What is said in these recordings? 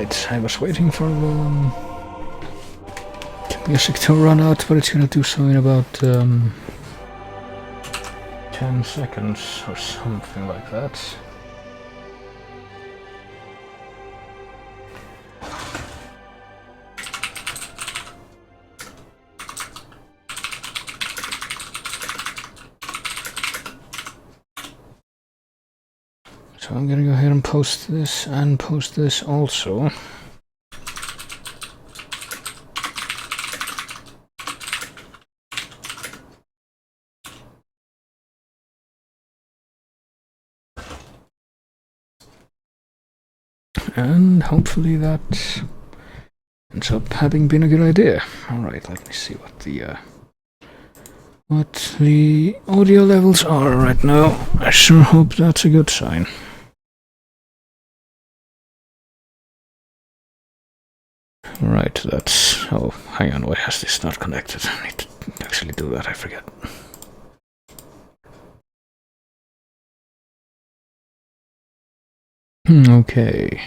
Alright, I was waiting for music to run out, but it's gonna do so in about 10 seconds or something like that. So I'm gonna go ahead and post this also. And hopefully that ends up having been a good idea. Alright, let me see what the audio levels are right now. I sure hope that's a good sign. Right, that's... oh, hang on, why has this not connected? I need to actually do that, I forget. Okay.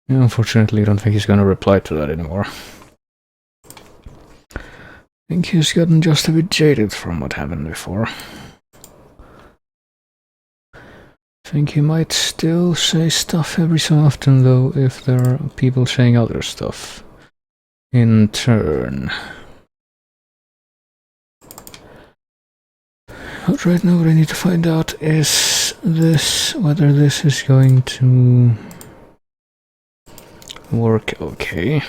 Unfortunately, I don't think he's gonna reply to that anymore. I think he's gotten just a bit jaded from what happened before. I think he might still say stuff every so often, though, if there are people saying other stuff in turn. But right now what I need to find out is whether this is going to work okay.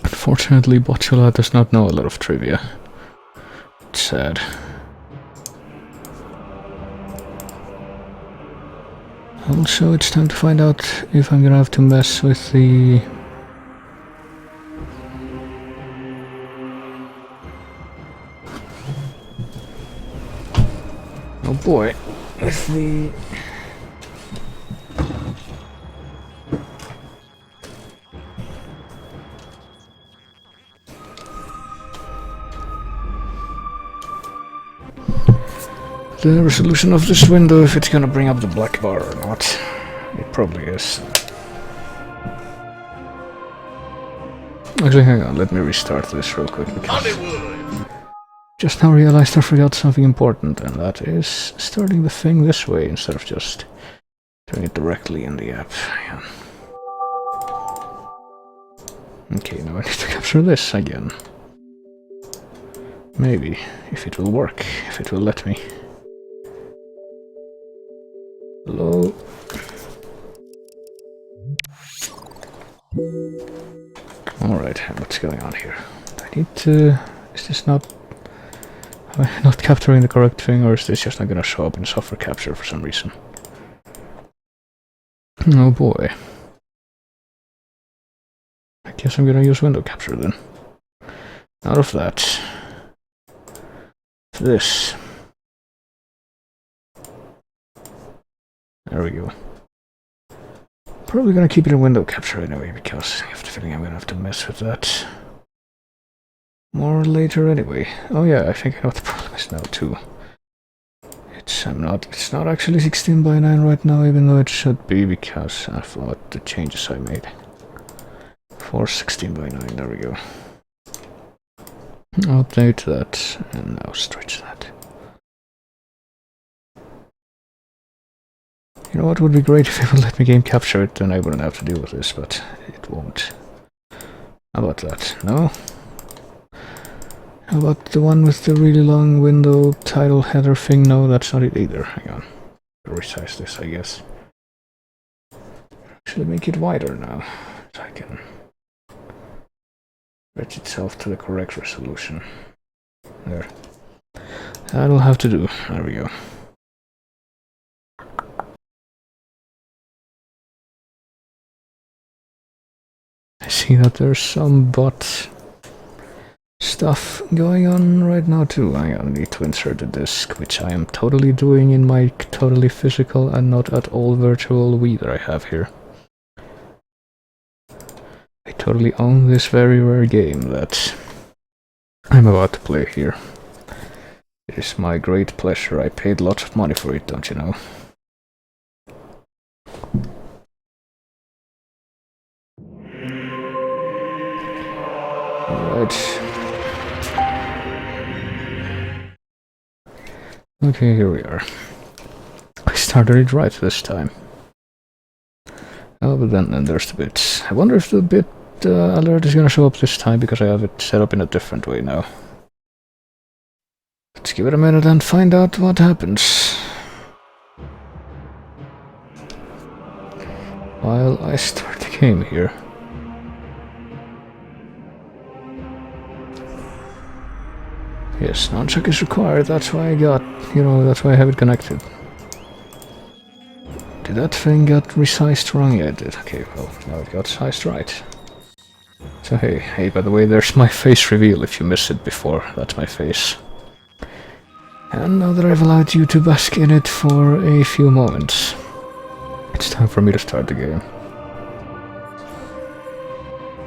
Unfortunately, Bocula does not know a lot of trivia. It's sad. Also, it's time to find out if I'm gonna have to mess with the... oh boy, with the... the resolution of this window, if it's gonna bring up the black bar or not. It probably is. Actually, hang on, let me restart this real quick, because just now realized I forgot something important, and that is starting the thing this way instead of just doing it directly in the app. Yeah. Okay, now I need to capture this again. Maybe, if it will work, if it will let me. Hello? Alright, what's going on here? I need to... is this not... am I not capturing the correct thing, or is this just not gonna show up in software capture for some reason? Oh boy. I guess I'm gonna use window capture then. Out of that. This. There we go. Probably gonna keep it in window capture anyway, because I have the feeling I'm gonna have to mess with that more later anyway. Oh yeah, I think I know what the problem is now too. It's not actually 16:9 right now, even though it should be, because of what the changes I made. For 16:9, there we go. Update that, and now stretch that. You know what would be great if it would let me game capture it, then I wouldn't have to deal with this, but it won't. How about that? No? How about the one with the really long window title header thing? No, that's not it either. Hang on. I'll resize this, I guess. Actually make it wider now, so I can stretch itself to the correct resolution. There. That'll have to do. There we go. I see that there's some bot stuff going on right now too. I need to insert a disc, which I am totally doing in my totally physical and not at all virtual Wii that I have here. I totally own this very rare game that I'm about to play here. It is my great pleasure. I paid lots of money for it, don't you know? Alright. Okay, here we are. I started it right this time. Oh, but then there's the bits. I wonder if the bit alert is gonna show up this time, because I have it set up in a different way now. Let's give it a minute and find out what happens. While I start the game here. Yes, nunchuck is required, that's why I got, that's why I have it connected. Did that thing get resized wrong? Yeah, it did. Okay, well, now it got sized right. So hey, by the way, there's my face reveal if you missed it before. That's my face. And now that I've allowed you to bask in it for a few moments, it's time for me to start the game.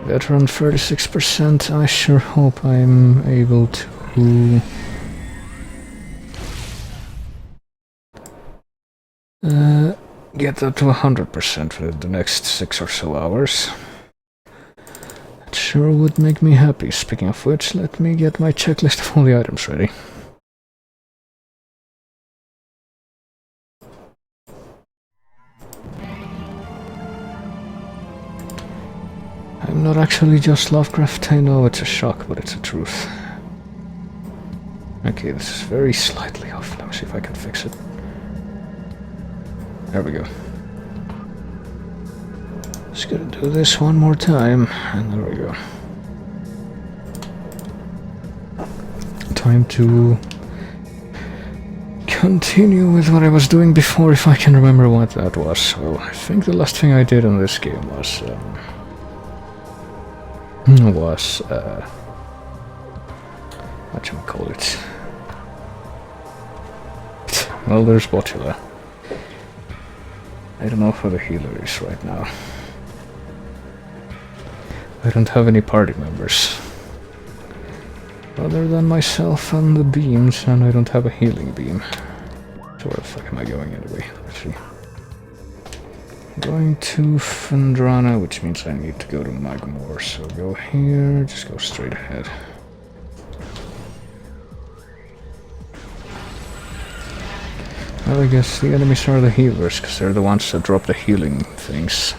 Veteran 36%, I sure hope I'm able to... get that to 100% within the next 6 or so hours. It sure would make me happy. Speaking of which, let me get my checklist of all the items ready. I'm not actually just Lovecraft, I know it's a shock, but it's the truth. Okay, this is very slightly off. Let me see if I can fix it. There we go. Just gotta do this one more time, and there we go. Time to continue with what I was doing before, if I can remember what that was. Well, I think the last thing I did on this game was... whatchamacallit? Well, there's Botula. I don't know who the healer is right now. I don't have any party members. Other than myself and the beams, and I don't have a healing beam. So where the fuck am I going anyway? Let's see. I'm going to Fendrana, which means I need to go to Magmore. So go here, just go straight ahead. Well, I guess the enemies are the healers, because they're the ones that drop the healing things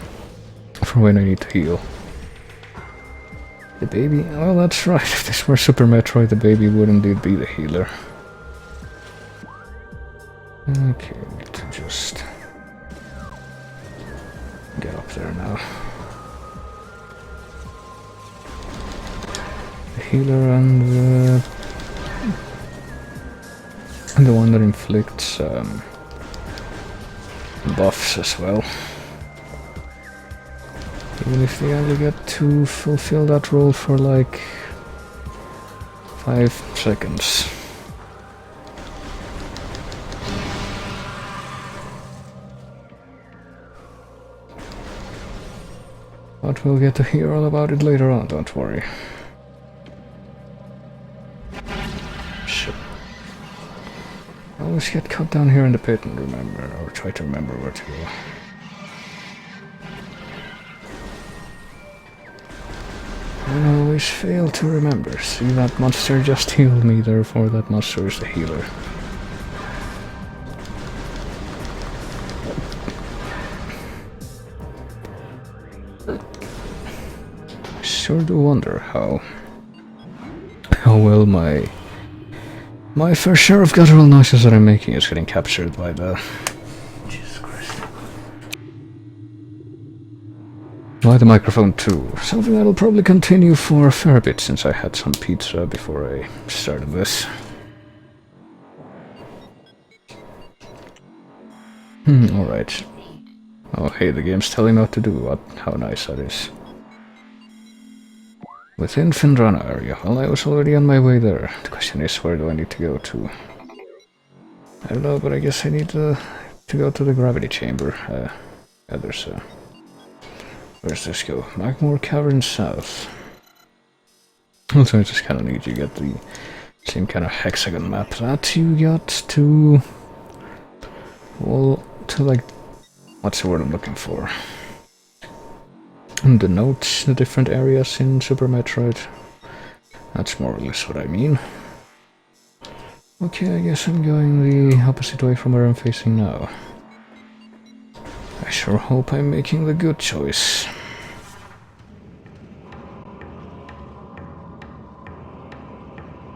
for when I need to heal. The baby? Well, that's right. If this were Super Metroid, the baby would indeed be the healer. Okay, I need to just get up there now. The healer and the one that inflicts buffs as well. Even if they only get to fulfill that role for like 5 seconds. But we'll get to hear all about it later on, don't worry. Shit. I always get caught down here in the pit and remember, or try to remember where to go. I always fail to remember. See, that monster just healed me, therefore that monster is the healer. I sure do wonder how well my fair share of guttural noises that I'm making is getting captured by the... By the microphone too. Something that'll probably continue for a fair bit since I had some pizza before I started this. Alright. Oh hey, the game's telling me what to do. How nice that is. Within Finrana area. Well, I was already on my way there. The question is, where do I need to go to? I don't know, but I guess I need to go to the gravity chamber. There's where's this go? Magmore Cavern South. Also, I just kind of need to get the same kind of hexagon map that you got to... Well, to like... What's the word I'm looking for? Denote the different areas in Super Metroid. That's more or less what I mean. Okay, I guess I'm going the opposite way from where I'm facing now. I sure hope I'm making the good choice.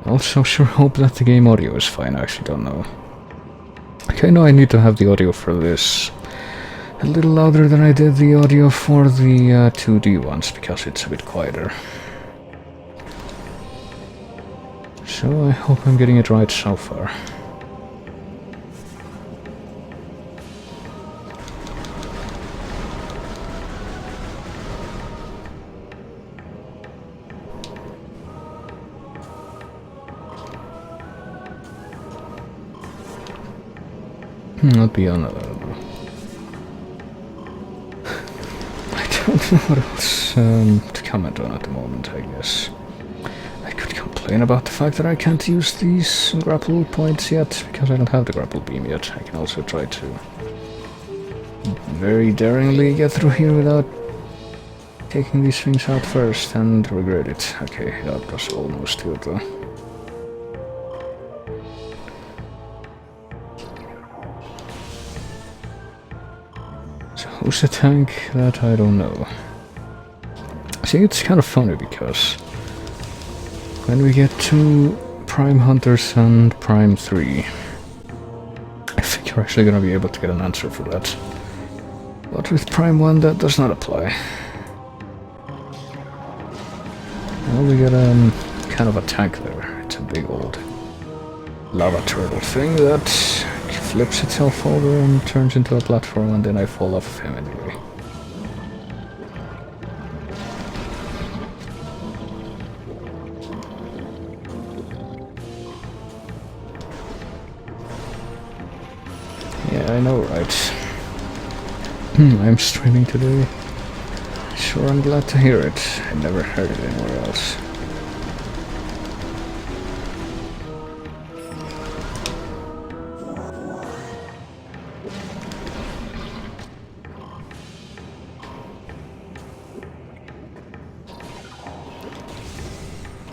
Also sure hope that the game audio is fine, I actually don't know. Okay, I know I need to have the audio for this a little louder than I did the audio for the 2D ones, because it's a bit quieter. So I hope I'm getting it right so far. I'll be on I don't know what else to comment on at the moment, I guess. I could complain about the fact that I can't use these grapple points yet, because I don't have the grapple beam yet. I can also try to very daringly get through here without taking these things out first and regret it. Okay, that was almost good though. So who's the tank? That I don't know. See, it's kind of funny because when we get to Prime Hunters and Prime 3, I think you're actually gonna be able to get an answer for that. But with Prime 1 that does not apply. Well, we got kind of a tank there. It's a big old lava turtle thing that flips itself over and turns into a platform, and then I fall off of him anyway. Yeah, I know, right? I'm streaming today. Sure, I'm glad to hear it. I never heard it anywhere else.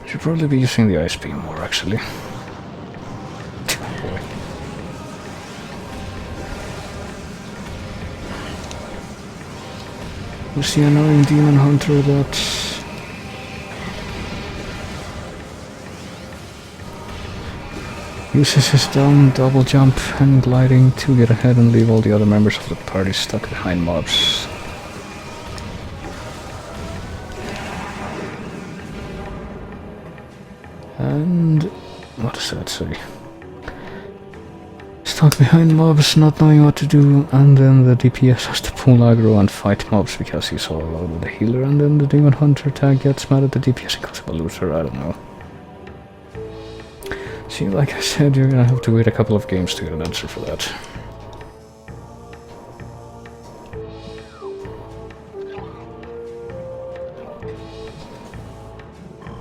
Should probably be using the ice beam more, actually. Boy. Who's the annoying demon hunter that... uses his dumb double jump and gliding to get ahead and leave all the other members of the party stuck behind mobs? And... what does that say? Stuck behind mobs, not knowing what to do, and then the DPS has to pull aggro and fight mobs because he's all alone with the healer, and then the demon hunter tag gets mad at the DPS and calls him a loser, I don't know. See, like I said, you're gonna have to wait a couple of games to get an answer for that.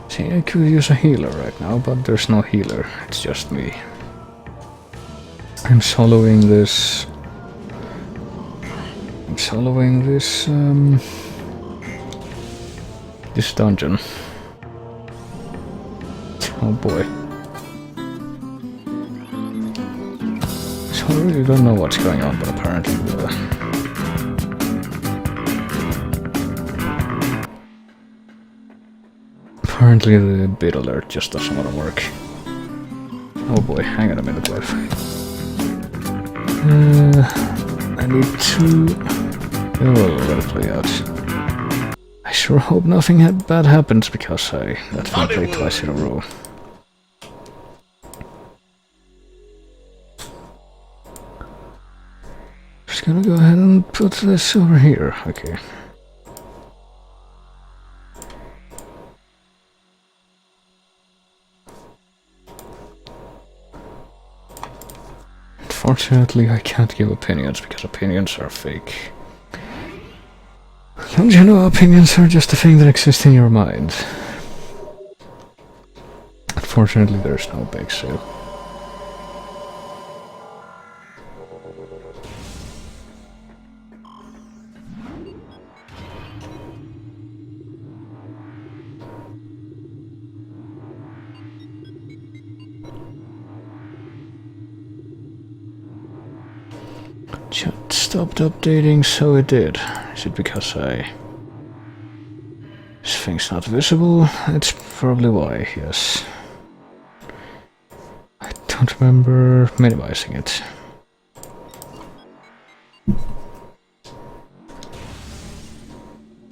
See, I could use a healer right now, but there's no healer, it's just me. I'm soloing this... this dungeon. Oh boy. So I really don't know what's going on, but apparently apparently the bit alert just doesn't want to work. Oh boy, hang on a minute, Lev. I need to... oh, let it play out. I sure hope nothing bad happens, because I let him play twice in a row. Just gonna go ahead and put this over here, okay. Unfortunately, I can't give opinions because opinions are fake. Don't you know opinions are just a thing that exists in your mind? Unfortunately, there's no bake sale. Chat stopped updating, so it did. Is it because this thing's not visible? That's probably why, yes. I don't remember minimizing it.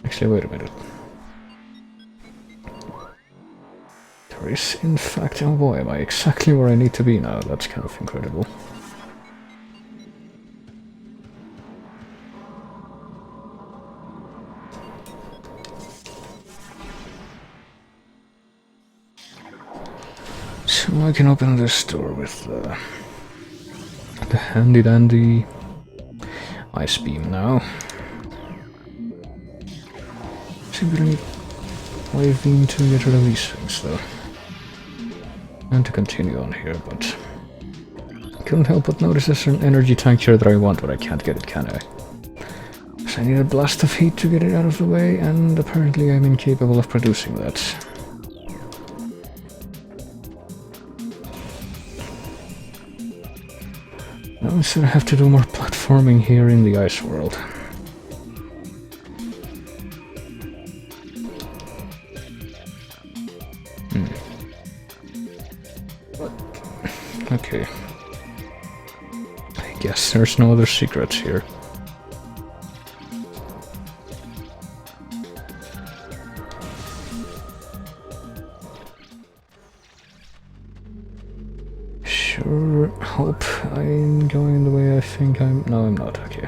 Actually, wait a minute. There is, in fact, oh boy, am I exactly where I need to be now? That's kind of incredible. So I can open this door with the handy dandy ice beam now. So I'm gonna need wave beam to get rid of these things though. And to continue on here, but couldn't help but notice there's an energy tank here that I want, but I can't get it, can I? So I need a blast of heat to get it out of the way, and apparently I'm incapable of producing that. Now instead I have to do more platforming here in the ice world. Okay. I guess there's no other secrets here. Sure, hope I'm going the way I think I'm... No, I'm not, okay.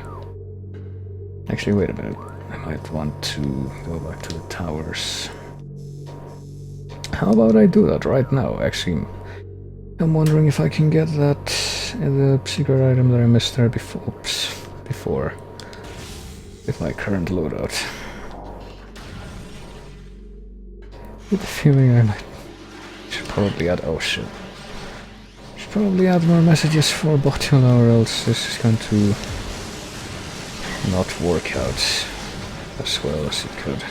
Actually, wait a minute. I might want to go back to the towers. How about I do that right now, actually? I'm wondering if I can get that, the secret item that I missed there before, with my current loadout. With the feeling I should probably add, oh shit. Should probably add more messages for Botula, or else this is going to not work out as well as it could.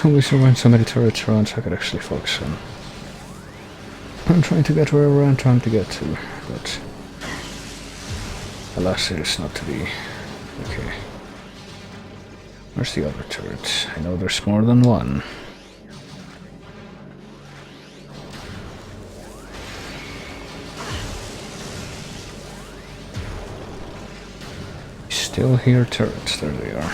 I wish I weren't so many turrets around so I could actually focus on. I'm trying to get wherever I'm trying to get to, but alas, it is not to be. Okay. Where's the other turret? I know there's more than one. Still hear turrets, there they are.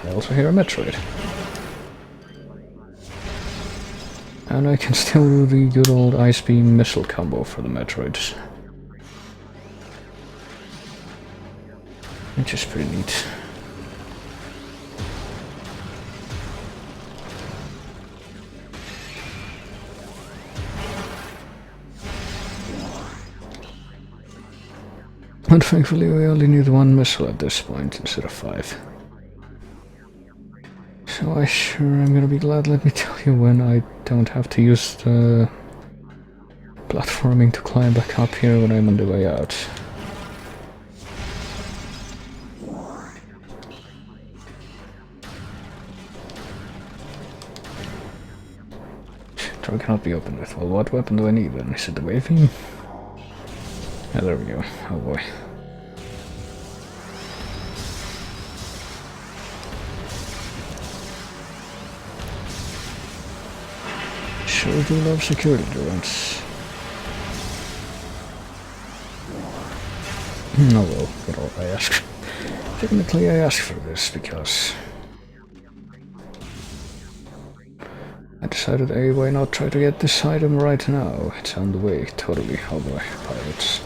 I also hear a Metroid. And I can still do the good old ice beam missile combo for the Metroids. Which is pretty neat. But thankfully we only need one missile at this point instead of 5. So I sure am gonna be glad, let me tell you, when I don't have to use the platforming to climb back up here when I'm on the way out. Door cannot be opened with. Well, what weapon do I need then? Is it the wave beam? Yeah, there we go. Oh boy. Sure do love security drones. Oh well, you know, I asked. Technically I asked for this because I decided, hey, why not try to get this item right now? It's on the way, totally. Oh boy, pirates.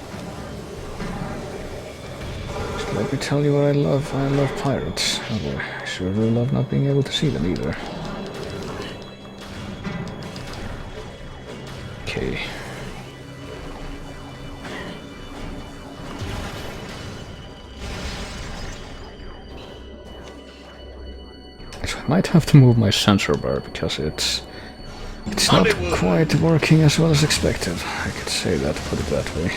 Just let me tell you what I love. I love pirates. Oh boy, I sure do love not being able to see them either. Okay. So I might have to move my sensor bar because it's not quite working as well as expected. I could say that, put it that way.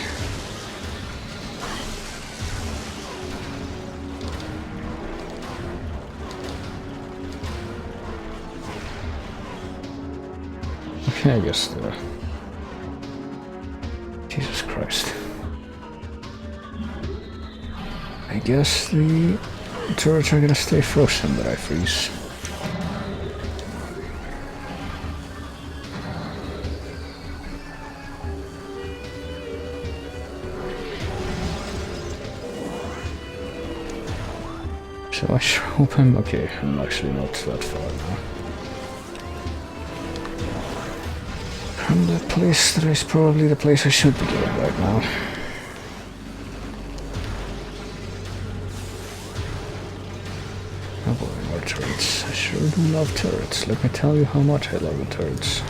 Okay, I guess the... Jesus Christ. I guess the turrets are gonna stay frozen, but I freeze. So I sure hope I'm okay. I'm actually not that far now. From that place, that is probably the place I should be going right now. Oh boy, more turrets. I sure do love turrets. Let me tell you how much I love the turrets.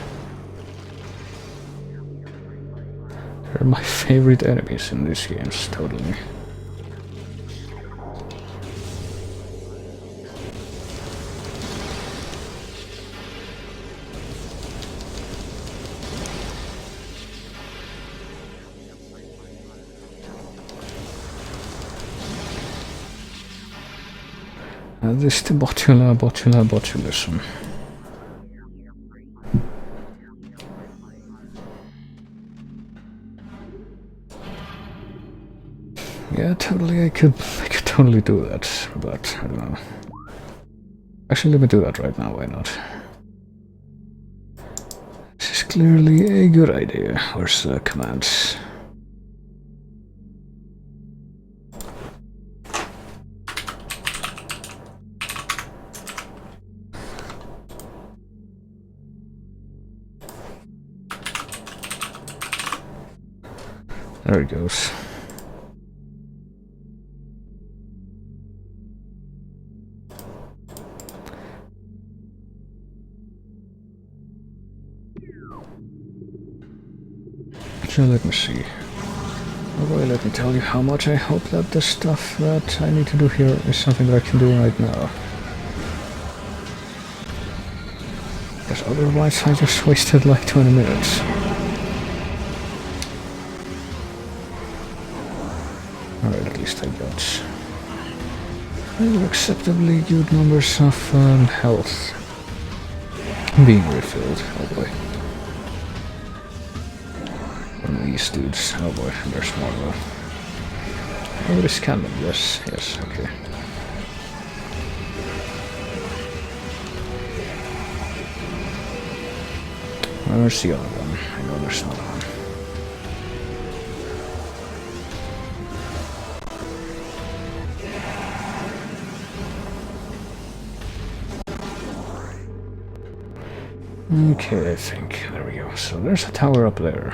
They're my favorite enemies in these games, totally. This is the botulism. Yeah, totally, I could totally do that, but I don't know. Actually, let me do that right now, why not? This is clearly a good idea. Where's the commands? There it goes. So let me see. Oh boy, let me tell you how much I hope that the stuff that I need to do here is something that I can do right now. Because otherwise I just wasted like 20 minutes. Alright, at least I got acceptably good numbers of health being refilled. Oh boy. One of these dudes. Oh boy, there's more though. Oh, there is cannon. Yes, yes, okay. Where's the other one? I know there's another one. Okay, I think. There we go. So there's a tower up there.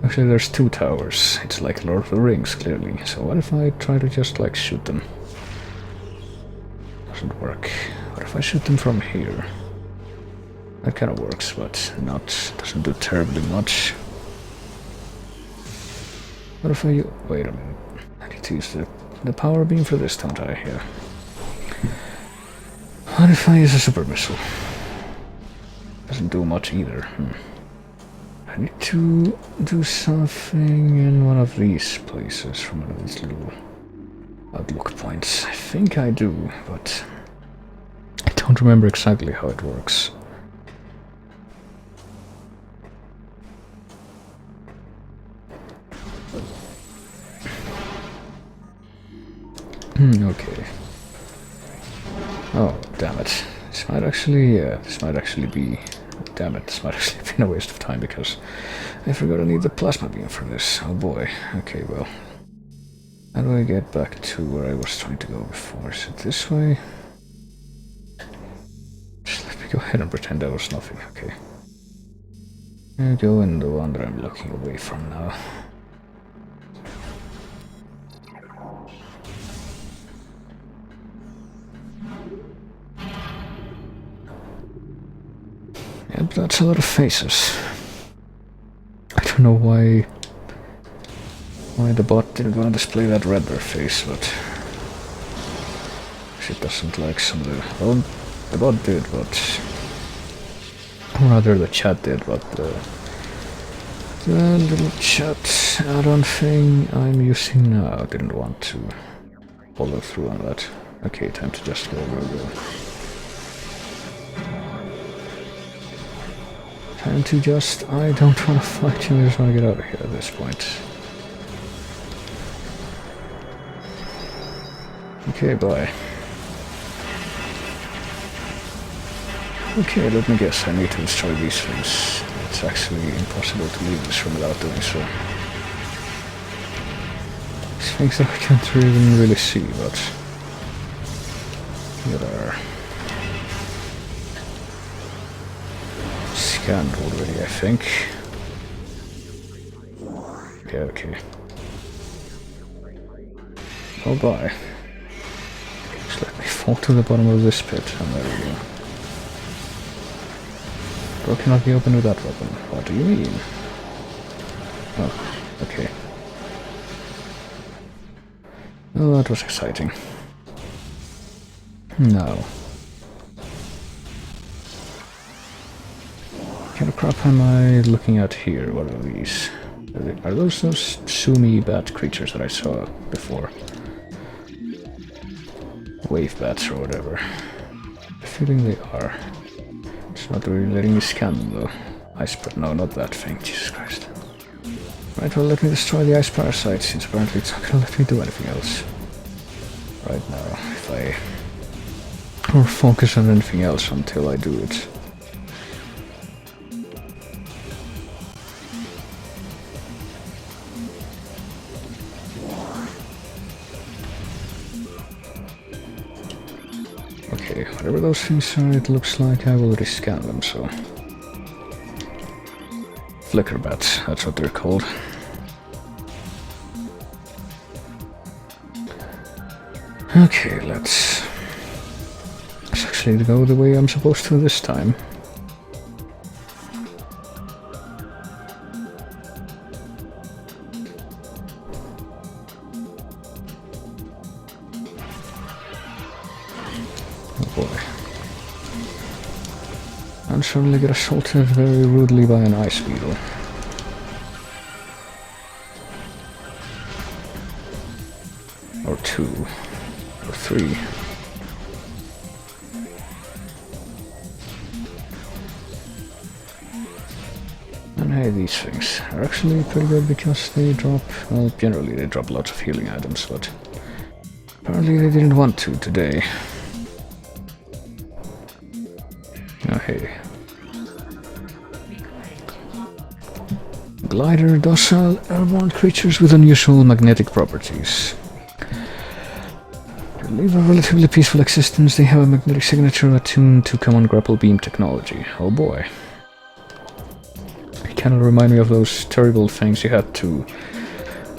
Actually, there's two towers. It's like Lord of the Rings, clearly. So what if I try to just, like, shoot them? Doesn't work. What if I shoot them from here? That kind of works, but doesn't do terribly much. What if I... Wait a minute. I need to use the power beam for this, don't I? Yeah. What if I use a super missile? Doesn't do much either. I need to do something in one of these places from one of these little outlook points. I think I do, but I don't remember exactly how it works. Okay. Oh, damn it. This might actually be damn it, this might actually have been a waste of time because I forgot I need the plasma beam for this. Oh boy. Okay, well. How do I get back to where I was trying to go before? Is it this way? Just let me go ahead and pretend there was nothing, okay. There you go, and the one that I'm looking away from now. Yep, that's a lot of faces. I don't know why the bot didn't want to display that redder face, but she doesn't like some of the... Well, the bot did, but... Or rather, the chat did, but the little chat add-on thing I'm using now didn't want to follow through on that. Okay, time to just go. Time to just... I don't want to fight you, I just want to get out of here at this point. Okay, bye. Okay, let me guess, I need to destroy these things. It's actually impossible to leave this room without doing so. These things that I can't even really see, but... here they are. Scanned already, I think. Okay. Oh bye. Just let me fall to the bottom of this pit, and there we go. Door cannot be opened with that weapon. What do you mean? Oh, okay. Oh, that was exciting. No. What kind of crap am I looking at here? What are these? Are those Sumi bat creatures that I saw before? Wave bats or whatever. I have a feeling they are. It's not really letting me scan them though. No, not that thing, Jesus Christ. Right, well, let me destroy the ice parasite, since apparently it's not gonna let me do anything else. Right now, if I... or focus on anything else until I do it. Okay, whatever those things are, it looks like I've already scanned them, so... Flicker bats, that's what they're called. Okay, let's actually go the way I'm supposed to this time. Oh boy. And suddenly get assaulted very rudely by an ice beetle. Or two. Or three. And hey, these things are actually pretty good because they drop, well, generally they drop lots of healing items, but apparently they didn't want to today. Oh hey. Glider, docile, airborne creatures with unusual magnetic properties. To live a relatively peaceful existence, they have a magnetic signature attuned to common grapple beam technology. Oh boy. It kind of remind me of those terrible things you had to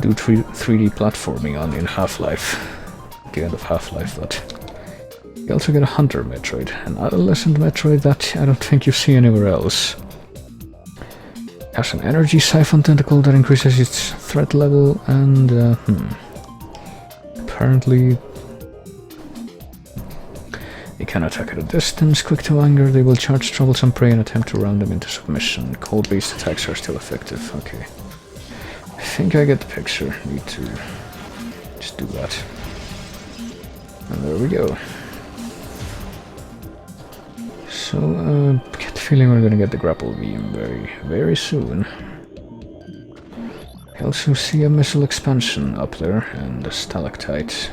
do 3D platforming on in Half-Life. At the end of Half-Life, but... You also get a Hunter Metroid, an adolescent Metroid that I don't think you see anywhere else. Has an energy siphon tentacle that increases its threat level, and apparently they can attack at a distance, quick to anger, they will charge troublesome prey and attempt to round them into submission. Cold-based attacks are still effective, okay. I think I get the picture, need to just do that. And there we go. So, get the feeling we're gonna get the grapple beam very, very soon. I also see a missile expansion up there, and a stalactite.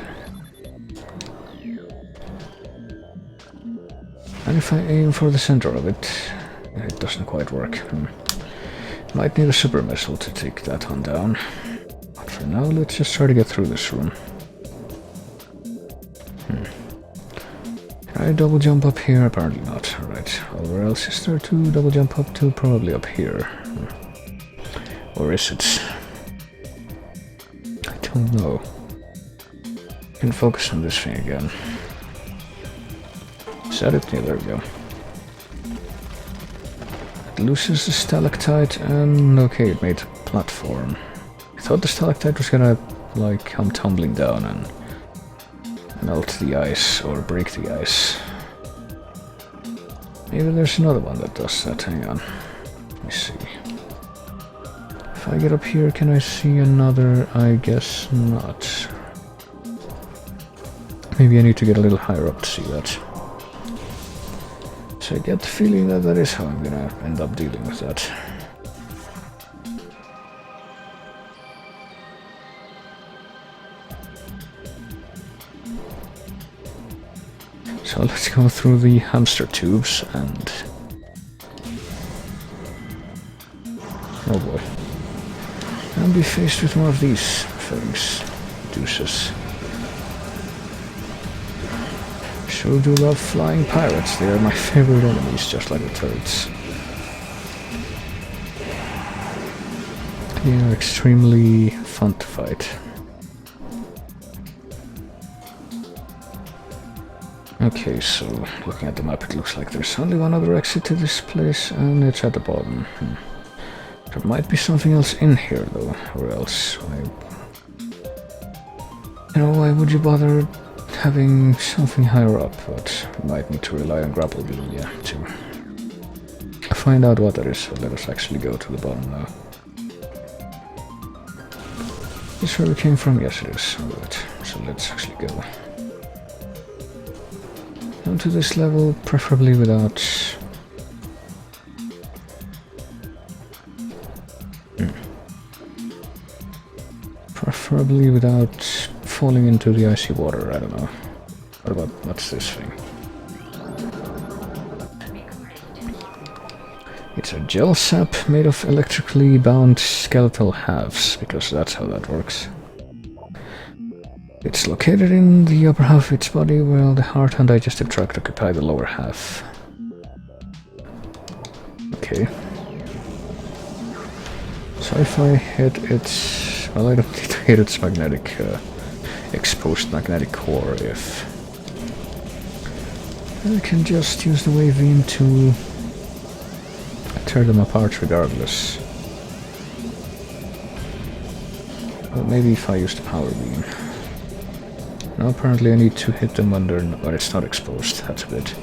And if I aim for the center of it, It doesn't quite work. Might need a super missile to take that one down. But for now, let's just try to get through this room. Can I double jump up here? Apparently not. Alright. Well, where else is there to double jump up to? Probably up here. Or is it? I don't know. Can focus on this thing again. Set it? Yeah, there we go. It loses the stalactite and... okay, it made a platform. I thought the stalactite was gonna, like, come tumbling down and melt the ice or break the ice. Maybe there's another one that does that. Hang on. Let me see. If I get up here, can I see another? I guess not. Maybe I need to get a little higher up to see that. So I get the feeling that that is how I'm gonna end up dealing with that. So let's go through the hamster tubes and... oh boy. And be faced with more of these things. Deuces. Sure do love flying pirates. They are my favorite enemies, just like the turrets. They are extremely fun to fight. Okay, so looking at the map, it looks like there's only one other exit to this place, and it's at the bottom. There might be something else in here, though, or else why would you bother having something higher up? But you might need to rely on grapple glue, yeah, to find out what that is. So let us actually go to the bottom now. Is this where we came from? Yes, it is. Alright, so let's actually go. To this level, preferably without... preferably without falling into the icy water, I don't know. What about... what's this thing? It's a gel sap made of electrically bound skeletal halves, because that's how that works. It's located in the upper half of its body, while the heart and digestive tract occupy the lower half. Okay. So if I hit its... well, I don't need to hit its magnetic... exposed magnetic core if... I can just use the wave beam to tear them apart regardless. Well, maybe if I use the power beam. Now apparently I need to hit them when it's not exposed. That's a bit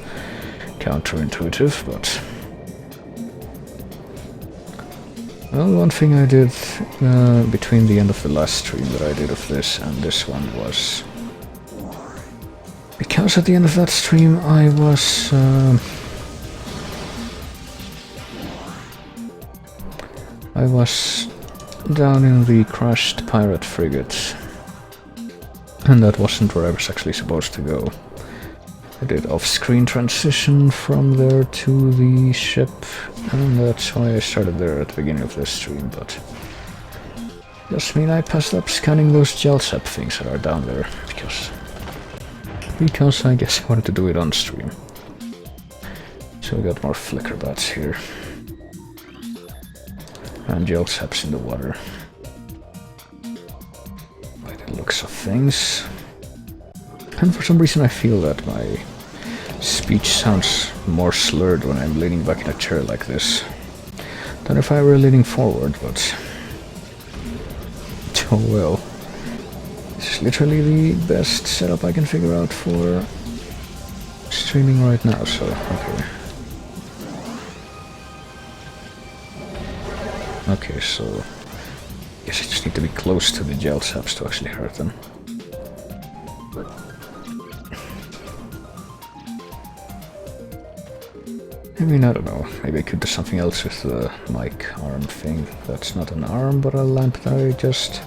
counterintuitive, but... well, one thing I did between the end of the last stream that I did of this and this one was... because at the end of that stream I was... down in the crashed pirate frigate. And that wasn't where I was actually supposed to go. I did off-screen transition from there to the ship, and that's why I started there at the beginning of this stream, but... just mean I passed up scanning those gel sap things that are down there, because I guess I wanted to do it on stream. So we got more flicker bats here. And gel saps in the water. Looks of things. And for some reason I feel that my speech sounds more slurred when I'm leaning back in a chair like this than if I were leaning forward, but... oh well. This is literally the best setup I can figure out for streaming right now, so okay. Okay, so... guess I just need to be close to the gel saps to actually hurt them. I mean, I don't know. Maybe I could do something else with the mic arm thing. That's not an arm, but a lamp that I just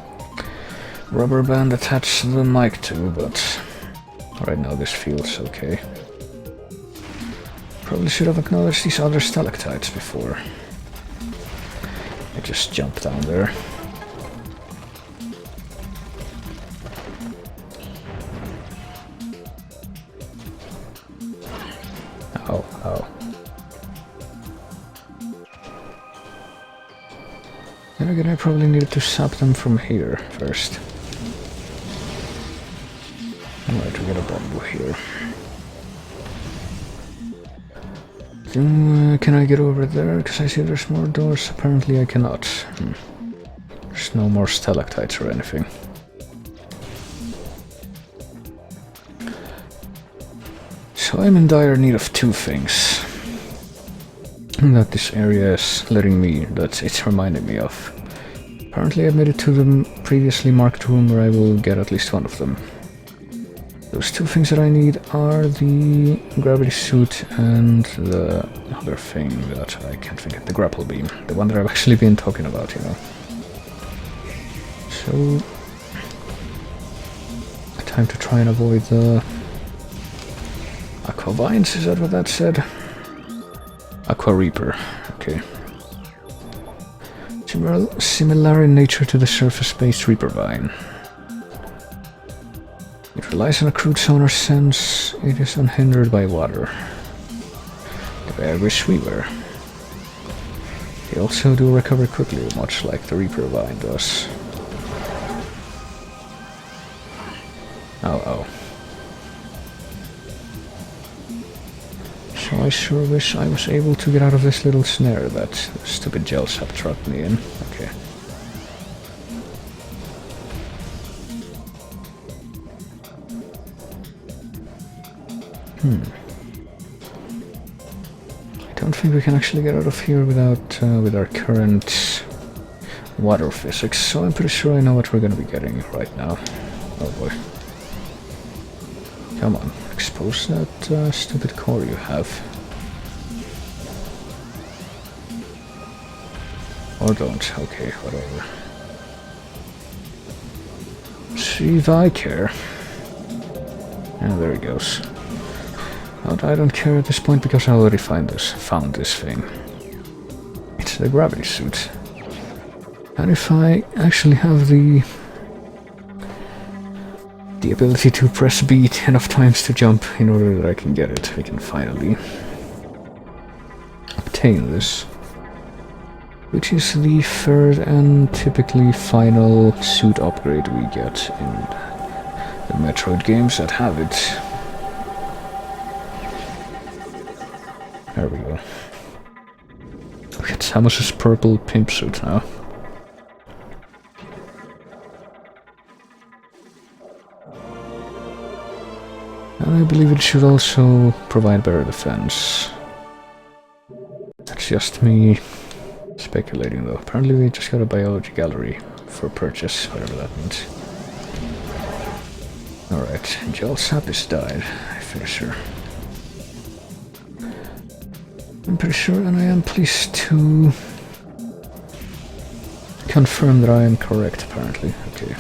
rubber band attached the mic to, but right now this feels okay. Probably should have acknowledged these other stalactites before. I just jumped down there. Oh, oh. Then again, I probably needed to sap them from here first. Alright, we got a bamboo here. Can I get over there? Because I see there's more doors. Apparently I cannot. There's no more stalactites or anything. So I'm in dire need of two things that this area is letting me, that it's reminding me of. Apparently I made it to the previously marked room where I will get at least one of them. Those two things that I need are the gravity suit and the other thing that I can't think of, the grapple beam. The one that I've actually been talking about, you know. So... time to try and avoid the... Aqua Vines, is that what that said? Aqua Reaper, okay. Similar in nature to the surface-based Reaper Vine. It relies on a crude sonar sense. It is unhindered by water. The way I wish we were. They also do recover quickly, much like the Reaper Vine does. Oh, oh. So I sure wish I was able to get out of this little snare that stupid gel sap trapped me in. Okay. I don't think we can actually get out of here without with our current water physics, so I'm pretty sure I know what we're gonna be getting right now. Oh boy. Come on, expose that stupid core you have. Or don't, okay, whatever. See if I care. And there he goes. But I don't care at this point because I already found this thing. It's the gravity suit. And if I actually have the ability to press B enough times to jump in order that I can get it, I can finally obtain this. Which is the third and typically final suit upgrade we get in the Metroid games that have it. There we go. Look at Samus's purple pimp suit now. And I believe it should also provide better defense. That's just me speculating though. Apparently we just got a biology gallery for purchase, whatever that means. Alright, Gel Sapis died, I'm pretty sure. I'm pretty sure, and I am pleased to confirm that I am correct, apparently. Okay.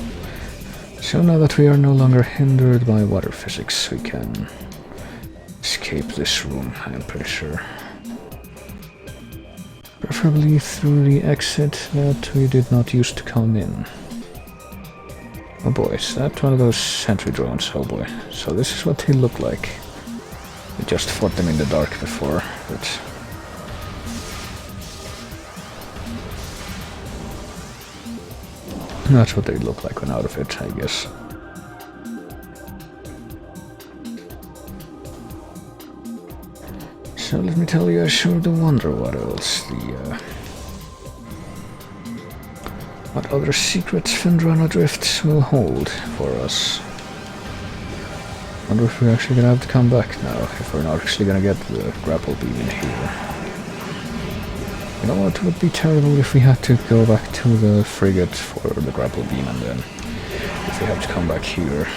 So now that we are no longer hindered by water physics, we can escape this room, I'm pretty sure. Preferably through the exit that we did not use to come in. Oh boy, is that one of those sentry drones? Oh boy. So this is what they look like. We just fought them in the dark before, but... that's what they look like when out of it, I guess. So let me tell you, I sure do wonder what else what other secrets Fendrana Drifts will hold for us. Wonder if we're actually gonna have to come back now, if we're not actually gonna get the grapple beam in here. You know what, it would be terrible if we had to go back to the frigate for the grapple beam and then if we had to come back here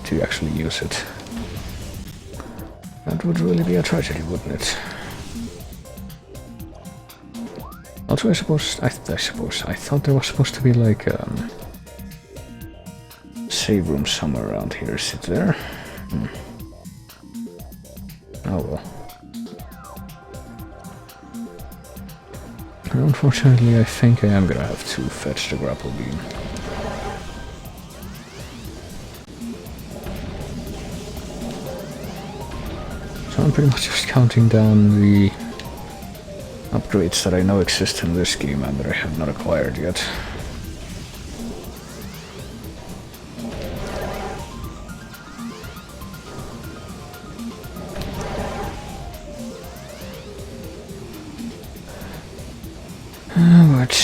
to actually use it. That would really be a tragedy, wouldn't it? Also, I thought there was supposed to be like save room somewhere around here. Is it there? Oh well. And unfortunately, I think I am gonna have to fetch the grapple beam. So I'm pretty much just counting down the upgrades that I know exist in this game and that I have not acquired yet. But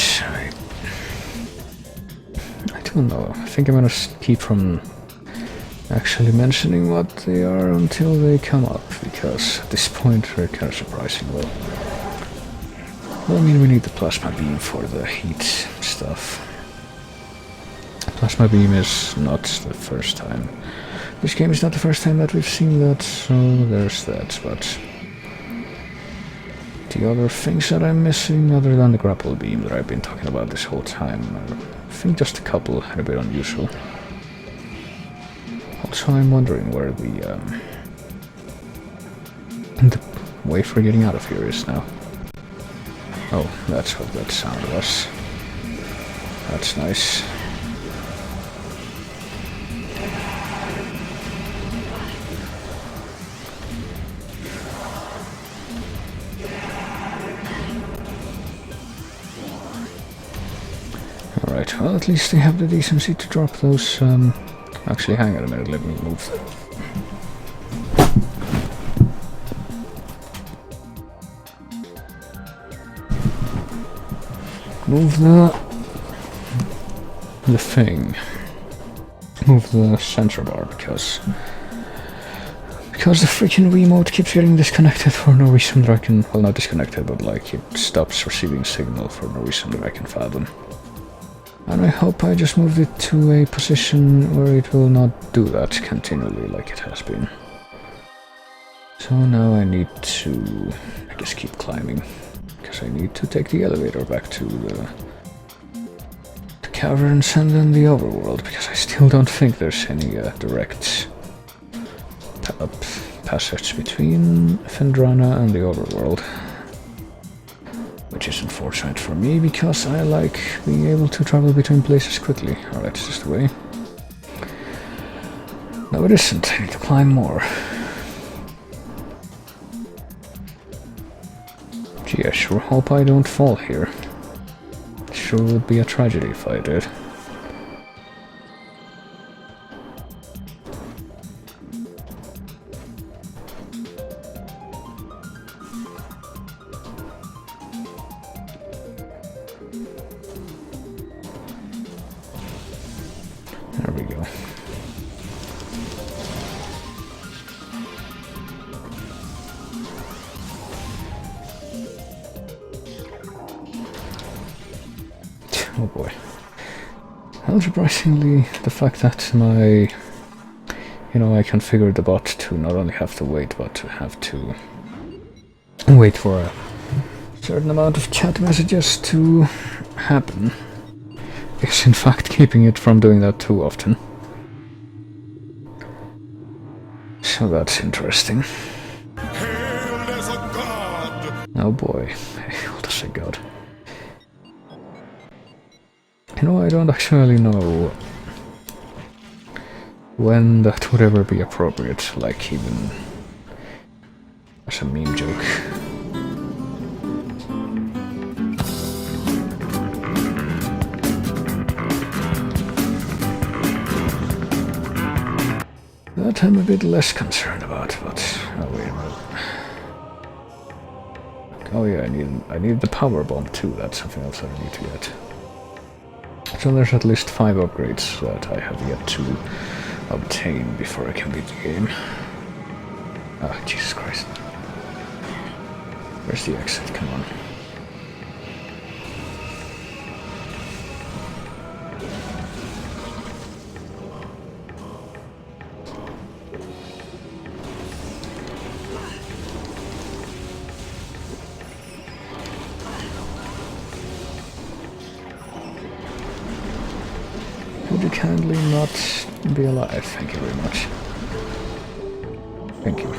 I don't know. I think I'm gonna keep from actually mentioning what they are until they come up, because at this point they're kind of surprising. Well, I mean, we need the plasma beam for the heat stuff. Plasma beam is not the first time. This game is not the first time that we've seen that, so there's that, but the other things that I'm missing, other than the grapple beam that I've been talking about this whole time, I think just a couple are a bit unusual. Also, I'm wondering where the way for getting out of here is now. Oh, that's what that sound was. That's nice. Alright, well, at least they have the decency to drop those, actually, hang on a minute, let me move. Move the thing. Move the sensor bar, because the freaking remote keeps getting disconnected for no reason that I can, well, not disconnected, but like it stops receiving signal for no reason that I can fathom. And I hope I just moved it to a position where it will not do that continually like it has been. So now I need to, I guess, keep climbing, because I need to take the elevator back to the caverns and then the overworld, because I still don't think there's any direct passage between Fendrana and the overworld. Which is unfortunate for me, because I like being able to travel between places quickly. Alright, it's just the way. No, it isn't. I need to climb more. Gee, I sure hope I don't fall here. It sure would be a tragedy if I did. There we go. Oh boy. Well, surprisingly, the fact that I configured the bot to not only have to wait, but to have to wait for a certain amount of chat messages to happen is in fact keeping it from doing that too often. So that's interesting. Hail as a god! Oh boy, hail as a god. You know, I don't actually know when that would ever be appropriate, like even as a meme joke. That I'm a bit less concerned about, but oh wait a minute. Oh yeah, I need the power bomb too. That's something else I need to get. So there's at least 5 upgrades that I have yet to obtain before I can beat the game. Ah, Jesus Christ. Where's the exit? Come on. Would you kindly not be alive? Thank you very much. Thank you.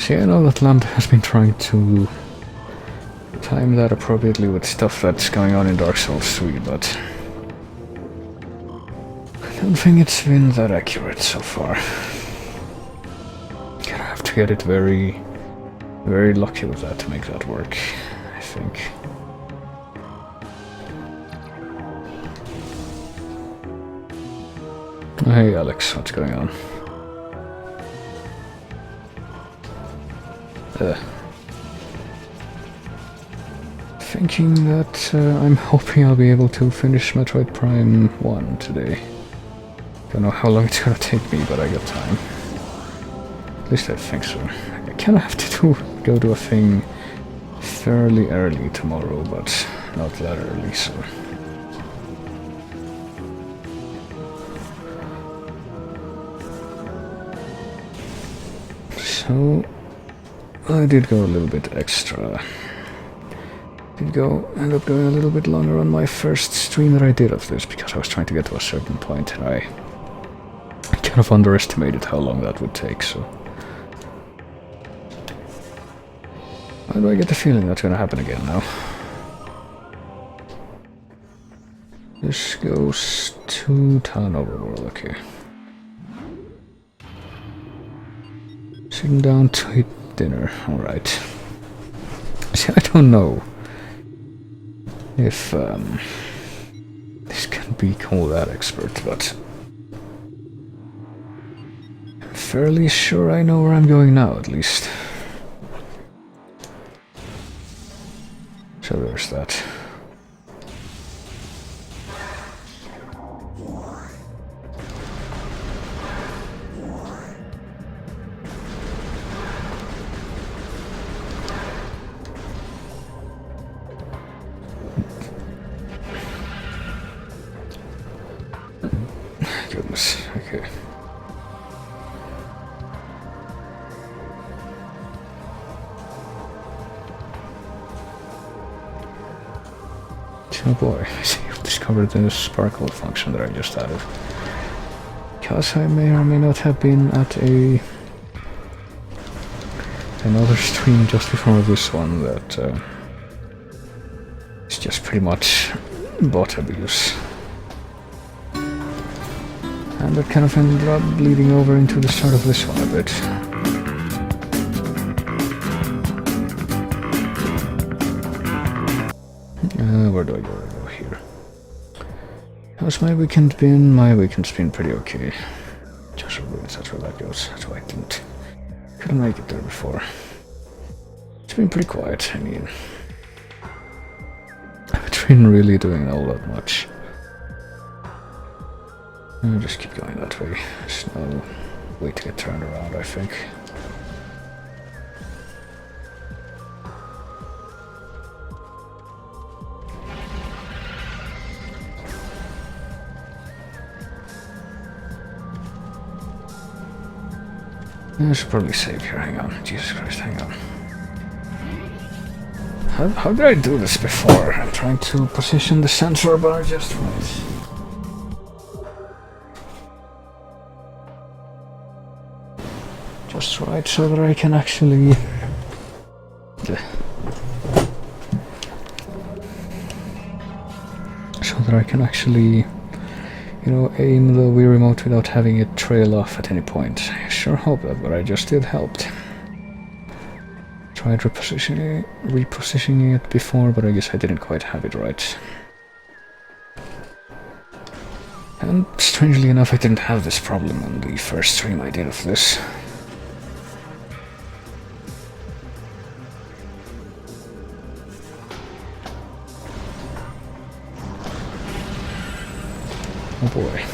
See, I know that Land has been trying to time that appropriately with stuff that's going on in Dark Souls 3, but I don't think it's been that accurate so far. Gonna have to get it very, very lucky with that to make that work, I think. Hey Alex, what's going on? Thinking that I'm hoping I'll be able to finish Metroid Prime 1 today. Don't know how long it's gonna take me, but I got time. At least I think so. I kinda have to go to a thing fairly early tomorrow, but not that early, so... So... I did go a little bit extra. End up going a little bit longer on my first stream that I did of this, because I was trying to get to a certain point, and I kind of underestimated how long that would take, so... Why do I get the feeling that's gonna happen again now? This goes to Town Overworld, okay. Sitting down to eat dinner, alright. See, I don't know if this can be called that expert, but I'm fairly sure I know where I'm going now, at least. So there's that. Goodness, okay. Oh boy, I see I've discovered the sparkle function that I just added. Because I may or may not have been at another stream just before this one that it's just pretty much bot abuse. And that kind of ended up bleeding over into the start of this one a bit. Where do I go here? How's my weekend been? My weekend's been pretty okay. Just ruins, that's where that goes. That's why I couldn't make it there before. It's been pretty quiet, I mean. I haven't been really doing all that much. I'll just keep going that way. There's no way to get turned around, I think. I should probably save here. Hang on. Jesus Christ, hang on. How did I do this before? I'm trying to position the sensor bar just right. Just right so that I can actually... So that I can actually... You know, aim the Wii Remote without having it trail off at any point. I sure hope that what I just did helped. Tried repositioning it before, but I guess I didn't quite have it right. And strangely enough, I didn't have this problem on the first stream I did of this. Oh boy.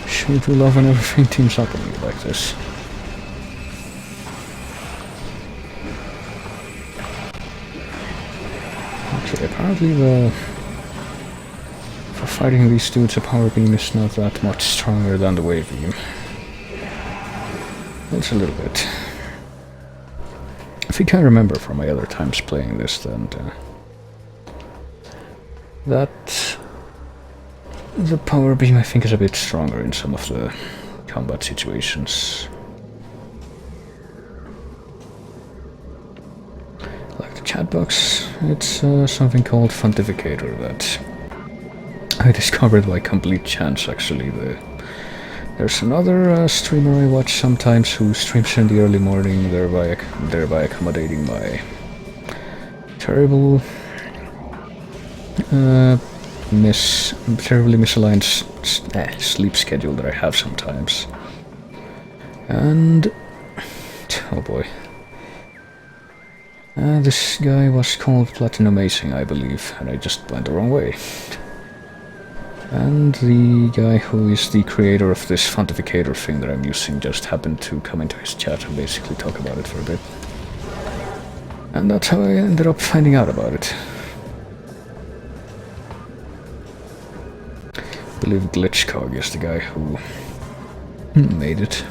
Sure do love when everything teams up on you like this. Okay, apparently for fighting these dudes, a power beam is not that much stronger than the wave beam. It's a little bit. I think I remember from my other times playing this then that the power beam I think is a bit stronger in some of the combat situations. Like the chat box, it's something called Funtificator that I discovered by complete chance, actually. There's another streamer I watch sometimes who streams in the early morning, thereby accommodating my terribly misaligned sleep schedule that I have sometimes. And oh boy, this guy was called Platinum Amazing, I believe, and I just went the wrong way. And the guy who is the creator of this Funtificator thing that I'm using just happened to come into his chat and basically talk about it for a bit. And that's how I ended up finding out about it. I believe Glitchcog is the guy who made it.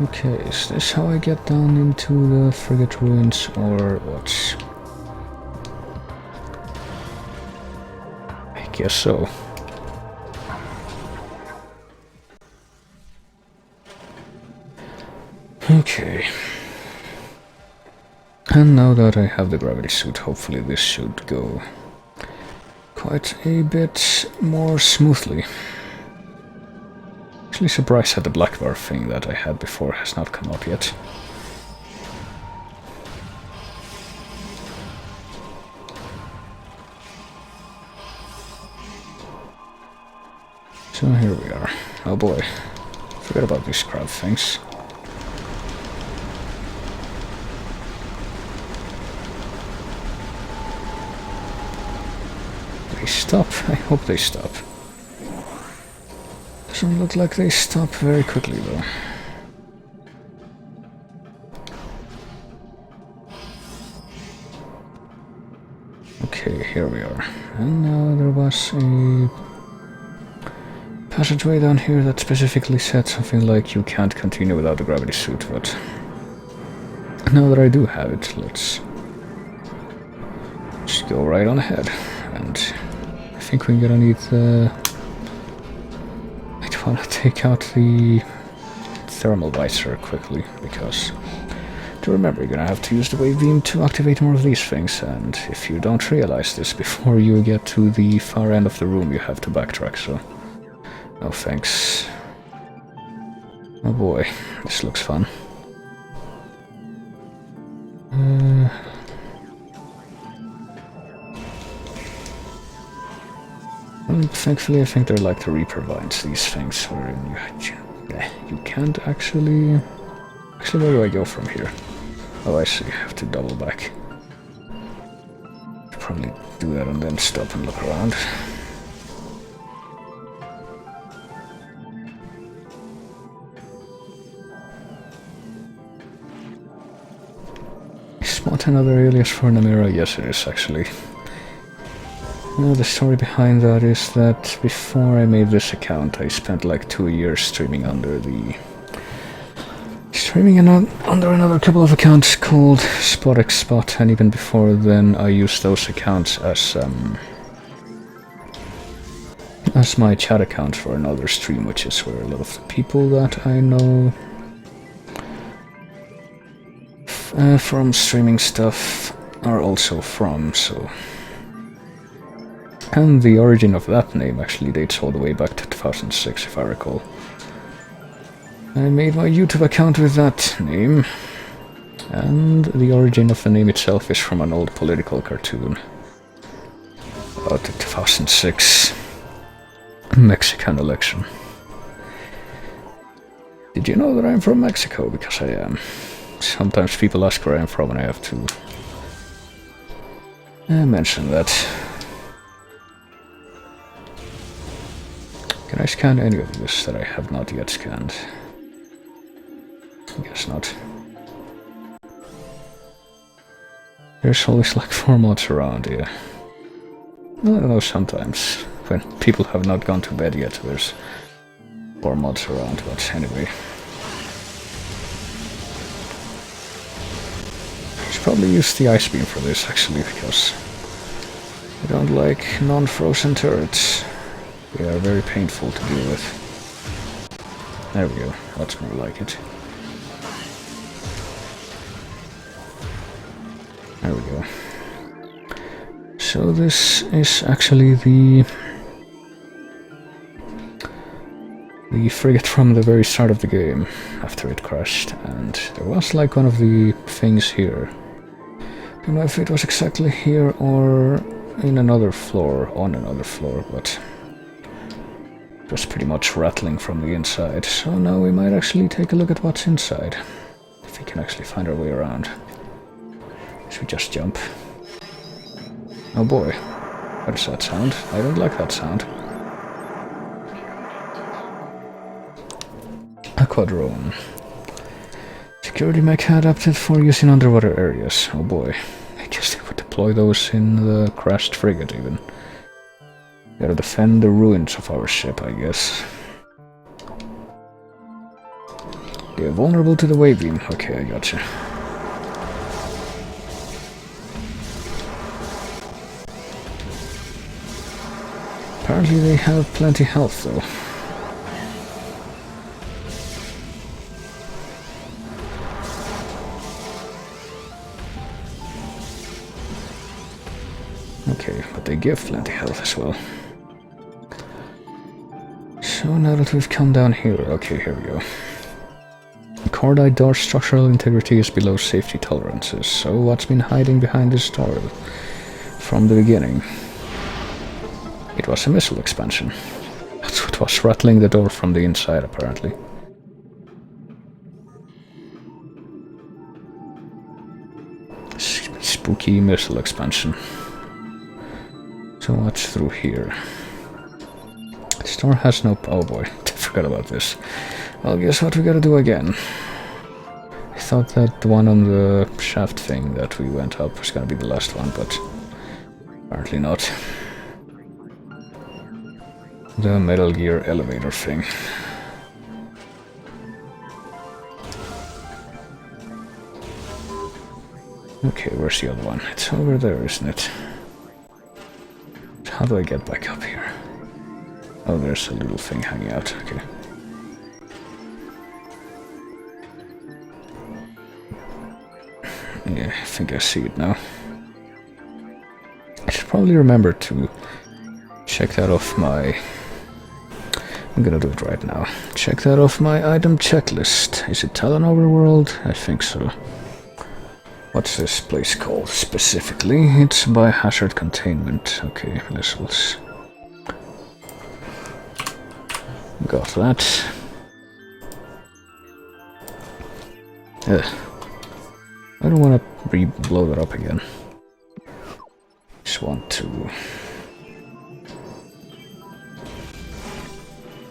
Okay, is this how I get down into the Frigate Ruins, or what? I guess so. Okay. And now that I have the gravity suit, hopefully this should go quite a bit more smoothly. Actually surprised that the black bar thing that I had before has not come up yet. So here we are. Oh boy, forget about these crab things. They stop? I hope they stop. Doesn't look like they stop very quickly though. Okay, here we are. And now there was a passageway down here that specifically said something like you can't continue without the gravity suit, but now that I do have it, let's just go right on ahead. And I think we're gonna need the... I want to take out the thermal visor quickly, because to remember, you're gonna have to use the wave beam to activate more of these things, and if you don't realize this before you get to the far end of the room, you have to backtrack, so no thanks. Oh boy, this looks fun. Well, thankfully, I think they're like the Reaper vines, these things, where you can't actually... Actually, where do I go from here? Oh, I see, I have to double back. Probably do that and then stop and look around. Spot another alias for Namira? Yes, it is actually. The story behind that is that before I made this account, I spent like 2 years streaming under another couple of accounts called SpotXSpot, and even before then I used those accounts as my chat accounts for another stream, which is where a lot of the people that I know from streaming stuff are also from, so... And the origin of that name actually dates all the way back to 2006, if I recall. I made my YouTube account with that name, and the origin of the name itself is from an old political cartoon about the 2006 Mexican election. Did you know that I'm from Mexico? Because I am. Sometimes people ask where I'm from and I have to mention that. Can I scan any of this that I have not yet scanned? I guess not. There's always like 4 mods around here. I don't know, sometimes when people have not gone to bed yet, there's 4 mods around, but anyway. Just probably use the ice beam for this, actually, because I don't like non-frozen turrets. They are very painful to deal with. There we go, that's more like it. There we go. So this is actually the frigate from the very start of the game, after it crashed, and there was like one of the things here. Don't know if it was exactly here or in another floor, on another floor, but it was pretty much rattling from the inside. So now we might actually take a look at what's inside, if we can actually find our way around. Should we just jump? Oh boy, what is that sound? I don't like that sound. Aquadrome. Security mech adapted for use in underwater areas. Oh boy. I guess they would deploy those in the crashed frigate even. Gotta defend the ruins of our ship, I guess. Yeah, vulnerable to the wave beam. Okay, I gotcha. Apparently they have plenty health though. Okay, but they give plenty health as well. So now that we've come down here, okay, here we go. Cordite door structural integrity is below safety tolerances, so what's been hiding behind this door from the beginning? It was a missile expansion. That's what was rattling the door from the inside, apparently. Spooky missile expansion. So what's through here? This door has no... oh boy, I forgot about this. Well, guess what we gotta do again. I thought that the one on the shaft thing that we went up was gonna be the last one, but apparently not. The Metal Gear elevator thing. Okay, where's the other one? It's over there, isn't it? How do I get back up here? Oh, there's a little thing hanging out. Okay. Yeah, I think I see it now. I should probably remember to check that off my... I'm gonna do it right now. Check that off my item checklist. Is it Talon Overworld? I think so. What's this place called specifically? It's biohazard containment. Okay, missiles. Got that. I don't want to re-blow that up again. Just want to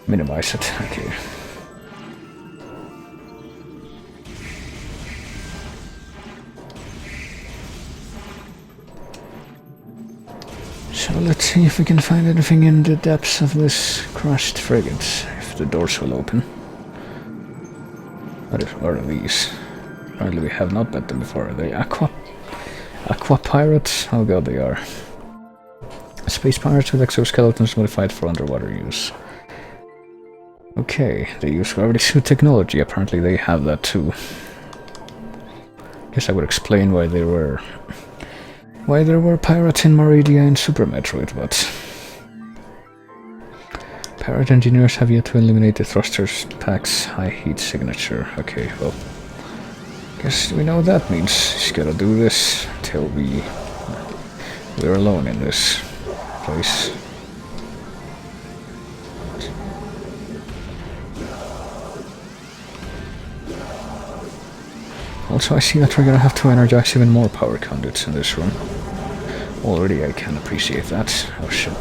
minimize it. Okay. So let's see if we can find anything in the depths of this crashed frigate, if the doors will open. What are these? Apparently we have not met them before. Are they aqua pirates? Oh god, they are. Space pirates with exoskeletons modified for underwater use. Okay, they use gravity suit technology. Apparently they have that too. Guess I would explain why there were pirates in Meridia and Super Metroid, but pirate engineers have yet to eliminate the thrusters pack's high heat signature. Okay, well, guess we know what that means. Just gotta do this till we're alone in this place. Also, I see that we're gonna have to energize even more power conduits in this room. Already I can appreciate that. Oh shit.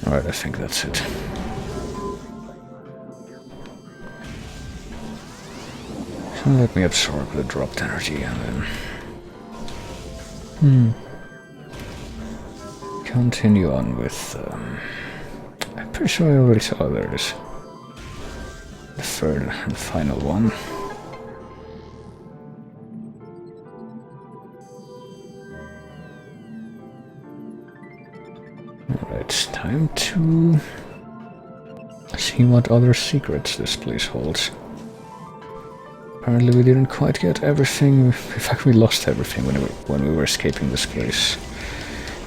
Alright, I think that's it. So let me absorb the dropped energy and then... continue on with... I pretty sure I already saw. There it is. The third and final one. Alright, time to see what other secrets this place holds. Apparently we didn't quite get everything. In fact, we lost everything when we were escaping this place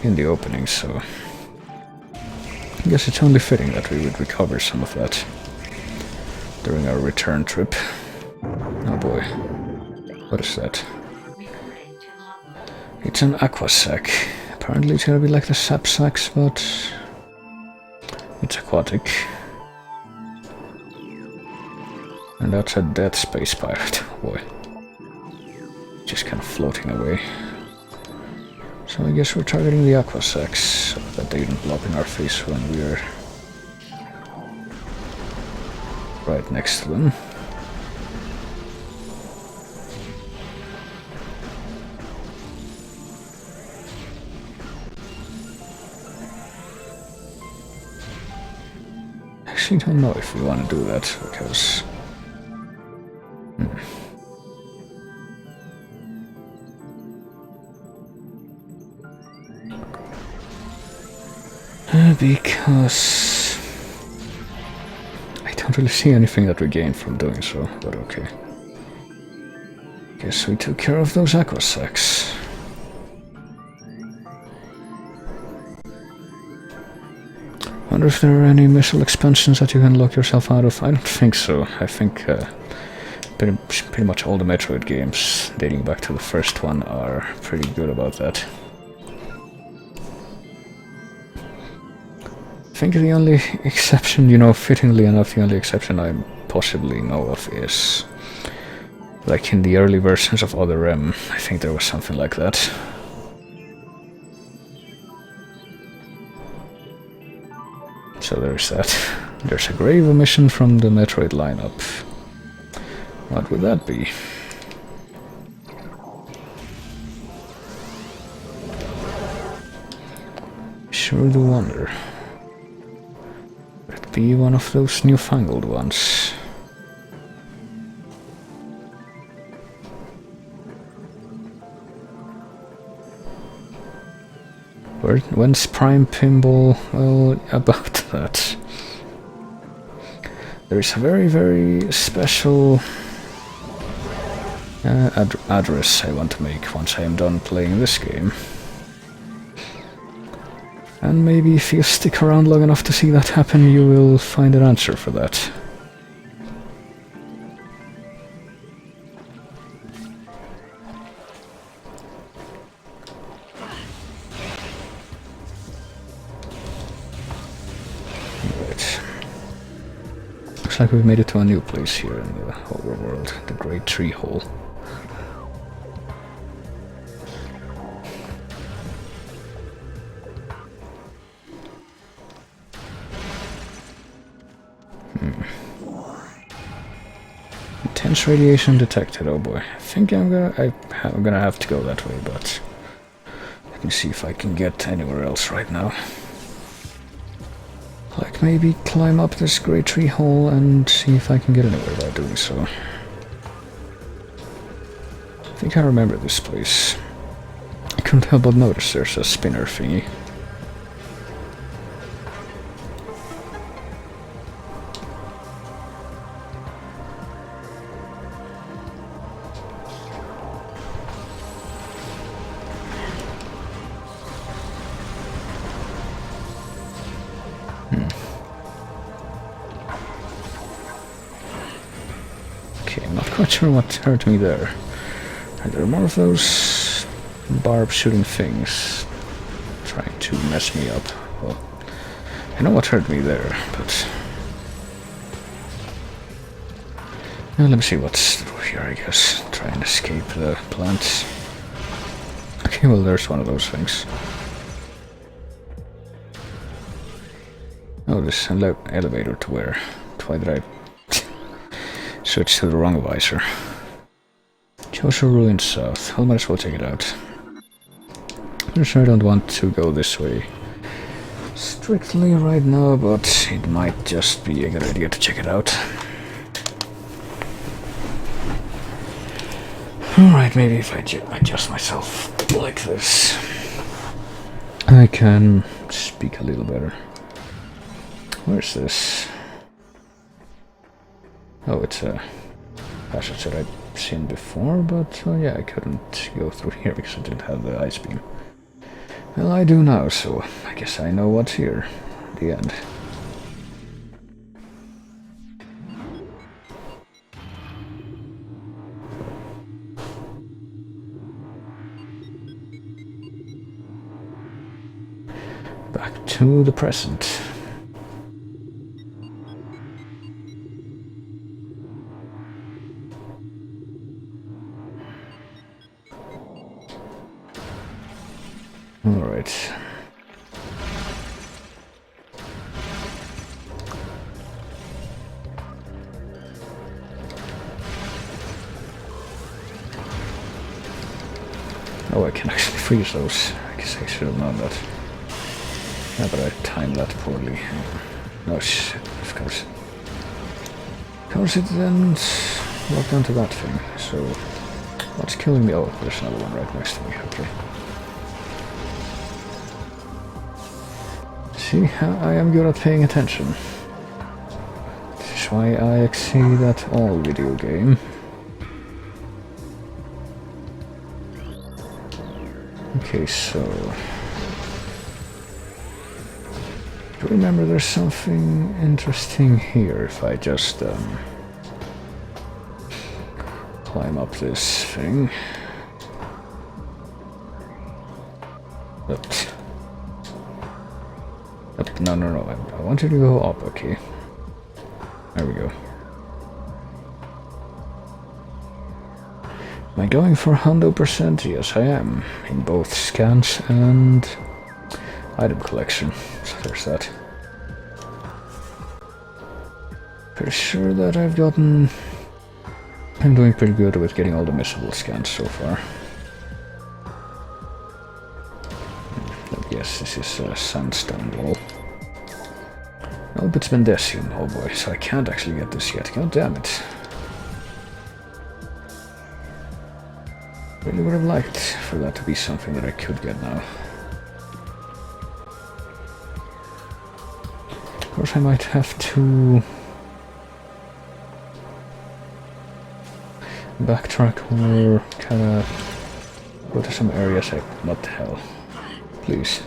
in the opening, so I guess it's only fitting that we would recover some of that during our return trip. Oh boy. What is that? It's an aqua sac. Apparently it's gonna be like the sap sacs, but it's aquatic. And that's a dead space pirate. Oh boy. Just kind of floating away. So I guess we're targeting the aqua sacs so that they don't blow up in our face when we're right next to them. Actually, don't know if we want to do that because because I don't really see anything that we gain from doing so, but okay. Guess we took care of those aqua sacs. Wonder if there are any missile expansions that you can lock yourself out of. I don't think so. I think pretty much all the Metroid games dating back to the first one are pretty good about that. I think the only exception, you know, fittingly enough, the only exception I possibly know of is like in the early versions of Other M. I think there was something like that. So there's that. There's a grave omission from the Metroid lineup. What would that be? Sure do wonder. Would it be one of those newfangled ones? When's Prime Pinball? Well, about that. There is a very, very special address I want to make once I am done playing this game. And maybe if you stick around long enough to see that happen, you will find an answer for that. Looks like we've made it to a new place here in the overworld, the Great Tree Hole. Intense radiation detected. Oh boy, I think I'm gonna have to go that way, but let me see if I can get anywhere else right now. Like maybe climb up this Great Tree Hole and see if I can get anywhere by doing so. I think I remember this place. I couldn't help but notice there's a spinner thingy. Okay, I'm not quite sure what hurt me there. Are there more of those barb shooting things trying to mess me up? Well, I know what hurt me there, but now let me see what's through here, I guess. Try and escape the plants. Okay, well there's one of those things. Oh, this elevator to where? Why did I switch to the wrong visor? Joshua Ruined South. I might as well check it out. I'm sure I don't want to go this way. strictly right now, but it might just be a good idea to check it out. Alright, maybe if I adjust myself like this, I can speak a little better. Where's this? Oh, it's a passage that I've seen before, but oh yeah, I couldn't go through here because I didn't have the ice beam. Well, I do now, so I guess I know what's here. The end. Back to the present. Alright. Oh, I can actually freeze those. I guess I should have known that. Yeah, but I timed that poorly. No shit, of course. Of course it didn't walk down to that thing, so... What's killing me? Oh, there's another one right next to me, okay. See, I am good at paying attention. This is why I exceed at all video game. Okay, so... I remember there's something interesting here if I just climb up this thing. Oops. No. I want you to go up, okay. There we go. Am I going for 100%? Yes, I am. In both scans and item collection. So there's that. Pretty sure that I'm doing pretty good with getting all the missable scans so far. Yes, this is a sandstone wall. Nope, it's Mendesium, oh boy, so I can't actually get this yet. God damn it. Really would have liked for that to be something that I could get now. Of course I might have to backtrack or kinda go to some areas what the hell. Please.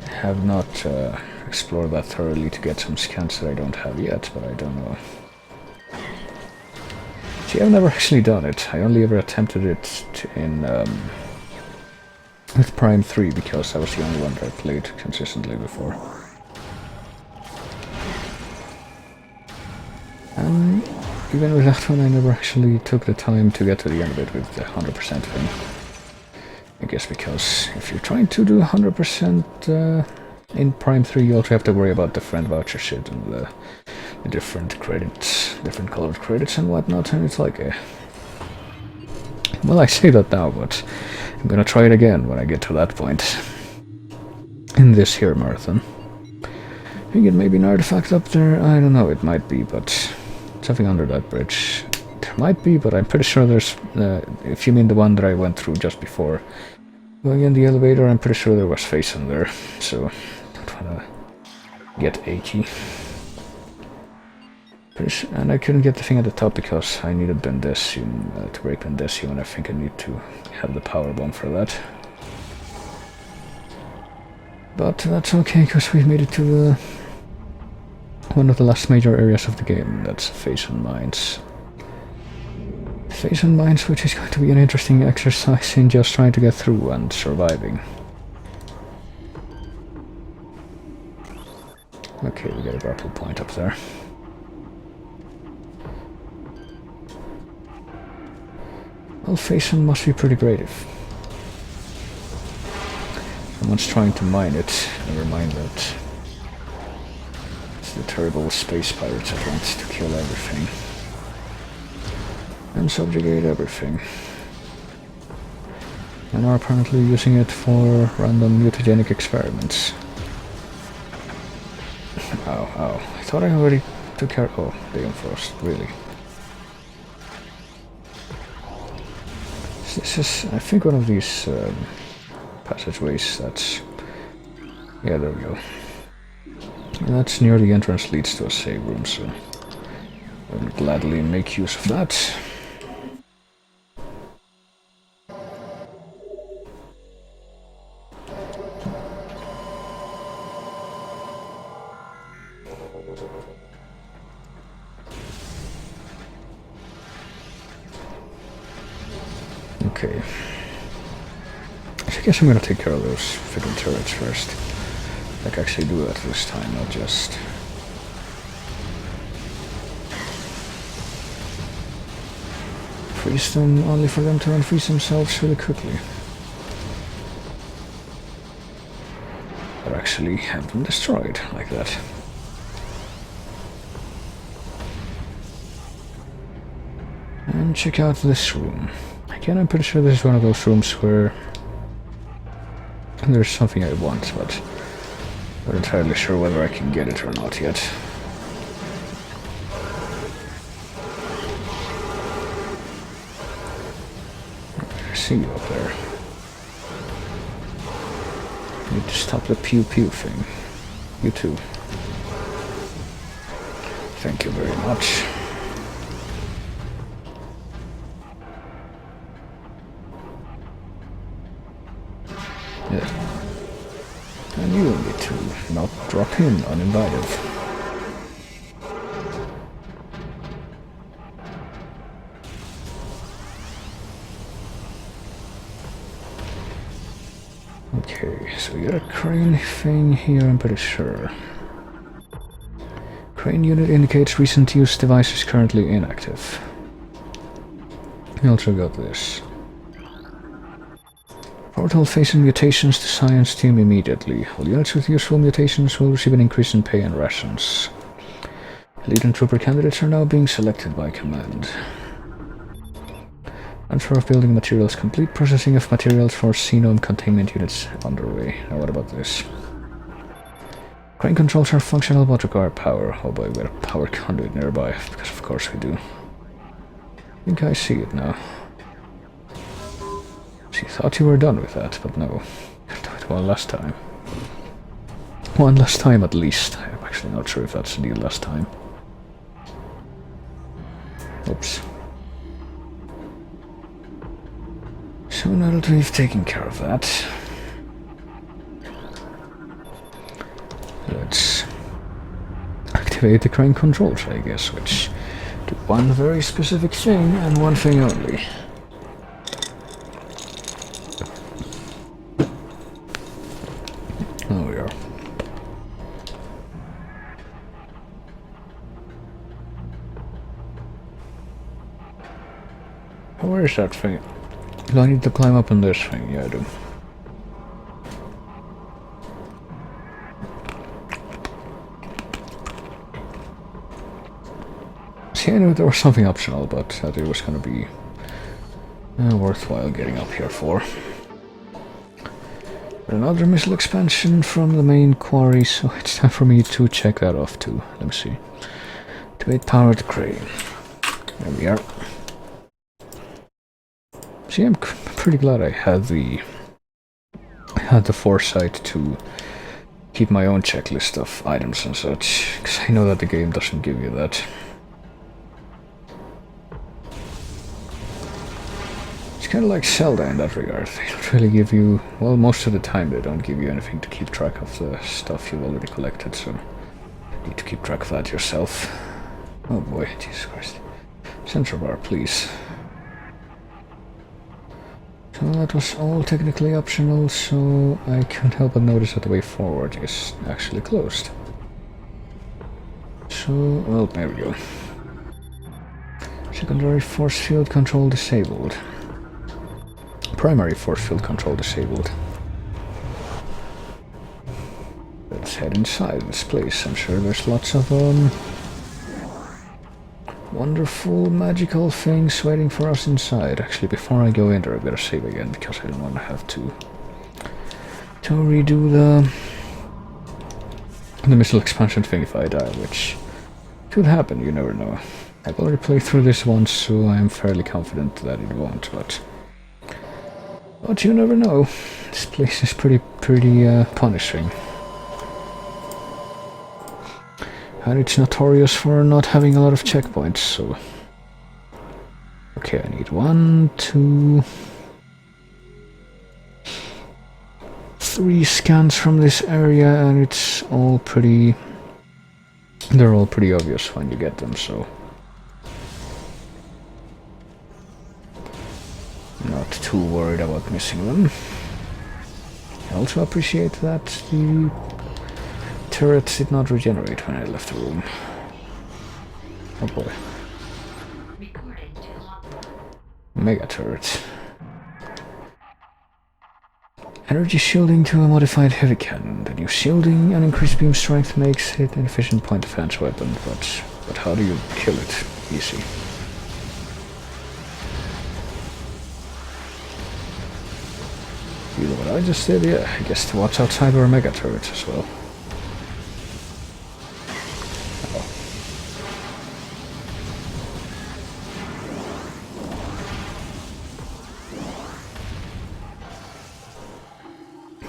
I have not explored that thoroughly to get some scans that I don't have yet, but I don't know. See, I've never actually done it. I only ever attempted it in with Prime 3 because that was the only one that I played consistently before. And even with that one, I never actually took the time to get to the end of it with the 100% thing. I guess because if you're trying to do 100% in Prime 3, you also have to worry about the friend voucher shit and the different credits, different colored credits and whatnot, and it's like well, I say that now, but I'm gonna try it again when I get to that point in this here marathon. I think it may be an artifact up there, I don't know, it might be, but something under that bridge. There might be, but I'm pretty sure there's, if you mean the one that I went through just before going in the elevator, I'm pretty sure there was face in there, so don't wanna get achy. And I couldn't get the thing at the top because I needed Bendesium to break Bendesium, and I think I need to have the power bomb for that. But that's okay, because we've made it to the one of the last major areas of the game. That's Phase and Mines. Phase and Mines, which is going to be an interesting exercise in just trying to get through and surviving. Okay, we got a grapple point up there. Well, Phase must be pretty great if someone's trying to mine it. Never mind that. It's the terrible space pirates that want to kill everything and subjugate everything. and are apparently using it for random mutagenic experiments. Ow, ow. I thought I already took care. Oh, damn frost, really. This is, I think, one of these passageways that's... Yeah, there we go. And that's near the entrance leads to a save room, so I will gladly make use of that. Okay. I guess I'm gonna take care of those freaking turrets first. Like, actually do that this time, not just... freeze them, only for them to unfreeze themselves really quickly. Or actually have them destroyed, like that. And check out this room. Again, I'm pretty sure this is one of those rooms where there's something I want, but I'm not entirely sure whether I can get it or not yet. I see you up there. Need to stop the pew pew thing. You too. Thank you very much. Yeah. And you need to not drop in uninvited. Okay, so we got a crane thing here, I'm pretty sure. Crane unit indicates recent use device is currently inactive. We also got this. Portal facing mutations to science team immediately. All units with useful mutations will receive an increase in pay and rations. Elite and trooper candidates are now being selected by command. Transfer of building materials complete. Processing of materials for Xenome containment units underway. Now what about this? Crane controls are functional but require power. Oh boy, we got a power conduit nearby, because of course we do. I think I see it now. She thought you were done with that, but no. I'll do it one last time. One last time at least. I'm actually not sure if that's the deal last time. Oops. So now that we've taken care of that, let's activate the crane controls, I guess, which do one very specific thing and one thing only. There we are. Where is that thing? Do I need to climb up on this thing? Yeah, I do. See, I knew there was something optional, but that it was gonna be worthwhile getting up here for. Another missile expansion from the main quarry, so it's time for me to check that off too. Let me see. Activate powered crane. There we are. See, I'm pretty glad I had the foresight to keep my own checklist of items and such, because I know that the game doesn't give you that. It's kind of like Zelda in that regard. They don't really give you... well, most of the time they don't give you anything to keep track of the stuff you've already collected, so you need to keep track of that yourself. Oh boy, Jesus Christ. Sensor bar, please. So that was all technically optional, so I can't help but notice that the way forward is actually closed. So, well, there we go. Secondary force field control disabled. Primary force field control disabled. Let's head inside this place. I'm sure there's lots of wonderful magical things waiting for us inside. Actually, before I go in there, I better save again because I don't want to have to redo the missile expansion thing if I die, which could happen, you never know. I've already played through this once, so I'm fairly confident that it won't, but you never know. This place is pretty punishing. And it's notorious for not having a lot of checkpoints, so... Okay, I need 1, 2... 3 scans from this area, and it's all pretty... They're all pretty obvious when you get them, so... Not too worried about missing them. I also appreciate that the turrets did not regenerate when I left the room. Oh boy. Mega turret. Energy shielding to a modified heavy cannon. The new shielding and increased beam strength makes it an efficient point defense weapon, but how do you kill it? Easy. You know what I just did? Yeah, I guess to watch outside were mega turrets as well.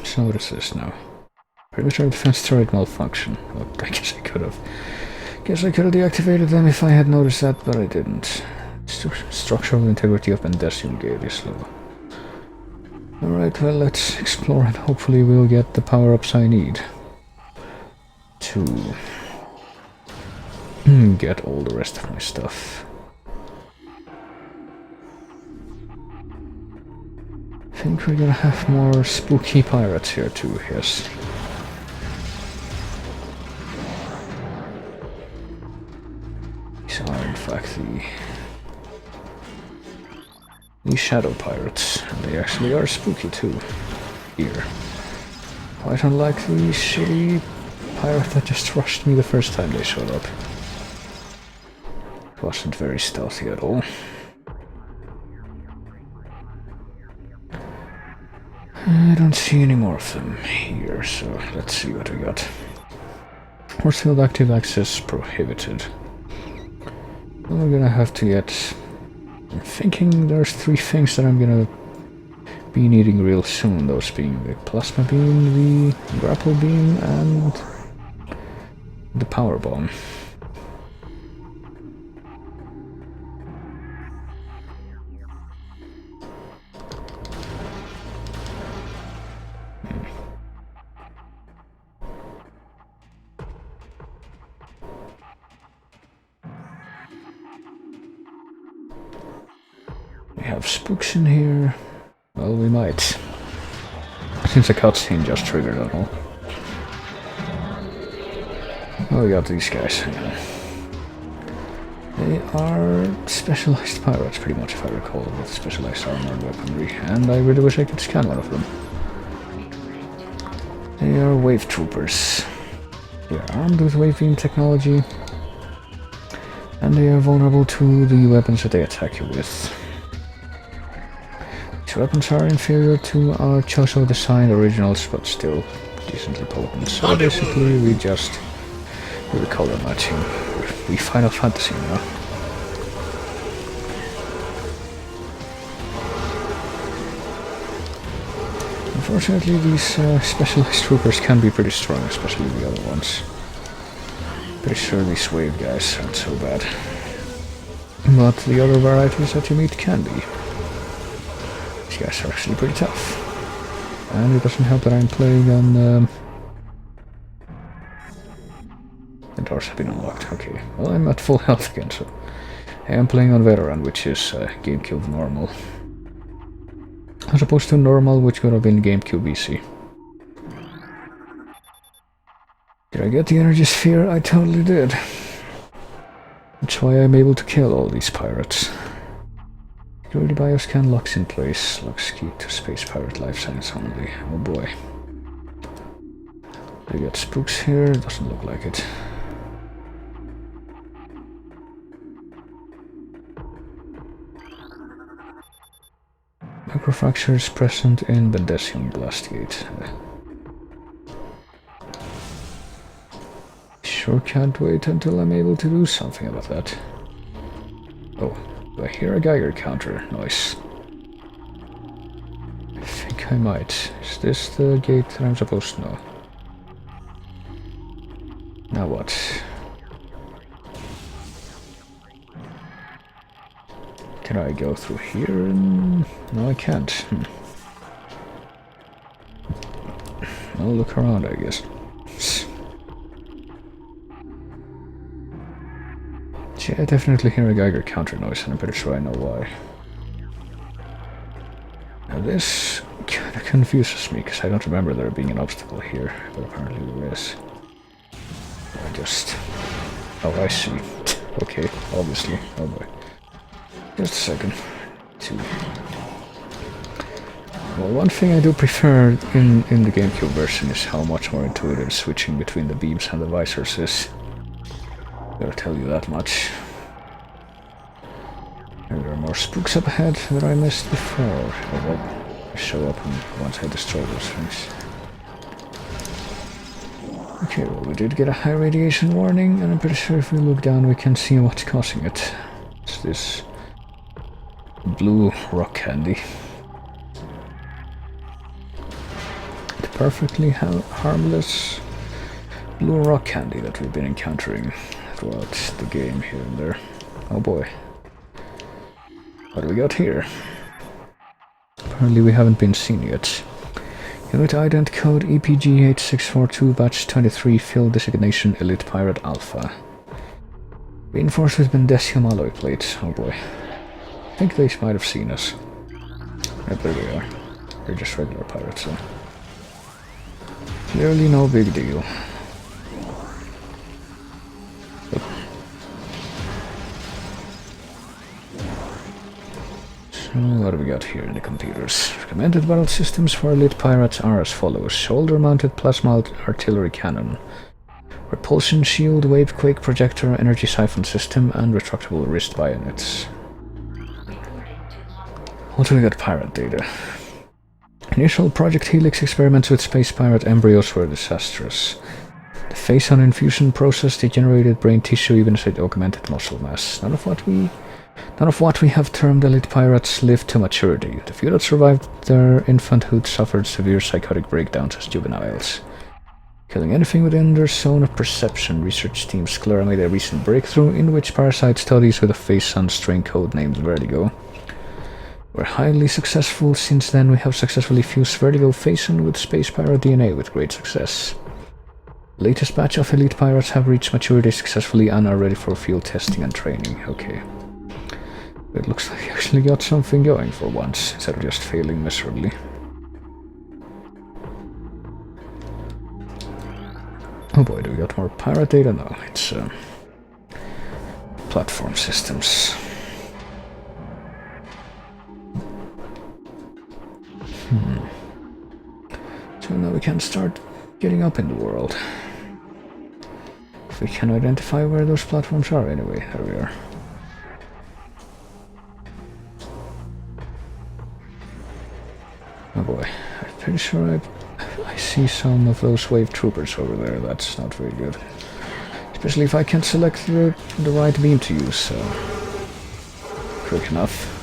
So what is this now? Perimeter defense turret malfunction. Well, I guess I could have. Guess I could have deactivated them if I had noticed that, but I didn't. Structural integrity of Bendesium gate is low. Alright, well, let's explore and hopefully we'll get the power-ups I need to get all the rest of my stuff. I think we're gonna have more spooky pirates here too, yes. These are in fact the shadow pirates, and they actually are spooky too, here. Quite unlike the shitty pirate that just rushed me the first time they showed up. It wasn't very stealthy at all. I don't see any more of them here, so let's see what we got. Force field active access prohibited. Well, we're gonna have to get... I'm thinking there's 3 things that I'm gonna be needing real soon, those being the plasma beam, the grapple beam, and the power bomb. We have spooks in here. Well, we might. Since a cutscene just triggered and all. Oh, we got these guys. They are specialized pirates, pretty much, if I recall, with specialized armor and weaponry. And I really wish I could scan one of them. They are wave troopers. They are armed with wave beam technology. And they are vulnerable to the weapons that they attack you with. These weapons are inferior to our Choso design originals, but still decently potent. So basically we just color matching. We Final Fantasy now. Unfortunately, these specialized troopers can be pretty strong, especially the other ones. Pretty sure these wave guys aren't so bad. But the other varieties that you meet can be. These guys are actually pretty tough. And it doesn't help that I'm playing on... The doors have been unlocked. Okay, well, I'm at full health again, so... I am playing on Veteran, which is GameCube normal. As opposed to normal, which would have been GameCube easy. Did I get the energy sphere? I totally did. That's why I'm able to kill all these pirates. Security bioscan locks in place. Locks key to space pirate life science only. Oh boy. We got spooks here. Doesn't look like it. Microfractures present in Bendesium Blast Gate. Sure can't wait until I'm able to do something about that. Oh, do I hear a Geiger counter? Nice. I think I might. Is this the gate that I'm supposed to know? Now what? Can I go through here? No, I can't. I'll look around, I guess. Yeah, I definitely hear a Geiger counter noise, and I'm pretty sure I know why. Now this kinda confuses me, because I don't remember there being an obstacle here, but apparently there is. Oh, I see. Okay, obviously. Oh boy. Just a second. Well, one thing I do prefer in the GameCube version is how much more intuitive switching between the beams and the visors is. Gotta tell you that much. And there are more spooks up ahead that I missed before. Oh, well, they show up once I destroy those things. Okay, well, we did get a high radiation warning, and I'm pretty sure if we look down we can see what's causing it. It's this blue rock candy. The perfectly harmless blue rock candy that we've been encountering throughout the game here and there. Oh boy. What do we got here? Apparently we haven't been seen yet. Unit ident code EPG8642 batch 23 field designation Elite Pirate Alpha. Reinforced with Bendesium alloy plate. Oh boy. I think they might have seen us. Yep, there we are. They're just regular pirates, so clearly no big deal. So what do we got here in the computers? Recommended battle systems for elite pirates are as follows: shoulder-mounted plasma artillery cannon, repulsion shield, wavequake projector, energy siphon system, and retractable wrist bayonets. What do we got? Pirate data. Initial Project Helix experiments with space pirate embryos were disastrous. The phase-on infusion process degenerated brain tissue even as it augmented muscle mass. None of what we have termed elite pirates lived to maturity. The few that survived their infanthood suffered severe psychotic breakdowns as juveniles. Killing anything within their zone of perception, research team Sclera made a recent breakthrough in which parasite studies with a phase-on strain code named Vertigo were highly successful. Since then, we have successfully fused Vertigo phase-on with space pirate DNA with great success. Latest batch of elite pirates have reached maturity successfully and are ready for field testing and training. Okay. It looks like we actually got something going for once, instead of just failing miserably. Oh boy, do we got more pirate data? No, it's platform systems. So now we can start getting up in the world. If we can identify where those platforms are anyway. There we are. Oh boy, I'm pretty sure I see some of those wave troopers over there. That's not very good. Especially if I can't select the right beam to use quick enough.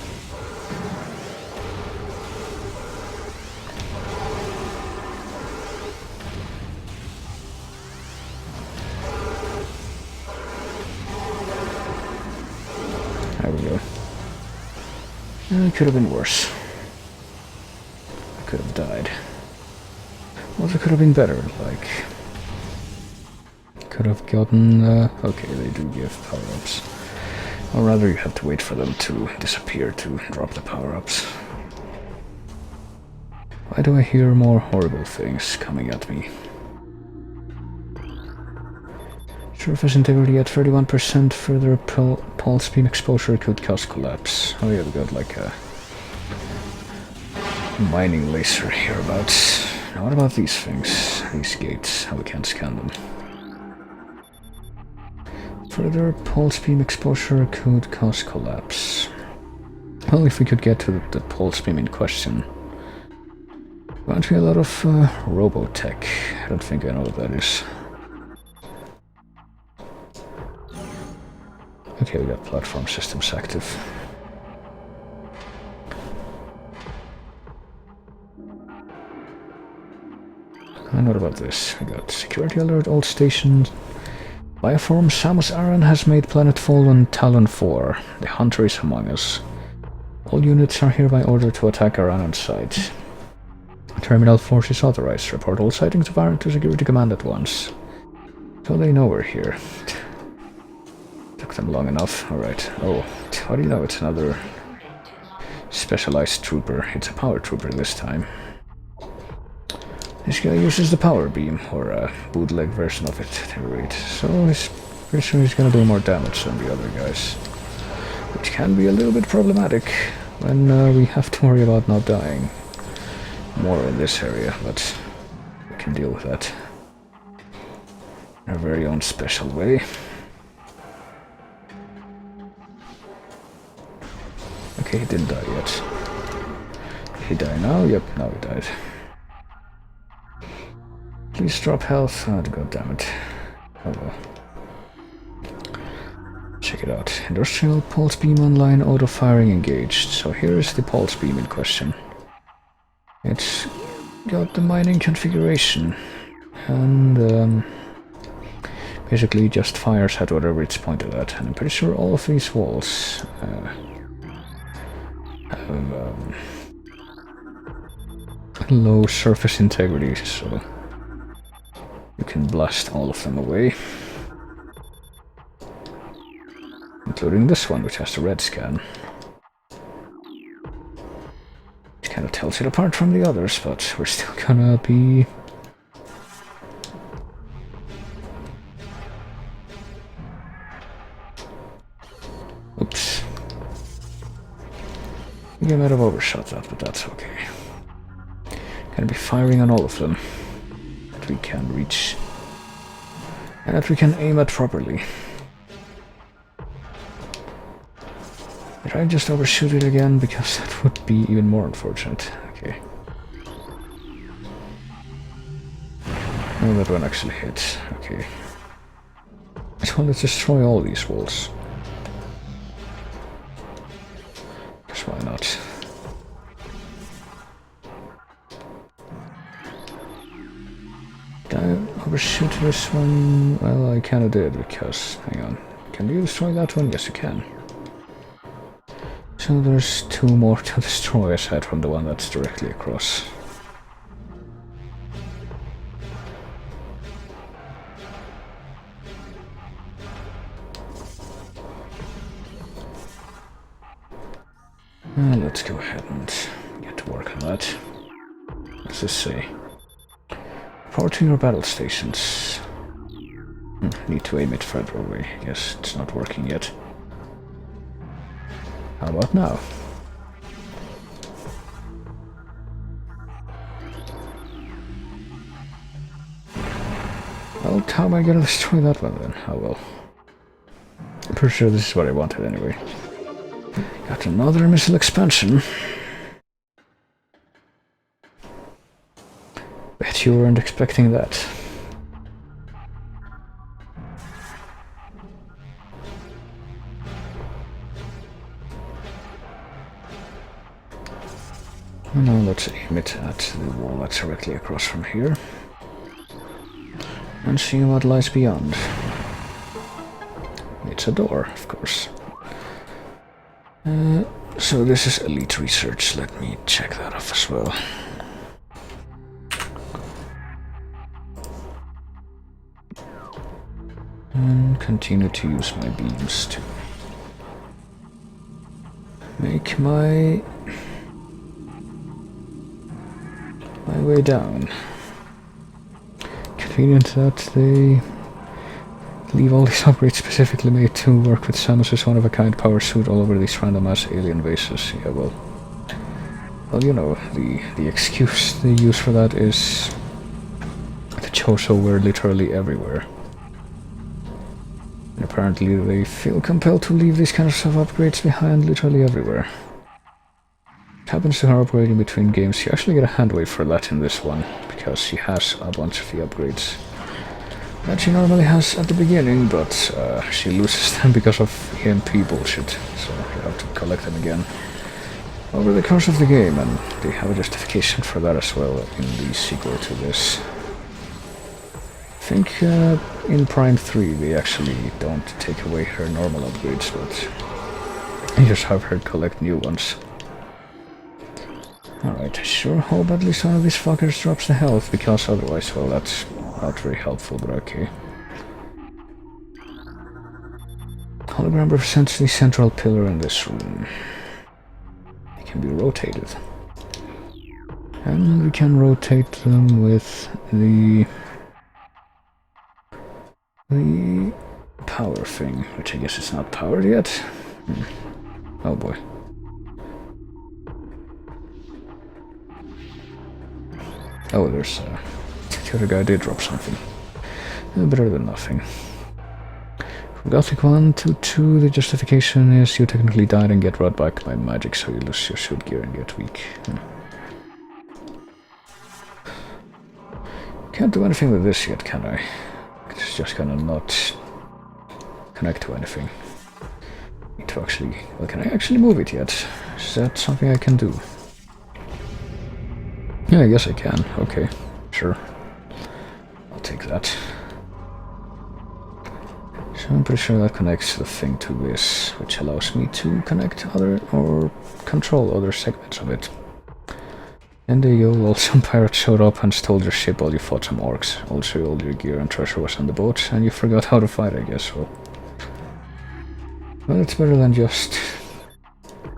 There we go. It could have been worse. Could have died. Also could have been better, like... Could have gotten... okay, they do give power-ups. Or rather, you have to wait for them to disappear to drop the power-ups. Why do I hear more horrible things coming at me? Surface integrity at 31%, further pulse beam exposure could cause collapse. Oh yeah, we got like a mining laser hereabouts. Now what about these things? These gates, how we can't scan them. Further pulse beam exposure could cause collapse. Well, if we could get to the pulse beam in question. Going to be a lot of robotech. I don't think I know what that is. Okay, we got platform systems active. And what about this? We got security alert, all stations. Bioform Samus Aran has made planetfall on Talon 4. The hunter is among us. All units are hereby ordered to attack Aran on sight. Terminal force is authorized. Report all sightings of Aran to security command at once. So they know we're here. Took them long enough. Alright. Oh, how do you know it's another specialized trooper? It's a power trooper this time. This guy uses the power beam, or a bootleg version of it, at any rate. So he's pretty sure he's gonna do more damage than the other guys. Which can be a little bit problematic when we have to worry about not dying more in this area, but we can deal with that in our very own special way. Okay, he didn't die yet. Did he die now? Yep, now he died. Please drop health. Oh, god damn it. Oh well. Check it out. Industrial pulse beam online, auto firing engaged. So here is the pulse beam in question. It's got the mining configuration. And basically just fires at whatever it's pointed at. And I'm pretty sure all of these walls have low surface integrity, so you can blast all of them away. Including this one, which has the red scan. It kind of tells it apart from the others, but we're still gonna be... Oops. We might have overshot that, but that's okay. Gonna be firing on all of them that we can reach and that we can aim at properly. Did I just overshoot it again? Because that would be even more unfortunate. Okay. No, that one actually hit. Okay. So let's destroy all these walls. Because why not? Did I overshoot this one? Well, I kinda did, because... Hang on. Can you destroy that one? Yes, you can. So there's two more to destroy aside from the one that's directly across. Let's go ahead and get to work on that. What's this say? Reporting your battle stations. Need to aim it further away. Yes, it's not working yet. How about now? Well, how am I gonna destroy that one then? Oh well. I'm pretty sure this is what I wanted anyway. Got another missile expansion. Bet you weren't expecting that. Now let's aim it at the wall that's directly across from here. And see what lies beyond. It's a door, of course. So this is elite research. Let me check that off as well. And continue to use my beams to make my way down. Convenient that they leave all these upgrades specifically made to work with Samus's one-of-a-kind power suit all over these random-ass alien bases. Yeah, well, you know, the excuse they use for that is the Choso were literally everywhere. And apparently they feel compelled to leave these kinds of upgrades behind literally everywhere. It happens to her operating between games. You actually get a handwave for that in this one, because she has a bunch of the upgrades that she normally has at the beginning, but she loses them because of EMP bullshit, so you have to collect them again over the course of the game, and they have a justification for that as well in the sequel to this. I think in Prime 3 they actually don't take away her normal upgrades, but you just have her collect new ones. Alright, I sure hope at least one of these fuckers drops the health, because otherwise, well, that's not very helpful, but okay. Hologram represents the central pillar in this room. It can be rotated. And we can rotate them with the power thing, which I guess is not powered yet. Oh boy. Oh, there's the other guy did drop something. Better than nothing. From Gothic 1 to 2, the justification is you technically died and get brought back by magic, so you lose your suit gear and get weak. Can't do anything with this yet, can I? It's just gonna not connect to anything. Need to actually... Well, can I actually move it yet? Is that something I can do? Yeah, I guess I can. Okay, sure. I'll take that. So I'm pretty sure that connects the thing to this, which allows me to connect other or control other segments of it. And there you go, well, some pirates showed up and stole your ship while you fought some orcs. Also, all your gear and treasure was on the boat, and you forgot how to fight, I guess, so... Well, it's better than just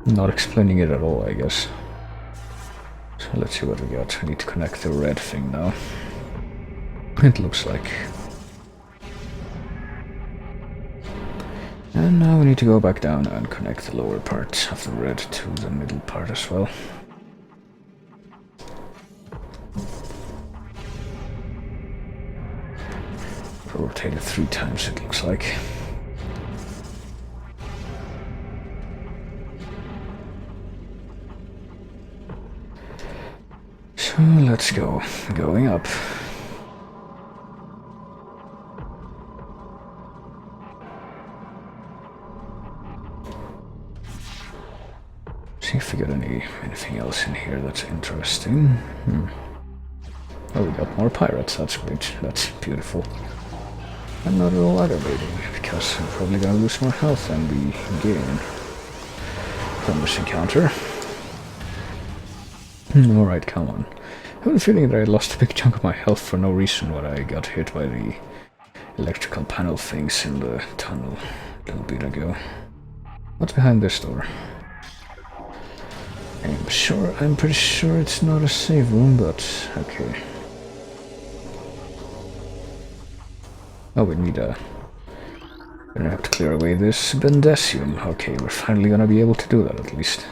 not explaining it at all, I guess. So let's see what we got. I need to connect the red thing now. It looks like. And now we need to go back down and connect the lower part of the red to the middle part as well. Rotate it 3 times, it looks like. So let's go. Going up. See if we got anything else in here that's interesting. Oh, we got more pirates, that's great. That's beautiful. And not at all aggravating, because I'm probably gonna lose more health than we gain from this encounter. Alright, come on. I have a feeling that I lost a big chunk of my health for no reason when I got hit by the electrical panel things in the tunnel a little bit ago. What's behind this door? I'm pretty sure it's not a save room, but okay. Oh, we need a... We're gonna have to clear away this Bendesium. Okay, we're finally gonna be able to do that at least.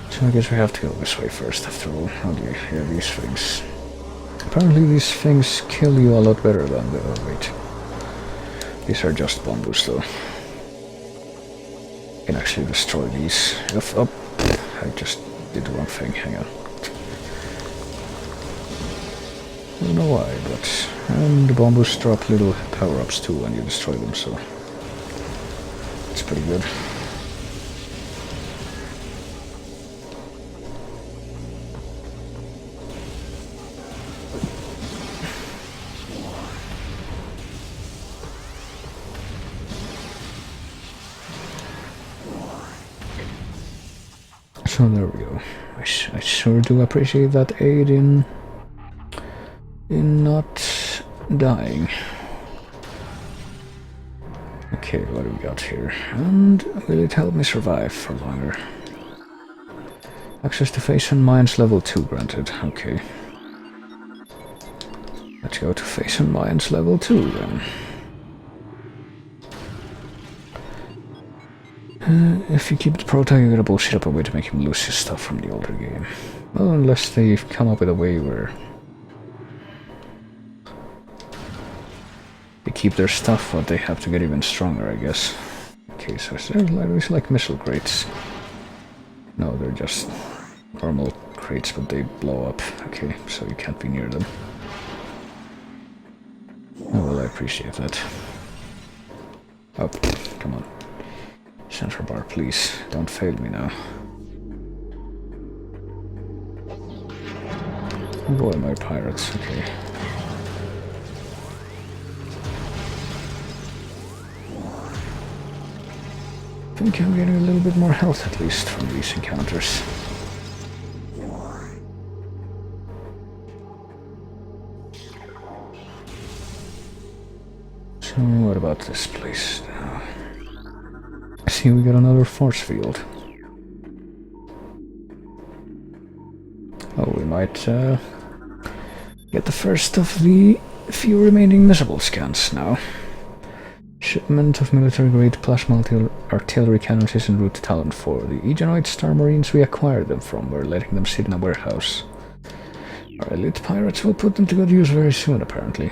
So I guess we have to go this way first after all. Oh dear, yeah, these things. Apparently these things kill you a lot better than the... Oh, wait. These are just bombs though. You can actually destroy these. Oh, I just did the wrong thing, hang on. I don't know why, but... And the bombs drop little power-ups too when you destroy them, so... It's pretty good. So there we go. I sure do appreciate that aid in not dying. Okay, what do we got here? And will it help me survive for longer? Access to Face and Mines level 2 granted. Okay. Let's go to Face and Mines level 2 then. If you keep the Prota, you gotta bullshit up a way to make him lose his stuff from the older game. Well, unless they've come up with a way where They keep their stuff, but they have to get even stronger, I guess. Okay, so there's like missile crates. No, they're just normal crates, but they blow up. Okay, so you can't be near them. Oh, well, I appreciate that. Oh, come on. Sensor bar, please. Don't fail me now. Oh boy, my pirates. Okay. I think I'm getting a little bit more health, at least, from these encounters. So, what about this place now? See, we got another force field. Oh, we might get the first of the few remaining missile scans now. Shipment of military-grade plasma artillery cannons is en route to Talon 4. The Aeginoid Star Marines we acquired them from. We're letting them sit in a warehouse. Our elite pirates will put them to good use very soon, apparently.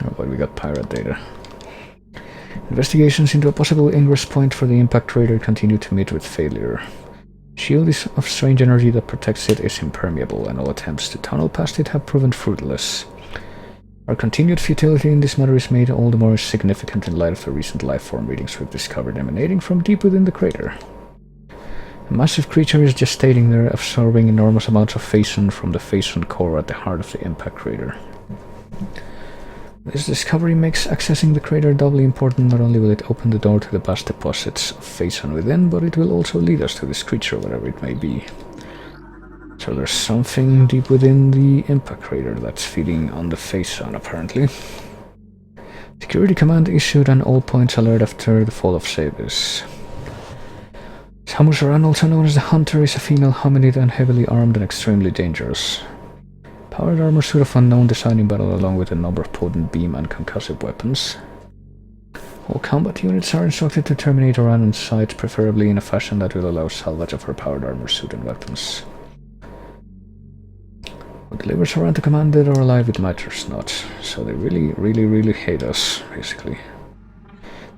Oh, but we got pirate data. Investigations into a possible ingress point for the impact raider continue to meet with failure. Shield of strange energy that protects it is impermeable, and all attempts to tunnel past it have proven fruitless. Our continued futility in this matter is made all the more significant in light of the recent lifeform readings we've discovered emanating from deep within the crater. A massive creature is gestating there, absorbing enormous amounts of phason from the phason core at the heart of the impact crater. This discovery makes accessing the crater doubly important. Not only will it open the door to the vast deposits of phason within, but it will also lead us to this creature, whatever it may be. So there's something deep within the impact crater that's feeding on the phason, apparently. Security Command issued an all-points alert after the fall of Sabis. Samusaran, also known as the Hunter, is a female hominid and heavily armed and extremely dangerous. Powered armor suit of unknown design in battle, along with a number of potent beam and concussive weapons. All combat units are instructed to terminate Oran on sight, preferably in a fashion that will allow salvage of her powered armor suit and weapons. What delivers Oran to commanded or alive, it matters not. So they really hate us, basically.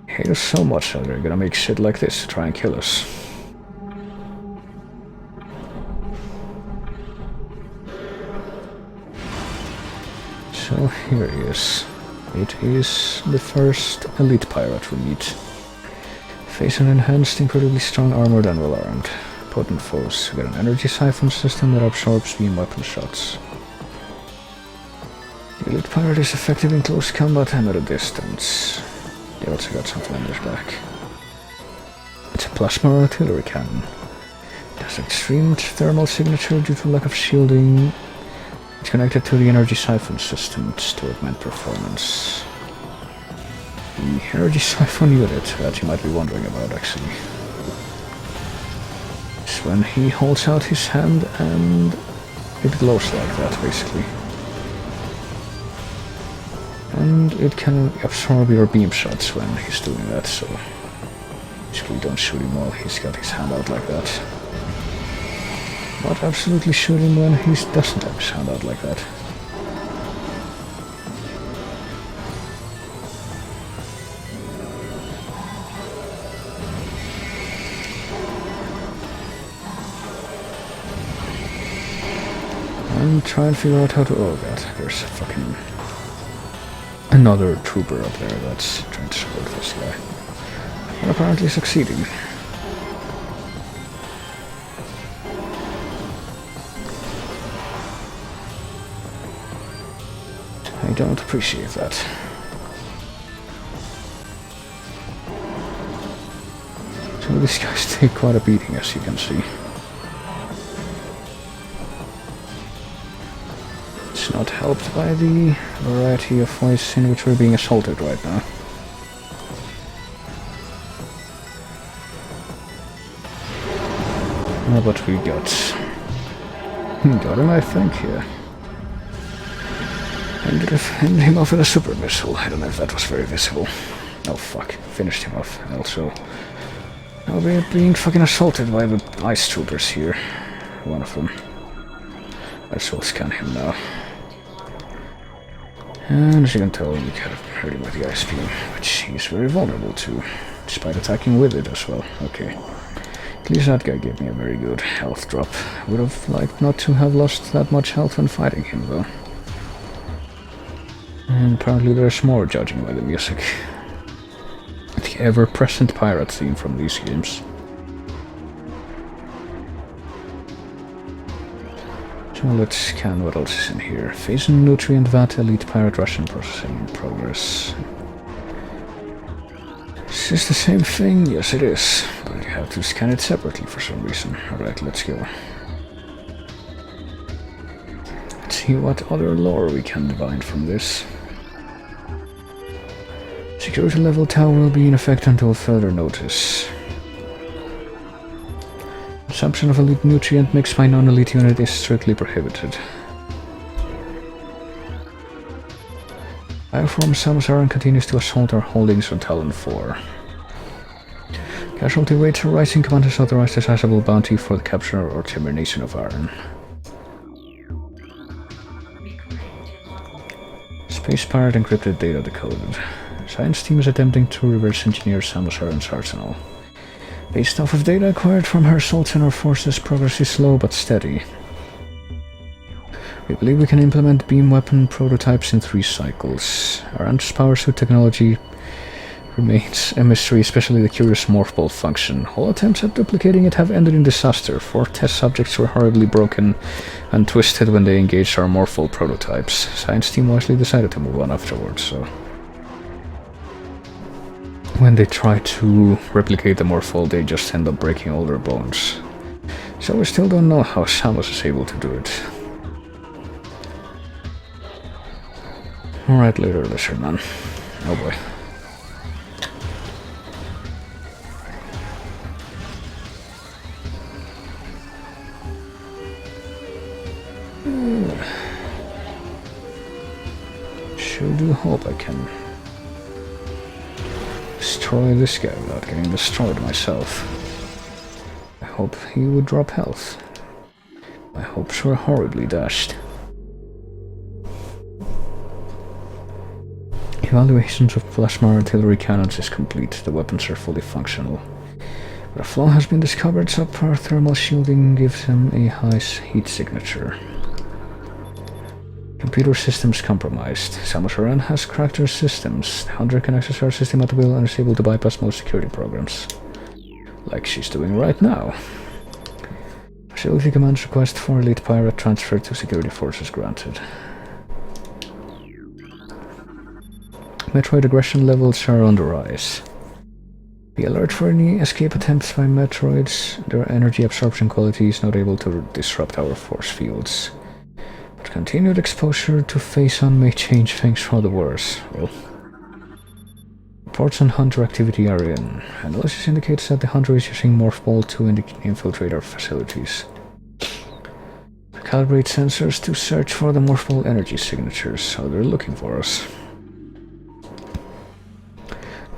They hate us so much that they're gonna make shit like this to try and kill us. So here he is. It is the first elite pirate we meet. Phason enhanced, incredibly strong, armored and well armed. Potent foes. We got an energy siphon system that absorbs beam weapon shots. The elite pirate is effective in close combat and at a distance. They also got something on their back. It's a plasma artillery cannon. It has extreme thermal signature due to lack of shielding. It's connected to the energy siphon system to augment performance. The energy siphon unit that you might be wondering about, actually. It's when he holds out his hand and it glows like that, basically. And it can absorb your beam shots when he's doing that, so basically don't shoot him while he's got his hand out like that. But absolutely shoot him when he doesn't have his hand out like that. And try and figure out how to... Oh god, there's a fucking... another trooper up there that's trying to support this guy. And apparently succeeding. I don't appreciate that. So these guys take quite a beating, as you can see. It's not helped by the variety of ways in which we're being assaulted right now. But we got him, I think, yeah. Ended him off with a super missile. I don't know if that was very visible. Oh fuck, finished him off. Also, now we're being fucking assaulted by the ice troopers here. One of them. Let's all scan him now. And as you can tell, you kind of hurt him with the ice beam, which he's very vulnerable to, despite attacking with it as well. Okay. At least that guy gave me a very good health drop. I would have liked not to have lost that much health when fighting him, though. And apparently there's more, judging by the music. The ever-present pirate theme from these games. So let's scan what else is in here. Phase and nutrient vat, elite pirate ration processing in progress. Is this the same thing? Yes, it is. But you have to scan it separately for some reason. Alright, let's go. Let's see what other lore we can divine from this. Security level tower will be in effect until further notice. Consumption of elite nutrient mixed by non-elite unit is strictly prohibited. Bioform Samus continues to assault our holdings on Talon 4. Casualty rates are rising. Command has authorized a sizable bounty for the capture or termination of Iron. Space Pirate encrypted data decoded. Science team is attempting to reverse engineer Samus Aran's arsenal. Based off of data acquired from her assaults and our forces, progress is slow but steady. We believe we can implement beam weapon prototypes in 3 cycles. Aran's power suit technology remains a mystery, especially the curious morph ball function. All attempts at duplicating it have ended in disaster. 4 test subjects were horribly broken and twisted when they engaged our morph ball prototypes. Science team wisely decided to move on afterwards, so... When they try to replicate the morphol, they just end up breaking all their bones. So we still don't know how Samus is able to do it. Alright, later, lizard man. Oh boy. Sure do hope I can destroy this guy without getting destroyed myself. I hope he would drop health. My hopes were horribly dashed. Evaluations of plasma artillery cannons is complete. The weapons are fully functional. But a flaw has been discovered. Subpar thermal shielding gives them a high heat signature. Computer systems compromised. Samus Aran has cracked her systems. The Hunter can access our system at will and is able to bypass most security programs. Like she's doing right now. Facility commands request for elite pirate transfer to security forces granted. Metroid aggression levels are on the rise. Be alert for any escape attempts by Metroids. Their energy absorption quality is not able to disrupt our force fields. But continued exposure to Phase-On may change things for the worse. Well, reports on Hunter activity are in. Analysis indicates that the Hunter is using Morph Ball to infiltrate our facilities. Calibrate sensors to search for the Morph Ball energy signatures, so they're looking for us.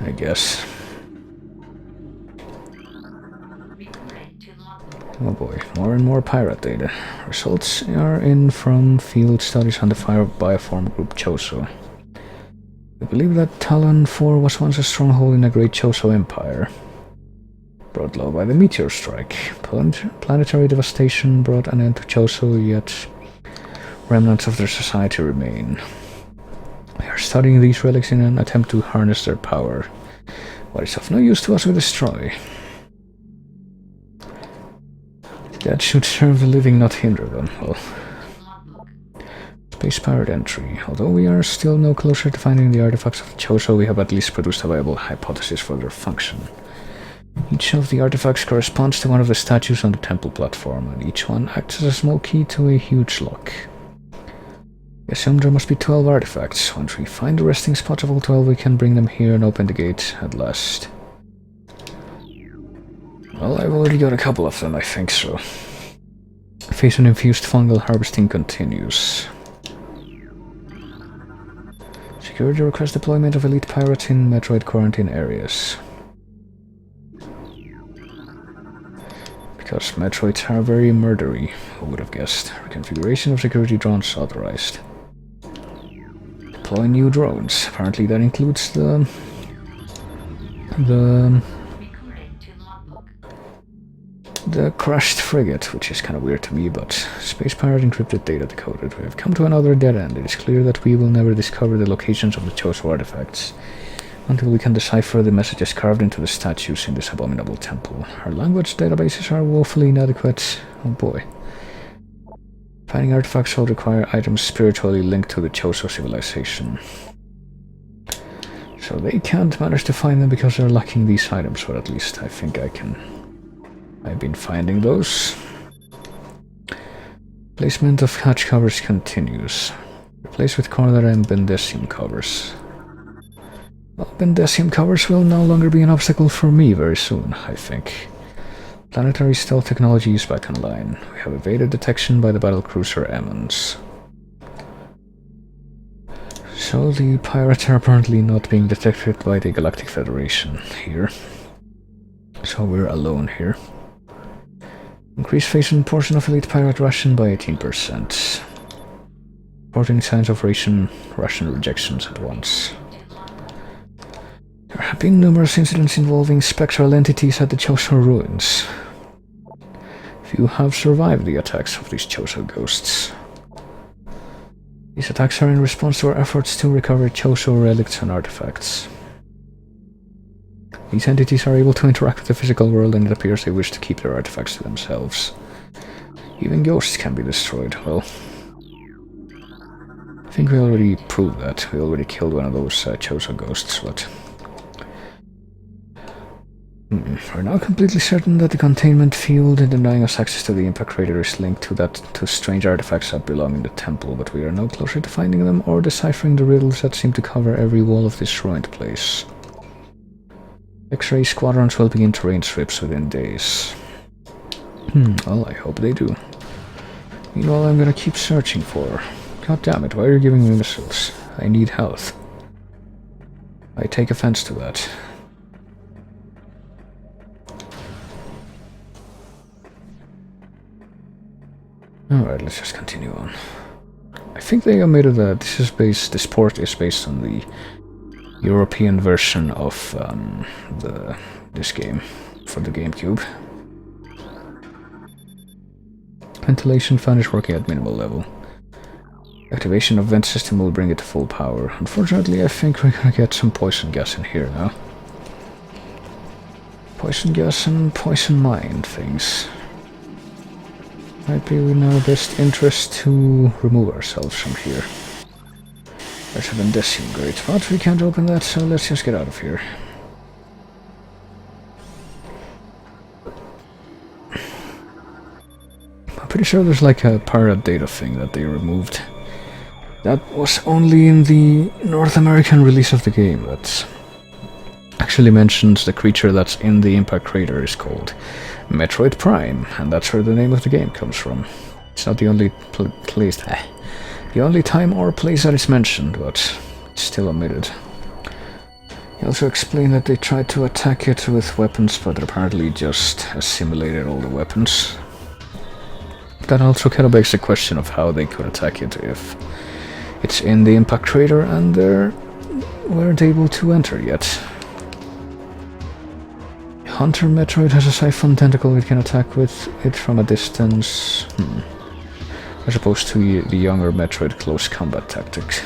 I guess. Oh boy, more and more pirate data. Results are in from field studies on the fire bioform group Choso. We believe that Talon 4 was once a stronghold in the great Choso Empire. Brought low by the meteor strike. Planetary devastation brought an end to Choso, yet remnants of their society remain. We are studying these relics in an attempt to harness their power. What is of no use to us we destroy. That should serve the living, not hinder them. Well, Space Pirate entry. Although we are still no closer to finding the artifacts of Choso, we have at least produced a viable hypothesis for their function. Each of the artifacts corresponds to one of the statues on the temple platform, and each one acts as a small key to a huge lock. We assume there must be 12 artifacts. Once we find the resting spots of all 12, we can bring them here and open the gate at last. Well, I've already got a couple of them, I think so. Phase and infused fungal harvesting continues. Security request deployment of elite pirates in Metroid quarantine areas. Because Metroids are very murdery, who would have guessed. Reconfiguration of security drones authorized. Deploy new drones. Apparently that includes the crashed frigate, which is kind of weird to me, but space pirate encrypted data decoded. We have come to another dead end. It is clear that we will never discover the locations of the Chozo artifacts until we can decipher the messages carved into the statues in this abominable temple. Our language databases are woefully inadequate. Oh boy. Finding artifacts will require items spiritually linked to the Chozo civilization. So they can't manage to find them because they're lacking these items, or at least I think I can. I've been finding those. Placement of hatch covers continues. Replace with corner and bendesium covers. Well, bendesium covers will no longer be an obstacle for me very soon, I think. Planetary stealth technology is back online. We have evaded detection by the battlecruiser Emmons. So the pirates are apparently not being detected by the Galactic Federation here. So we're alone here. Increase phase and portion of elite pirate ration by 18%. Reporting signs of ration rejections at once. There have been numerous incidents involving spectral entities at the Chozo ruins. Few have survived the attacks of these Chozo ghosts. These attacks are in response to our efforts to recover Chozo relics and artifacts. These entities are able to interact with the physical world, and it appears they wish to keep their artifacts to themselves. Even ghosts can be destroyed. Well, I think we already proved that. We already killed one of those Chozo ghosts, but we're now completely certain that the containment field denying us access to the impact crater is linked to strange artifacts that belong in the temple, but we are no closer to finding them or deciphering the riddles that seem to cover every wall of this ruined place. X-ray squadrons will begin terrain strips within days. Well, I hope they do. Meanwhile, I'm gonna keep searching for... God damn it, why are you giving me missiles? I need health. I take offense to that. Alright, let's just continue on. I think they omitted that this port is based on the European version of this game for the GameCube. Ventilation fan is working at minimal level. Activation of vent system will bring it to full power. Unfortunately, I think we're gonna get some poison gas in here now. Poison gas and poison mine things. Might be in our best interest to remove ourselves from here. There's a bendesium grate, but we can't open that, so let's just get out of here. I'm pretty sure there's like a pirate data thing that they removed. That was only in the North American release of the game, that actually mentions the creature that's in the impact crater is called Metroid Prime, and that's where the name of the game comes from. It's not the only place, the only time or place that it's mentioned, but it's still omitted. He also explained that they tried to attack it with weapons, but apparently just assimilated all the weapons. That also kind of begs the question of how they could attack it if it's in the impact crater and they weren't able to enter yet. Hunter Metroid has a siphon tentacle it can attack with it from a distance. As opposed to the younger Metroid close combat tactic.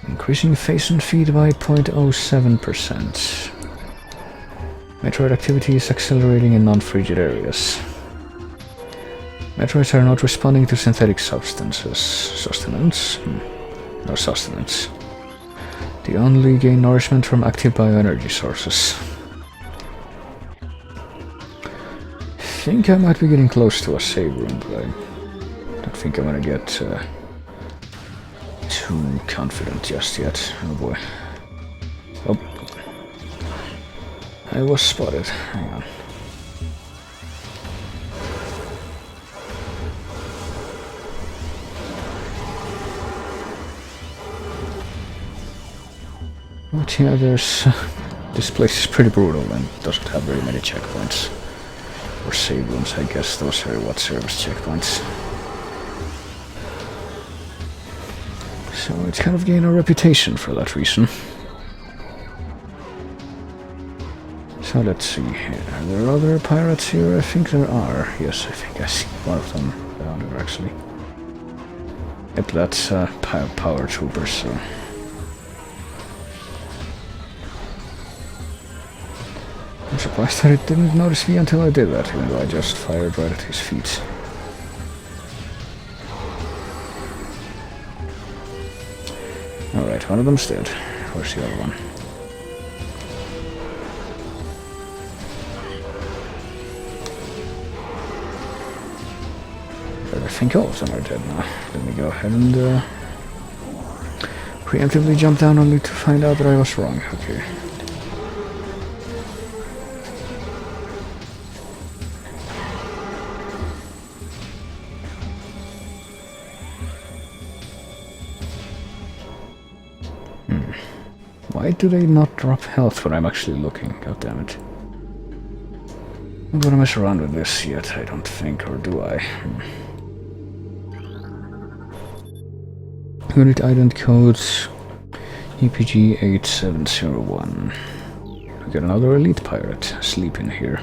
Increasing phase and feed by 0.07%. Metroid activity is accelerating in non-frigid areas. Metroids are not responding to synthetic substances. Sustenance? No sustenance. They only gain nourishment from active bioenergy sources. I think I might be getting close to a save room, but I don't think I'm gonna get too confident just yet. Oh boy. Oh. I was spotted. Hang on. But yeah, there's... this place is pretty brutal and doesn't have very many checkpoints. Or save rooms, I guess those are what service checkpoints. So it's kind of gained a reputation for that reason. So let's see here. Are there other pirates here? I think there are. Yes, I think I see one of them down there actually. Yep, that's power troopers, so... I'm surprised that it didn't notice me until I did that, even though I just fired right at his feet. Alright, one of them's dead. Where's the other one? I think all of them are dead now. Let me go ahead and preemptively jump down only to find out that I was wrong. Okay. Why do they not drop health when I'm actually looking? God damn it. I'm gonna mess around with this yet, I don't think, or do I? Unit ident code EPG 8701. We got another elite pirate sleeping here.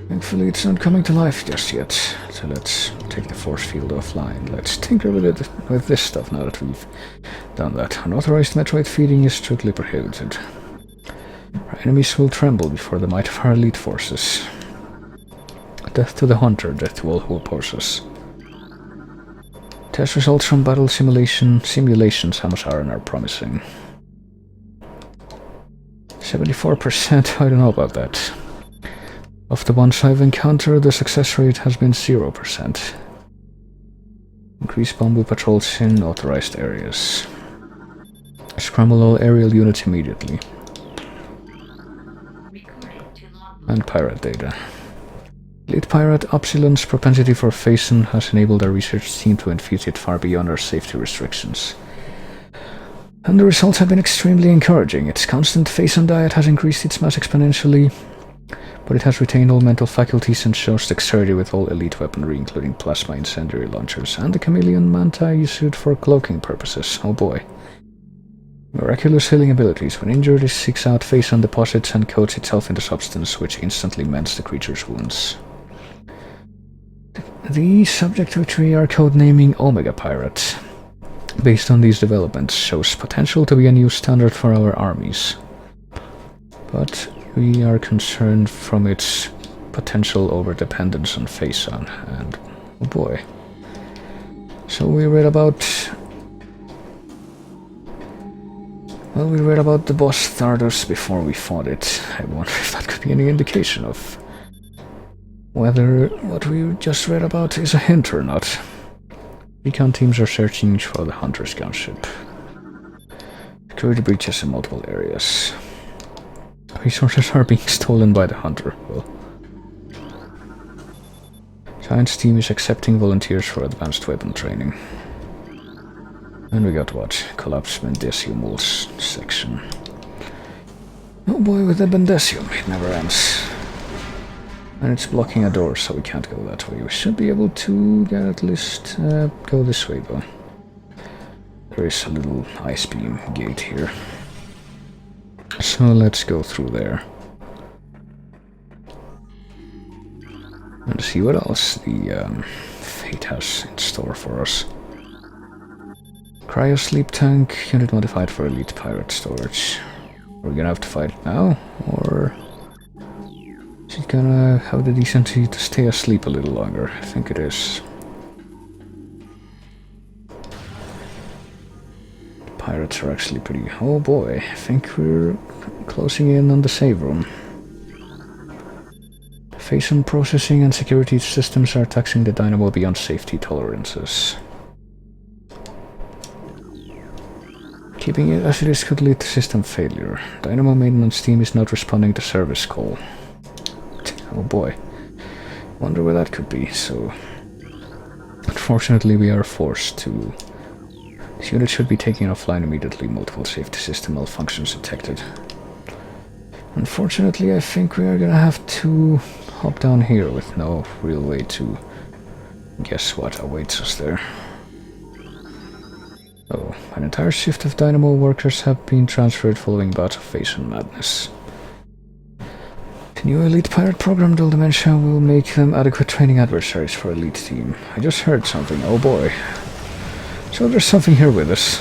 Thankfully it's not coming to life just yet, so let's take the force field offline. Let's tinker with it with this stuff now that we've done that. Unauthorized Metroid feeding is strictly prohibited. Our enemies will tremble before the might of our elite forces. Death to the hunter, death to all who oppose us. Test results from battle simulations Hamasaran are promising. 74%, I don't know about that. Of the ones I've encountered, the success rate has been 0%. Increase bamboo patrols in authorized areas. Scramble all aerial units immediately. And pirate data. Elite pirate Upsilon's propensity for Phaeton has enabled our research team to infuse it far beyond our safety restrictions. And the results have been extremely encouraging. Its constant Phaeton diet has increased its mass exponentially, but it has retained all mental faculties and shows dexterity with all elite weaponry, including plasma incendiary launchers and the chameleon manta used for cloaking purposes. Oh boy. Miraculous healing abilities. When injured, it seeks out Phaeton deposits and coats itself into substance, which instantly mends the creature's wounds. The subject which we are codenaming Omega Pirate, based on these developments, shows potential to be a new standard for our armies. But we are concerned from its potential over-dependence on Phaeton, and oh boy. So we read about... Well, we read about the boss Thardus before we fought it. I wonder if that could be any indication of whether what we just read about is a hint or not. Recon teams are searching for the Hunter's gunship. Security breaches in multiple areas. Resources are being stolen by the Hunter. Well, Science team is accepting volunteers for advanced weapon training. And we got what? Collapse Bendeciumals section. Oh boy, with the Bendecium, it never ends. And it's blocking a door, so we can't go that way. We should be able to get at least go this way, though. There is a little ice beam gate here. So let's go through there. And see what else the fate has in store for us. Cryo sleep tank, unit modified for elite pirate storage. Are we gonna have to fight it now, or is it gonna have the decency to stay asleep a little longer? I think it is. The pirates are actually pretty... Oh boy, I think we're closing in on the save room. Phaeton processing and security systems are taxing the dynamo beyond safety tolerances. Keeping it as it is could lead to system failure. Dynamo maintenance team is not responding to service call. Oh boy. Wonder where that could be, so... Unfortunately we are forced to... This unit should be taken offline immediately. Multiple safety system malfunctions detected. Unfortunately I think we are gonna have to hop down here with no real way to guess what awaits us there. Oh, an entire shift of Dynamo workers have been transferred following bouts of Phase madness. The new Elite Pirate program, Dual Dementia, will make them adequate training adversaries for Elite Team. I just heard something, oh boy. So there's something here with us.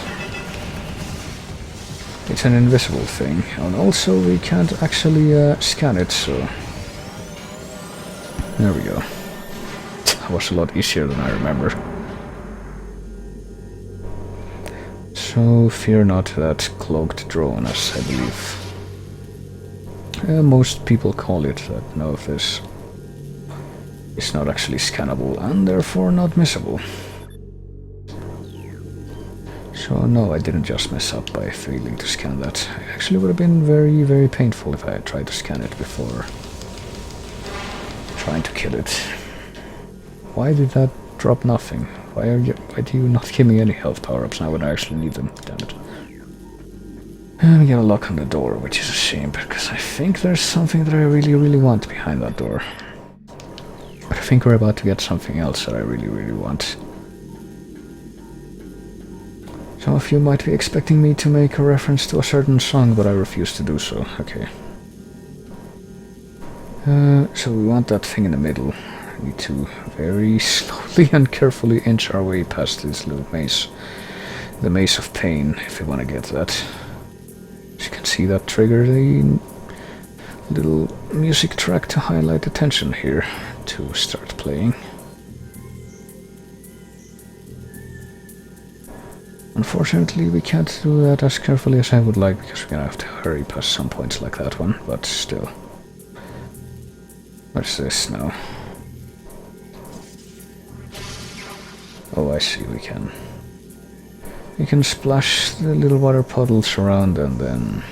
It's an invisible thing, and also we can't actually scan it, so... There we go. That was a lot easier than I remember. So fear not that cloaked drone, as I believe. Most people call it that. No, this is not actually scannable and therefore not missable. So no, I didn't just mess up by failing to scan that. It actually would have been very, very painful if I had tried to scan it before trying to kill it. Why did that drop nothing? Why do you not give me any health power-ups now when I actually need them? Damn it. And we get a lock on the door, which is a shame, because I think there's something that I really, really want behind that door. But I think we're about to get something else that I really, really want. Some of you might be expecting me to make a reference to a certain song, but I refuse to do so. Okay. So we want that thing in the middle. We need to very slowly and carefully inch our way past this little maze. The maze of pain, if we want to get that. As you can see, that triggered a little music track to highlight the tension here to start playing. Unfortunately, we can't do that as carefully as I would like, because we're gonna have to hurry past some points like that one, but still. What's this now? Oh, I see, we can splash the little water puddles around, and then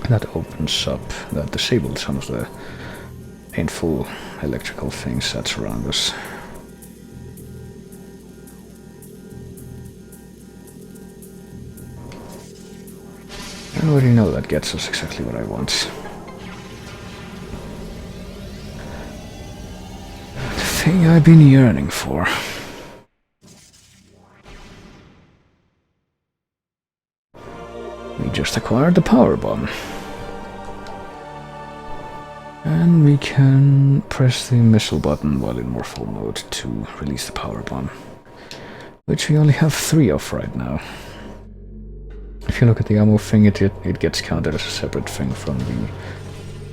that opens up, that disables some of the painful electrical things that surround us. I already know that gets us exactly what I want. The thing I've been yearning for. We just acquired the power bomb. And we can press the missile button while in morphle mode to release the power bomb, which we only have 3 of right now. If you look at the ammo thing, it gets counted as a separate thing from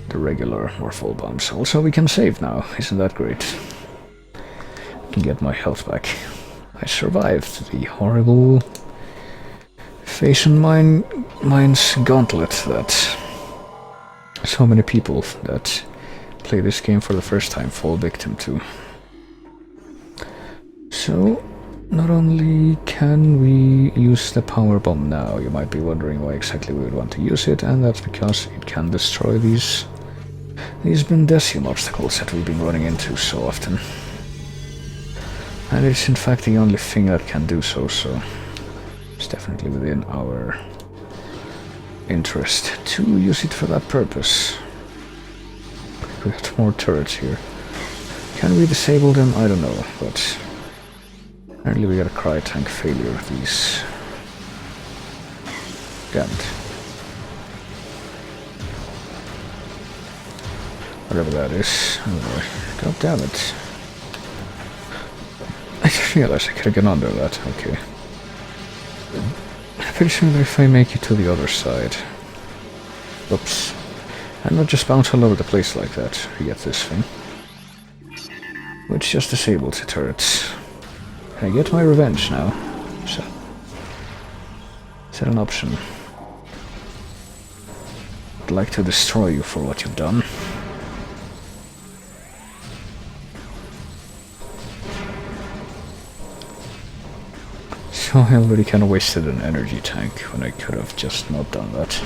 the regular morphle bombs. Also, we can save now. Isn't that great? I can get my health back. I survived the horrible Phase Mine's gauntlet that so many people that play this game for the first time fall victim to. So, not only can we use the power bomb now, you might be wondering why exactly we would want to use it, and that's because it can destroy these Bendesium obstacles that we've been running into so often. And it's in fact the only thing that can do so, so it's definitely within our interest to use it for that purpose. We got more turrets here. Can we disable them? I don't know, but apparently we got a cryo tank failure of these. Damn it. Whatever that is. Oh boy. God damn it. I just realized I could have gone under that. Okay. I'm pretty sure that if I make it to the other side... Oops. And not just bounce all over the place like that. We get this thing. Which just disables the turrets. Can I get my revenge now? Is that an option? I'd like to destroy you for what you've done. So I already kind of wasted an energy tank when I could have just not done that.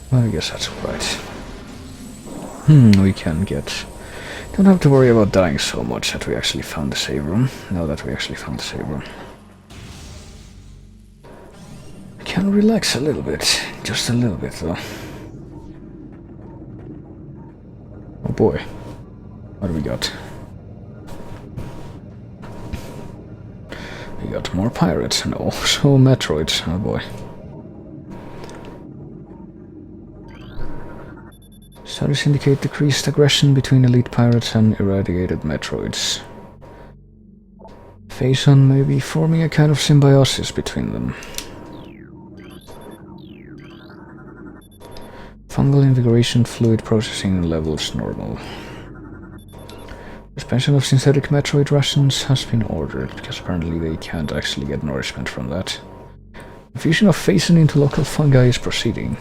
Well, I guess that's alright. We can get... Don't have to worry about dying so much that we actually found the save room. Now that we actually found the save room. I can relax a little bit. Just a little bit, though. Oh boy. What do we got? We got more pirates and also Metroids. Oh boy. Studies indicate decreased aggression between elite pirates and eradicated Metroids. Phazon may be forming a kind of symbiosis between them. Fungal invigoration, fluid processing levels normal. Suspension of synthetic Metroid rations has been ordered, because apparently they can't actually get nourishment from that. Infusion of Phazon into local fungi is proceeding.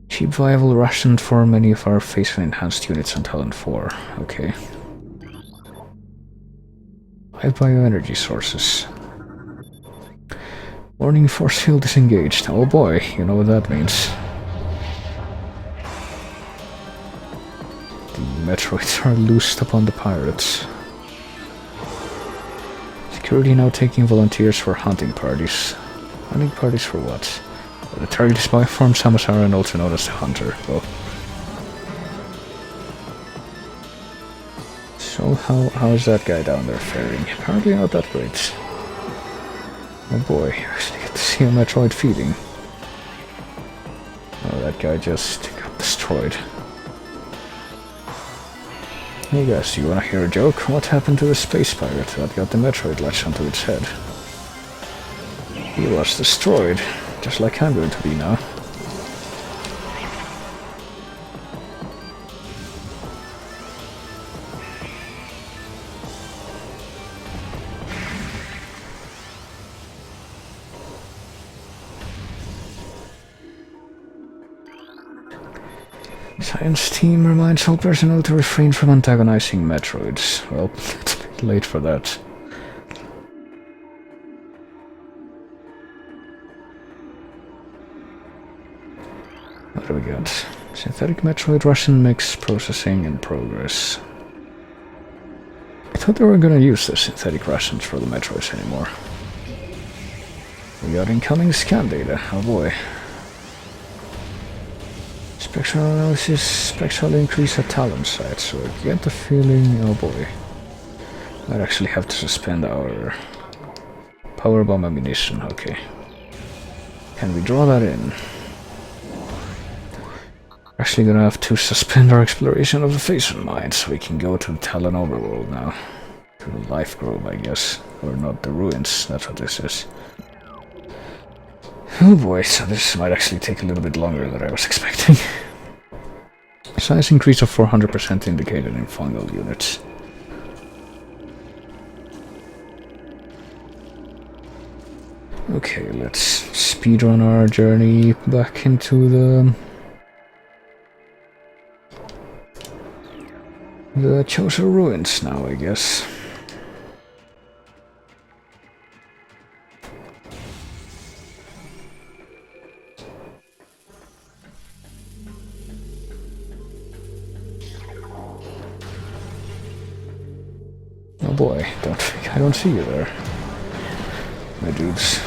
Cheap viable ration for many of our Phazon enhanced units on Talon 4. Okay. 5 bioenergy sources. Warning, force field disengaged. Oh boy, you know what that means. The Metroids are loosed upon the pirates. Security now taking volunteers for hunting parties. Hunting parties for what? The target is Bioform Samosara and also known as the Hunter. Oh. So how is that guy down there faring? Apparently not that great. Oh boy, I actually get to see a Metroid feeding. Oh, that guy just got destroyed. Hey guys, do you wanna hear a joke? What happened to the space pirate that got the Metroid latched onto its head? He was destroyed, just like I'm going to be now. Science team reminds all personnel to refrain from antagonizing Metroids. Well, it's a bit late for that. What do we got? Synthetic Metroid Russian mix processing in progress. I thought they were gonna use the synthetic Russians for the Metroids anymore. We got incoming scan data. Oh boy. Spectral analysis, spectral increase at Talon site, so I get the feeling, oh boy. Might actually have to suspend our power bomb ammunition, okay. Can we draw that in? We're actually gonna have to suspend our exploration of the Phazon mine, so we can go to the Talon overworld now. To the Life Grove, I guess. Or not, the ruins, that's what this is. Oh boy, so this might actually take a little bit longer than I was expecting. Size increase of 400% indicated in fungal units. Okay, let's speedrun our journey back into the Chozo ruins now, I guess. Oh boy, I don't see you there, my dudes.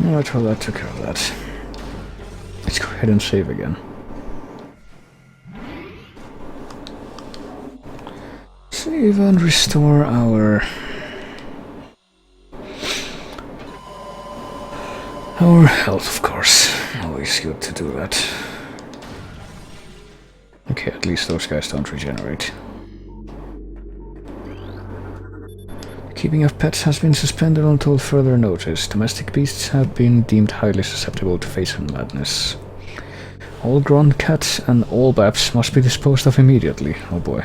Alright, well that took care of that. Let's go ahead and save again. Save and restore our health, of course. Always good to do that. Okay, at least those guys don't regenerate. Keeping of pets has been suspended until further notice. Domestic beasts have been deemed highly susceptible to Phazon madness. All grown cats and all baps must be disposed of immediately. Oh boy.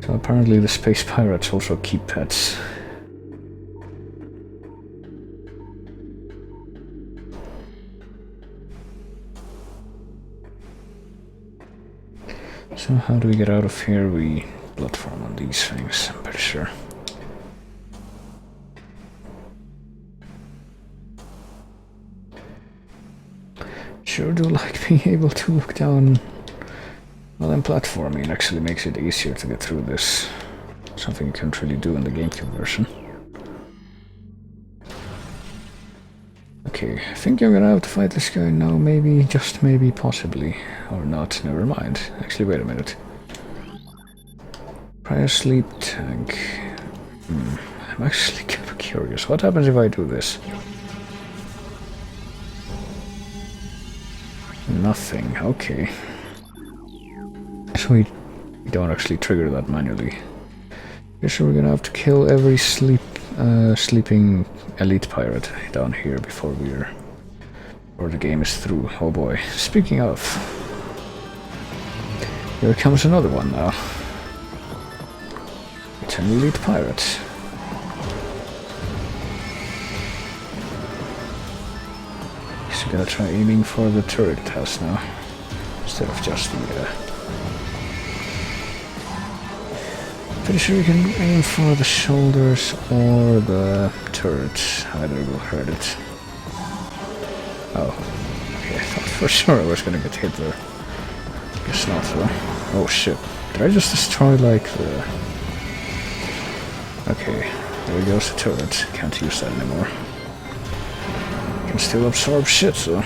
So apparently the space pirates also keep pets. So how do we get out of here? We platform on these things, I'm pretty sure. Sure do like being able to look down while I'm platforming. It actually makes it easier to get through this. Something you can't really do in the GameCube version. Okay, I think I'm gonna have to fight this guy now, maybe, just maybe, possibly. Or not, never mind. Actually, wait a minute. Prior sleep tank. I'm actually kind of curious. What happens if I do this? Nothing, okay. So we don't actually trigger that manually. Guess we're gonna have to kill every sleeping elite pirate down here before the game is through. Oh boy. Speaking of, here comes another one now. It's an elite pirate. So we gotta try aiming for the turret it has now, instead of just the pretty sure you can aim for the shoulders or the turret. Either will hurt it. Oh, okay, I thought for sure I was gonna get hit there. Guess not though. Oh shit, did I just destroy like the... Okay, there goes the turret. Can't use that anymore. Can still absorb shit though.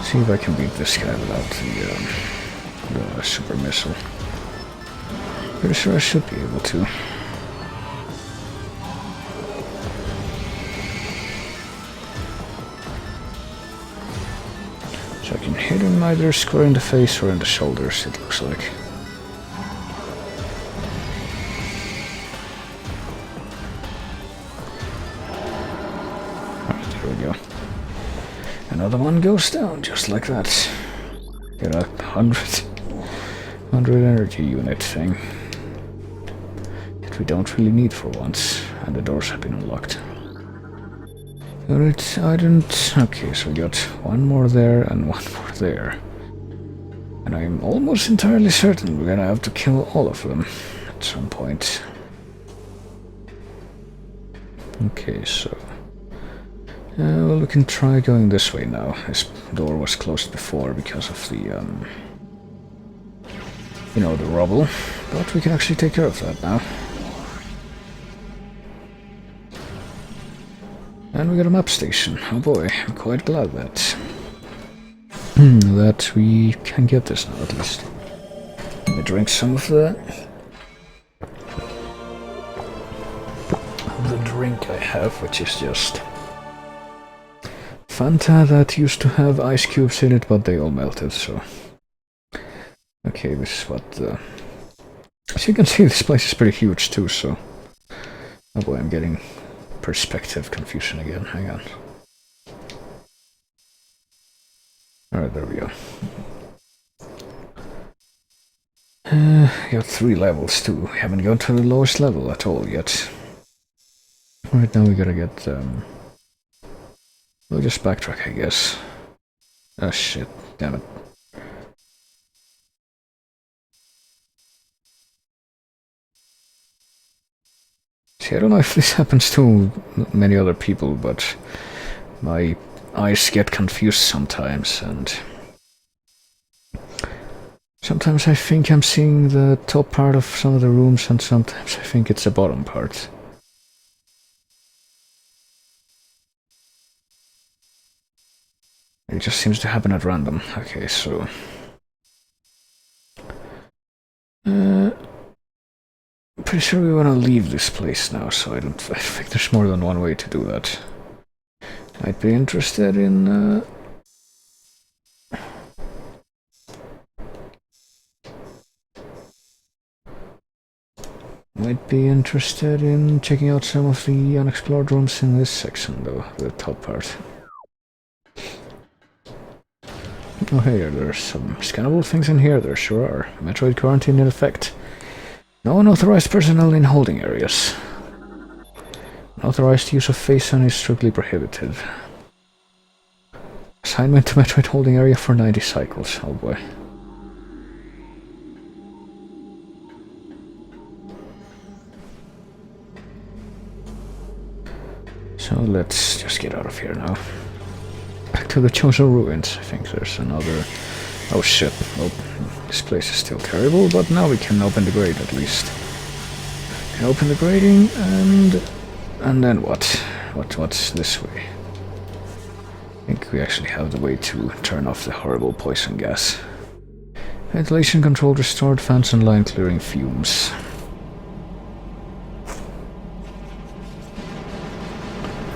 See if I can beat this guy without the super missile. Pretty sure I should be able to. So I can hit him either square in the face or in the shoulders, it looks like. Alright, there we go. Another one goes down, just like that. Get a 100 energy unit thing. That we don't really need for once, and the doors have been unlocked. Alright, I didn't... Okay, so we got one more there and one more there. And I'm almost entirely certain we're gonna have to kill all of them at some point. Okay, so... well, we can try going this way now. This door was closed before because of the, you know, the rubble. But we can actually take care of that now. And we got a map station. Oh boy, I'm quite glad that that we can get this now at least. Let me drink some of the drink I have, which is just Fanta that used to have ice cubes in it, but they all melted, so... Okay, this is what... As you can see, this place is pretty huge too, so... Oh boy, I'm getting perspective confusion again, hang on. Alright, there we go. Got 3 levels too. We haven't gone to the lowest level at all yet. Right now we gotta get... We'll just backtrack, I guess. Oh shit, damn it. See, I don't know if this happens to many other people, but my eyes get confused sometimes, and sometimes I think I'm seeing the top part of some of the rooms, and sometimes I think it's the bottom part. It just seems to happen at random. Okay, so... pretty sure we want to leave this place now, so I think there's more than one way to do that. Might be interested in... Might be interested in checking out some of the unexplored rooms in this section, though, the top part. Oh hey, there's some scannable things in here, there sure are. Metroid quarantine in effect. No unauthorized personnel in holding areas. Unauthorized use of FaceTime is strictly prohibited. Assignment to Metroid holding area for 90 cycles, oh boy. So let's just get out of here now. Back to the Chosen Ruins. I think there's another... Oh shit. Oh, this place is still terrible, but now we can open the grate at least. We can open the grating and then what? What's this way? I think we actually have the way to turn off the horrible poison gas. Ventilation control restored, fans and line clearing fumes.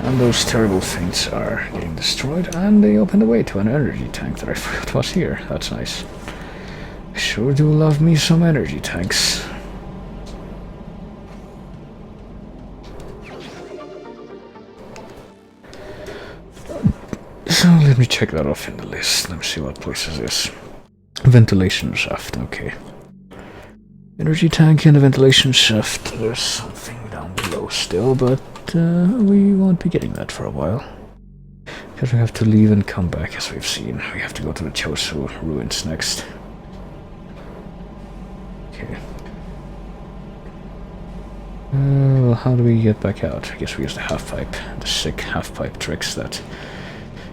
And those terrible things are getting destroyed, and they open the way to an energy tank that I forgot was here. That's nice. I sure do love me some energy tanks. So let me check that off in the list. Let me see what place is this. Ventilation shaft, okay. Energy tank and a ventilation shaft. There's something down below still, but we won't be getting that for a while. Because we have to leave and come back, as we've seen. We have to go to the Chosu Ruins next. Okay. Well, how do we get back out? I guess we use the half-pipe. The sick half-pipe tricks that...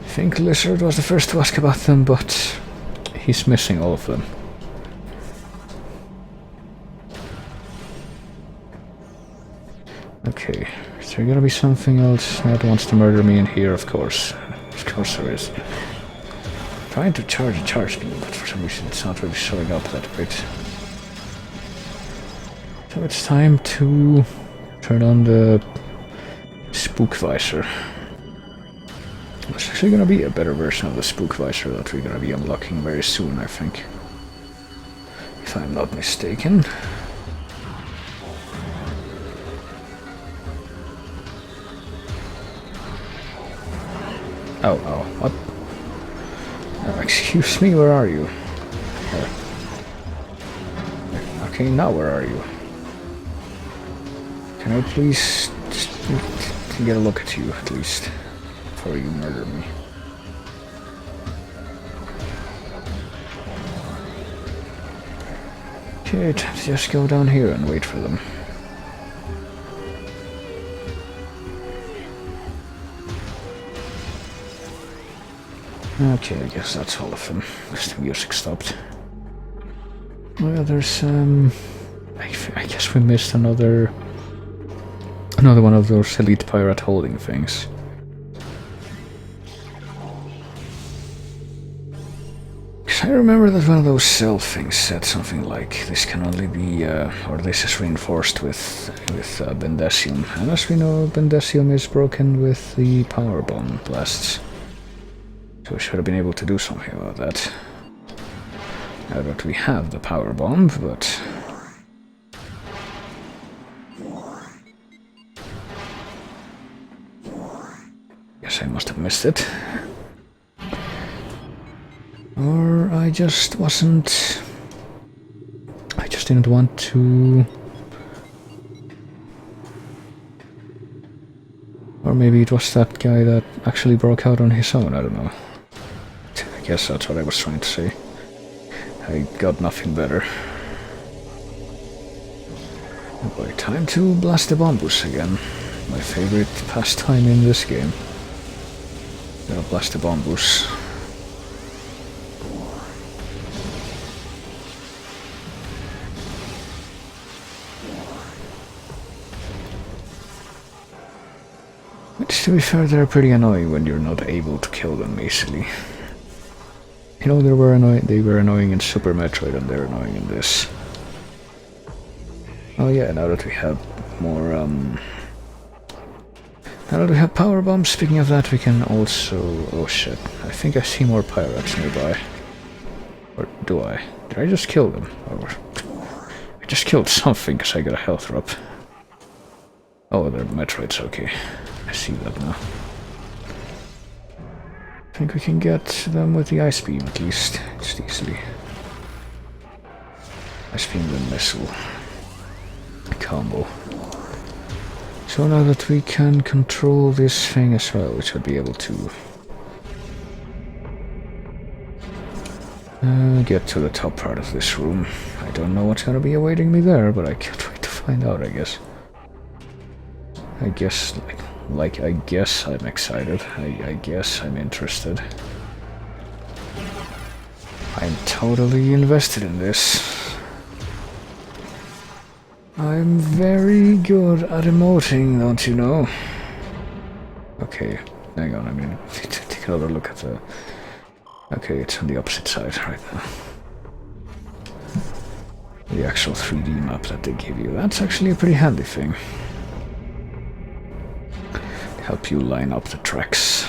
I think Lizard was the first to ask about them, but... he's missing all of them. Okay, is there gonna be something else that wants to murder me in here? Of course. Of course there is. Trying to charge a charge beam, but for some reason it's not really showing up that great. So it's time to turn on the spook visor. There's actually gonna be a better version of the spook visor that we're gonna be unlocking very soon, I think. If I'm not mistaken. Oh, what? Excuse me, where are you? Okay, now where are you? Can I please just get a look at you, at least, before you murder me? Okay, time to just go down here and wait for them. Okay, I guess that's all of them. Because the music stopped. Well, there's I guess we missed another one of those elite pirate holding things. Because I remember that one of those cell things said something like this can only be or this is reinforced with bendesium, and as we know, bendesium is broken with the power bomb blasts. So we should have been able to do something about that. Now that we have the power bomb, but... guess I must have missed it. Or I just wasn't... I just didn't want to... Or maybe it was that guy that actually broke out on his own, I don't know. I guess that's what I was trying to say. I got nothing better. Oh boy, time to blast the bambus again. My favorite pastime in this game. Gotta blast the bambus. Which, to be fair, they're pretty annoying when you're not able to kill them easily. You know, they were annoying in Super Metroid, and they're annoying in this. Oh yeah, now that we have more, now that we have power bombs, speaking of that, we can also... oh shit, I think I see more pirates nearby. Or do I? Did I just kill them? Or... I just killed something because I got a health drop. Oh, they're Metroids, okay. I see that now. I think we can get them with the ice beam at least, just easily. Ice beam and missile combo. So now that we can control this thing as well, we should be able to get to the top part of this room. I don't know what's gonna be awaiting me there, but I can't wait to find out, I guess. I guess, like, Like, I guess I'm excited. I guess I'm interested. I'm totally invested in this. I'm very good at emoting, don't you know? Okay, hang on, I mean, take another look at the... Okay, it's on the opposite side right now. The actual 3D map that they give you. That's actually a pretty handy thing. Help you line up the tracks.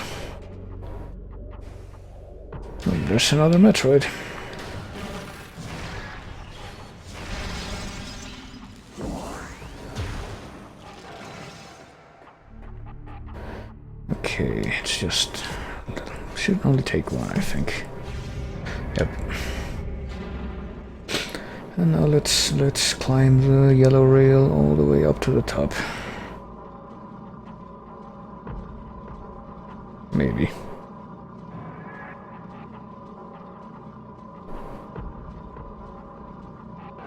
Oh, there's another Metroid. Okay, it's just... should only take one, I think. Yep. And now let's climb the yellow rail all the way up to the top. Maybe.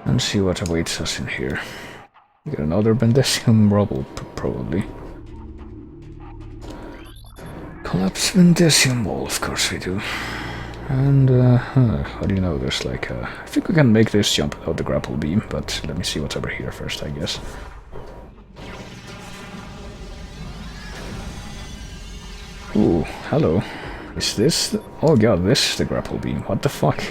And see what awaits us in here. We got another Bendesium rubble, probably. Collapse Bendesium wall, of course we do. And, how do you know there's like a... I think we can make this jump without the grapple beam, but let me see what's over here first, I guess. Ooh, hello. Is this... oh god, this is the grapple beam. What the fuck?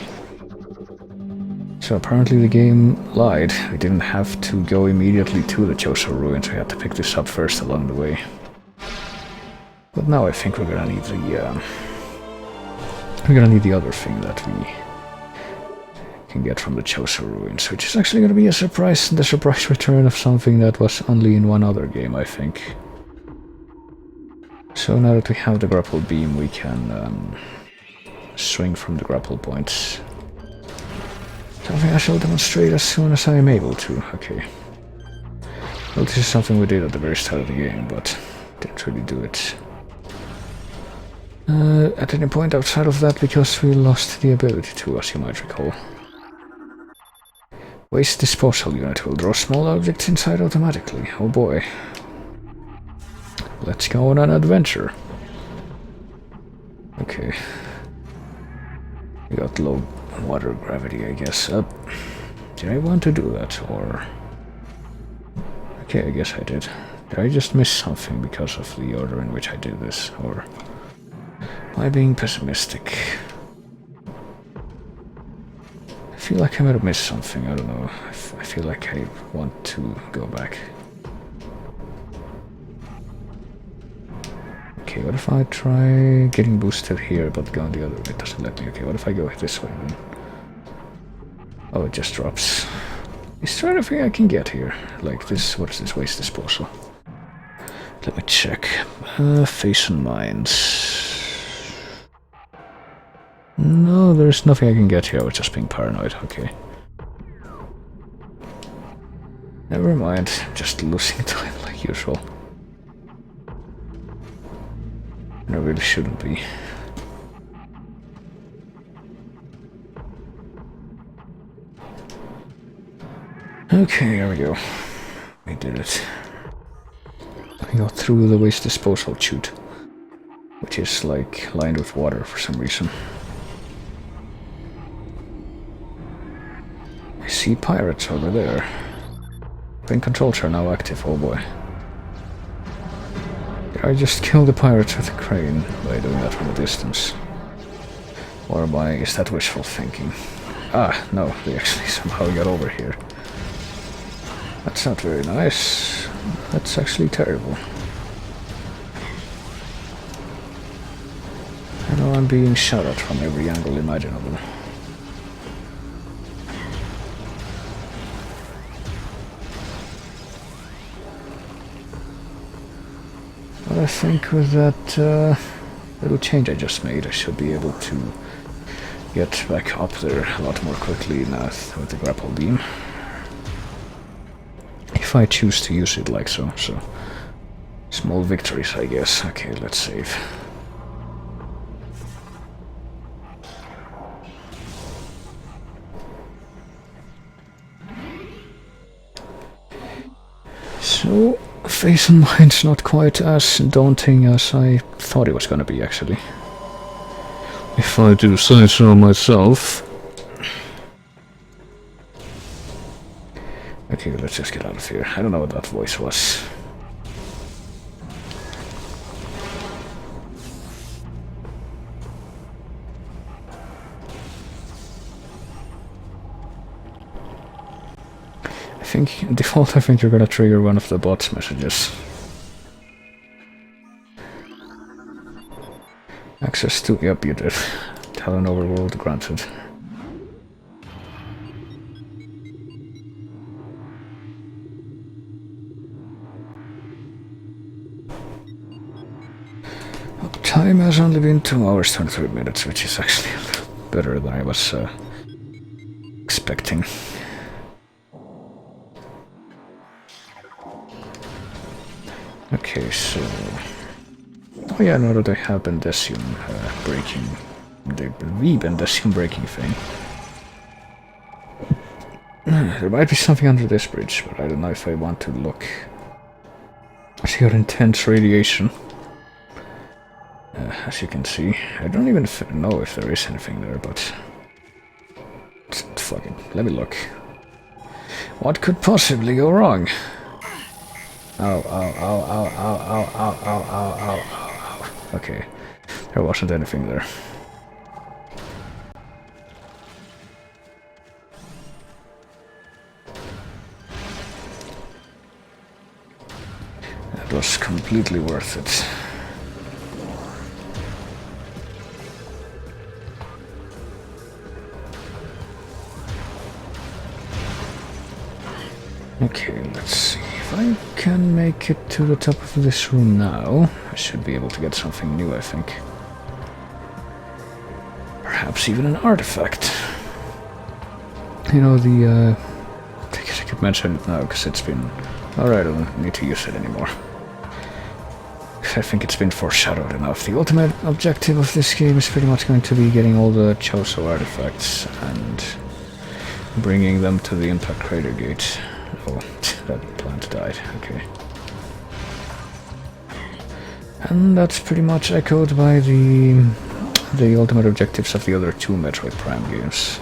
So apparently the game lied. We didn't have to go immediately to the Choso ruins. We had to pick this up first along the way. But now I think we're gonna need the... we're gonna need the other thing that we can get from the Choso ruins, which is actually gonna be a surprise, the surprise return of something that was only in one other game, I think. So now that we have the grapple beam, we can swing from the grapple points. Something I shall demonstrate as soon as I am able to. Okay. Well, this is something we did at the very start of the game, but didn't really do it at any point outside of that, because we lost the ability to, as you might recall. Waste disposal unit will draw small objects inside automatically. Oh boy. Let's go on an adventure. Okay. We got low water gravity, I guess. Did I want to do that, or... okay, I guess I did. Did I just miss something because of the order in which I did this, or... am I being pessimistic? I feel like I might have missed something, I don't know. I feel like I want to go back. Okay, what if I try getting boosted here, but going the other way? It doesn't let me. Okay, what if I go this way then? Oh, it just drops. Is there anything I can get here? Like this, what is this, waste disposal? Let me check. Face and mines. No, there's nothing I can get here. I was just being paranoid. Okay. Never mind. Just losing time like usual. I really shouldn't be. Okay, here we go. We did it. I got through the waste disposal chute, which is like lined with water for some reason. I see pirates over there. Pin controls are now active, oh boy. Did I just kill the pirates with a crane by doing that from a distance? Or is that wishful thinking? Ah, no, they actually somehow got over here. That's not very nice. That's actually terrible. I know I'm being shot at from every angle imaginable. But I think with that little change I just made, I should be able to get back up there a lot more quickly now with the grapple beam. If I choose to use it like so. So, small victories, I guess. Okay, let's save. So, Face and Mind's not quite as daunting as I thought it was gonna be, actually. If I do say so myself. Okay, let's just get out of here. I don't know what that voice was. I think you're gonna trigger one of the bot's messages. Access to... Yep, you did. Talon overworld granted. Time has only been 2 hours 23 minutes, which is actually better than I was expecting. Okay, so... Oh yeah, now that I have Bendesium breaking... the re-Bendesium breaking thing. There might be something under this bridge, but I don't know if I want to look. I see your intense radiation. As you can see, I don't even know if there is anything there, but... fucking... let me look. What could possibly go wrong? Ow, ow, ow, ow, ow, ow, ow, ow, ow, ow, ow. Okay, there wasn't anything there. That was completely worth it. Okay, let's see. If I can make it to the top of this room now, I should be able to get something new, I think. Perhaps even an artifact. You know, I guess I could mention it now, because it's been... Alright, I don't need to use it anymore. I think it's been foreshadowed enough. The ultimate objective of this game is pretty much going to be getting all the Choso artifacts and bringing them to the Impact Crater Gate. Oh, that plant died, okay. And that's pretty much echoed by the ultimate objectives of the other 2 Metroid Prime games.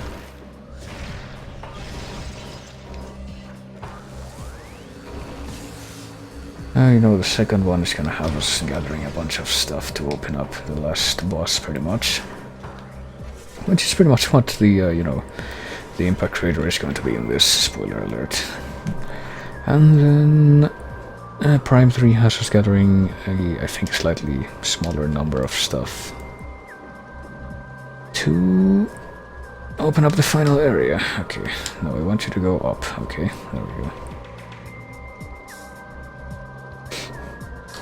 You know, the second one is gonna have us gathering a bunch of stuff to open up the last boss, pretty much. Which is pretty much what the, you know, the Impact Crater is going to be in this, spoiler alert. And then Prime 3 has us gathering a, I think, slightly smaller number of stuff to open up the final area. Okay, now I want you to go up. Okay, there we go.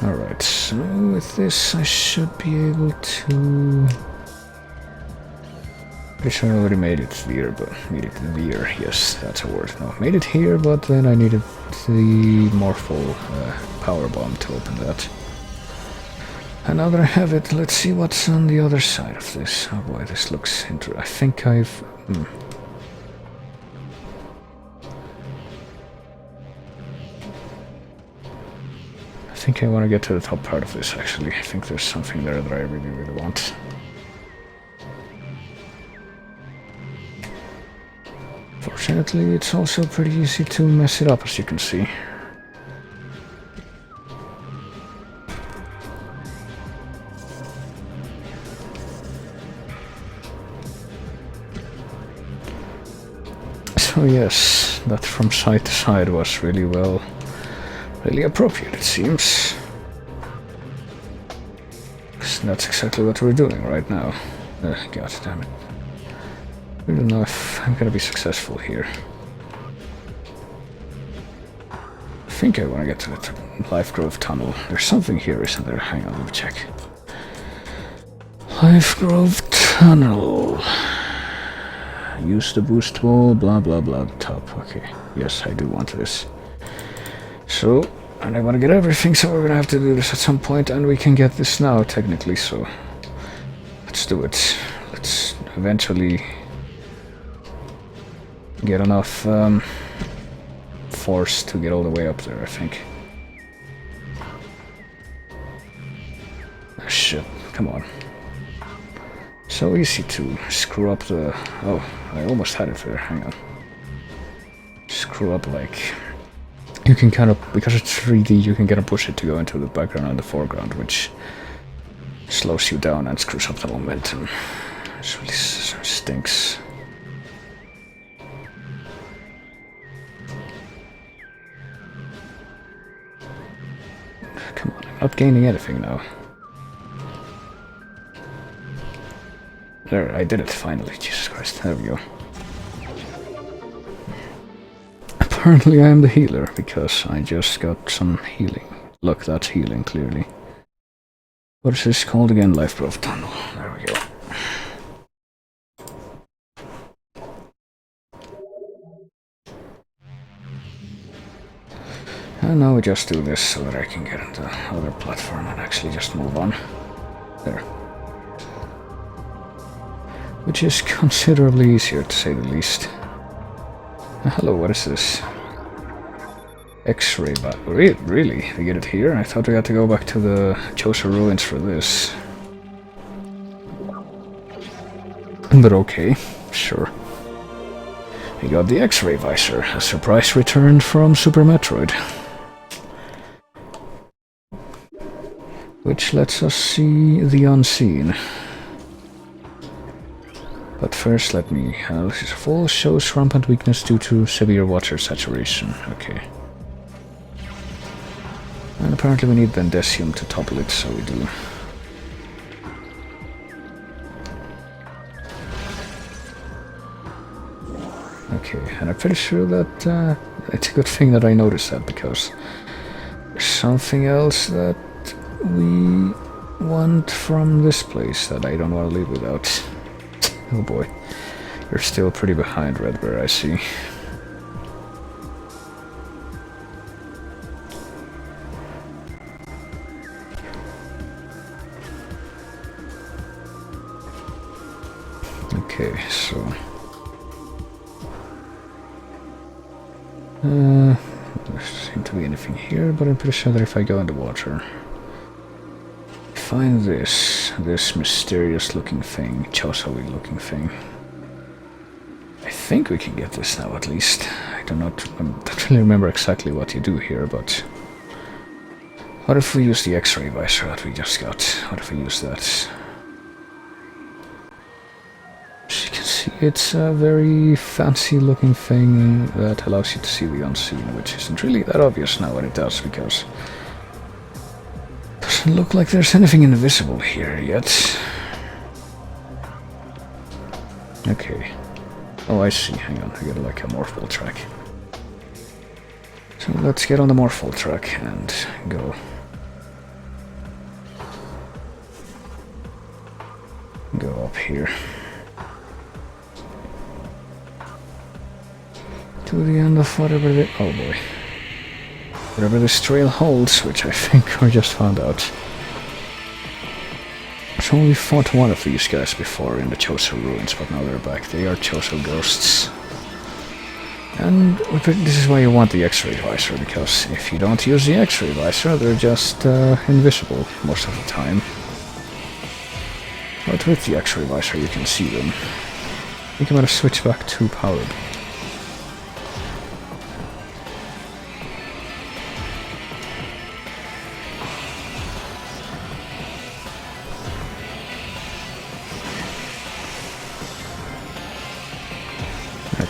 Alright, so with this I should be able to... Pretty sure I already made it here, but made it here, yes, that's a word. No, made it here, but then I needed the Morphle power bomb to open that. And now that I have it, let's see what's on the other side of this. Oh boy, this looks interesting. I think I've... I think I want to get to the top part of this, actually. I think there's something there that I really, really want. Fortunately, it's also pretty easy to mess it up, as you can see. So yes, that from side to side was really well, really appropriate, it seems. That's exactly what we're doing right now. God damn it. I don't know if I'm gonna be successful here. I think I want to get to the Life Grove Tunnel. There's something here, isn't there? Hang on, let me check. Life Grove Tunnel. Use the boost wall, blah blah blah, top. Okay, yes, I do want this. So, and I want to get everything, so we're gonna have to do this at some point, and we can get this now, technically, so... Let's do it. Let's eventually... get enough force to get all the way up there, I think. shit. Come on. So easy to screw up the... Oh, I almost had it there. Hang on. Screw up, like... You can kind of... Because it's 3D, you can kind of push it to go into the background and the foreground, which slows you down and screws up the momentum. It really stinks. Come on, I'm not gaining anything now. There, I did it finally. Jesus Christ, there we go. Apparently I am the healer, because I just got some healing. Look, that's healing, clearly. What is this called again? Life Growth Tunnel. There we go. And now we just do this so that I can get into the other platform and actually just move on. There. Which is considerably easier, to say the least. Hello, what is this? X-ray battery. Really? We get it here? I thought we had to go back to the Chosa ruins for this. But okay, sure. We got the X-ray visor, a surprise return from Super Metroid. Which lets us see the unseen. But first let me... this is full, shows rampant weakness due to severe water saturation. Okay. And apparently we need Bendesium to topple it, so we do. Okay, and I'm pretty sure that it's a good thing that I noticed that, because there's something else that we want from this place that I don't want to leave without. Oh boy, you're still pretty behind, Red Bear, I see. Okay, so... there doesn't seem to be anything here, but I'm pretty sure that if I go in the water... Find this mysterious looking thing, Chosa-y looking thing. I think we can get this now at least. I don't really remember exactly what you do here, but... What if we use the X-ray visor that we just got? What if we use that? As you can see, it's a very fancy looking thing that allows you to see the unseen, which isn't really that obvious now what it does, because... Doesn't look like there's anything invisible here yet. Okay. Oh, I see. Hang on. I got like a morphball track. So let's get on the morphball track and go. Go up here. To the end of whatever the... Oh boy. Whatever this trail holds, which I think we just found out. I've only fought one of these guys before in the Chosa ruins, but now they're back. They are Chosa ghosts. And this is why you want the X-ray visor, because if you don't use the X-ray visor, they're just invisible most of the time. But with the X-ray visor you can see them. I think I'm gonna switch back to powered.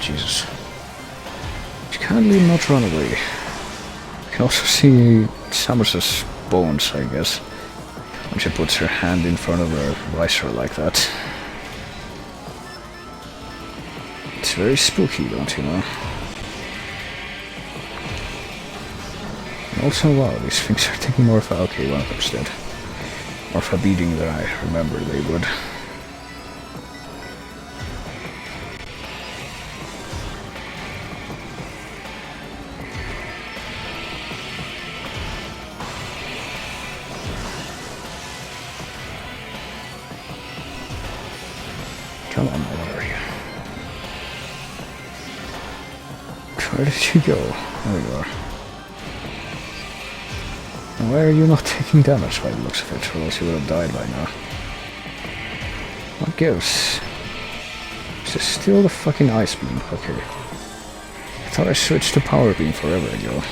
Jesus. You kindly not run away. You can also see Samus's bones, I guess, when she puts her hand in front of her visor like that. It's very spooky, don't you know? And also, wow, these things are taking more of a... Okay, one of them's dead. More of a beating than I remember they would. Come on, where are you? Where did you go? There you are. Why are you not taking damage by the looks of it, or else you would have died by now. What gives? Is this still the fucking ice beam? Okay. I thought I switched to power beam forever ago.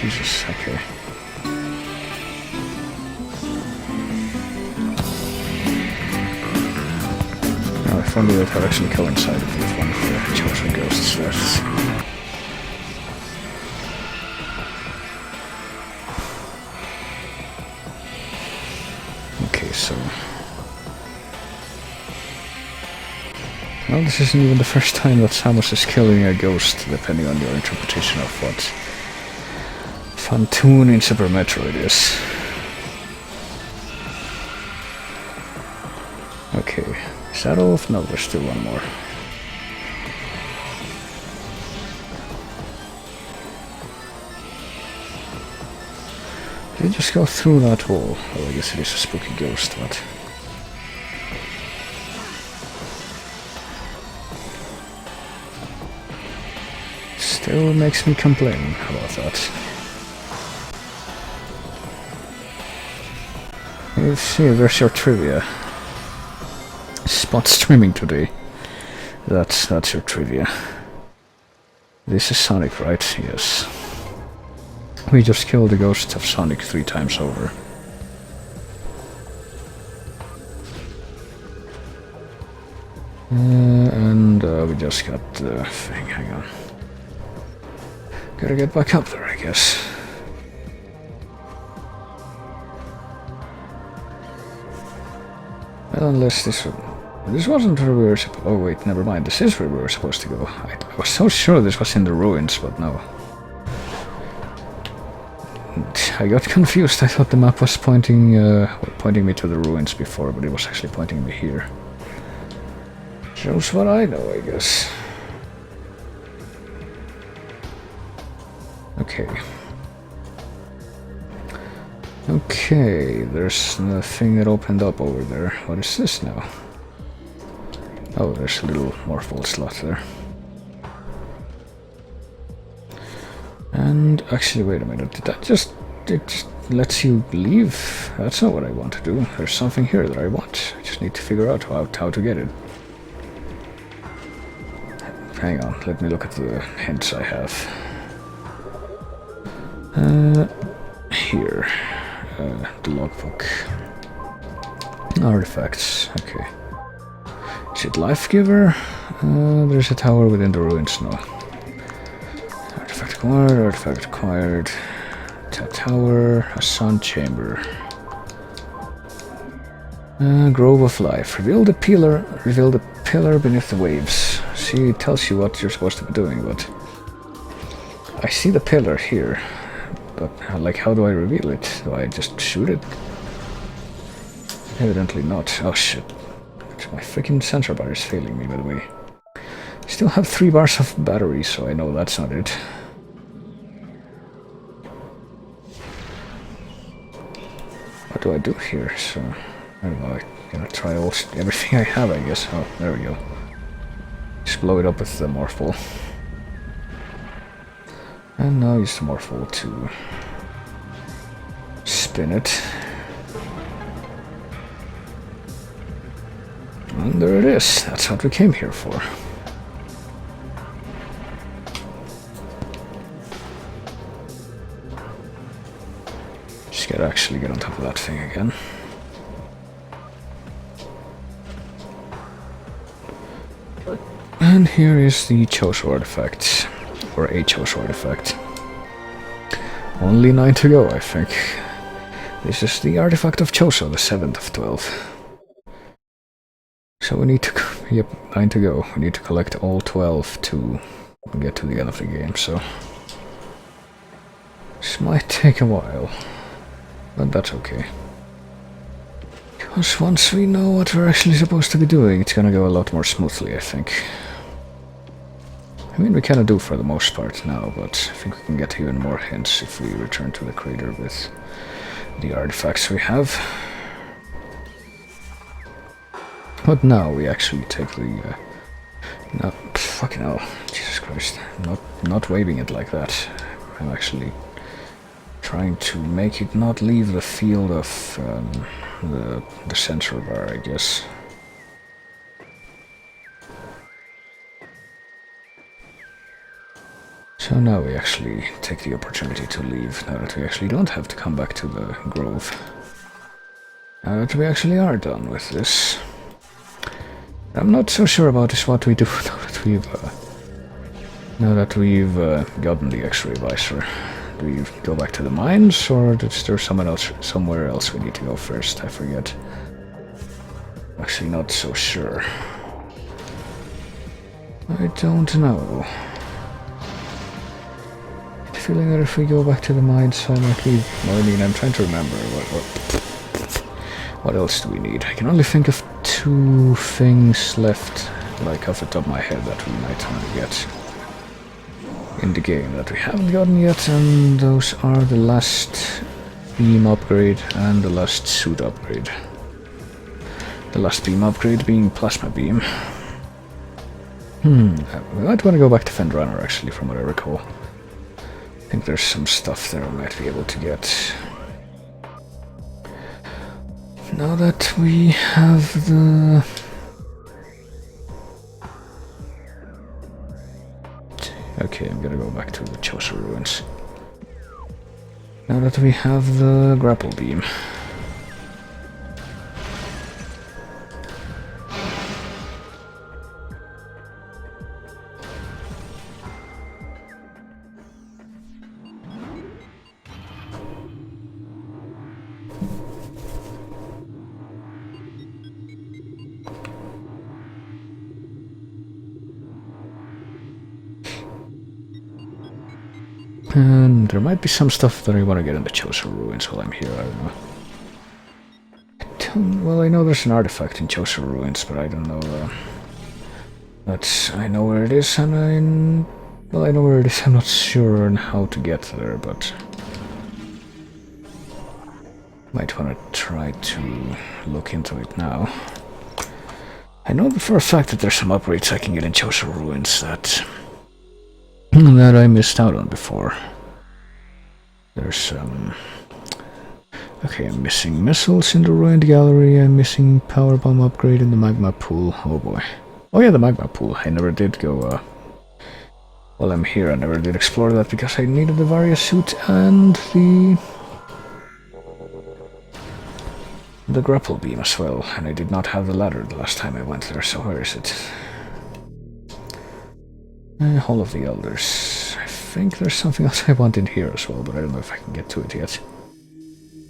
Jesus, okay. Now if only that had actually coincided with one of the chosen ghosts left. Okay, so... Well, this isn't even the first time that Samus is killing a ghost, depending on your interpretation of what Fantoon in Super Metroid is. Okay, is that all? No, there's still one more. Did it just go through that wall? Oh, I guess it is a spooky ghost, but... Still makes me complain about that. You see, there's your trivia. Spot streaming today. That's your trivia. This is Sonic, right? Yes. We just killed the ghost of Sonic 3 times over. And we just got the thing, hang on. Gotta get back up there, I guess. Well, unless this wasn't where we were supposed... Oh wait, never mind, this is where we were supposed to go. I was so sure this was in the ruins, but no. I got confused, I thought the map was pointing me to the ruins before, but it was actually pointing me here. Shows what I know, I guess. Okay. Okay, there's the thing that opened up over there. What is this now? Oh, there's a little morphle slot there. And actually, wait a minute, did that just... It just lets you leave? That's not what I want to do. There's something here that I want. I just need to figure out how to get it. Hang on, let me look at the hints I have. Here. The logbook. Artifacts, okay. Is it Life Giver? There's a tower within the ruins, no. Artifact acquired. Tower, a sun chamber. Grove of Life. Reveal the pillar beneath the waves. See, it tells you what you're supposed to be doing, but... I see the pillar here. But, like, how do I reveal it? Do I just shoot it? Evidently not. Oh shit. My freaking sensor bar is failing me, by the way. Still have 3 bars of battery, so I know that's not it. What do I do here? So, I don't know, I gotta try everything I have, I guess. Oh, there we go. Just blow it up with the morphle. And now use the morphle to spin it. And there it is. That's what we came here for. Just gotta actually get on top of that thing again. And here is the Choso artifact. Or a Choso artifact. Only 9 to go, I think. This is the artifact of Choso, the 7th of 12. So we need to... Yep, 9 to go. We need to collect all 12 to get to the end of the game, so... This might take a while. But that's okay. Because once we know what we're actually supposed to be doing, it's gonna go a lot more smoothly, I think. I mean, we kinda do for the most part now, but I think we can get even more hints if we return to the crater with the artifacts we have. But now we actually take the... no, fucking hell, Jesus Christ. Not waving it like that. I'm actually trying to make it not leave the field of the sensor bar, I guess. So now we actually take the opportunity to leave, now that we actually don't have to come back to the grove. Now that we actually are done with this. I'm not so sure about this, what we do now that we've gotten the X-ray visor. Do we go back to the mines, or is there somewhere else we need to go first? I forget. I'm actually not so sure. I don't know. I have a feeling that if we go back to the mines, I might leave. Well, I mean, I'm trying to remember what else do we need? I can only think of 2 things left, like off the top of my head, that we might want to get in the game that we haven't gotten yet, and those are the last beam upgrade and the last suit upgrade. The last beam upgrade being plasma beam. We might want to go back to Fendrana, actually, from what I recall. I think there's some stuff there we might be able to get. Now that we have the... Okay, I'm gonna go back to the Chosa ruins. Now that we have the grapple beam. And there might be some stuff that I want to get in the Chosa ruins while I'm here, I don't know. Well, I know there's an artifact in Chosa ruins, but I don't know. I know where it is, and I know where it is. I'm not sure on how to get there, but might want to try to look into it now. I know for a fact that there's some upgrades I can get in Chosa ruins that I missed out on before. There's some... Okay, I'm missing missiles in the ruined gallery, I'm missing power bomb upgrade in the magma pool. Oh boy. Oh yeah, the magma pool. I never did go, while I'm here, I never did explore that because I needed the Varia suit and the grapple beam as well, and I did not have the ladder the last time I went there, so where is it? Hall of the Elders. I think there's something else I want in here as well, but I don't know if I can get to it yet.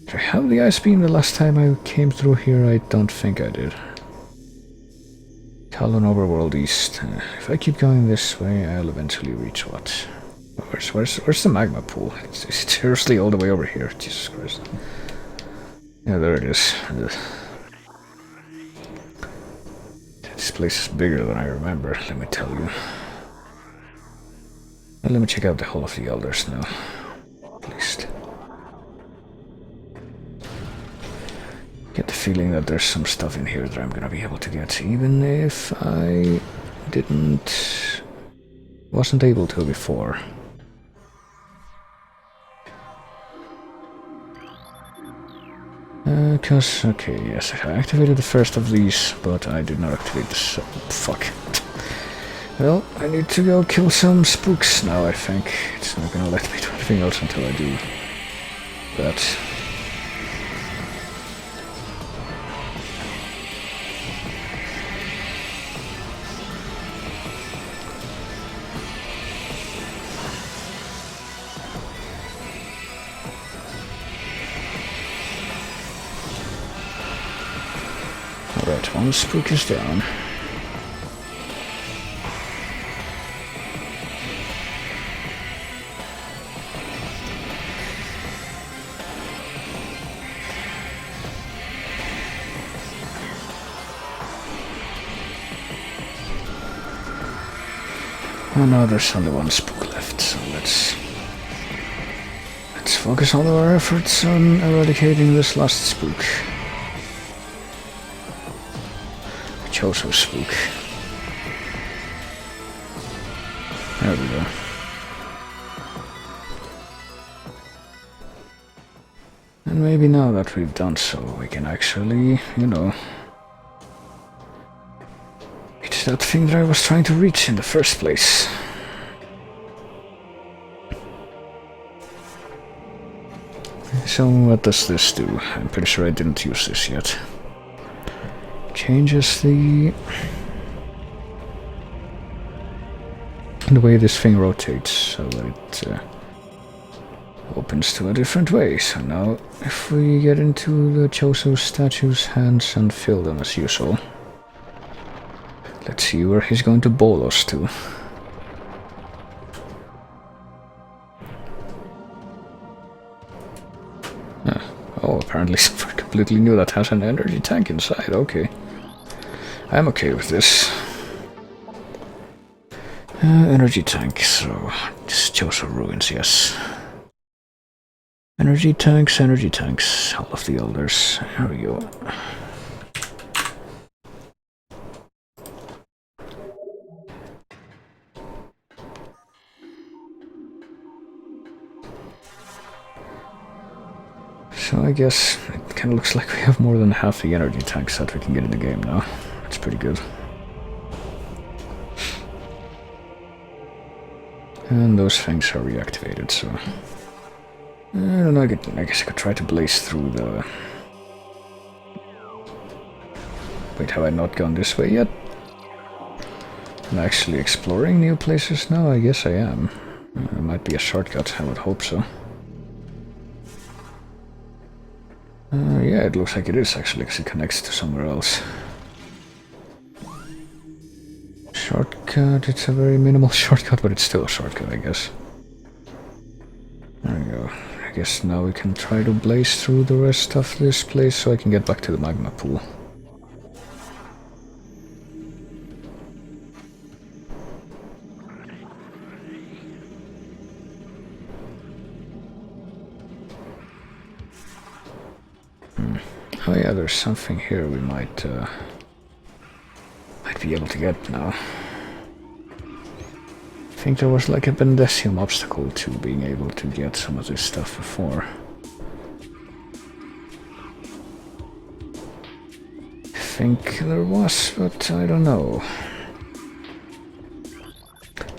Did I have the ice beam the last time I came through here? I don't think I did. Talon Overworld East. If I keep going this way, I'll eventually reach what? Where's the magma pool? It's seriously all the way over here. Jesus Christ. Yeah, there it is. Ugh. This place is bigger than I remember, let me tell you. Well, let me check out the Hall of the Elders now, at least. Get the feeling that there's some stuff in here that I'm gonna be able to get, even if I wasn't able to before. Okay, yes, I activated the first of these, but I did not activate the fuck. Well, I need to go kill some spooks now, I think. It's not gonna let me do anything else until I do that. Alright, one spook is down. Oh no, there's only one spook left, so let's focus all our efforts on eradicating this last spook. Choso spook. There we go. And maybe now that we've done so, we can actually, you know, reach that thing that I was trying to reach in the first place. So what does this do? I'm pretty sure I didn't use this yet. Changes the way this thing rotates so that it opens to a different way. So now if we get into the Choso statue's hands and fill them as usual. Let's see where he's going to bowl us to. Oh, apparently something completely new that has an energy tank inside. Okay. I'm okay with this. Energy tank, so just Choso ruins, yes. Energy tanks, Hall of the Elders. Here we go. So I guess it kind of looks like we have more than half the energy tanks that we can get in the game now. That's pretty good. And those things are reactivated, so... I don't know, I guess I could try to blaze through the... Wait, have I not gone this way yet? I'm actually exploring new places now? I guess I am. It might be a shortcut, I would hope so. Yeah, it looks like it is actually, because it connects to somewhere else. Shortcut, it's a very minimal shortcut, but it's still a shortcut, I guess. There we go. I guess now we can try to blaze through the rest of this place so I can get back to the magma pool. Oh yeah, there's something here we might be able to get now. I think there was like a Bendesium obstacle to being able to get some of this stuff before. I think there was, but I don't know.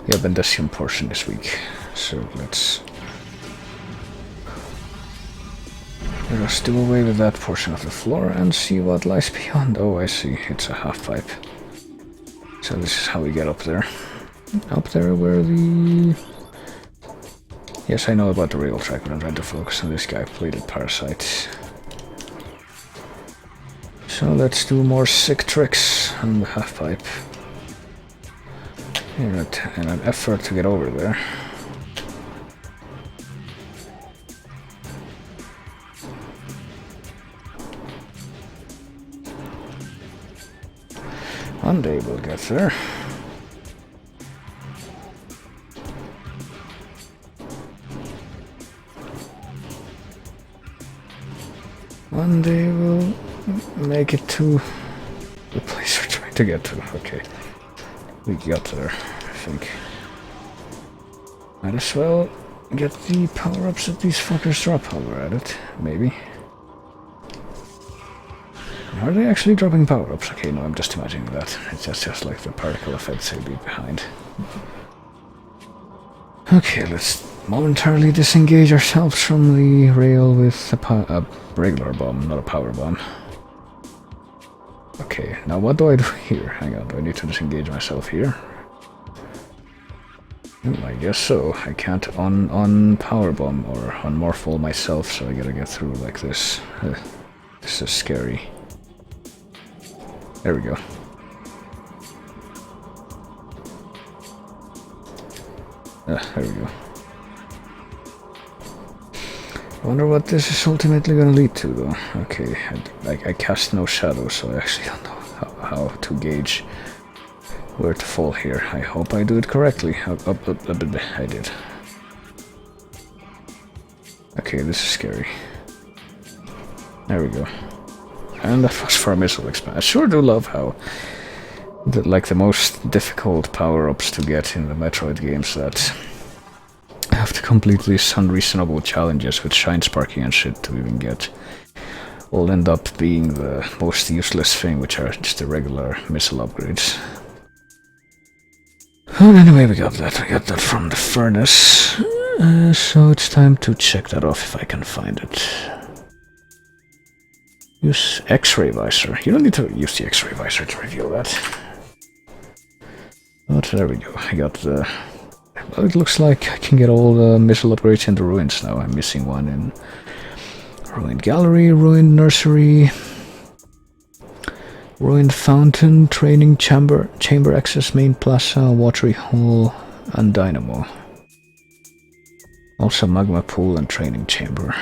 Yeah, Bendesium portion this week, so let's do away with that portion of the floor and see what lies beyond. Oh, I see, it's a half pipe. So this is how we get up there. Up there where the... Yes, I know about the rail track, but I'm trying to focus on this guy, plated parasite. So let's do more sick tricks on the half pipe. In an effort to get over there. One day we'll get there. One day we'll make it to the place we're trying to get to. Okay, we got there, I think. Might as well get the power-ups that these fuckers drop while we're at it, maybe. Are they actually dropping power-ups? Okay, no, I'm just imagining that. It's just like the particle effects they leave behind. Okay, let's momentarily disengage ourselves from the rail with a regular bomb, not a power bomb. Okay, now what do I do here? Hang on, do I need to disengage myself here? I guess so. I can't power bomb or unmorphal myself, so I gotta get through like this. This is scary. There we go. There we go. I wonder what this is ultimately gonna lead to, though. Okay, I cast no shadow, so I actually don't know how to gauge where to fall here. I hope I do it correctly. I did. Okay, this is scary. There we go. And that was for a missile expand. I sure do love how, like, the most difficult power-ups to get in the Metroid games that have to complete these unreasonable challenges with shine sparking and shit to even get will end up being the most useless thing, which are just the regular missile upgrades. Well, anyway, we got that from the furnace. So it's time to check that off if I can find it. Use X-ray visor. You don't need to use the X-ray visor to reveal that. But there we go. I got the... Well, it looks like I can get all the missile upgrades in the ruins now. I'm missing one in Ruined Gallery, Ruined Nursery, Ruined Fountain, Training Chamber, Chamber Access, Main Plaza, Watery Hall, and Dynamo. Also Magma Pool and Training Chamber.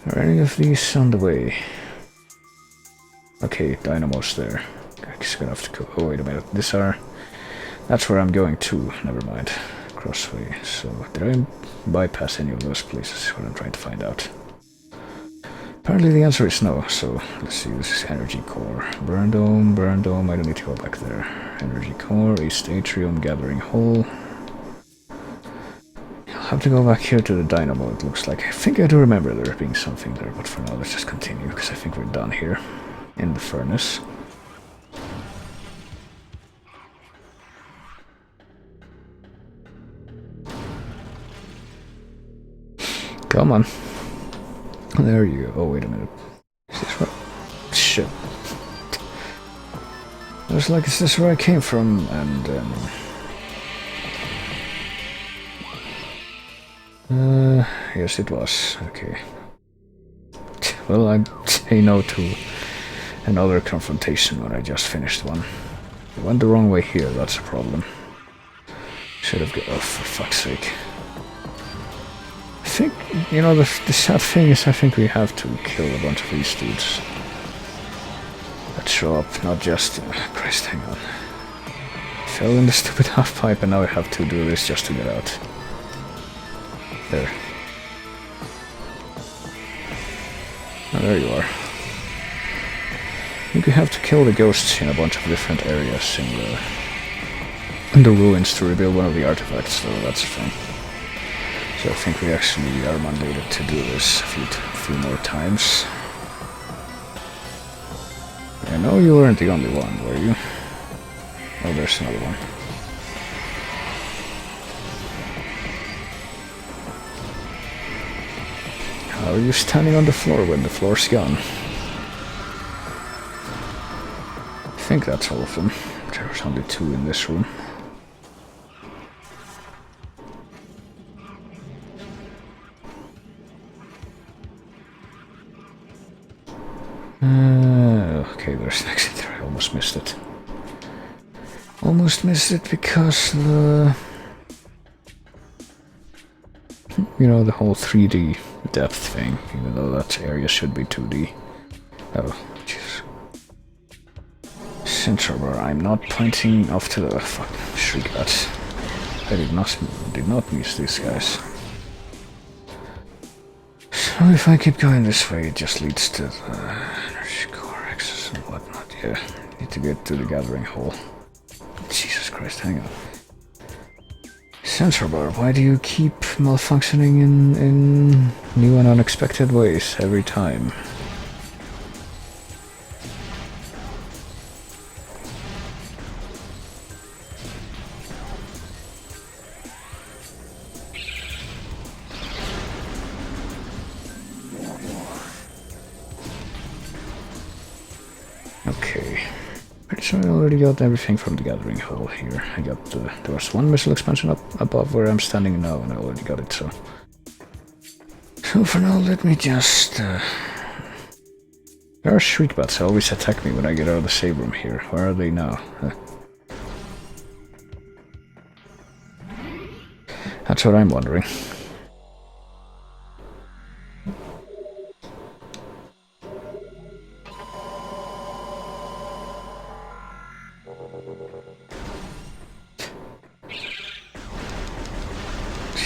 Are any of these on the way? Okay, Dynamo's there. I'm just gonna have to go. Oh, wait a minute. That's where I'm going to. Never mind. Crossway. So, did I bypass any of those places? What I'm trying to find out. Apparently the answer is no, so let's use Energy Core. Burn Dome, I don't need to go back there. Energy Core, East Atrium, Gathering Hole. I'll have to go back here to the Dynamo, it looks like. I think I do remember there being something there, but for now let's just continue, because I think we're done here. In the furnace. Come on. There you go. Oh, wait a minute. Is this where... Shit. It was like, is this where I came from? And, yes it was. Okay. Well, I'd say no to another confrontation when I just finished one. I went the wrong way here, that's a problem. Should have got... Oh, for fuck's sake. I think, you know, the sad thing is I think we have to kill a bunch of these dudes that show up, not just... Christ, hang on. Fell in the stupid half-pipe and now I have to do this just to get out. There. Oh, there you are. I think we have to kill the ghosts in a bunch of different areas in the ruins to rebuild one of the artifacts, so that's the thing. So I think we actually are mandated to do this a few more times. I know you weren't the only one, were you? Oh, there's another one. How are you standing on the floor when the floor's gone? I think that's all of them. There's only 2 in this room. Okay, there's an exit there. I almost missed it. Almost missed it because the... You know, the whole 3D depth thing, even though that area should be 2D. Oh, jeez. Central bar, I'm not pointing off to the... Fuck, shriek bats. I did not miss these guys. So if I keep going this way, it just leads to the energy core access and whatnot. Yeah, need to get to the gathering hole. Jesus Christ, hang on. Sensor bar, why do you keep malfunctioning in new and unexpected ways every time? Okay. Pretty sure I already got everything from the gathering hole here. I got there was one missile expansion up above where I'm standing now, and I already got it, so... So for now, let me just... There are shriekbats that always attack me when I get out of the save room here. Where are they now? That's what I'm wondering.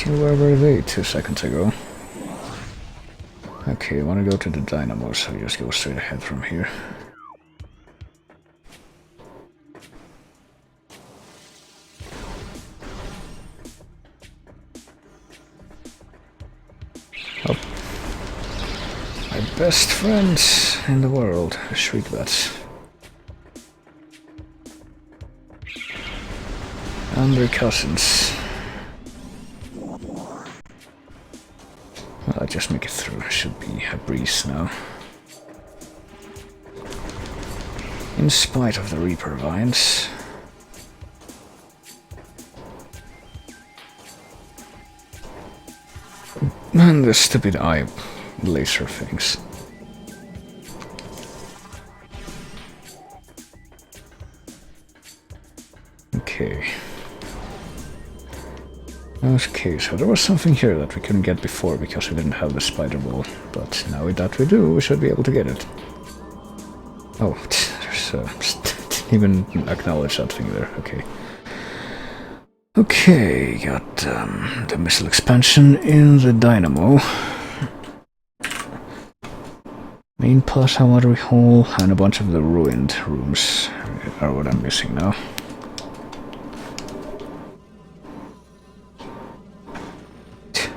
Where were they 2 seconds ago? Okay, I want to go to the Dynamo, so just go straight ahead from here. best friends in the world, shriek bats. And their cousins. Well, I just make it through. Should be a breeze now. In spite of the Reaper vines. And the stupid eye laser things. Okay. Okay, so there was something here that we couldn't get before because we didn't have the spider ball, but now that we do, we should be able to get it. Oh, there's didn't even acknowledge that thing there, okay. Okay, got the missile expansion in the dynamo. Main plaza watery hole and a bunch of the ruined rooms are what I'm missing now.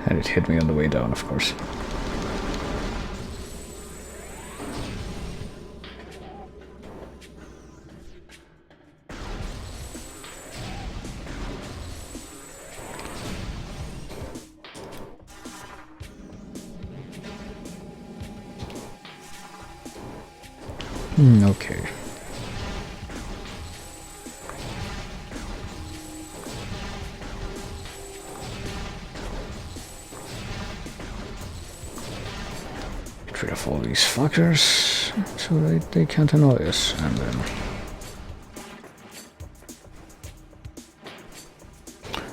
And it hit me on the way down, of course. Okay. Get rid of all these fuckers so they can't annoy us, and then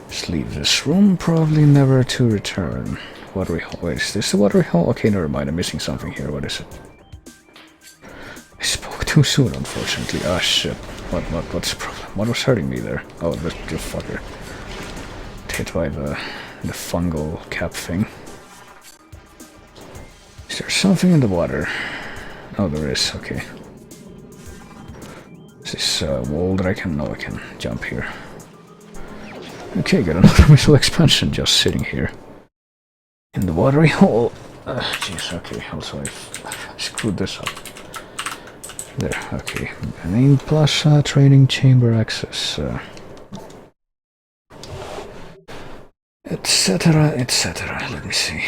just leave this room, probably never to return. Watery hole. Wait, is this the watery hole? Okay, never mind, I'm missing something here. What is it? I spoke too soon, unfortunately. Ah, shit. What's the problem? What was hurting me there? Oh, the fucker. Hit by the fungal cap thing. Is there something in the water? Oh, there is. Okay. Is this wall that I can... No, I can jump here. Okay, got another missile expansion just sitting here. In the watery hole. Jeez, okay. Also, I screwed this up. There, okay. Main plaza, training chamber access, etc., etc. Let me see.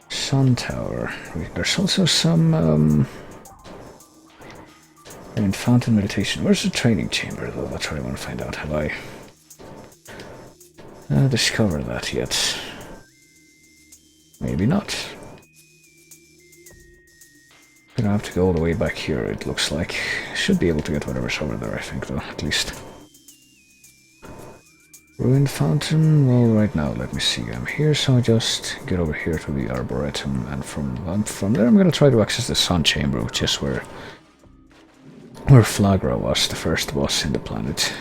Sun tower. There's also some in fountain meditation. Where's the training chamber, though? That's what I want to find out. Have I discovered that yet? Maybe not. Gonna have to go all the way back here, it looks like. Should be able to get whatever's over there, I think, though, at least. Ruined fountain? Well, right now, let me see. I'm here, so I just get over here to the arboretum, and from there I'm gonna try to access the sun chamber, which is where Flagra was, the first boss in the planet.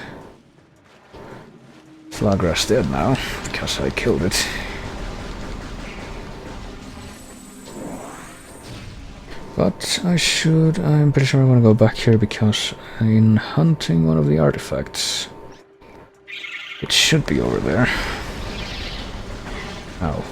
Flagra's dead now, because I killed it. But I'm pretty sure I want to go back here because in hunting one of the artifacts, it should be over there. Ow.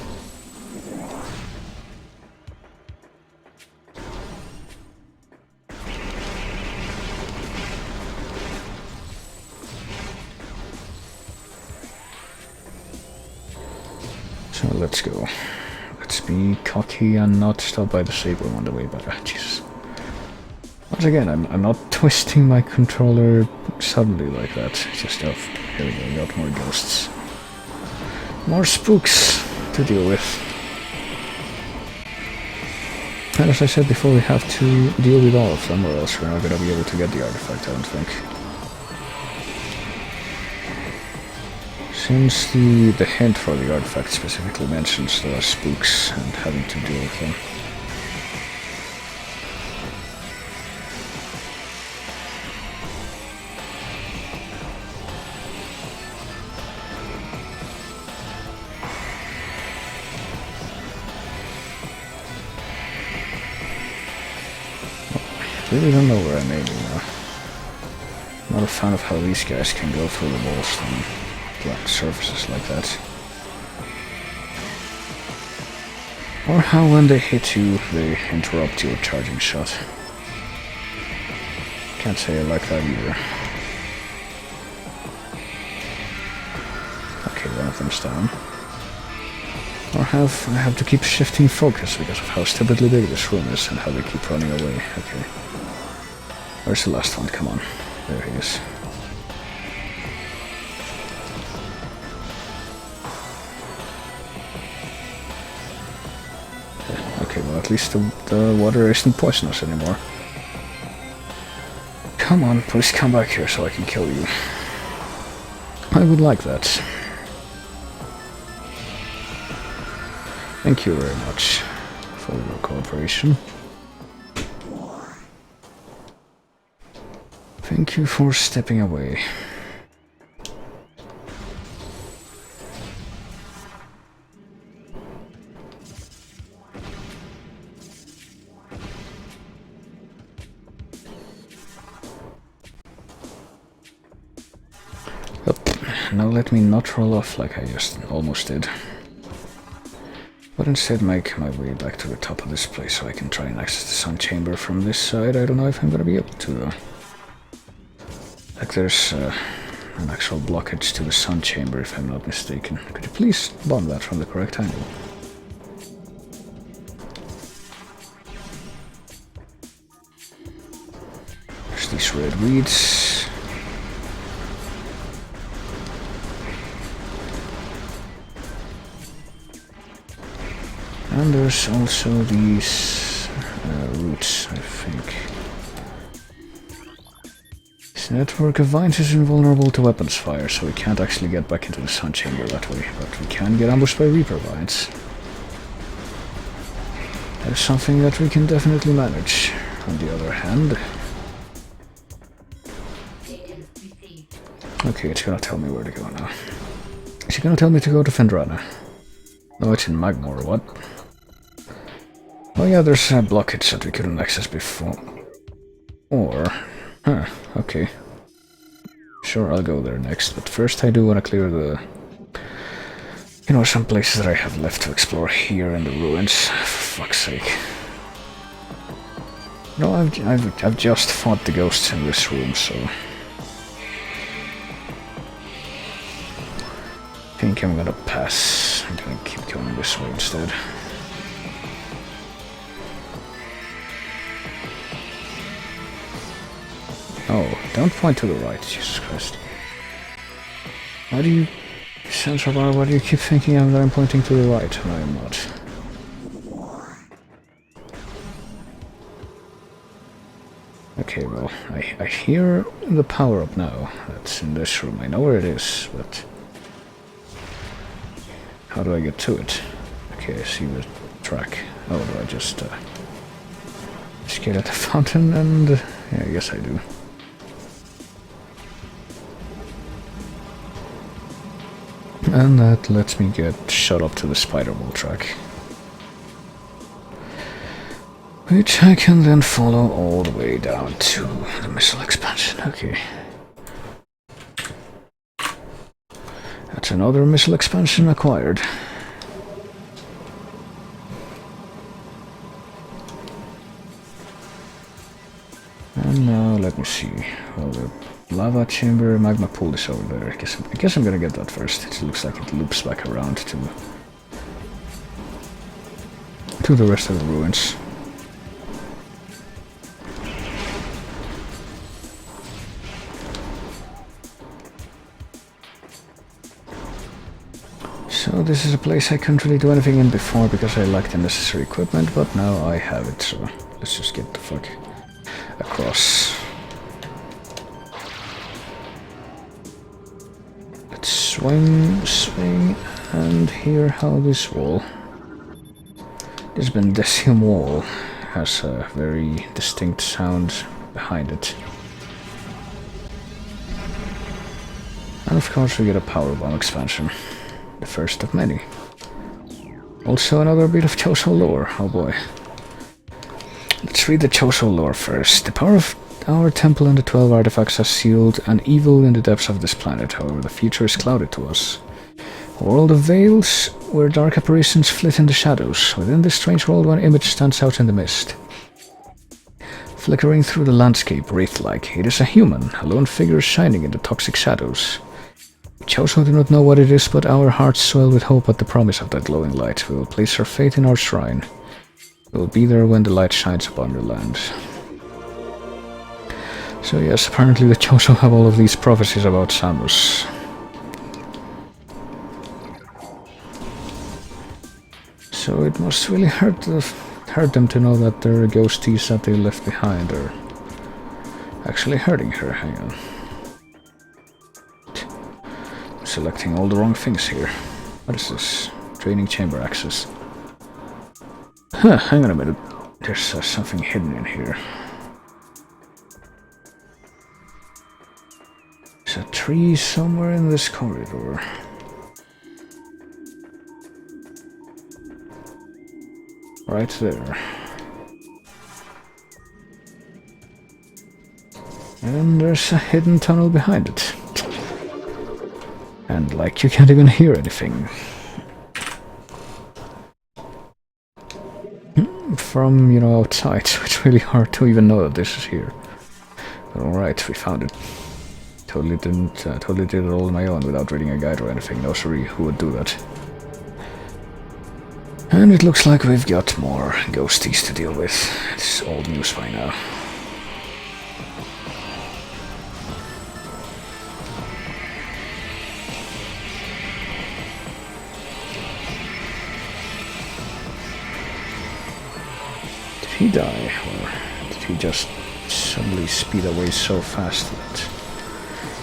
So let's go. Let's be cocky and not stop by the save room on the way back. Ah, Jesus. Once again, I'm not twisting my controller suddenly like that. It's just, oh, here we go, we got more ghosts. More spooks to deal with. And as I said before, we have to deal with all of them, or else we're not gonna be able to get the artifact, I don't think. Since the hint for the artifact specifically mentions the spooks and having to deal with them. I really don't know where I'm aiming now. Not a fan of how these guys can go through the walls then. flat surfaces like that. Or how when they hit you, they interrupt your charging shot. Can't say I like that either. Okay, one of them's down. Or I have to keep shifting focus because of how stupidly big this room is and how they keep running away. Okay. Where's the last one? Come on. There he is. Okay, well at least the water isn't poisonous anymore. Come on, please come back here so I can kill you. I would like that. Thank you very much for your cooperation. Thank you for stepping away. Now let me not roll off like I just almost did. But instead make my way back to the top of this place so I can try and access the sun chamber from this side. I don't know if I'm gonna be able to though. Like there's an actual blockage to the sun chamber if I'm not mistaken. Could you please bomb that from the correct angle? There's these red weeds. And there's also these roots, I think. This network of vines is invulnerable to weapons fire, so we can't actually get back into the sun chamber that way, but we can get ambushed by Reaper vines. That's something that we can definitely manage. On the other hand... Okay, it's gonna tell me where to go now. Is it gonna tell me to go to Fendrana? No, it's in Magmor, what? Oh yeah, there's a blockage that we couldn't access before. Or... Huh, okay. Sure, I'll go there next, but first I do want to clear the... You know, some places that I have left to explore here in the ruins, for fuck's sake. No, I've just fought the ghosts in this room, so... I think I'm gonna pass. I'm gonna keep going this way instead. Oh, don't point to the right, Jesus Christ. Why do you... Sensor bar, why do you keep thinking that I'm pointing to the right when I'm not? Okay, well, I hear the power-up now. That's in this room. I know where it is, but... How do I get to it? Okay, I see the track. Oh, do I just get at the fountain and... yeah, I guess I do. And that lets me get shot up to the spider wall track. Which I can then follow all the way down to the missile expansion. Okay. That's another missile expansion acquired. And now let me see. Well, the lava chamber, magma pool is over there. I guess I'm gonna get that first. It looks like it loops back around to the rest of the ruins. So this is a place I couldn't really do anything in before because I lacked the necessary equipment, but now I have it, so let's just get the fuck across. Let's swing, and hear how this wall, this Bendesium wall, has a very distinct sound behind it. And of course we get a power bomb expansion. The first of many. Also another bit of Choso lore, oh boy. Let's read the Choso lore first. The power of our temple and the 12 artifacts are sealed and evil in the depths of this planet. However, the future is clouded to us. A world of veils, where dark apparitions flit in the shadows. Within this strange world, one image stands out in the mist. Flickering through the landscape, wraith-like, it is a human, a lone figure shining in the toxic shadows. We also do not know what it is, but our hearts swell with hope at the promise of that glowing light. We will place our faith in our shrine. We will be there when the light shines upon your land. So yes, apparently the Chozo have all of these prophecies about Samus. So it must really hurt them to know that their ghosties that they left behind are actually hurting her. Hang on. I'm selecting all the wrong things here. What is this? Training chamber access. Huh, hang on a minute. There's something hidden in here. There's a tree somewhere in this corridor. Right there. And there's a hidden tunnel behind it. And like you can't even hear anything. From, you know, outside, so it's really hard to even know that this is here. But alright, we found it. Totally did it all on my own without reading a guide or anything. No, sorry, who would do that? And it looks like we've got more ghosties to deal with. It's old news by now. Did he die, or did he just suddenly speed away so fast that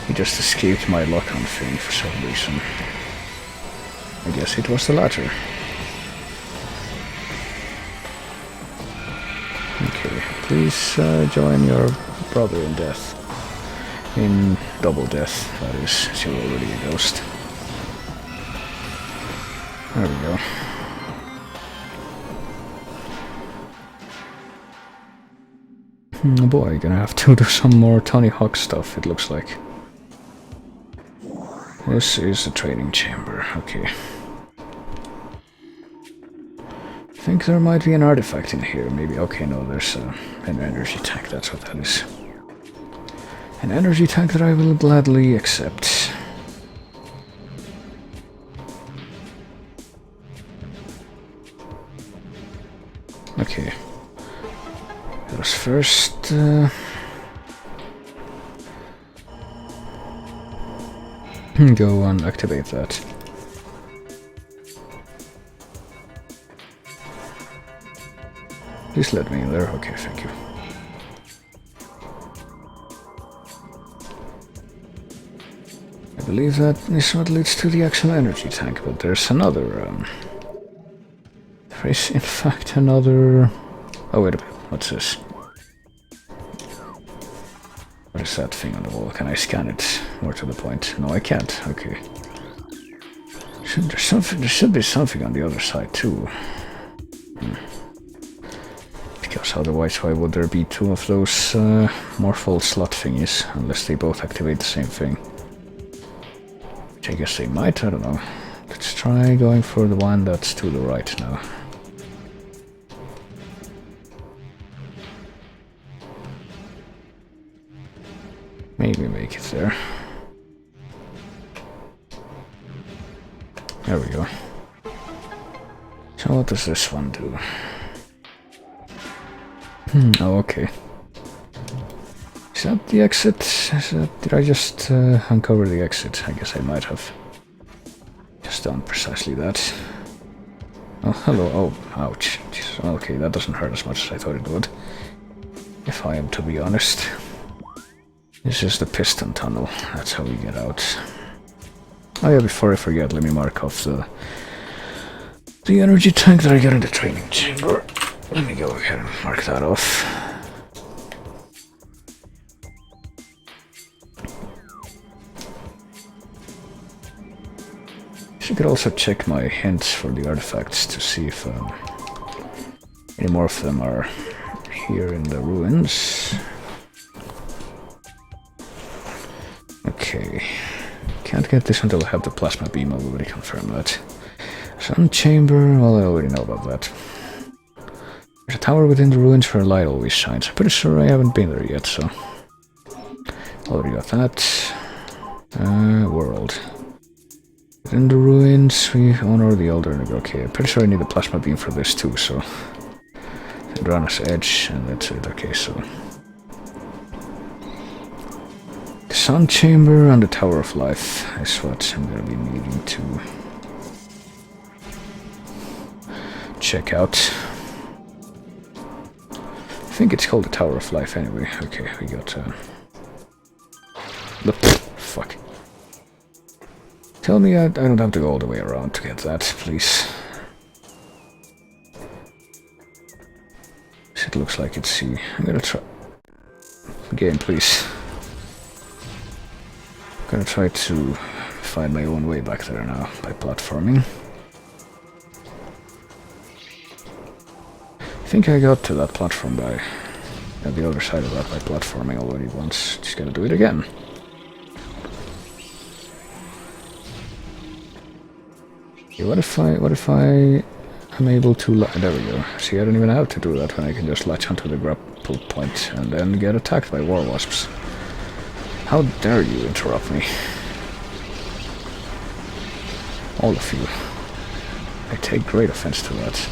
he just escaped my lock-on thing for some reason? I guess it was the latter. Okay, please join your brother in death. In double death, that is, as you're already a ghost. There we go. Oh boy, gonna have to do some more Tony Hawk stuff, it looks like. This is the training chamber, okay. I think there might be an artifact in here, maybe. Okay, no, there's an energy tank, that's what that is. An energy tank that I will gladly accept. Okay. Let us first... go and activate that. Please let me in there. Okay, thank you. I believe that is what leads to the actual energy tank, but there's another, there is in fact another... Oh, wait a minute. What's this? What is that thing on the wall? Can I scan it? More to the point. No, I can't. Okay. There should be something on the other side, too. Because otherwise, why would there be two of those morphal slot thingies? Unless they both activate the same thing. Which I guess they might, I don't know. Let's try going for the one that's to the right now. Maybe make it there. There we go. So what does this one do? Oh, okay. Is that the exit? Did I just uncover the exit? I guess I might have. Just done precisely that. Oh, hello. Oh, ouch. Jeez. Okay, that doesn't hurt as much as I thought it would. If I am to be honest. This is the piston tunnel. That's how we get out. Oh yeah, before I forget, let me mark off the energy tank that I got in the training chamber. Let me go ahead and mark that off. I could also check my hints for the artifacts to see if any more of them are here in the ruins. Okay. Can't get this until I have the plasma beam. I'll already confirm that. Sun chamber, well, I already know about that. There's a tower within the ruins where light always shines. I'm pretty sure I haven't been there yet, so... Already got that. World. Within the ruins, we honor the elder. Okay, I'm pretty sure I need a plasma beam for this too, so... Runner's Edge, and that's it. Okay, so... The Sun Chamber and the Tower of Life is what I'm gonna be needing to... check out. I think it's called the Tower of Life anyway. Okay, we got... fuck. Tell me I don't have to go all the way around to get that, please. It looks like it's C. I'm gonna try... Game, please. I'm gonna try to find my own way back there now by platforming. I think I got to that platform by... at the other side of that by platforming already once. Just gotta do it again. Okay, what if I am able to... there we go. See, I don't even have to do that when I can just latch onto the grapple point and then get attacked by war wasps. How dare you interrupt me? All of you. I take great offense to that.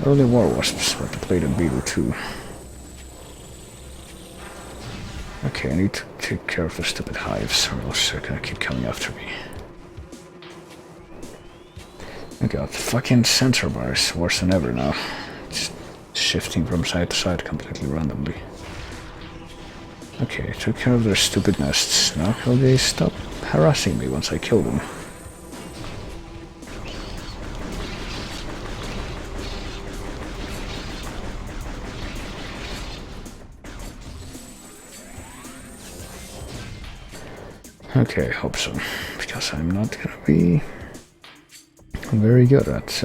Only war wasps, but the plated beetle too. Okay, I need to take care of the stupid hives, or else they're gonna keep coming after me. I got fucking sensor bars, worse than ever now. Just shifting from side to side completely randomly. Okay, took care of their stupid nests. Now will they stop harassing me once I kill them? Okay, I hope so, because I'm not gonna be very good at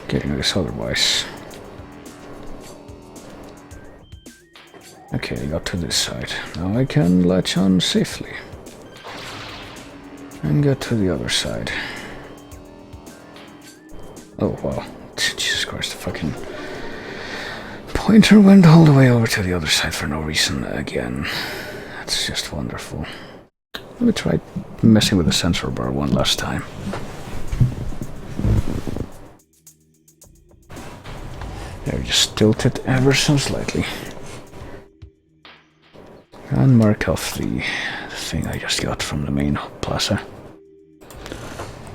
getting this otherwise. Okay, I got to this side. Now I can latch on safely. And get to the other side. Oh, wow. Jesus Christ, the fucking pointer went all the way over to the other side for no reason again. That's just wonderful. Let me try messing with the sensor bar one last time. There, just tilt it ever so slightly. And mark off the thing I just got from the main plaza.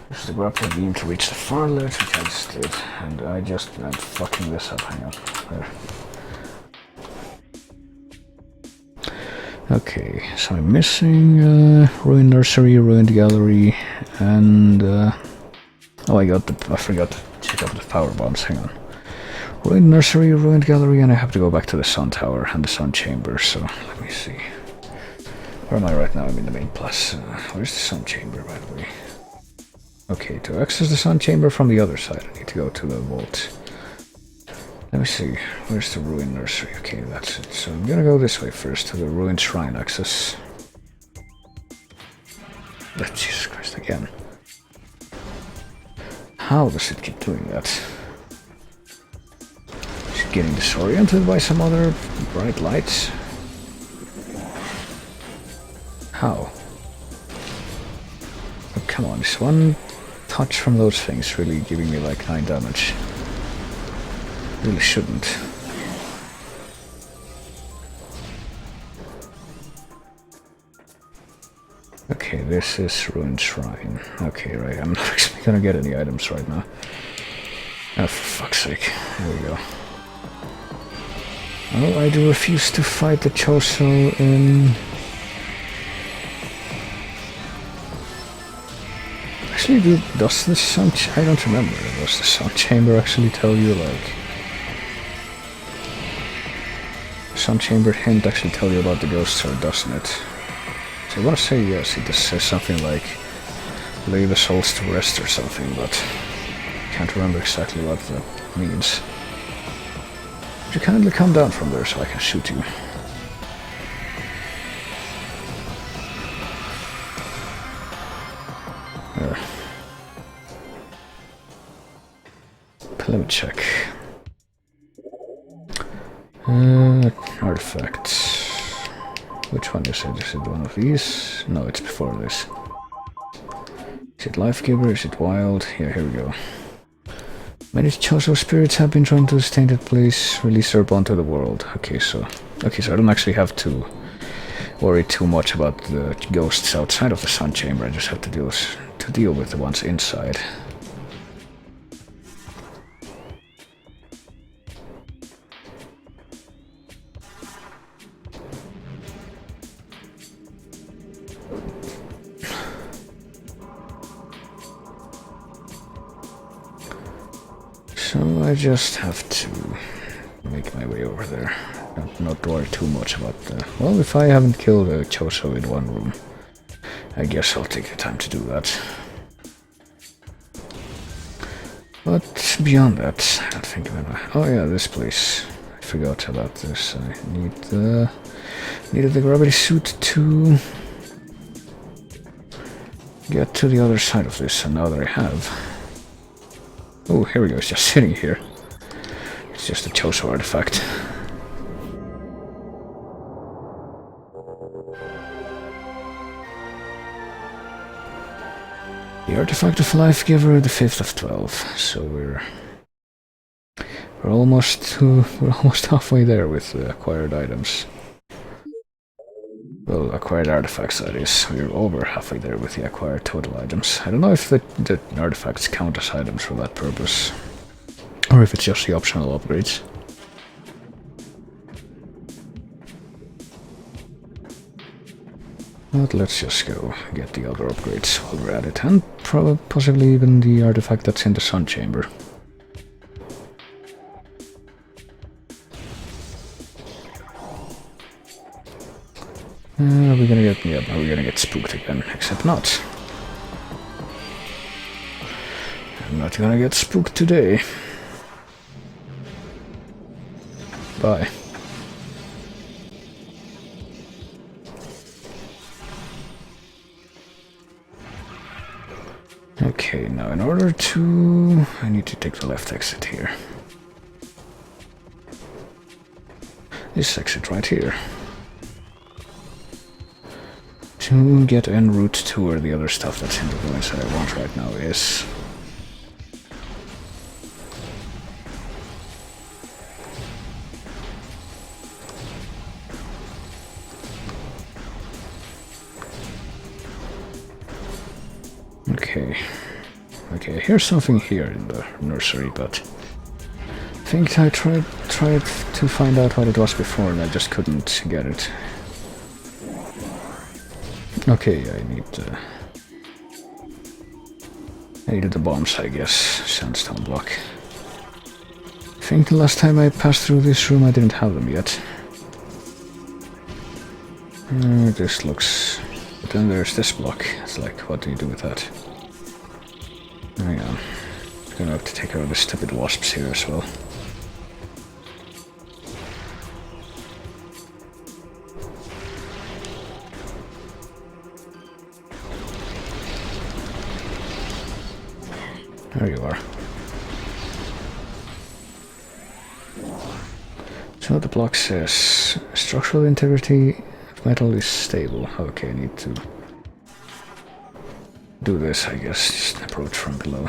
This is the grappling beam to reach the far left, which I just did. And I'm fucking this up. Hang on. There. Okay, so I'm missing Ruined Nursery, Ruined Gallery, and oh, I forgot to check out the power bombs. Hang on. Ruined Nursery, Ruined Gallery, and I have to go back to the Sun Tower and the Sun Chamber. So let me see. Where am I right now? I'm in the main plus. Where's the Sun Chamber, by the way? Okay, to access the Sun Chamber from the other side, I need to go to the vault. Let me see, where's the Ruined Nursery? Okay, that's it. So I'm gonna go this way first to the Ruined Shrine access. Jesus Christ, again. How does it keep doing that? Is it getting disoriented by some other bright lights? How? Oh, come on, is one touch from those things really giving me like 9 damage? Really shouldn't. Okay, this is Ruined Shrine. Okay, right, I'm not actually gonna get any items right now. Oh, for fuck's sake. There we go. Oh, I do refuse to fight the Choso in... Actually, does the Sun... I don't remember. Does the Sun Chamber actually tell you, like... Sun Chamber hint actually tell you about the ghosts, or doesn't it? So I want to say yes, it just says something like lay the souls to rest or something, but I can't remember exactly what that means. Would you kindly come down from there so I can shoot you? let me check. Artifacts. Which one is it? Is it one of these? No, it's before this. Is it Life Giver? Is it Wild? Yeah, here we go. Many Chozo spirits have been drawn to this tainted place. Release their bond to the world. Okay, so I don't actually have to worry too much about the ghosts outside of the Sun Chamber. I just have to deal with the ones inside. So I just have to make my way over there. Not worry too much about the... Well, if I haven't killed a Chozo in one room, I guess I'll take the time to do that. But beyond that, I don't think I'm gonna... Oh yeah, this place. I forgot about this. I needed the gravity suit to get to the other side of this, and now that I have... Oh, here we go, it's just sitting here. It's just a Chozo artifact. The artifact of Life Giver, the 5th of 12. So we're almost halfway there with the acquired items. Well, acquired artifacts, that is. We're over halfway there with the acquired total items. I don't know if the artifacts count as items for that purpose, or if it's just the optional upgrades. But let's just go get the other upgrades while we're at it, and possibly even the artifact that's in the Sun Chamber. Are we gonna get... Yeah, we're gonna get spooked again, except not. I'm not gonna get spooked today. Bye. Okay, now in order to... I need to take the left exit here. This exit right here. To get en route to where the other stuff that's in the ruins that I want right now is. Okay, here's something here in the nursery, but I think I tried to find out what it was before and I just couldn't get it. Okay, I needed the bombs, I guess. Sandstone block. I think the last time I passed through this room I didn't have them yet. This looks... But then there's this block. It's like, what do you do with that? Hang on. I'm gonna have to take care of the stupid wasps here as well. There you are. So the block says structural integrity of metal is stable. Okay, I need to do this, I guess. Just approach from below.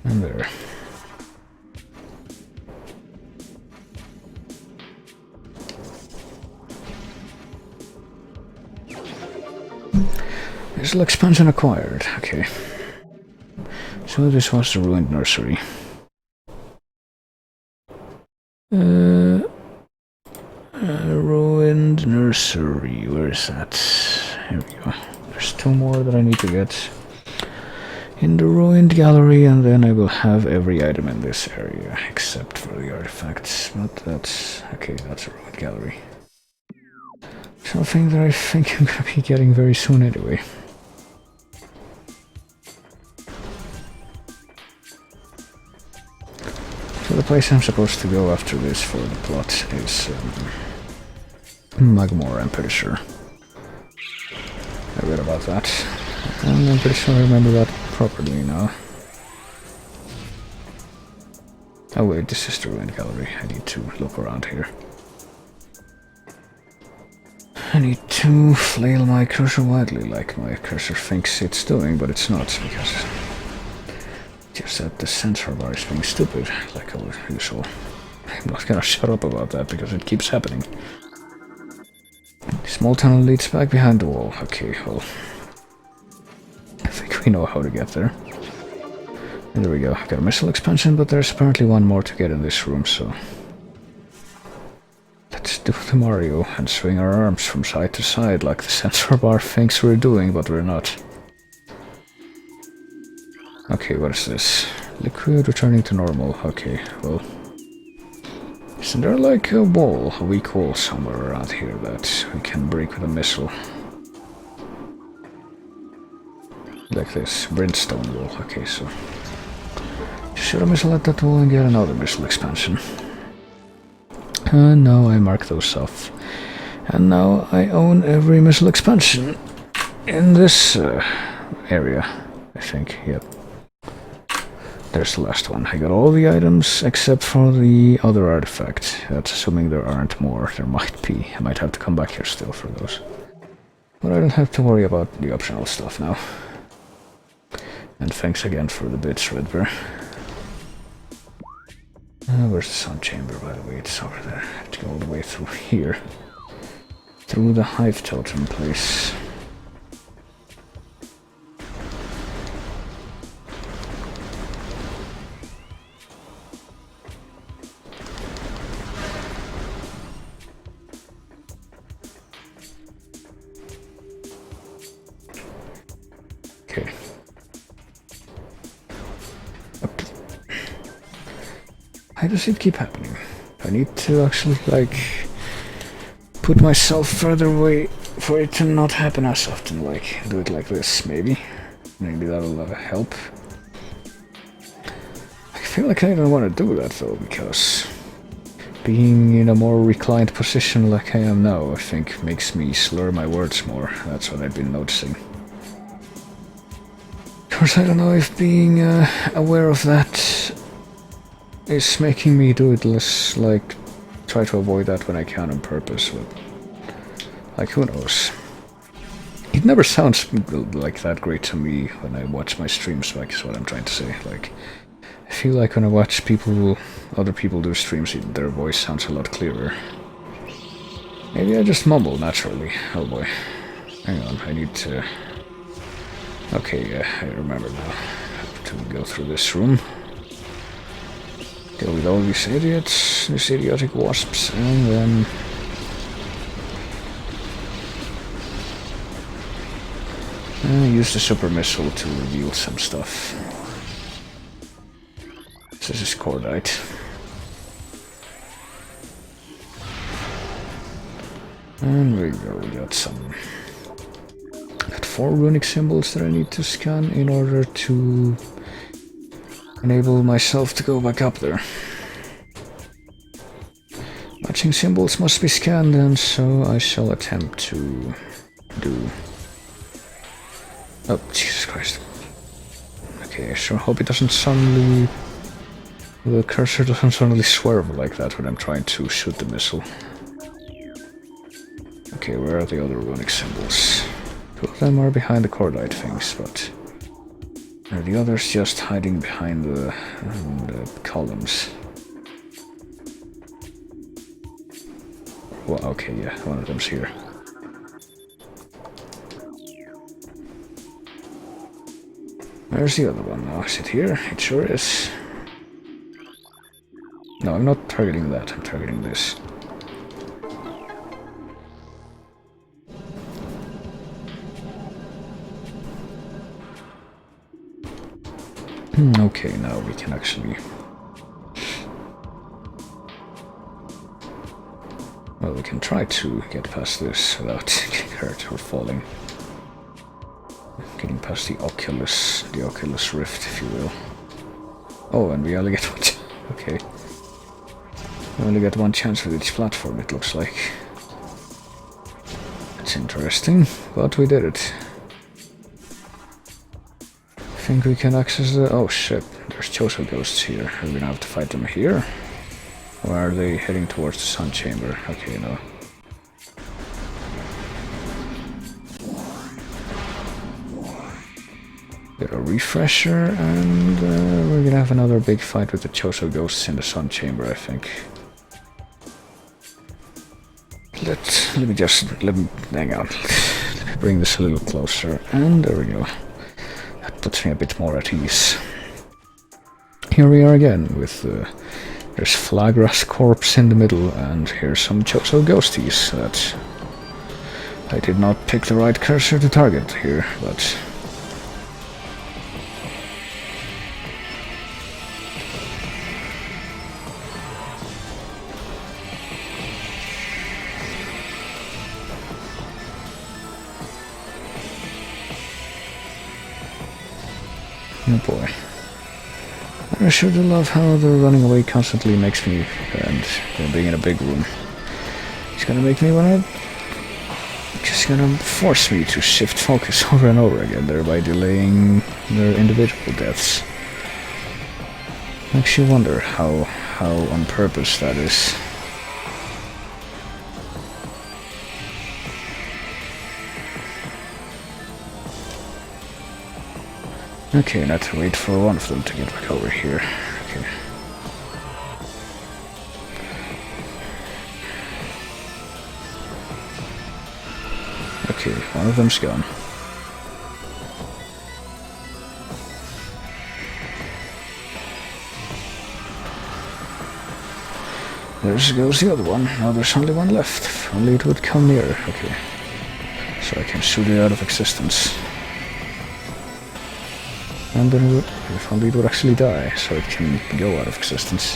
And there. Visual expansion acquired. Okay. So this was the ruined nursery. Ruined nursery. Where is that? Here we go. There's two more that I need to get in the ruined gallery, and then I will have every item in this area except for the artifacts. But that's okay. That's a ruined gallery. Something that I think I'm gonna be getting very soon anyway. So the place I'm supposed to go after this for the plot is Magmore, I'm pretty sure. I read about that. And I'm pretty sure I remember that properly now. Oh wait, this is the ruined gallery. I need to look around here. I need to flail my cursor wildly like my cursor thinks it's doing, but it's not, because just that the sensor bar is being stupid, like usual. I'm not gonna shut up about that because it keeps happening. Small tunnel leads back behind the wall. Okay, well, I think we know how to get there. And there we go. Got a missile expansion, but there's apparently one more to get in this room, so let's do the Mario and swing our arms from side to side like the sensor bar thinks we're doing, but we're not. Okay, what is this? Liquid returning to normal. Okay, well, isn't there like a wall, a weak wall somewhere around here that we can break with a missile? Like this, brimstone wall. Okay, so shoot a missile at that wall and get another missile expansion. And now I mark those off. And now I own every missile expansion in this area, I think. Yep. There's the last one. I got all the items except for the other artifact. That's assuming there aren't more. There might be. I might have to come back here still for those. But I don't have to worry about the optional stuff now. And thanks again for the bits, Redbear. Where's the sun chamber, by the way? It's over there. I have to go all the way through here. Through the hive totem place. Okay. Up. Why does it keep happening? I need to actually, like, put myself further away for it to not happen as often. Like, do it like this, maybe. Maybe that'll help. I feel like I don't want to do that, though, because being in a more reclined position like I am now, I think, makes me slur my words more. That's what I've been noticing. Of course, I don't know if being aware of that is making me do it less, like, try to avoid that when I can on purpose, but, like, who knows. It never sounds like that great to me when I watch my streams, like, is what I'm trying to say. Like, I feel like when I watch other people do streams, their voice sounds a lot clearer. Maybe I just mumble naturally. Oh boy. Hang on, I need to... Okay, yeah, I remember now. I have to go through this room. Deal with all these idiots, these idiotic wasps, and then... use the super missile to reveal some stuff. This is cordite. And we go, we got some... Got 4 runic symbols that I need to scan in order to enable myself to go back up there. Matching symbols must be scanned, and so I shall attempt to do... Oh, Jesus Christ. Okay, I sure hope it doesn't suddenly... The cursor doesn't suddenly swerve like that when I'm trying to shoot the missile. Okay, where are the other runic symbols? 2 of them are behind the cordite things, but... Are the others just hiding behind the columns? Well, okay, yeah, one of them's here. Where's the other one now? Is it here? It sure is. No, I'm not targeting that, I'm targeting this. Okay, now we can actually... Well, we can try to get past this without getting hurt or falling. Getting past the Oculus Rift, if you will. Oh, and we only get one... Okay. We only get one chance with each platform, it looks like. That's interesting, but we did it. think we can access the... Oh shit, there's Choso ghosts here. Are we gonna have to fight them here? Or are they heading towards the sun chamber? Okay, no. Get a refresher, and we're gonna have another big fight with the Choso ghosts in the sun chamber, I think. Let me hang on. Let me bring this a little closer, and there we go. That puts me a bit more at ease. Here we are again with there's Flagra's corpse in the middle, and here's some Choso ghosties that I did not pick the right cursor to target here, but oh boy. I sure do love how the running away constantly makes me, and being in a big room, it's gonna make me wanna... just gonna force me to shift focus over and over again, thereby delaying their individual deaths. Makes you wonder how on purpose that is. Okay, now to wait for one of them to get back over here. Okay. Okay, one of them's gone. There goes the other one. Now there's only one left. If only it would come nearer. Okay. So I can shoot it out of existence. And then if only it would actually die, so it can go out of existence.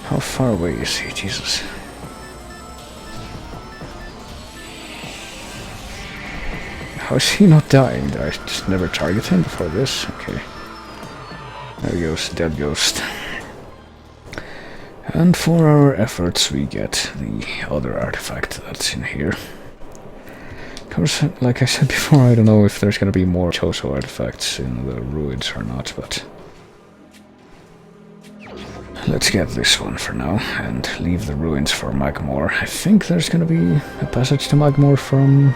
How far away is he? Jesus. How is he not dying? Did I just never target him before this? Okay. There he goes, dead ghost. And for our efforts we get the other artifact that's in here. Of course, like I said before, I don't know if there's gonna be more Choso artifacts in the ruins or not, but... let's get this one for now, and leave the ruins for Magmore. I think there's gonna be a passage to Magmore from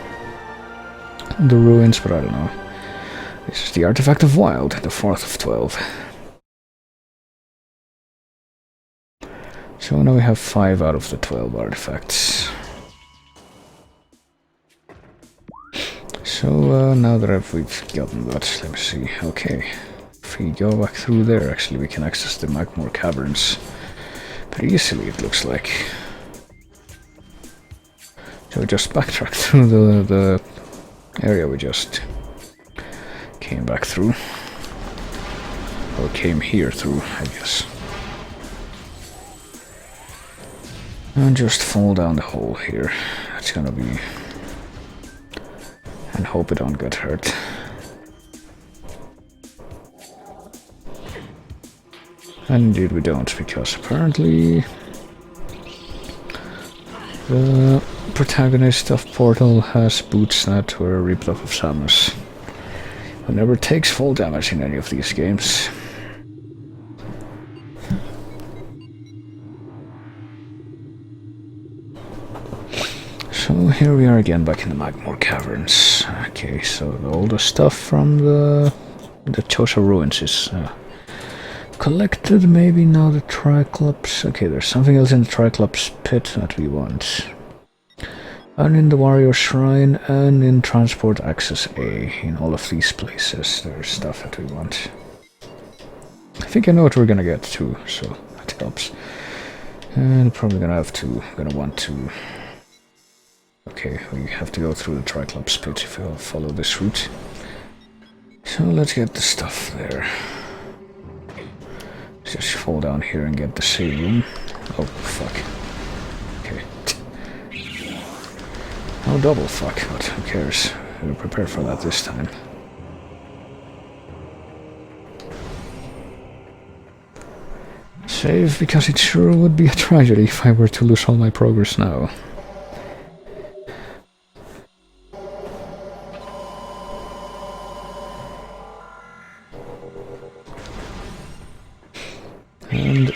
the ruins, but I don't know. This is the Artifact of Wild, the 4th of 12. So now we have 5 out of the 12 artifacts. So now that we've gotten that, let me see. Okay, if we go back through there, actually we can access the Magmore caverns pretty easily, it looks like. So we just backtrack through the area we just came back through. Or came here through, I guess. And just fall down the hole here. That's gonna be... and hope I don't get hurt. And indeed we don't, because apparently the protagonist of Portal has boots that were ripped off of Samus, who never takes full damage in any of these games. So here we are again back in the Magmore caverns. Okay, so all the stuff from the Choso ruins is collected. Maybe now the Triclops. Okay, there's something else in the Triclops pit that we want. And in the Warrior Shrine and in Transport Access A. In all of these places there's stuff that we want. I think I know what we're gonna get too, so that helps. And probably gonna want to... okay, we have to go through the Triclops pit if we'll follow this route. So let's get the stuff there. Let's just fall down here and get the save room. Oh, fuck. Okay. Oh, double fuck, but who cares? We'll prepare for that this time. Save, because it sure would be a tragedy if I were to lose all my progress now. And...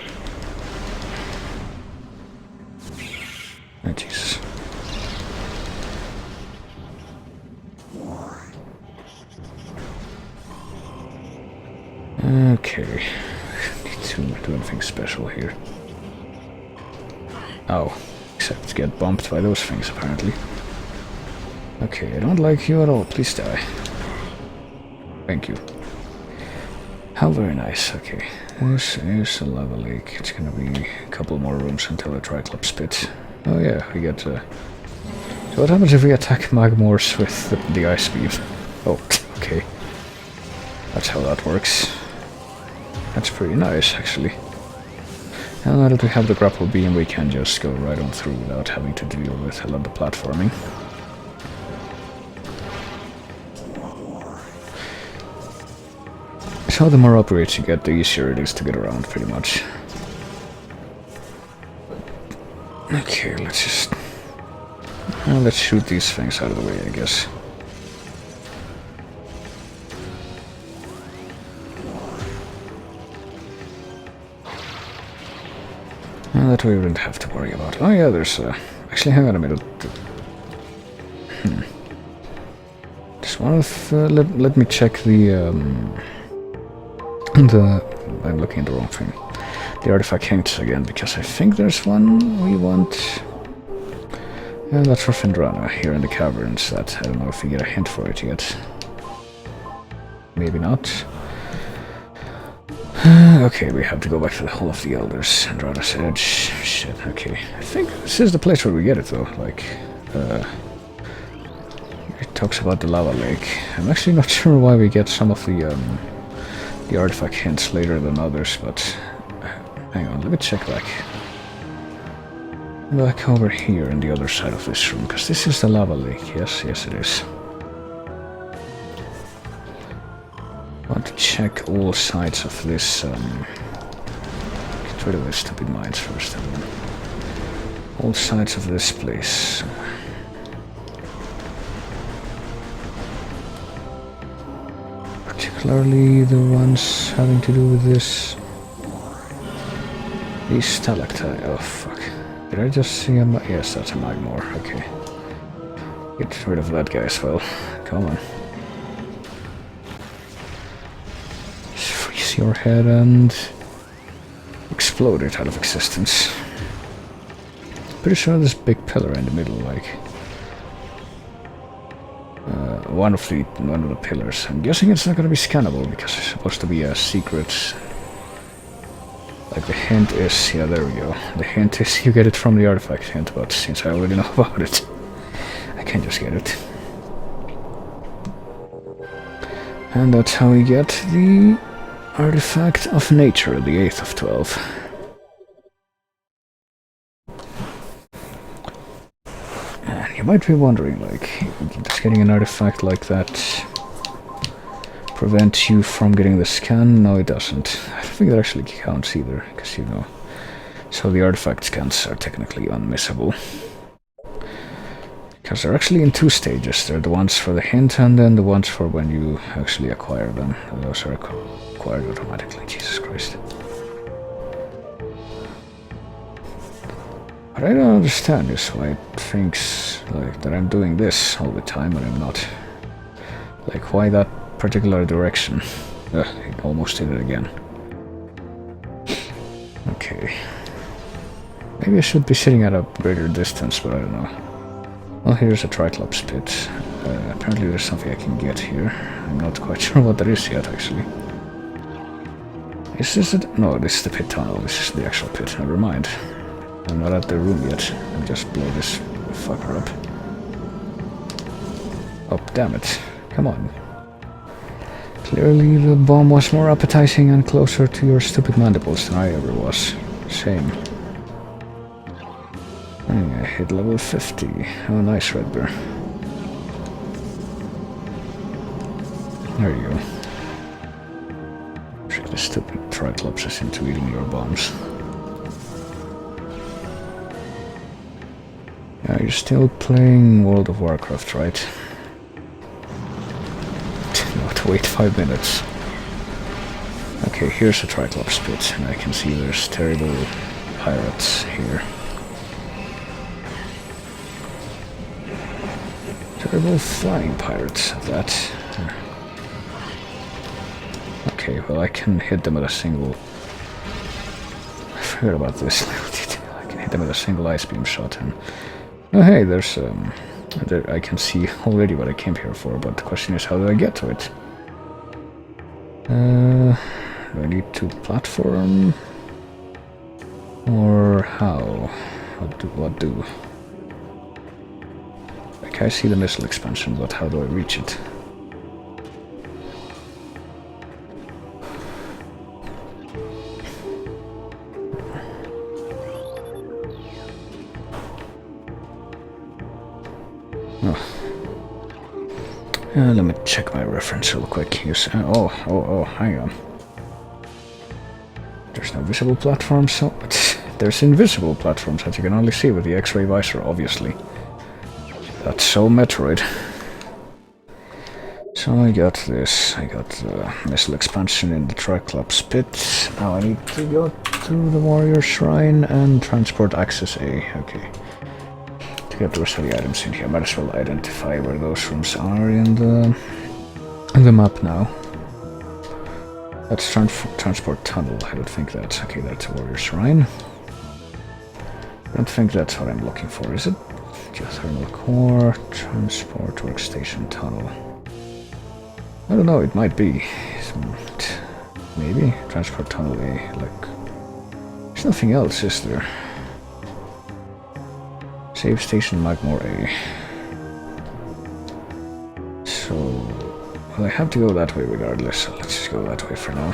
oh, Jesus. Okay. Need to do anything special here. Oh. Except get bumped by those things, apparently. Okay, I don't like you at all. Please die. Thank you. How very nice. Okay. This is a lava lake. It's gonna be a couple more rooms until the Triclops pit. Oh yeah, we get... So what happens if we attack Magmors with the ice beam? Oh, okay. That's how that works. That's pretty nice, actually. And now that we have the grapple beam, we can just go right on through without having to deal with a lot of platforming. So the more upgrades you get, the easier it is to get around, pretty much. Okay, let's just... well, let's shoot these things out of the way, I guess. And that way we wouldn't have to worry about... oh yeah, there's... actually, hang on a minute. Just one of... let me check the... I'm looking at the wrong thing. The artifact hints again, because I think there's one we want. And that's for Fendrana here in the caverns. That I don't know if we get a hint for it yet. Maybe not. Okay, we have to go back to the Hall of the Elders. Fendrana's Edge. Shit, okay. I think this is the place where we get it though. Like, it talks about the lava lake. I'm actually not sure why we get some of the artifact hints later than others, but hang on, let me check back. Back over here on the other side of this room, because this is the lava lake. Yes, yes it is. I want to check all sides of this. Get rid of those stupid mines first. All sides of this place. Particularly the ones having to do with this. These stalactites. Oh fuck. Did I just see a... yes, that's a Magmor. Okay. Get rid of that guy as well. Come on. Just freeze your head and... explode it out of existence. Pretty sure this big pillar in the middle, like... one of the pillars. I'm guessing it's not gonna be scannable because it's supposed to be a secret. Like the hint is, yeah, there we go. The hint is you get it from the artifact hint, but since I already know about it, I can just get it. And that's how we get the artifact of nature, the 8th of 12. You might be wondering, like, just getting an artifact like that prevent you from getting the scan? No, it doesn't. I don't think that actually counts either, because you know. So the artifact scans are technically unmissable. Because they're actually in 2 stages. They're the ones for the hint and then the ones for when you actually acquire them. And those are acquired automatically. Jesus Christ. What I don't understand is why it thinks like that I'm doing this all the time when I'm not. Like why that particular direction? It almost did it again. Okay. Maybe I should be sitting at a greater distance, but I don't know. Well, here's a Triclops pit. Apparently there's something I can get here. I'm not quite sure what that is yet, actually. Is this it? No, this is the pit tunnel. This is the actual pit. Never mind. I'm not at the room yet. I'll just blow this fucker up. Oh, damn it. Come on. Clearly the bomb was more appetizing and closer to your stupid mandibles than I ever was. Shame. I hit level 50. Oh, nice, Redbear. There you go. Trick the stupid Triclopses into eating your bombs. Yeah, you're still playing World of Warcraft, right? Not wait 5 minutes. Okay, here's a Triclops pit, and I can see there's terrible pirates here. Terrible flying pirates at that. Okay, well I can hit them with a single... I forgot about this little detail. I can hit them with a single ice beam shot, and... Oh hey, there's there I can see already what I came here for, but the question is how do I get to it? Do I need to platform? Or how? What do? Like I see the missile expansion, but how do I reach it? Let me check my reference real quick. Oh, hang on. There's no visible platforms, so there's invisible platforms that you can only see with the X-ray visor, obviously. That's so Metroid. So I got this. I got the missile expansion in the Triclops pit. Now I need to go to the warrior shrine and transport access A. Okay. To get the rest of the items in here, might as well identify where those rooms are in the map now. That's transport tunnel. I don't think that's... Okay, that's a warrior shrine. I don't think that's what I'm looking for, is it? Geothermal core, transport workstation tunnel. I don't know, it might be. Maybe. Transport tunnel A, like... There's nothing else, is there? Save station Magmore A. So... Well, I have to go that way regardless, so let's just go that way for now.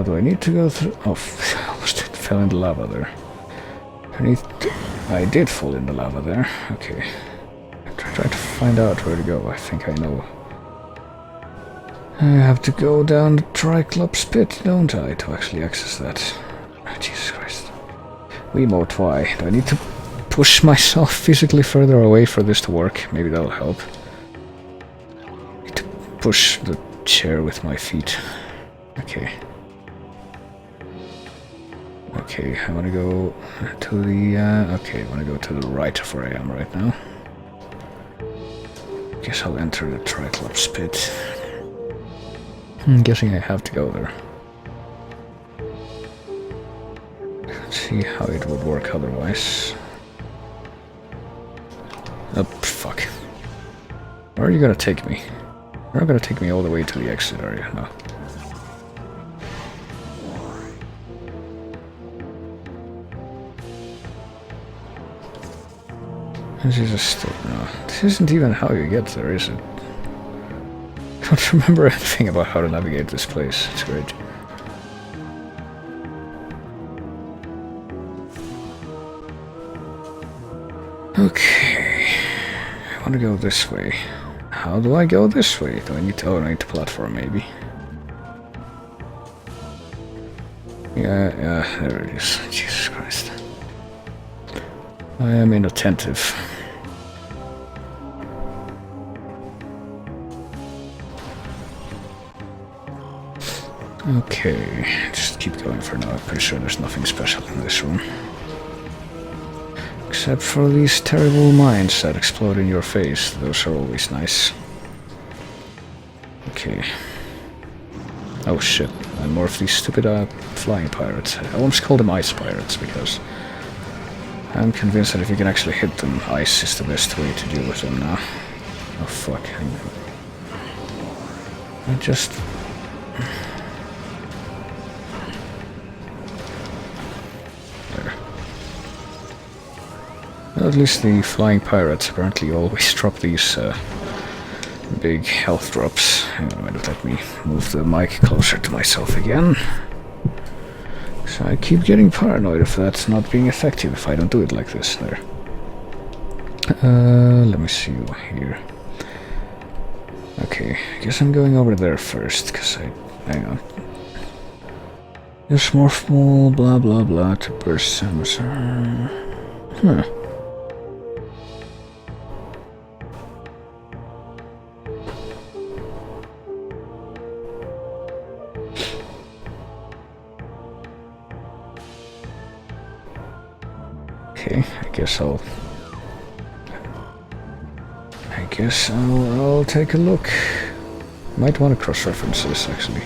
Do I need to go through... Oh, I almost fell in the lava there. I did fall in the lava there. Okay. I'm trying to find out where to go. I think I know. I have to go down the Triclops pit, don't I, to actually access that. Oh, Jesus Christ. Wiimote, why? Do I need to push myself physically further away for this to work? Maybe that'll help. I need to push the chair with my feet. Okay. Okay, I want to go to the... okay, I want to go to the right of where I am right now. Guess I'll enter the Triclops pit. I'm guessing I have to go there. Let's see how it would work otherwise. Oh, fuck. Where are you gonna take me? You're not gonna take me all the way to the exit, are you? No. This is a step now. This isn't even how you get there, is it? I don't remember anything about how to navigate this place. It's great. Okay. I want to go this way. How do I go this way? Do I need to... Oh, I need to platform, maybe. Yeah, there it is. Jesus Christ. I am inattentive. Okay, just keep going for now. I'm pretty sure there's nothing special in this room. Except for these terrible mines that explode in your face. Those are always nice. Okay. Oh shit, and more of these stupid flying pirates. I almost call them ice pirates because I'm convinced that if you can actually hit them, ice is the best way to deal with them now. Oh fuck. I just... There. Well, at least the flying pirates apparently always drop these big health drops. Hang on a minute, let me move the mic closer to myself again. So I keep getting paranoid if that's not being effective if I don't do it like this. There. Let me see you here. Okay, I guess I'm going over there first, because hang on. Use more small blah blah blah to burst sensor. Huh. Okay, I guess I'll take a look. Might want to cross-reference this, actually.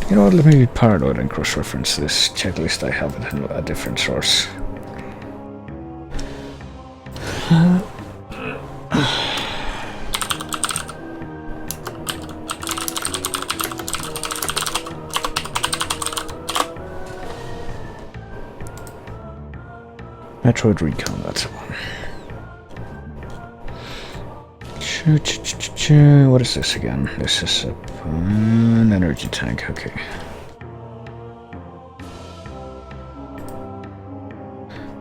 You know what, let me be paranoid and cross-reference this checklist I have at a different source. Metroid Recon, that's the one. What is this again? This is an energy tank, okay.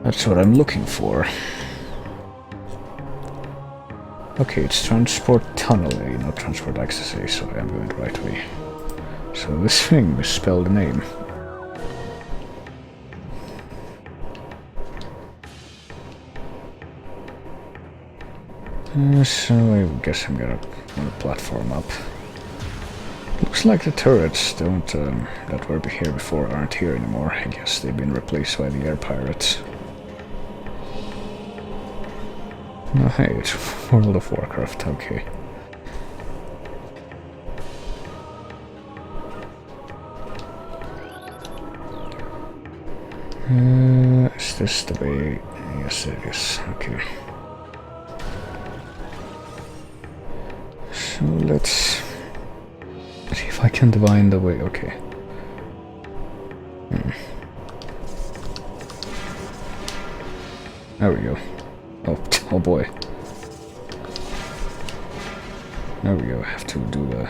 That's what I'm looking for. Okay, it's transport tunnel A, not transport access A, so I'm going the right way. So this thing misspelled the name. So I guess I'm gonna platform up. Looks like the turrets that were here before aren't here anymore. I guess they've been replaced by the air pirates. Oh hey, it's World of Warcraft, okay. Is this the way? Yes it is, okay. So let's see if I can divine the way, okay. There we go. Oh boy. There we go, I have to do the...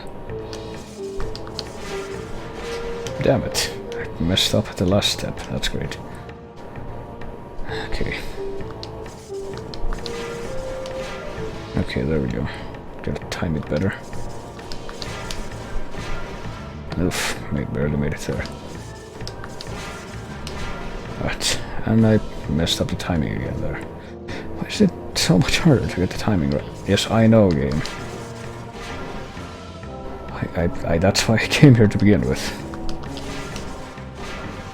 Damn it. I messed up at the last step, that's great. Okay. Okay, there we go. Gotta time it better. Oof, barely made it there. But, and I messed up the timing again there. Why is it so much harder to get the timing right? Yes, I know, game. That's why I came here to begin with.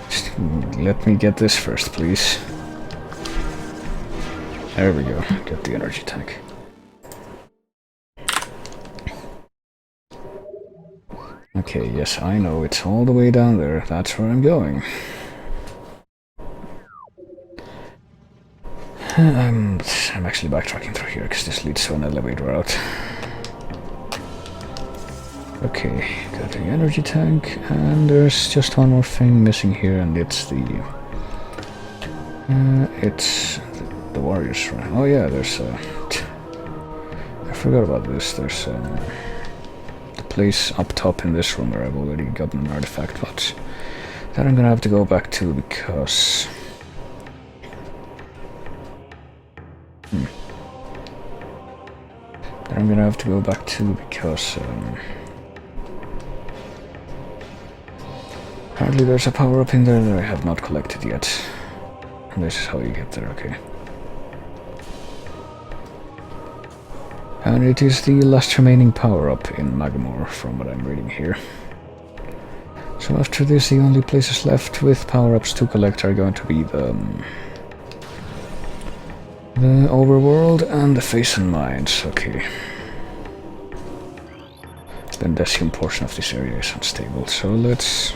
Just let me get this first, please. There we go, get the energy tank. Okay, yes, I know, it's all the way down there. That's where I'm going. I'm actually backtracking through here, because this leads to an elevator route. Okay, got the energy tank, and there's just one more thing missing here, and it's the warriors shrine. Oh yeah, there's I forgot about this. There's the place up top in this room where I've already gotten an artifact, but that I'm gonna have to go back to because apparently there's a power-up in there that I have not collected yet. And this is how you get there, okay. And it is the last remaining power-up in Magamore, from what I'm reading here. So after this, the only places left with power-ups to collect are going to be the overworld and the face and mines, okay. The Decium portion of this area is unstable, so let's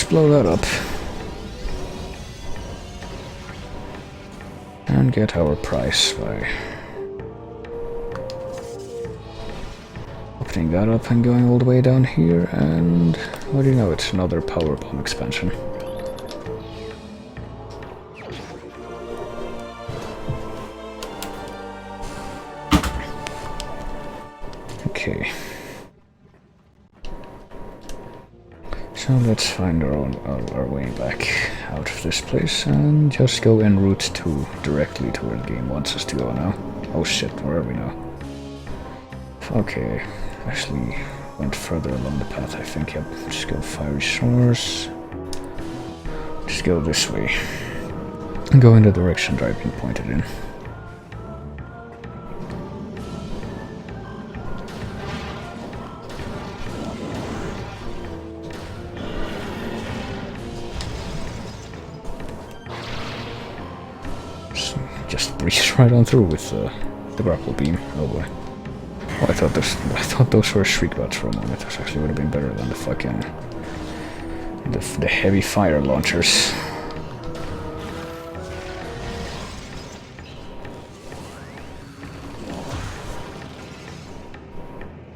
blow that up. And get our price by opening that up and going all the way down here, and what do you know, it's another power bomb expansion. Okay. So let's find our way back out of this place and just go en route directly to where the game wants us to go now. Oh shit, where are we now? Okay, actually went further along the path, I think. Yep, just go fiery shores. Just go this way. And go in the direction that I've been pointed in. Just breeze right on through with the grapple beam. Oh boy. Oh, I thought those were shriek bats for a moment. Those actually would have been better than the fucking the heavy fire launchers.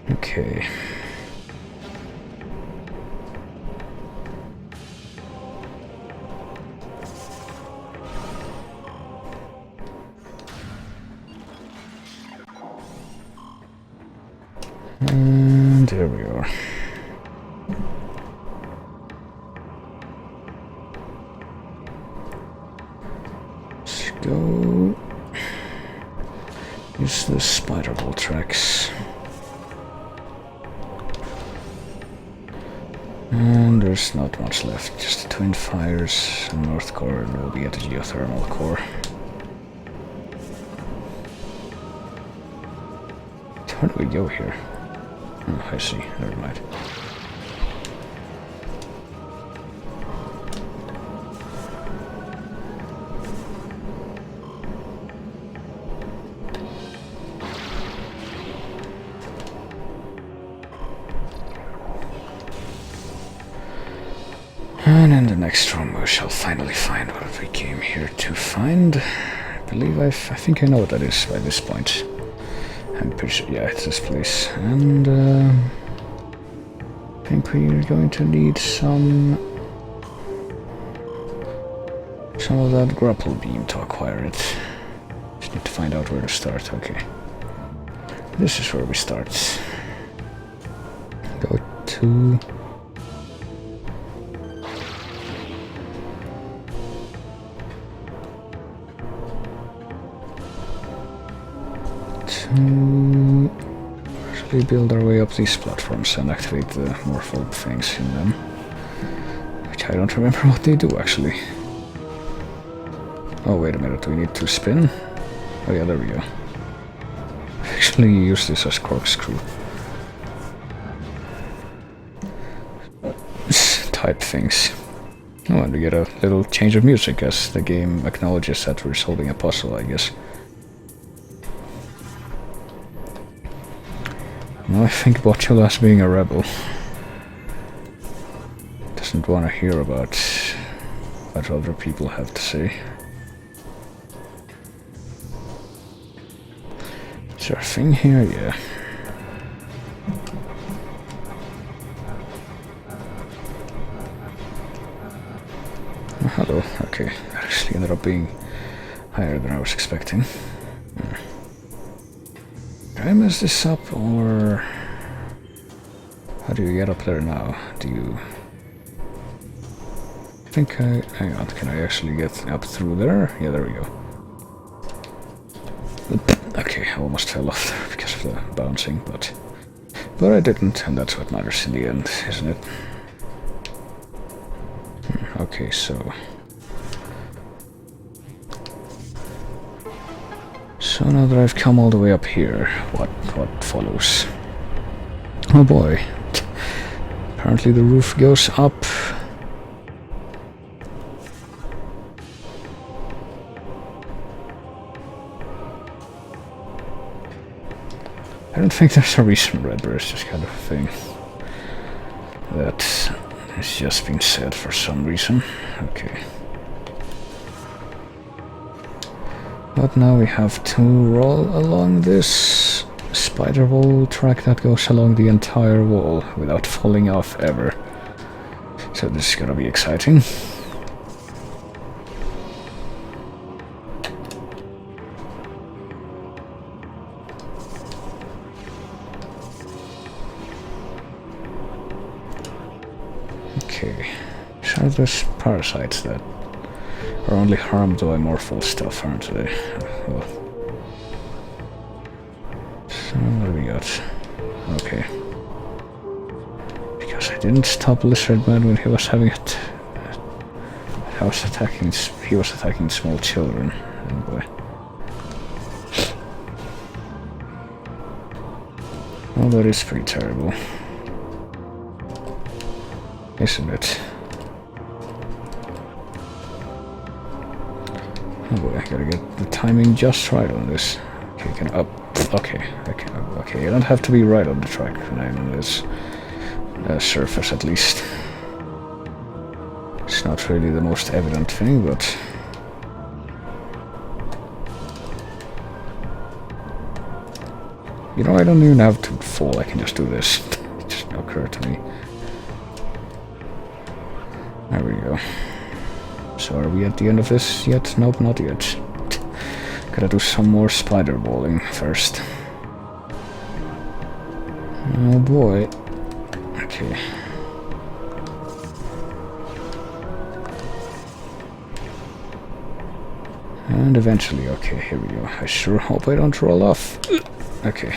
Okay. And there we are. Let's go. Use the spider ball tracks. And there's not much left. Just the twin fires and north core, and we'll be at the geothermal core. Where do we go here? Oh, I see. Never mind. And in the next room we shall finally find what we came here to find. I think I know what that is by this point. I'm pretty sure, yeah, it's this place. And I think we're going to need some of that grapple beam to acquire it. Just need to find out where to start. Okay. This is where we start. Go to... actually build our way up these platforms and activate the morphle things in them. Which I don't remember what they do, actually. Oh, wait a minute, do we need to spin? Oh yeah, there we go. Actually use this as corkscrew. Type things. Oh, and we get a little change of music as the game acknowledges that we're solving a puzzle, I guess. Now I think Botula's being a rebel. Doesn't want to hear about what other people have to say. Is there a thing here? Yeah. Oh, hello. Okay. Actually ended up being higher than I was expecting. Did I mess this up, or how do you get up there now? Do you think I... hang on, can I actually get up through there? Yeah, there we go. Okay, I almost fell off there because of the bouncing, but I didn't, and that's what matters in the end, isn't it? Okay, so... so now that I've come all the way up here, what follows? Oh boy. Apparently the roof goes up. I don't think there's a reason, Red Bear, it's just kind of a thing that has just been said for some reason. Okay. But now we have to roll along this spider wall track that goes along the entire wall without falling off ever. So this is gonna be exciting. Okay, so there's parasites that are only harmed by morphle stuff, aren't they? Well. So what do we got? didn't stop Lizard Man when he was having it. He was attacking small children. Oh boy. Well, that is pretty terrible. Isn't it? Oh boy, I gotta get the timing just right on this. Okay, can up. Okay, okay, you don't have to be right on the track on this surface at least. It's not really the most evident thing, but... You know, I don't even have to fall, I can just do this. It just occurred to me. There we go. So are we at the end of this yet? Nope, not yet. Gotta do some more spider balling first. Oh boy. Okay. And eventually, okay, here we go. I sure hope I don't roll off. Okay.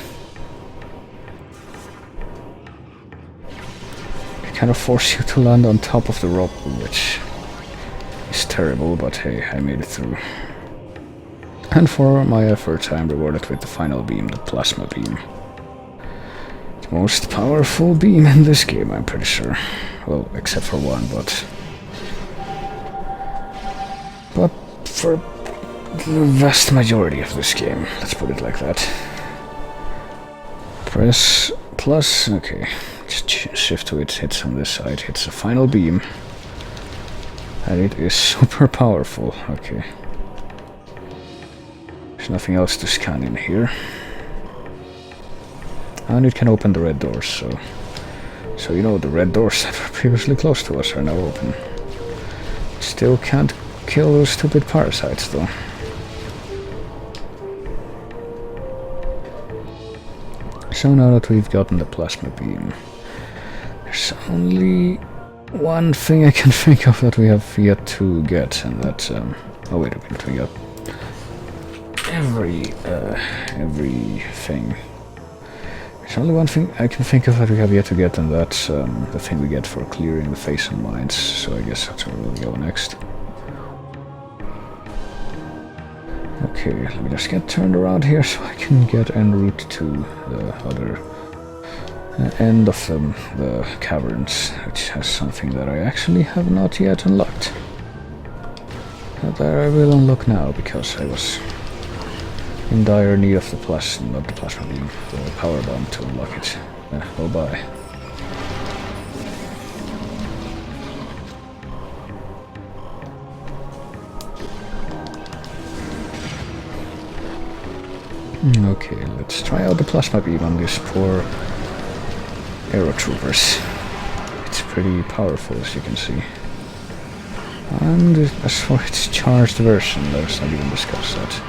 I kind of force you to land on top of the rope, which is terrible, but hey, I made it through. And for my efforts, I am rewarded with the final beam, the plasma beam. The most powerful beam in this game, I'm pretty sure. Well, except for one, but for the vast majority of this game, let's put it like that. Press plus, okay, just shift to it, hits on this side, hits the final beam. And it is super powerful, okay. There's nothing else to scan in here. And it can open the red doors, so you know, the red doors that were previously closed to us are now open. Still can't kill those stupid parasites though. So now that we've gotten the plasma beam, there's only one thing I can think of that we have yet to get, and that's oh wait a minute, we got everything. There's only one thing I can think of that we have yet to get, and that's the thing we get for clearing the face and mines, so I guess that's where we'll go next. Okay, let me just get turned around here so I can get en route to the other end of the caverns, which has something that I actually have not yet unlocked. But I will unlock now, because I was in dire need of the not the plasma beam, the power bomb to unlock it. Oh bye. Okay, let's try out the plasma beam on these poor arrow troopers. It's pretty powerful, as you can see. And as for its charged version, let's not even discuss that.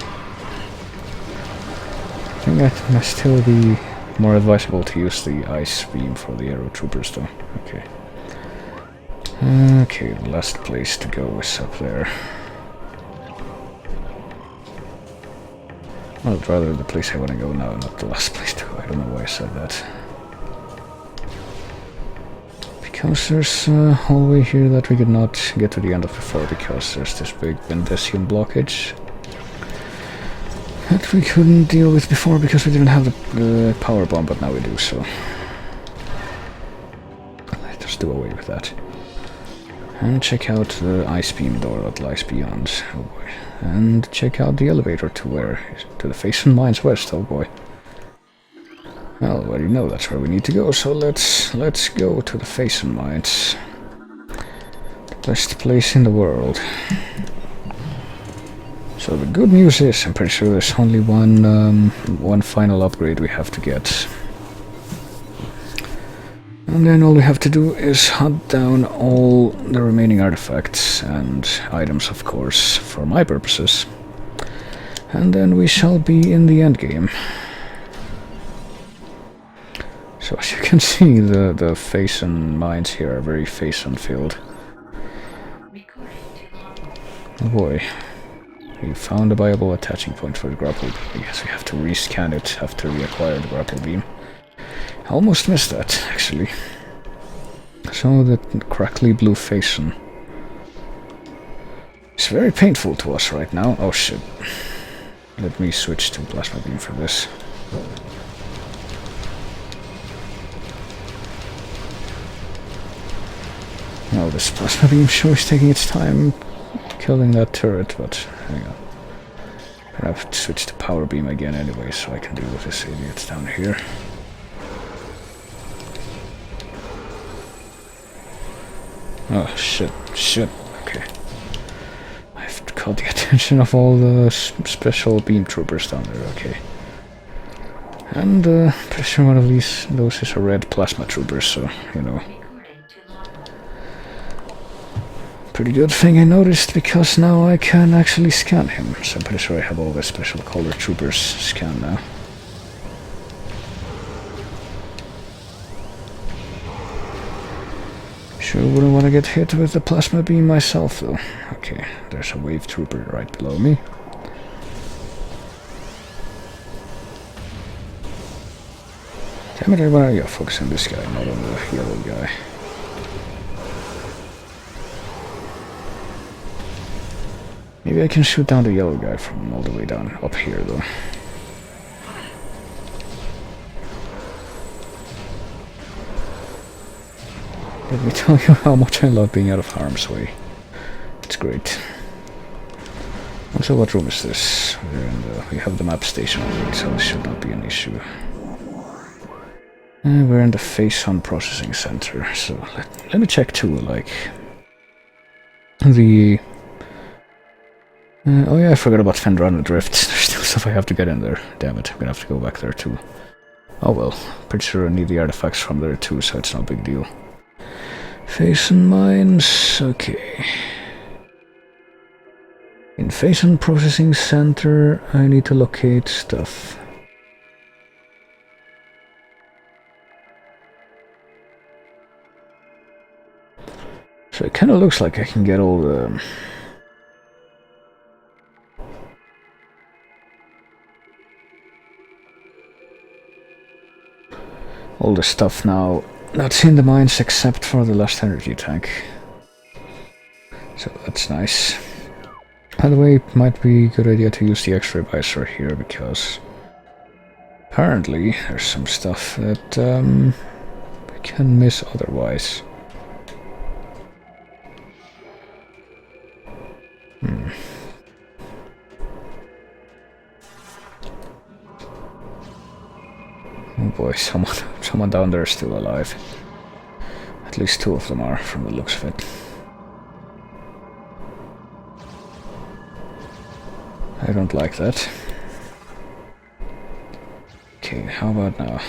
I think that must still be more advisable to use the ice beam for the arrow troopers though. Okay. Okay, the last place to go is up there. Well, rather the place I want to go now, not the last place to go. I don't know why I said that. Because there's a hallway here that we could not get to the end of before, because there's this big Bendesium blockage that we couldn't deal with before because we didn't have the power bomb, but now we do, so let's just do away with that. And check out the ice beam door that lies beyond. Oh boy. And check out the elevator to where? To the Face and Mines West, oh boy. Well, we already know that's where we need to go, so let's go to the Face and Mines. The best place in the world. So the good news is, I'm pretty sure there's only one final upgrade we have to get. And then all we have to do is hunt down all the remaining artifacts and items, of course, for my purposes. And then we shall be in the endgame. So as you can see, the face and mines here are very face and filled. Oh boy. We found a viable attaching point for the grapple beam. I guess we have to rescan it after we acquire the grapple beam. I almost missed that, actually. So the crackly blue Faison. It's very painful to us right now. Oh shit. Let me switch to plasma beam for this. Oh, this plasma beam sure is taking its time killing that turret, but hang on. I have to switch to power beam again anyway, so I can deal with this idiot down here. Oh shit, shit, okay. I've caught the attention of all the special beam troopers down there, okay. And pretty sure one of those is a red plasma trooper, so, you know. Pretty good thing I noticed, because now I can actually scan him, so I'm pretty sure I have all the special color troopers scanned now. Sure wouldn't want to get hit with the plasma beam myself though. Okay, there's a wave trooper right below me. Damn it, why are you focusing on this guy, not on the yellow guy? Maybe I can shoot down the yellow guy from all the way down up here though. Let me tell you how much I love being out of harm's way. It's great. Also, what room is this? We have the map station already, so this should not be an issue. We're in the Faison processing center, so let me check too, like... The... oh yeah, I forgot about Fendrana Drift. There's still stuff I have to get in there. Damn it, I'm gonna have to go back there too. Oh well, pretty sure I need the artifacts from there too, so it's no big deal. Faison mines, okay. In Faison processing center, I need to locate stuff. So it kind of looks like I can get all the... all the stuff now that's in the mines except for the last energy tank. So that's nice. By the way, it might be a good idea to use the X-ray visor here, because apparently there's some stuff that we can miss otherwise. Oh boy, someone down there is still alive. At least two of them are, from the looks of it. I don't like that. Okay, how about now?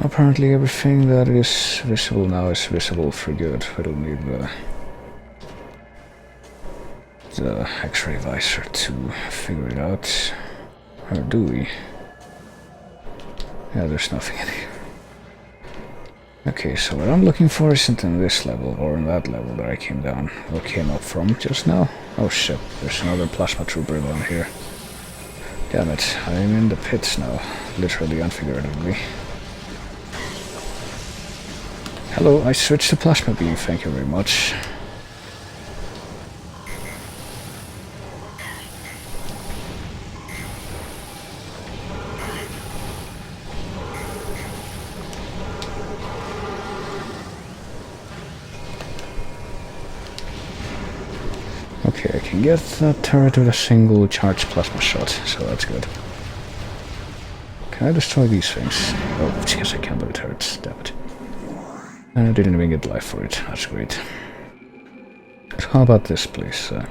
Apparently everything that is visible now is visible for good. We don't need the X-ray visor to figure it out. Or do we? Yeah, there's nothing in here. Okay, so what I'm looking for isn't in this level or in that level that I came down or came up from just now. Oh shit, there's another plasma trooper down here. Damn it, I'm in the pits now, literally and figuratively. Hello, I switched to plasma beam, thank you very much. Okay, I can get that turret with a single charged plasma shot, so that's good. Can I destroy these things? Oh, yes I can, but it hurts, damn it. And I didn't even get life for it, that's great. So how about this place? I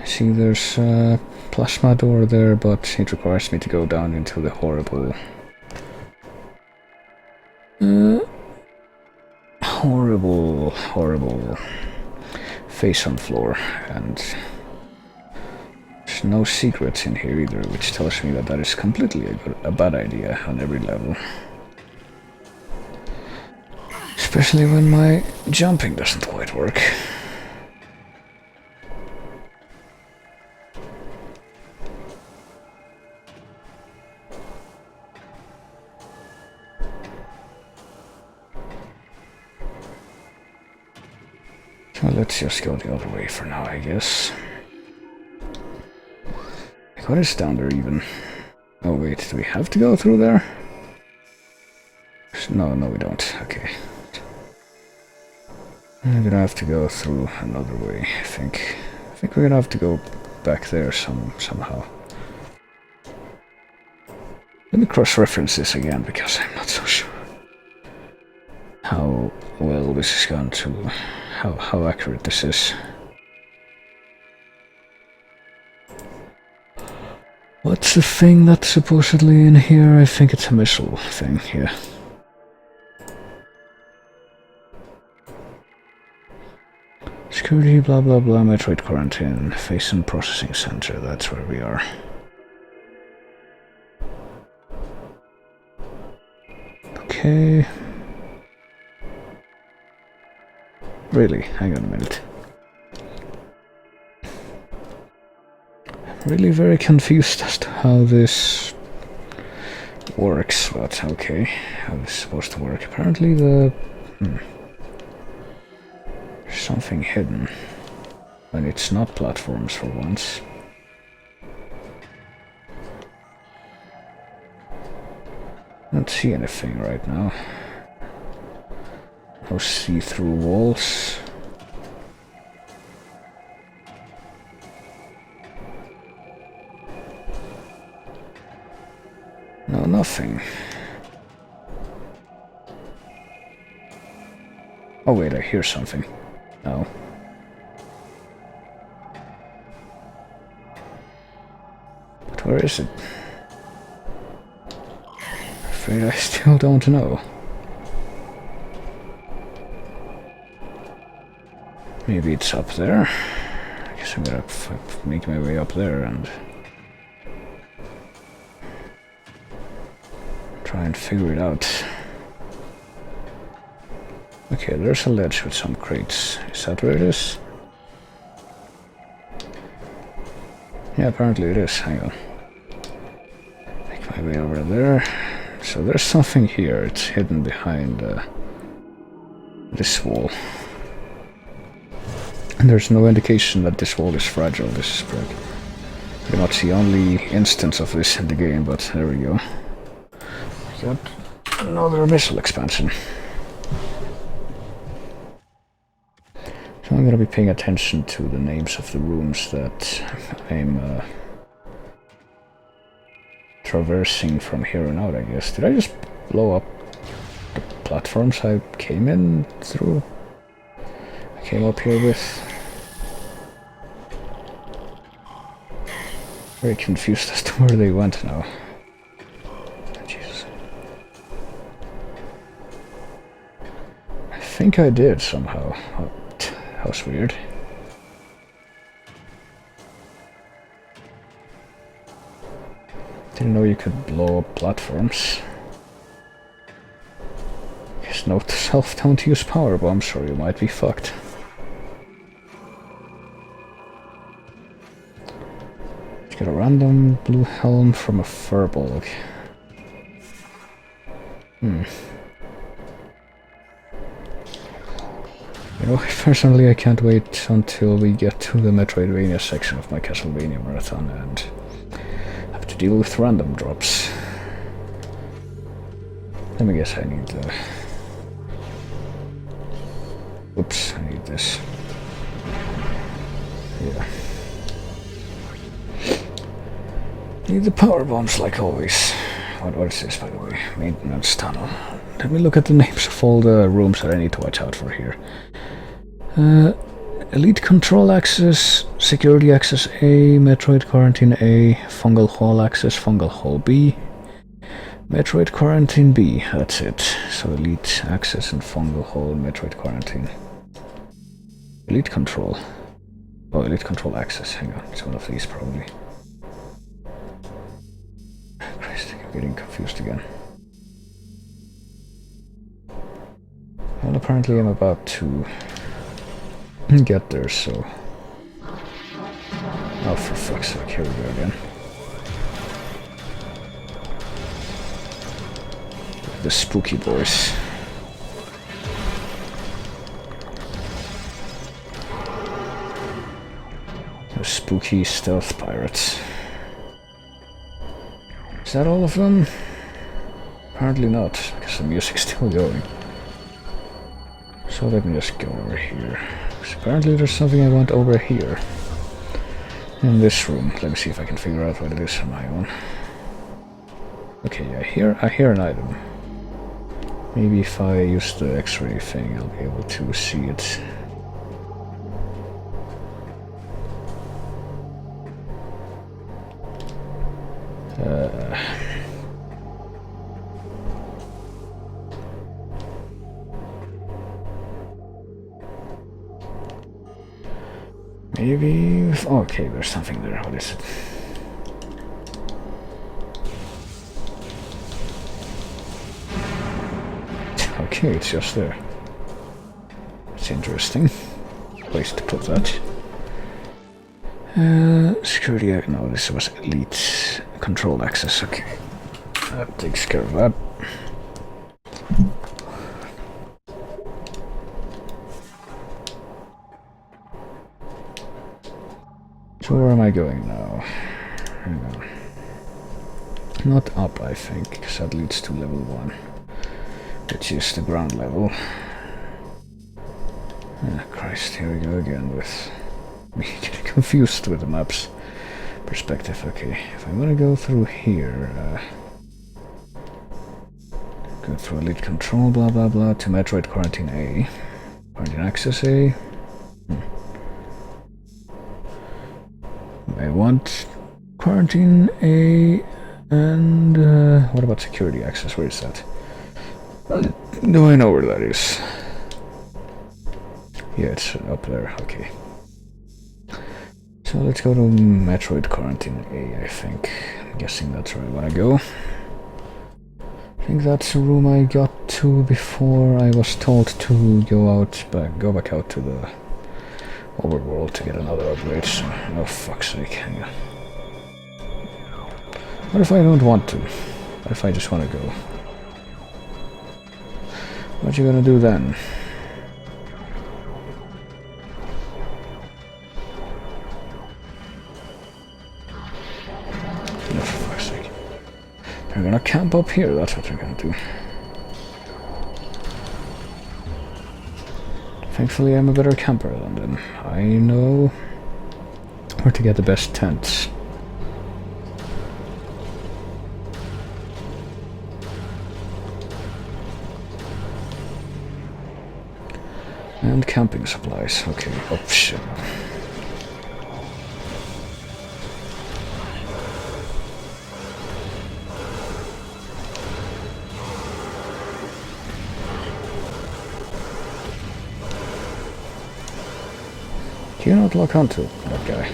see there's a plasma door there, but it requires me to go down into the horrible... horrible Faison floor, and there's no secrets in here either, which tells me that that is completely a bad idea on every level. Especially when my jumping doesn't quite work. let's just go the other way for now, I guess. What is down there even? Oh wait, do we have to go through there? No, we don't. Okay. I'm gonna have to go through another way, I think. I think we're gonna have to go back there somehow. Let me cross-reference this again, because I'm not so sure how well this is going to... how accurate this is. What's the thing that's supposedly in here? I think it's a missile thing, yeah. Security, blah blah blah, Metroid quarantine, face and processing center, that's where we are. Okay. Really? Hang on a minute. I'm really very confused as to how this works, but okay. How it's supposed to work. Apparently the... There's something hidden. And it's not platforms for once. I don't see anything right now. No see-through walls. No, nothing. Oh wait, I hear something. No. But where is it? I'm afraid I still don't know. Maybe it's up there. I guess I'm gonna make my way up there and try and figure it out. Okay, there's a ledge with some crates. Is that where it is? Yeah, apparently it is. Hang on. Make my way over there. So there's something here. It's hidden behind this wall. And there's no indication that this wall is fragile. This is pretty much the only instance of this in the game, but there we go. Got another missile expansion. So I'm gonna be paying attention to the names of the rooms that I'm traversing from here on out, I guess. Did I just blow up the platforms I came in through? I came up here with... Very confused as to where they went now. Jesus. I think I did somehow. Oh, that was weird. Didn't know you could blow up platforms. Guess note to self, don't use power bombs or you might be fucked. Get a random blue helm from a furbolg. You know, personally I can't wait until we get to the Metroidvania section of my Castlevania marathon and have to deal with random drops. Let me guess, I need the... Oops, I need this. Yeah. Need the power bombs like always. What is this, by the way? Maintenance tunnel. Let me look at the names of all the rooms that I need to watch out for here. Elite Control Access, Security Access A, Metroid Quarantine A, Fungal Hall Access, Fungal Hall B, Metroid Quarantine B, that's it. So Elite Access and Fungal Hall and Metroid Quarantine. Elite Control. Oh, Elite Control Access, hang on, it's one of these probably. Christ, I'm getting confused again. Well, apparently I'm about to get there, so... Oh, for fuck's sake, here we go again. The spooky boys. spooky stealth pirates. Is that all of them? Apparently not, because the music's still going. So let me just go over here. Because apparently there's something I want over here. In this room. Let me see if I can figure out what it is on my own. Okay, I hear an item. Maybe if I use the X-ray thing, I'll be able to see it. Maybe... okay, there's something there. What is it? Okay, it's just there. It's interesting. Place to put that. Security... no, this was elite control access. Okay. That takes care of that. So where am I going now? Hang on. Not up, I think, because that leads to level 1. Which is the ground level. Ah, Christ, here we go again with me getting confused with the map's perspective. Okay, if I'm gonna go through here, go through elite control, blah blah blah, to Metroid Quarantine A. Quarantine access A. I want Quarantine A, and what about security access? Where is that? Do I know where that is? Yeah, it's up there, okay. So let's go to Metroid Quarantine A, I think. I'm guessing that's where I want to go. I think that's the room I got to before I was told to go back out to the overworld to get another upgrade, so oh fuck's sake, hang on. What if I don't want to? What if I just want to go? What you gonna do then? No, for fuck's sake. They're gonna camp up here, that's what they're gonna do. Thankfully I'm a better camper than them. I know where to get the best tents. And camping supplies. Okay. Oh shit. Do you not lock onto that guy?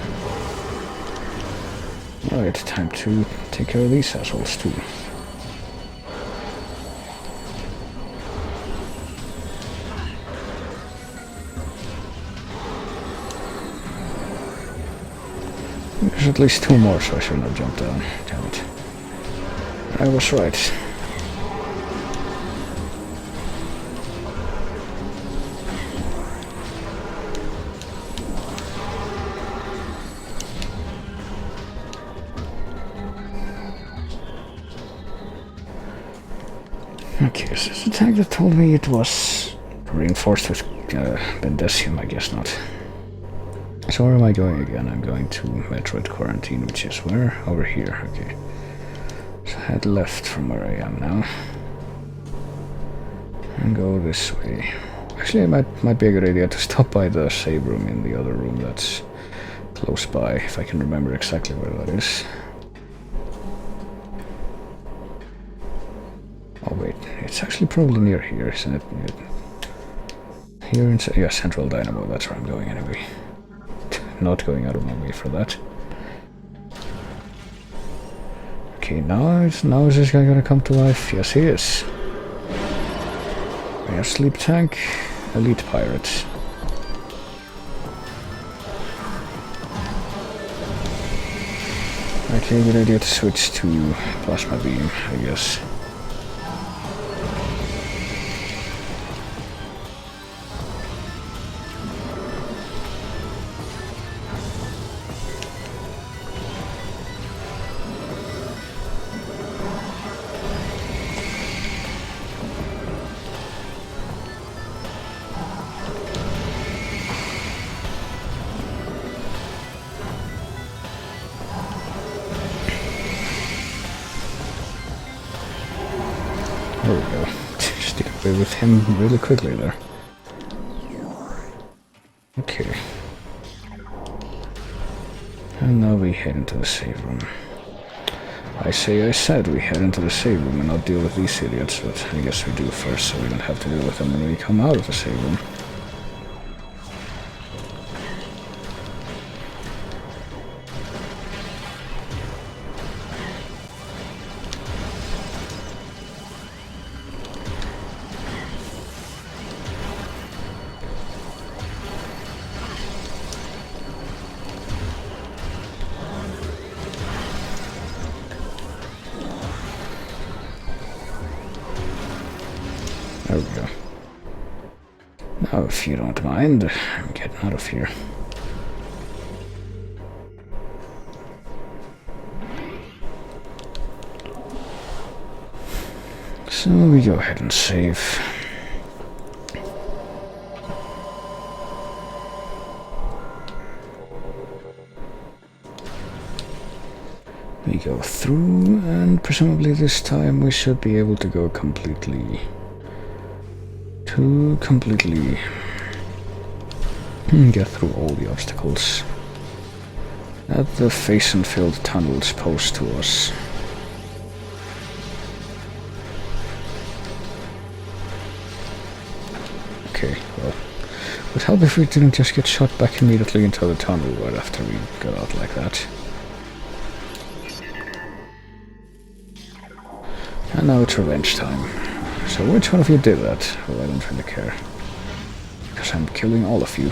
Alright, time to take care of these assholes too. There's at least 2 more, so I should not jump down. Damn it. I was right. Okay, so it's a tag that told me it was reinforced with Bendesium, I guess not. So where am I going again? I'm going to Metroid Quarantine, which is where? Over here, okay. So head left from where I am now. And go this way. Actually, it might be a good idea to stop by the save room in the other room that's close by, if I can remember exactly where that is. Oh wait, it's actually probably near here, isn't it? Here in yeah, Central Dynamo, that's where I'm going anyway. Not going out of my way for that. Okay, now is this guy gonna come to life? Yes, he is. We have Sleep Tank, Elite Pirates. Okay, good idea to switch to Plasma Beam, I guess. There we go. Just did away with him really quickly there. Okay. And now we head into the save room. I said we head into the save room and not deal with these idiots, but I guess we do first so we don't have to deal with them when we come out of the save room. There we go. Now, if you don't mind, I'm getting out of here. So we go ahead and save. We go through, and presumably this time we should be able to go completely get through all the obstacles that the face-and-filled tunnels pose to us. Okay, well, it would help if we didn't just get shot back immediately into the tunnel right after we got out like that. And now it's revenge time. So which one of you did that? Well, I don't really care. Because I'm killing all of you.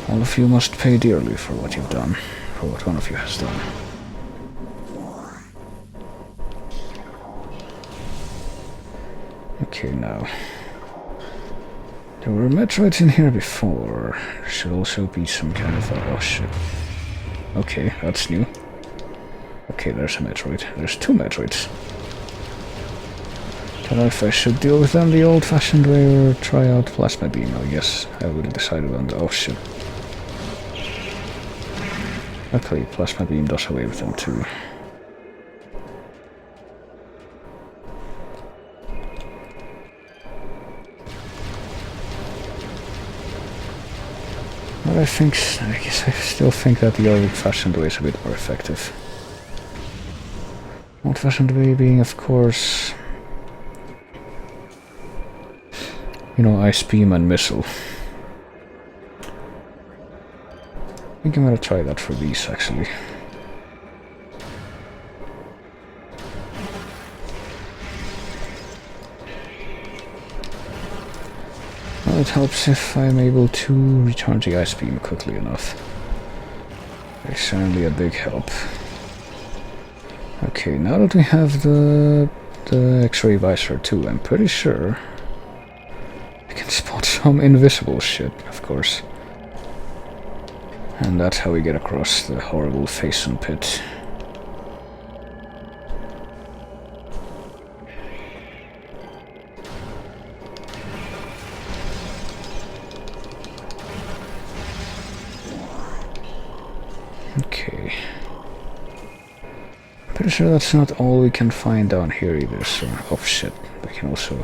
All of you must pay dearly for what you've done. For what one of you has done. Okay, now. There were Metroids in here before. There should also be some kind of... oh shit. Okay, that's new. Okay, there's a Metroid. There's two Metroids. Don't know if I should deal with them the old-fashioned way or try out Plasma Beam. I guess I would have decided on the... oh shit. Luckily, Plasma Beam does away with them too. But I guess I still think that the old-fashioned way is a bit more effective. Old-fashioned way being, of course, you know, Ice Beam and Missile. I think I'm gonna try that for these, actually. Well, it helps if I'm able to recharge the Ice Beam quickly enough. It's certainly a big help. Okay, now that we have the X-ray visor too, I'm pretty sure I can spot some invisible shit, of course. And that's how we get across the horrible Faison pit. Okay. Pretty sure that's not all we can find down here either, so... oh shit, we can also...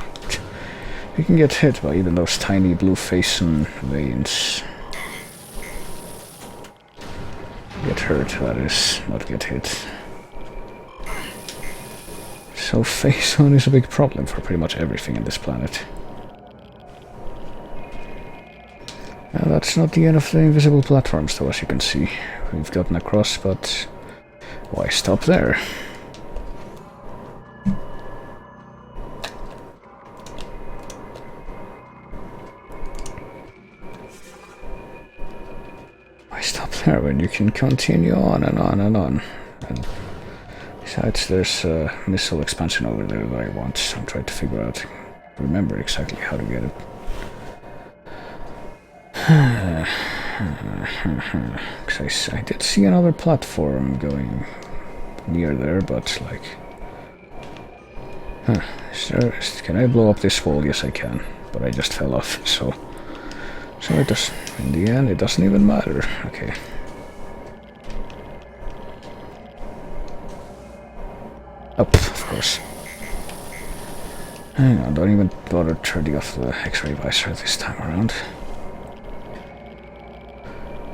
we can get hit by even those tiny blue Faison veins. Get hurt, that is, not get hit. So Faison is a big problem for pretty much everything in this planet. Now that's not the end of the invisible platforms though, as you can see. We've gotten across, but why stop there? Why stop there when you can continue on and on and on? And besides, there's a missile expansion over there that I want. I'm trying to remember exactly how to get it. Cause I did see another platform going near there, but like... can I blow up this wall? Yes I can, but I just fell off, so it does... in the end, it doesn't even matter. Okay. Up, of course. Hang on, don't even bother turning off the X-ray visor this time around.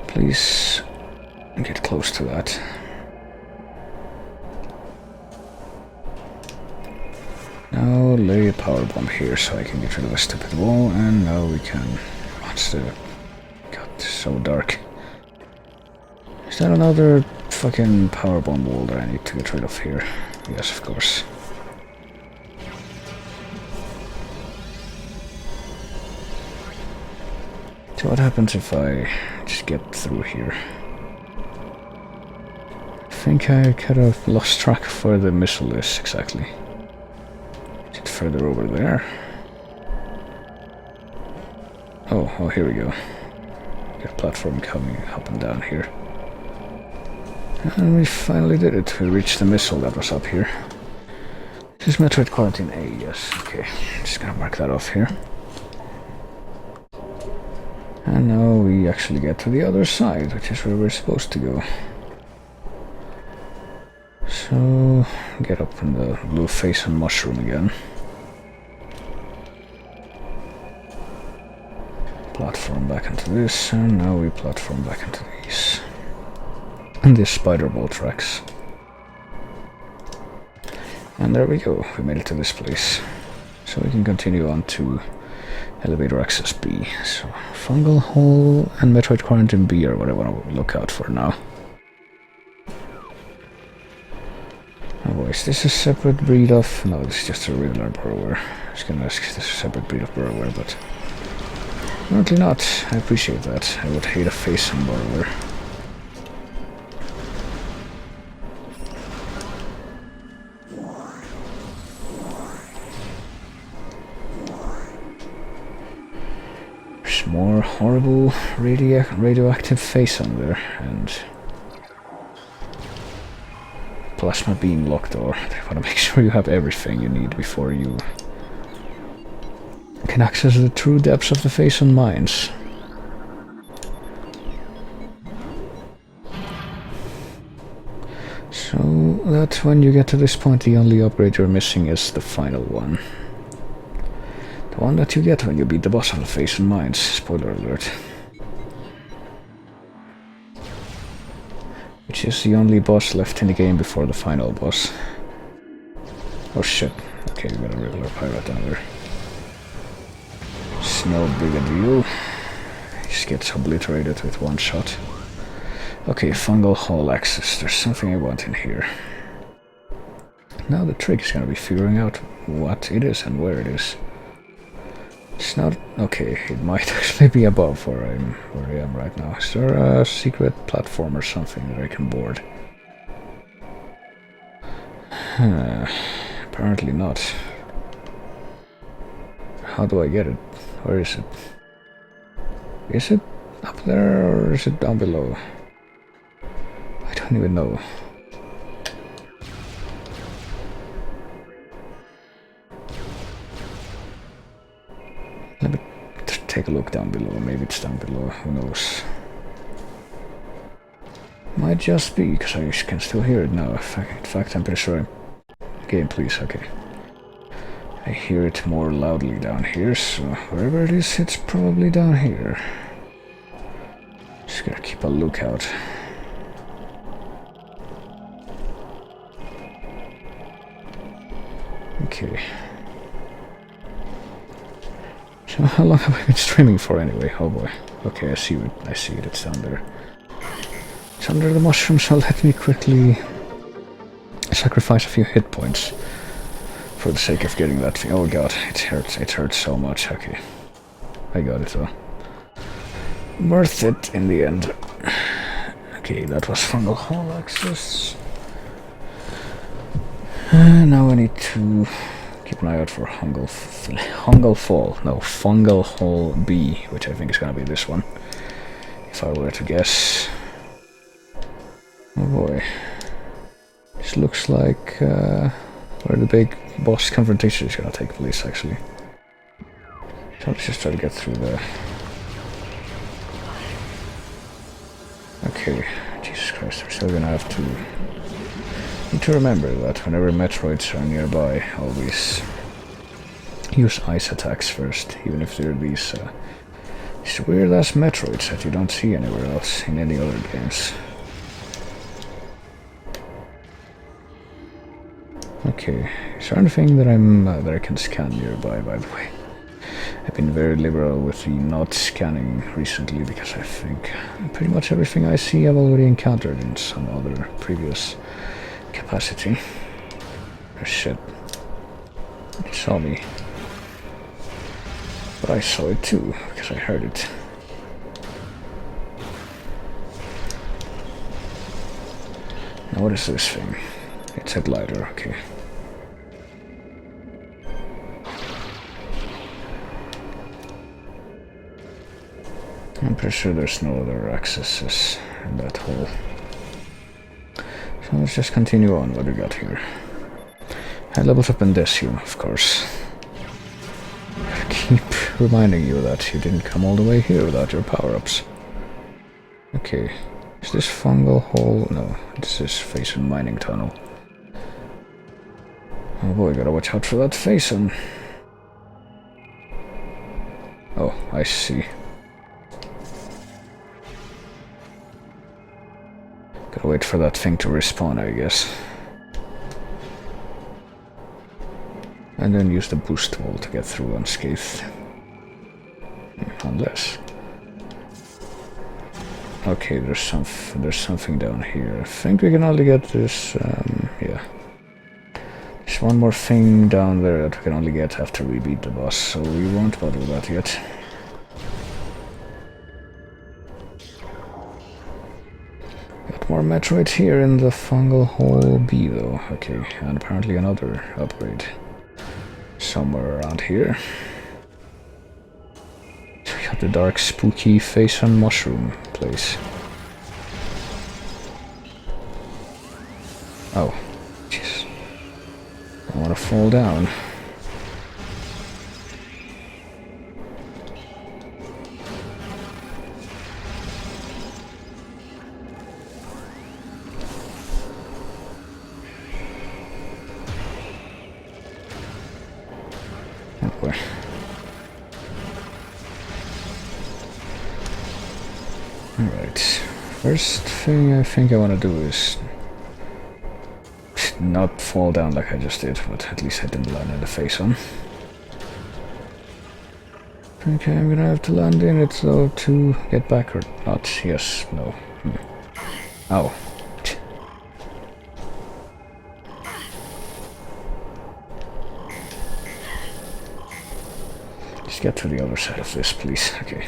Please get close to that. Now lay a power bomb here so I can get rid of a stupid wall, and now we can... What's the... God, it's so dark. Is that another fucking power bomb wall that I need to get rid of here? Yes, of course. So what happens if I just get through here? I think I kind of lost track of where the missile is exactly. Is it further over there? Oh, here we go. Got a platform coming up and down here. And we finally did it. We reached the missile that was up here. This is Metroid Quarantine A, yes. Okay, just gonna mark that off here. And now we actually get to the other side, which is where we're supposed to go. So, get up in the blue face and mushroom again. Platform back into this, and now we platform back into these. And these spider ball tracks. And there we go, we made it to this place. So we can continue on to Elevator Access B. So Fungal Hole and Metroid Quarantine B are what I want to look out for now. Oh boy, is this a separate breed of... No, this is just a regular burrower. I was gonna ask if this is a separate breed of burrower, but... apparently not. I appreciate that. I would hate a face on burrower. More horrible radioactive face on there, and plasma beam locked door. They want to make sure you have everything you need before you can access the true depths of the face on mines. So that when you get to this point, the only upgrade you're missing is the final one. The one that you get when you beat the boss of the face and mines. Spoiler alert. Which is the only boss left in the game before the final boss. Oh shit. Okay, we got a regular pirate down there. It's no big a deal. He just gets obliterated with one shot. Okay, fungal hall access. There's something I want in here. Now the trick is gonna be figuring out what it is and where it is. It's not... okay, it might actually be above where I am right now. Is there a secret platform or something that I can board? Apparently not. How do I get it? Where is it? Is it up there or is it down below? I don't even know. Let me take a look down below. Maybe it's down below. Who knows? Might just be, because I can still hear it now. In fact, I'm pretty sure game, please. Okay. I hear it more loudly down here, so wherever it is, it's probably down here. Just gotta keep a lookout. Okay. So how long have I been streaming for anyway? Oh boy. Okay, I see it. It's down there. It's under the mushroom, so let me quickly sacrifice a few hit points for the sake of getting that thing. Oh god, it hurts so much. Okay. I got it though. Worth it in the end. Okay, that was fungal hall access. Now I need to keep an eye out for Fungal Fall. No, Fungal Hole B, which I think is gonna be this one. If I were to guess. Oh boy. This looks like where the big boss confrontation is gonna take place, actually. So let's just try to get through there. Okay, Jesus Christ, we're still gonna have to Need to remember that whenever Metroids are nearby, always use ice attacks first, even if they're these weird-ass Metroids that you don't see anywhere else in any other games. Okay, is there anything that that I can scan nearby, by the way? I've been very liberal with the not scanning recently because I think pretty much everything I see I've already encountered in some other previous capacity. Oh shit. It saw me. But I saw it too, because I heard it. Now what is this thing? It's a glider, okay. I'm pretty sure there's no other accesses in that hole. So let's just continue on what we got here. I leveled up in Decium, of course. I keep reminding you that you didn't come all the way here without your power-ups. Okay, is this fungal hole? No, this is Faison mining tunnel. Oh boy, gotta watch out for that Faison. Oh, I see. Gotta wait for that thing to respawn, I guess. And then use the boost wall to get through unscathed. Unless... Okay, there's something down here. I think we can only get this, yeah. There's one more thing down there that we can only get after we beat the boss, so we won't bother with that yet. Got more Metroid here in the fungal hole B though. Okay, and apparently another upgrade. Somewhere around here. We got the dark spooky Faison mushroom place. Oh, jeez. I want to fall down. Oh boy. Alright. First thing I think I want to do is not fall down like I just did, but at least I didn't land in the Faison. Okay, I'm gonna have to land in it though to get back or not. Yes, no. Ow. Just get to the other side of this, please. Okay.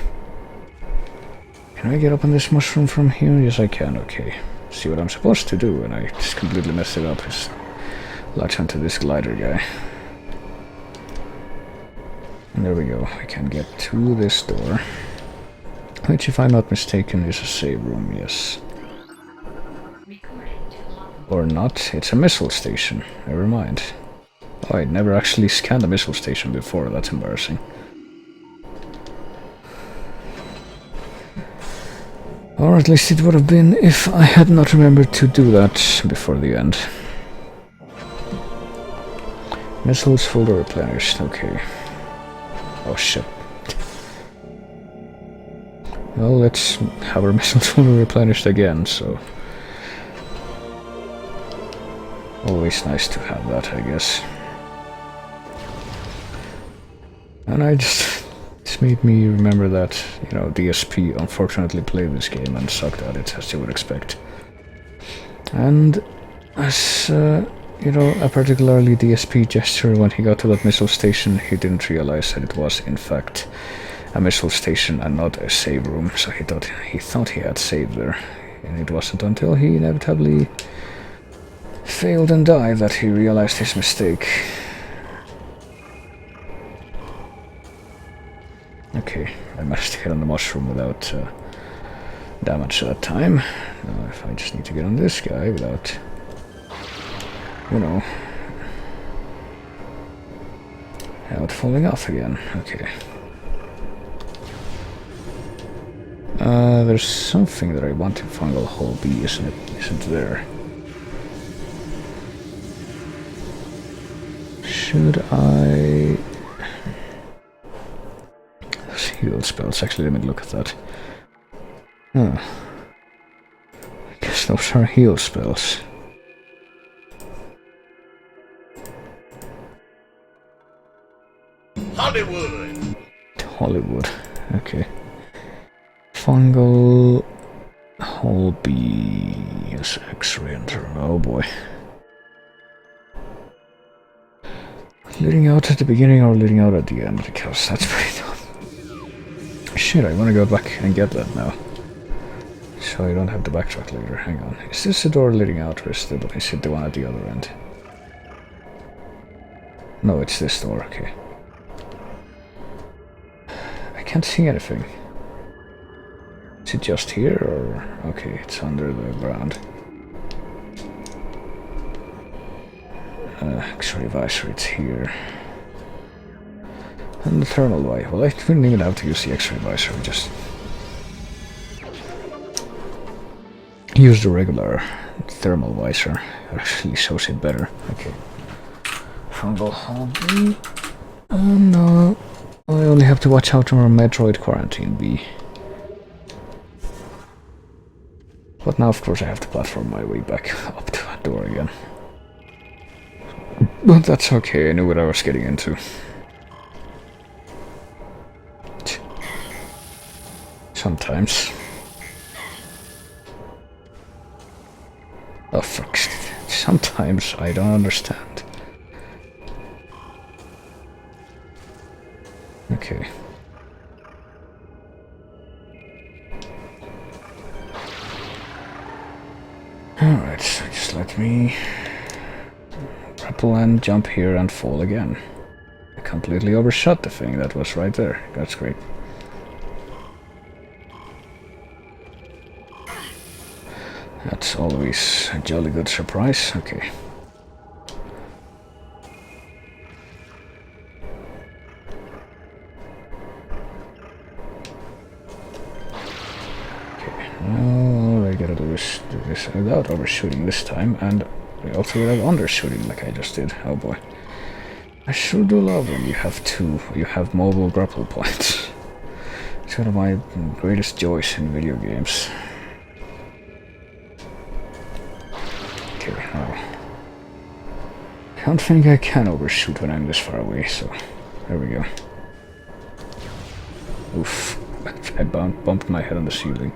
Can I get up on this mushroom from here? Yes, I can. Okay. See what I'm supposed to do, and I just completely messed it up. Is latch onto this glider guy. And there we go. I can get to this door. Which, if I'm not mistaken, is a save room, yes. Or not. It's a missile station. Never mind. Oh, I'd never actually scanned a missile station before. That's embarrassing. Or at least it would have been if I had not remembered to do that before the end. Missiles fully replenished, okay. Oh shit. Well, let's have our missiles fully replenished again, so... Always nice to have that, I guess. And I just... This made me remember that, you know, DSP unfortunately played this game and sucked at it, as you would expect. And as, you know, a particularly DSP gesture when he got to that missile station, he didn't realize that it was, in fact, a missile station and not a save room, so he thought he had saved there. And it wasn't until he inevitably failed and died that he realized his mistake. Okay, I managed to get on the mushroom without damage that time. Now if I just need to get on this guy without, you know, without falling off again. Okay. There's something that I want in Fungal Hole B, isn't it? Isn't there? Should I... Those heal spells, actually let me look at that. Oh. I guess those are heal spells. Hollywood. Hollywood, okay. Fungal... Holby... Yes, X-ray and turn. Oh boy. Leading out at the beginning or leading out at the end, because that's pretty dumb. Shit, I want to go back and get that now. So I don't have to backtrack later. Hang on. Is this the door leading out or is it the one at the other end? No, it's this door, okay. I can't see anything. Is it just here or... Okay, it's under the ground. X-ray visor, it's here. And the thermal eye. Well, I didn't even have to use the X-ray visor, just... use the regular thermal visor. It actually shows it better. Okay. Fungal hobby. No. I only have to watch out for Metroid Quarantine B. But now, of course, I have to platform my way back up to that door again. But that's okay, I knew what I was getting into. Sometimes. Oh fuck. Sometimes I don't understand. Okay. Alright, so just let me grapple and jump here and fall again. I completely overshot the thing that was right there. That's great. That's always a jolly good surprise. Okay. All I gotta do is do this without overshooting this time, and also without undershooting like I just did. Oh boy. I sure do love when you have mobile grapple points. It's one of my greatest joys in video games. Okay, now... I don't think I can overshoot when I'm this far away, so... There we go. Oof. I bumped my head on the ceiling.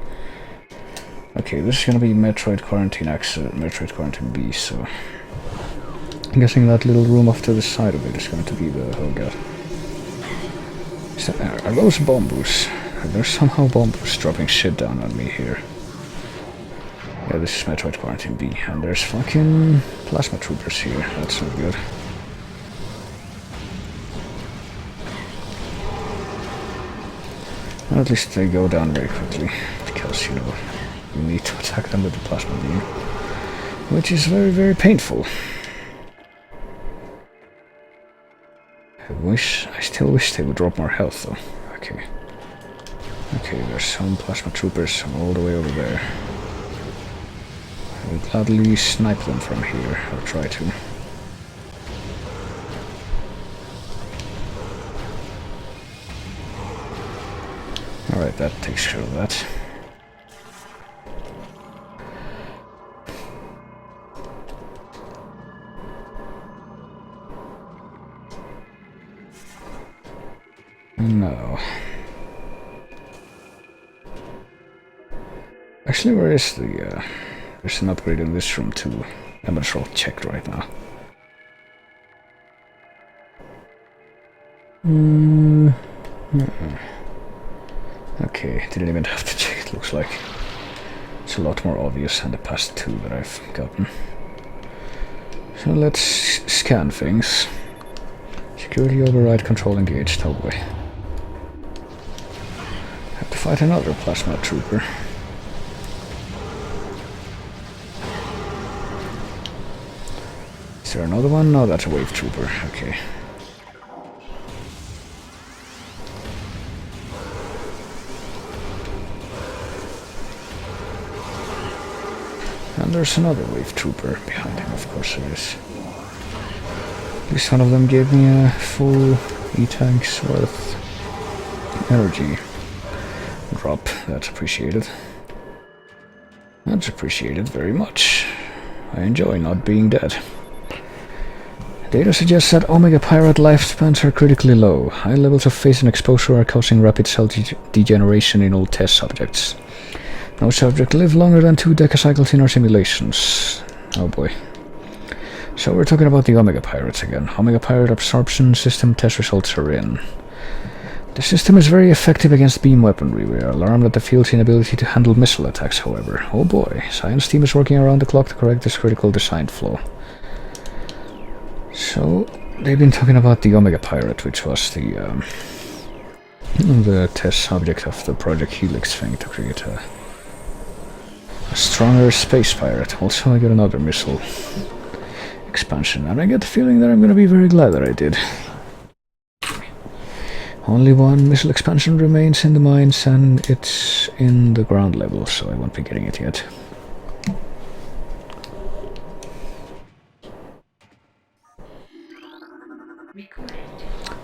Okay, this is gonna be Metroid Quarantine X, Metroid Quarantine B, so... I'm guessing that little room off to the side of it is going to be the... Oh god. Are those bombos? Are there somehow bombos dropping shit down on me here? Yeah, this is Metroid Quarantine B, and there's fucking plasma troopers here. That's not good. Well, at least they go down very quickly, because, you know, you need to attack them with the plasma beam, which is very, very painful. I still wish they would drop more health, though. Okay. Okay, there's some plasma troopers all the way over there. I will gladly snipe them from here. I'll try to. Alright, that takes care of that. No. Actually, where is the, there's an upgrade in this room too. I'm gonna throw checked right now. Okay, didn't even have to check, it looks like. It's a lot more obvious than the past two that I've gotten. So let's scan things. Security override, control engaged, oh boy. Have to fight another plasma trooper. Is there another one? No, that's a wave trooper, okay. And there's another wave trooper behind him, of course there is. At least one of them gave me a full E-tank's worth energy drop. That's appreciated. That's appreciated very much. I enjoy not being dead. Data suggests that Omega Pirate lifespans are critically low. High levels of phase and exposure are causing rapid cell degeneration in all test subjects. No subject lived longer than 2 decacycles in our simulations. Oh boy. So we're talking about the Omega Pirates again. Omega Pirate absorption system test results are in. The system is very effective against beam weaponry. We are alarmed at the field's inability to handle missile attacks, however. Oh boy, science team is working around the clock to correct this critical design flaw. So, they've been talking about the Omega Pirate, which was the test subject of the Project Helix thing to create a stronger space pirate. Also, I got another missile expansion, and I get the feeling that I'm going to be very glad that I did. Only one missile expansion remains in the mines, and it's in the ground level, so I won't be getting it yet.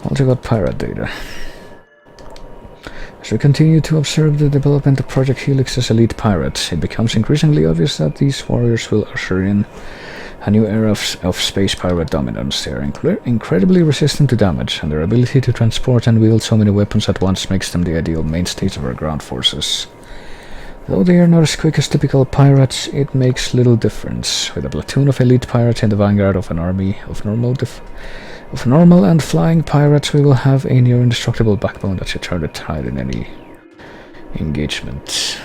Also got pirate data. As we continue to observe the development of Project Helix's elite pirates, it becomes increasingly obvious that these warriors will usher in a new era of space pirate dominance. They are incredibly resistant to damage, and their ability to transport and wield so many weapons at once makes them the ideal mainstays of our ground forces. Though they are not as quick as typical pirates, it makes little difference. With a platoon of elite pirates in the vanguard of an army of normal and flying pirates, we will have a near indestructible backbone that should turn the tide in any engagement.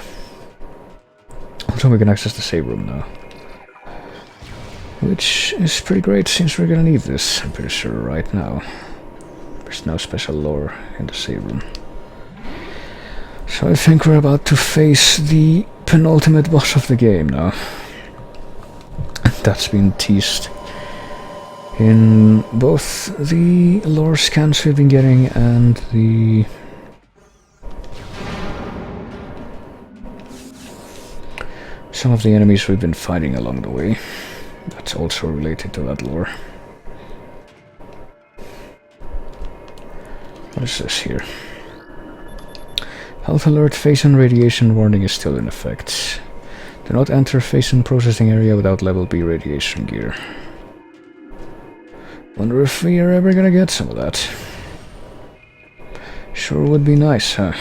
Also, we can access the save room now, which is pretty great since we're gonna need this, I'm pretty sure, right now. There's no special lore in the save room. So I think we're about to face the penultimate boss of the game now. That's been teased in both the lore scans we've been getting and the some of the enemies we've been fighting along the way. That's also related to that lore. What is this here? Health alert, phase and radiation warning is still in effect. Do not enter phase and processing area without level B radiation gear. Wonder if we are ever gonna get some of that. Sure would be nice, huh?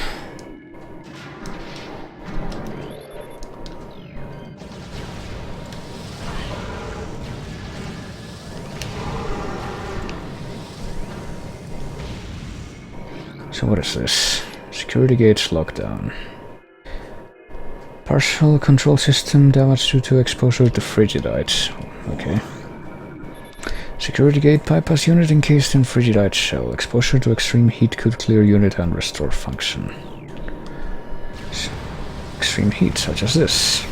So what is this? Security gates locked down. Partial control system damage due to exposure to frigidites. Okay. Security gate bypass unit encased in frigidite shell. Exposure to extreme heat could clear unit and restore function. Extreme heat, such as this.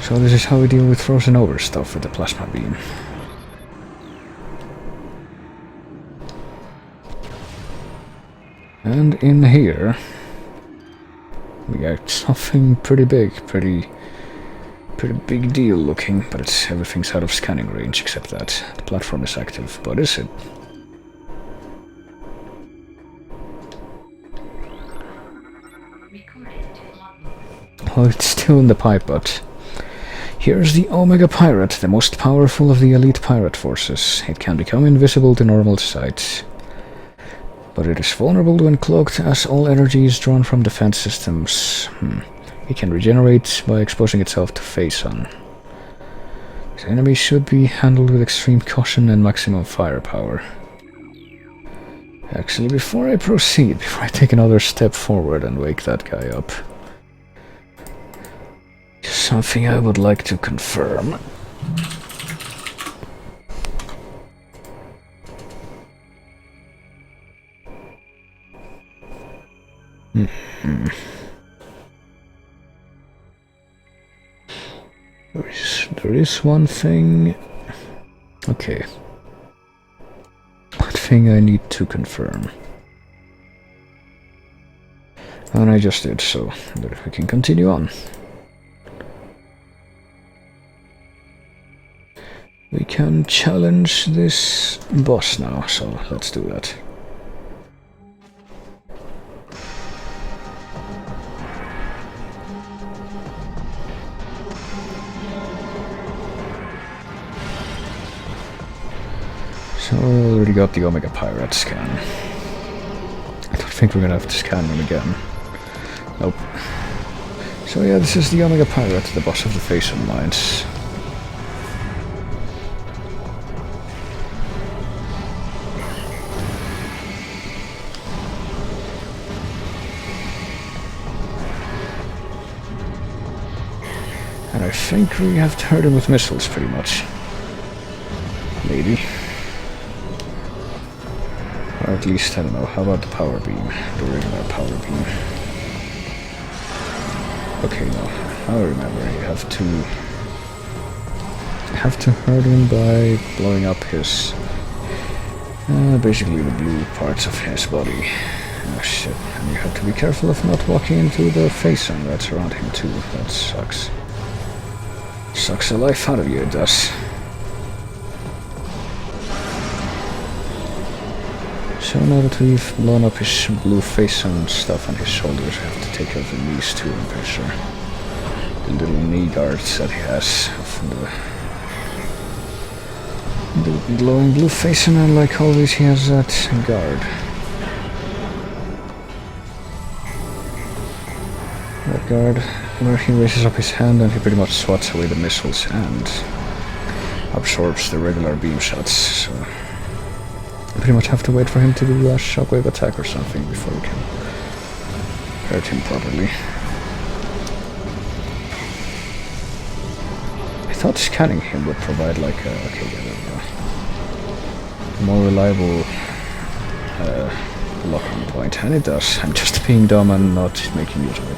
So this is how we deal with frozen over stuff with the plasma beam. And in here we got something pretty big, pretty big deal looking, but everything's out of scanning range except that. The platform is active, but is it? Oh, it's still in the pipe, but here's the Omega Pirate, the most powerful of the elite pirate forces. It can become invisible to normal sight, but it is vulnerable when cloaked, as all energy is drawn from defense systems. It can regenerate by exposing itself to phase sun. The enemy should be handled with extreme caution and maximum firepower. Actually, before I proceed, before I take another step forward and wake that guy up, just something I would like to confirm. There is one thing. Okay. One thing I need to confirm. And I just did, so we can continue on. We can challenge this boss now, so let's do that. So we already got the Omega Pirate scan. I don't think we're gonna have to scan him again. Nope. So yeah, this is the Omega Pirate, the boss of the Phazon Mines. And I think we have to hurt him with missiles, pretty much. Maybe. Or at least, I don't know, how about the power beam? The regular power beam. Okay, no, I remember, you have to hurt him by blowing up his... basically the blue parts of his body. Oh shit, and you have to be careful of not walking into the Phazon that's around him too, that sucks. Sucks the life out of you, it does. So now that we've blown up his blue Phazon stuff on his shoulders, we have to take care of the knees too, I'm pretty sure. The little knee guards that he has from the glowing blue Phazon, and like always he has that guard. That guard, where he raises up his hand and he pretty much swats away the missiles and absorbs the regular beam shots, so... I pretty much have to wait for him to do a shockwave attack or something before we can hurt him properly. I thought scanning him would provide like a... okay, yeah, there we go. More reliable lock-on point, and it does. I'm just being dumb and not making use of it.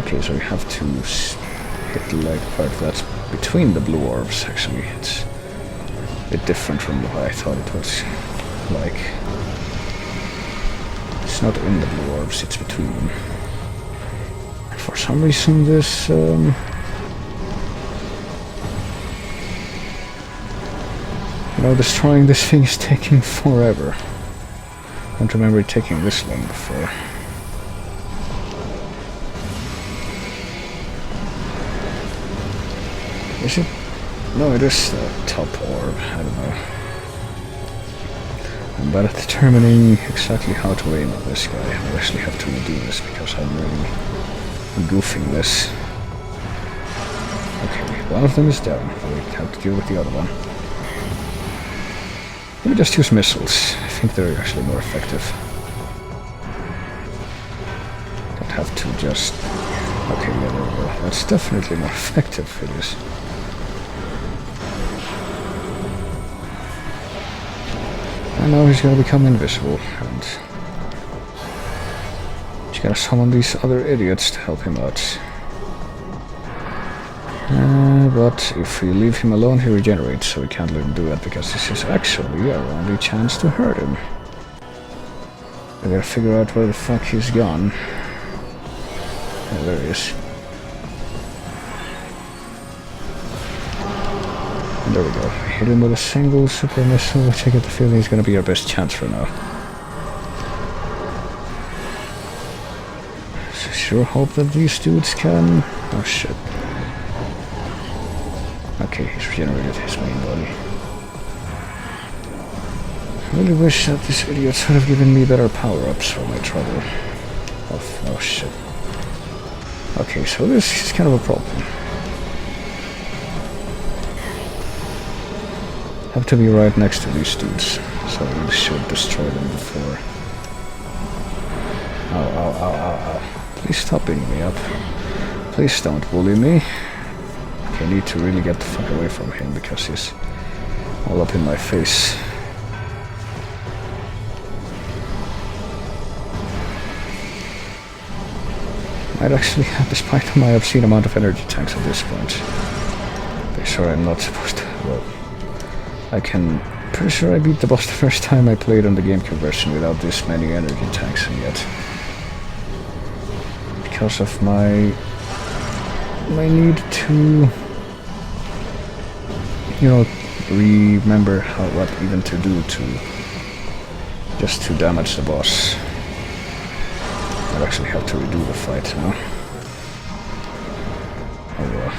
Okay, so we have to hit the leg part that's between the blue orbs, actually. It's a bit different from what I thought it was like. It's not in the blue orbs, it's between them. For some reason this you know, destroying this thing is taking forever. I don't remember it taking this long before. Is it? No, it is the top orb, I don't know. I'm bad at determining exactly how to aim at this guy. I actually have to redo this because I'm really goofing this. Okay, one of them is down. We have to deal with the other one. Let me just use missiles. I think they're actually more effective. Don't have to just... okay, yeah, there we go. That's definitely more effective, it is. And now he's gonna become invisible, and he's gonna summon these other idiots to help him out. But if we leave him alone, he regenerates, so we can't let him do that, because this is actually our only chance to hurt him. I gotta figure out where the fuck he's gone. Oh, there he is. And there we go. I hit him with a single super missile, which I get the feeling is gonna be our best chance for now. So sure hope that these dudes can... oh shit. Okay, he's regenerated his main body. I really wish that this idiot would have given me better power-ups for my trouble. Oh shit. Okay, so this is kind of a problem. Have to be right next to these dudes, so we should destroy them before. Ow. Please stop beating me up. Please don't bully me. I need to really get the fuck away from him because he's all up in my face. Might actually have, despite my obscene amount of energy tanks at this point. Pretty sure I'm not supposed to. Well, pretty sure I beat the boss the first time I played on the GameCube version without this many energy tanks, and yet because of my I need to, you know, remember what even to do just to damage the boss. I'll actually have to redo the fight now. Oh well.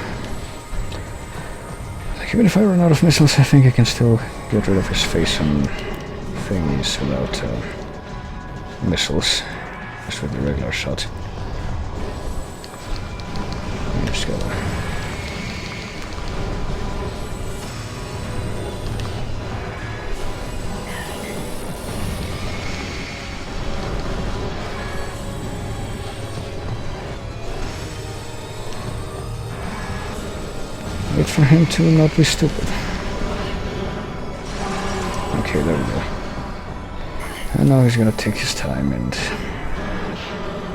Like, even if I run out of missiles, I think I can still get rid of his face and thingies without missiles. Just with the regular shot. I'm just gotta... wait for him to not be stupid. Okay, there we go. And now he's gonna take his time and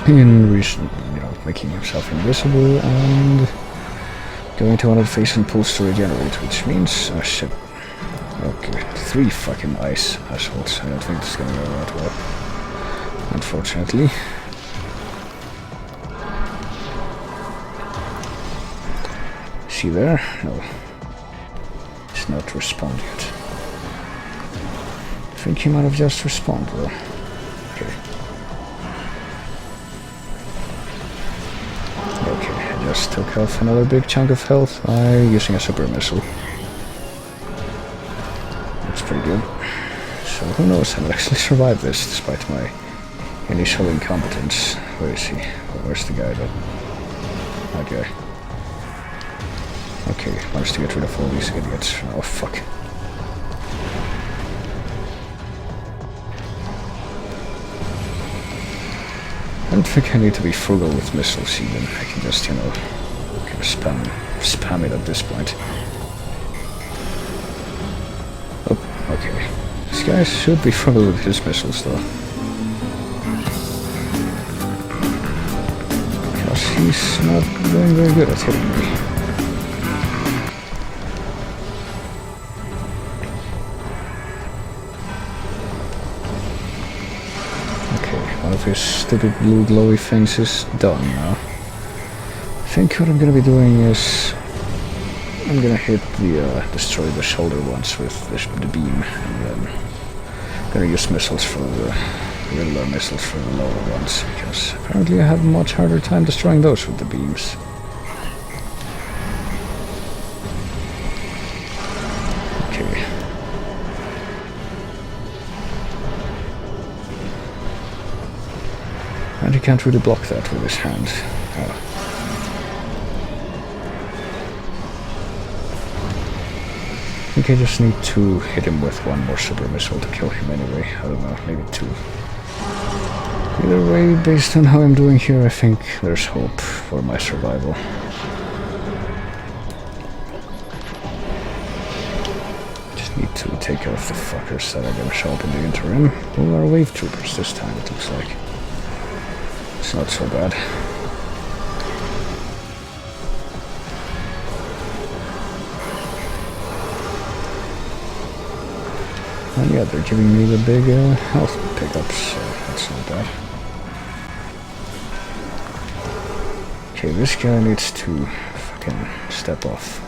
in reason, you know, making himself invisible and going to another face and pulse to regenerate, which means, oh shit. Okay, 3 fucking ice assholes. I don't think this is gonna go that well, unfortunately. Is he there? No. He's not responded yet. I think he might have just responded though. Okay. Okay, I just took off another big chunk of health by using a super missile. That's pretty good. So who knows, I might actually survive this despite my initial incompetence. Where is he? Oh, where's the guy though? That guy. Okay, managed to get rid of all these idiots. Oh fuck. I don't think I need to be frugal with missiles even. I can just, you know, kind of spam it at this point. Oh, okay. This guy should be frugal with his missiles though. Because he's not doing very good at hitting me. One of his stupid blue glowy things is done now. I think what I'm gonna be doing is I'm gonna hit the destroy the shoulder once with the beam, and then I'm gonna use missiles for the regular missiles for the lower ones, because apparently I have a much harder time destroying those with the beams. Okay. And he can't really block that with his hand. Oh. I think I just need to hit him with one more super missile to kill him anyway. I don't know, maybe 2. Either way, based on how I'm doing here, I think there's hope for my survival. Just need to take off the fuckers that are gonna show up in the interim. Who are wave troopers this time, it looks like. It's not so bad. And yeah, they're giving me the big health pickups, so that's not bad. Okay, this guy needs to fucking step off.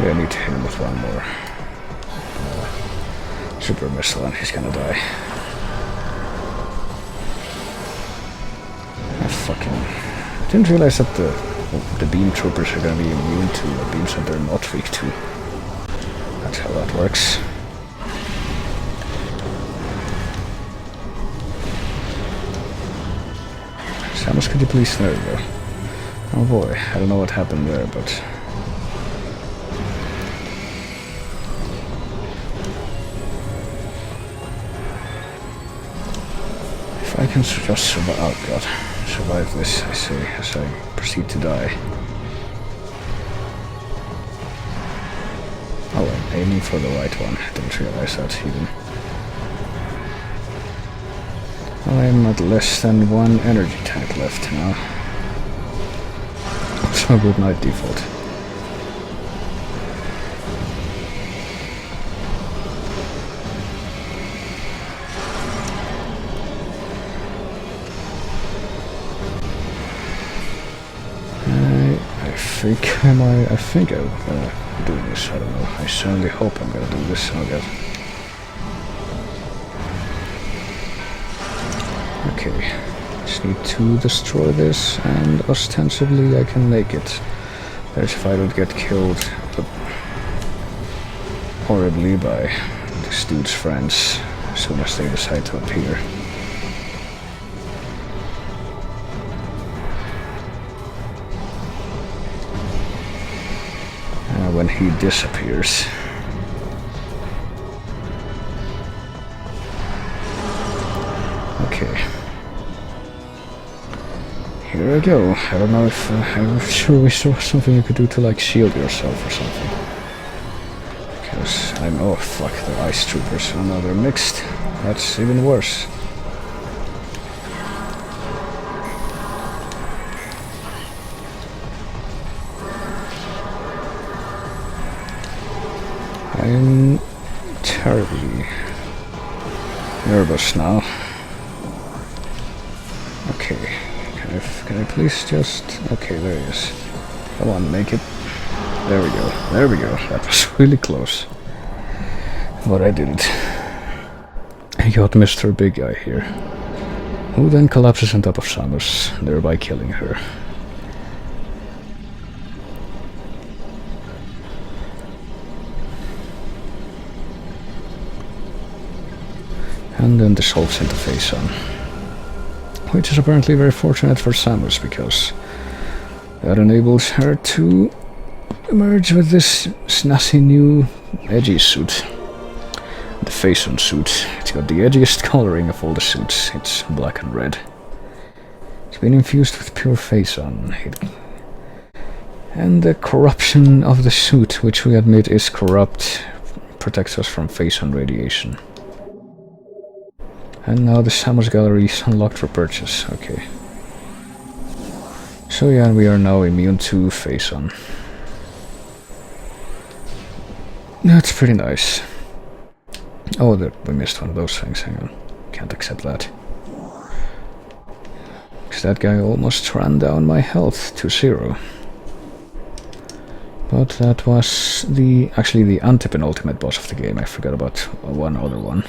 Yeah, I need to hit him with one more super missile and he's gonna die. I didn't realize that the beam troopers are gonna be immune to the beams that they're not weak to. That's how that works. Samus, could you please? There we go. Oh boy, I don't know what happened there, but... if I can just survive... oh god. Survive this, I say, as I proceed to die. Oh, I'm aiming for the right one. I didn't realize that even. I'm at less than 1 energy tank left now. So good night, default. I think I'm gonna do this, I don't know. I certainly hope I'm gonna do this. Oh god. Okay. Just need to destroy this, and ostensibly I can make it. There's if I don't get killed horribly by this dude's friends as soon as they decide to appear. When he disappears. Okay. Here I go. I don't know if I'm sure we saw something you could do to like shield yourself or something. Because oh fuck, the ice troopers. Oh no, they're mixed. That's even worse. I'm terribly nervous now. Okay, can I please just... Okay, there he is. Come on, make it. There we go, there we go. That was really close. But I didn't. I got Mr. Big Guy here, who then collapses on top of Samus, thereby killing her. And then dissolves into Phazon. Which is apparently very fortunate for Samus, because that enables her to emerge with this snazzy new edgy suit. The Phazon suit. It's got the edgiest coloring of all the suits. It's black and red. It's been infused with pure Phazon. And the corruption of the suit, which we admit is corrupt, protects us from Phazon radiation. And now the Samus Gallery is unlocked for purchase. Okay. So yeah, we are now immune to Phazon. That's pretty nice. Oh, we missed one of those things. Hang on. Can't accept that. Because that guy almost ran down my health to 0. But that was actually the antepenultimate boss of the game. I forgot about one other one.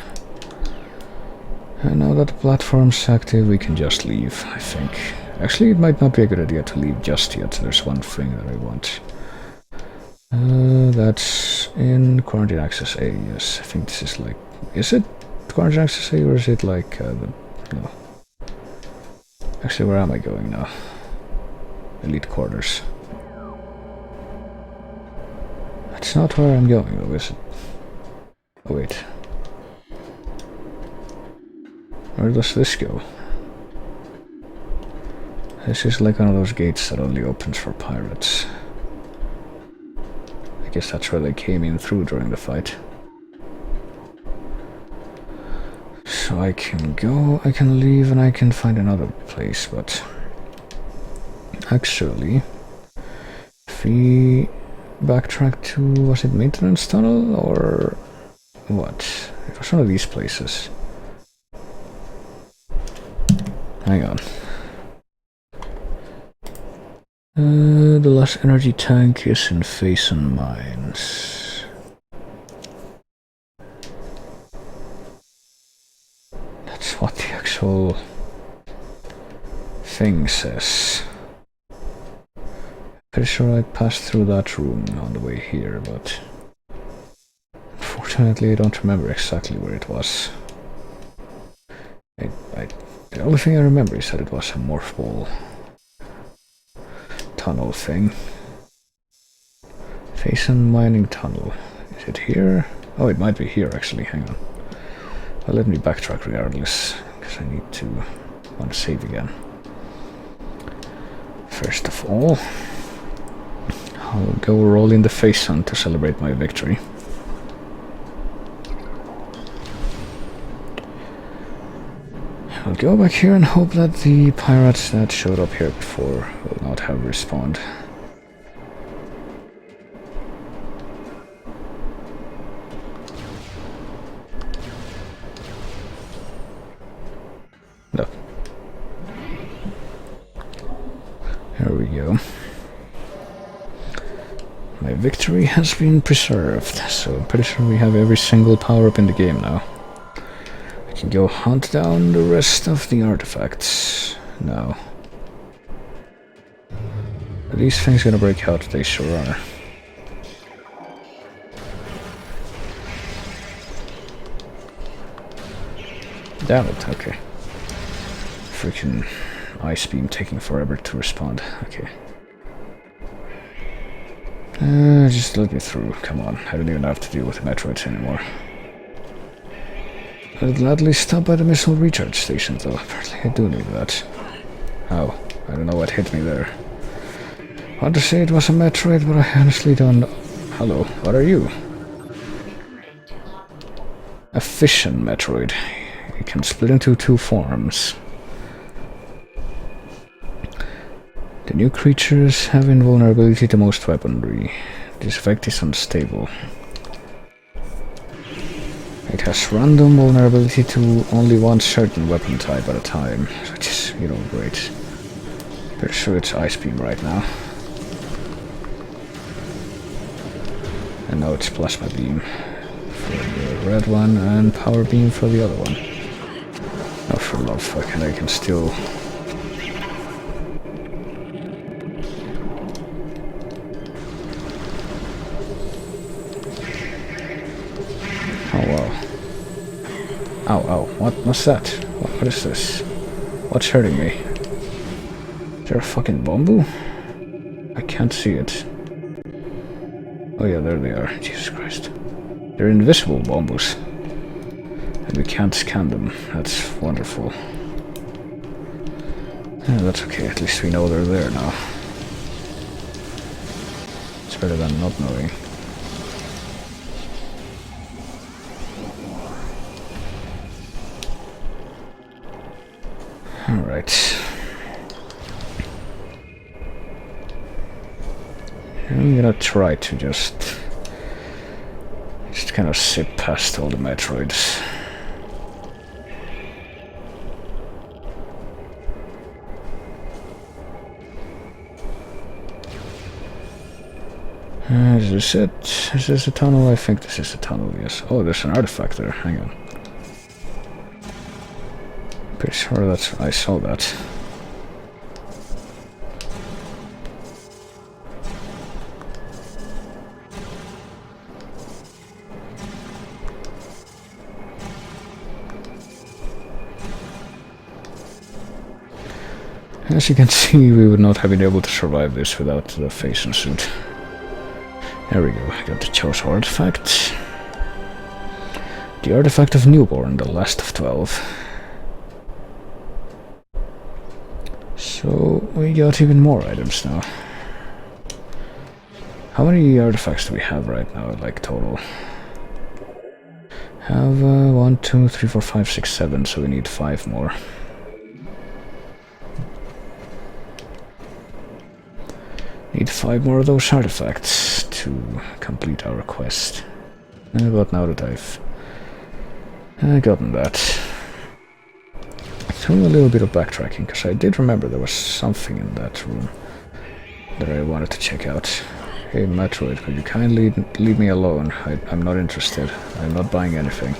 And now that the platform's active, we can just leave, I think. Actually, it might not be a good idea to leave just yet. There's one thing that I want. That's in Quarantine Access A, yes. I think this is like... Is it Quarantine Access A, or is it like... no. Actually, where am I going now? Elite Quarters. That's not where I'm going, though, is it? Oh, wait. Where does this go? This is like one of those gates that only opens for pirates. I guess that's where they came in through during the fight. So I can go, I can leave, and I can find another place, but... Actually... If we backtrack to... Was it Maintenance Tunnel, or... What? It was one of these places. Hang on. The last energy tank is in Phazon Mines. That's what the actual thing says. Pretty sure I passed through that room on the way here, but unfortunately I don't remember exactly where it was. The only thing I remember is that it was a morph ball tunnel thing. Phazon mining tunnel. Is it here? Oh, it might be here actually. Hang on. Well, let me backtrack regardless, because I need to want to save again. First of all, I'll go roll in the Phazon to celebrate my victory. I'll go back here and hope that the pirates that showed up here before will not have respawned. No. Here we go. victory has been preserved, so I'm pretty sure we have every single power-up in the game now. I can go hunt down the rest of the artifacts now. Are these things gonna break out? They sure are. Damn it, okay. Freaking ice beam taking forever to respond. Okay. Just let me through. Come on, I don't even have to deal with the Metroids anymore. I'd gladly stop by the missile recharge station, though. Apparently I do need that. Oh, I don't know what hit me there. I want to say it was a Metroid, but I honestly don't know. Hello, what are you? A fission Metroid. It can split into two forms. The new creatures have invulnerability to most weaponry. This effect is unstable. It has random vulnerability to only one certain weapon type at a time, which is, you know, great. Pretty sure it's Ice Beam right now. And now it's Plasma Beam for the red one and Power Beam for the other one. Oh, for love fuck, and I can still... Ow, ow, what's that? What is this? What's hurting me? Is there a fucking bamboo? I can't see it. Oh yeah, there they are. Jesus Christ. They're invisible bamboos. And we can't scan them. That's wonderful. Yeah, that's okay, at least we know they're there now. It's better than not knowing. Alright. I'm gonna try to just kind of zip past all the Metroids. Is this it? Is this a tunnel? I think this is a tunnel, yes. Oh, there's an artifact there. Hang on. Pretty sure that's... I saw that. As you can see, we would not have been able to survive this without the phasing suit. There we go, I got the chosen artifact. The artifact of Newborn, the last of 12. So, we got even more items now. How many artifacts do we have right now, like, total? Have 1, 2, 3, 4, 5, 6, 7, so we need 5 more. Need 5 more of those artifacts to complete our quest. But now that I've gotten that, it's only a little bit of backtracking, because I did remember there was something in that room that I wanted to check out. Hey Metroid, could you kindly leave me alone? I'm not interested. I'm not buying anything.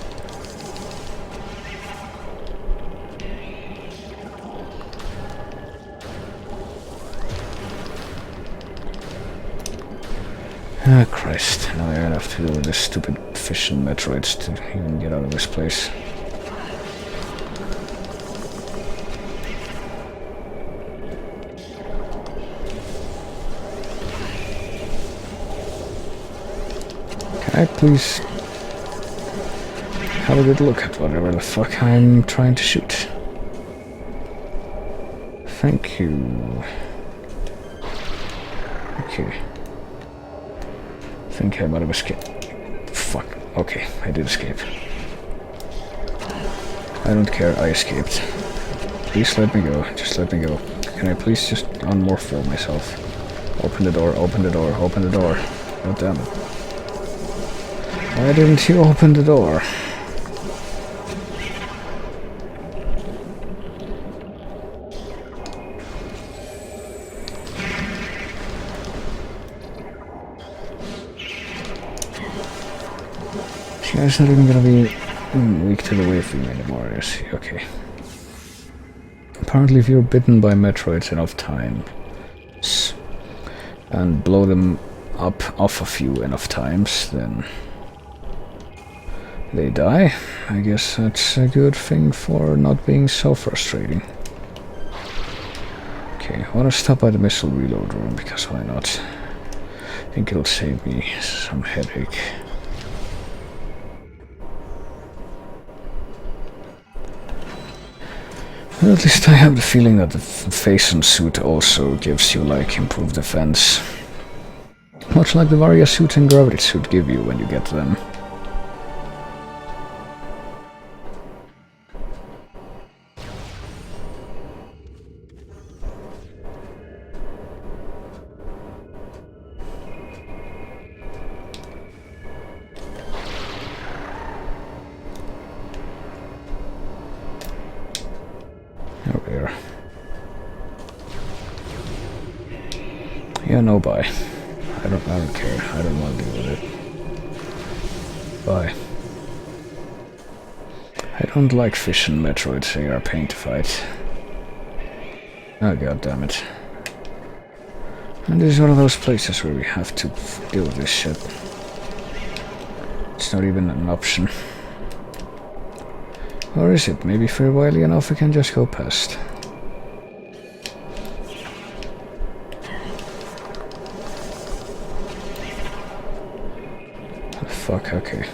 Ah, Christ. Now I'm gonna have to deal with this stupid fish and Metroids to even get out of this place. Can I please have a good look at whatever the fuck I'm trying to shoot? Thank you. Okay. I think I might have escaped. Fuck. Okay, I did escape. I don't care, I escaped. Please let me go. Just let me go. Can I please just unmorph myself? Open the door, open the door, open the door. God damn it. Why didn't you open the door? guy's not even gonna be weak to the wave beam anymore, is he? Okay. Apparently if you're bitten by Metroids enough times and blow them up off of you enough times, then they die. I guess that's a good thing for not being so frustrating. Okay, I want to stop by the missile reload room, because why not? I think it'll save me some headache. Well, at least I have the feeling that the Phason suit also gives you, like, improved defense. Much like the Varia suit and Gravity suit give you when you get them. Oh dear. Yeah, no, bye. I don't care. I don't want to deal with it. Bye. I don't like fish and Metroids. They are a pain to fight. Oh, god damn it. And this is one of those places where we have to deal with this shit. It's not even an option. Or is it? Maybe for a while enough we can just go past. Fuck, okay.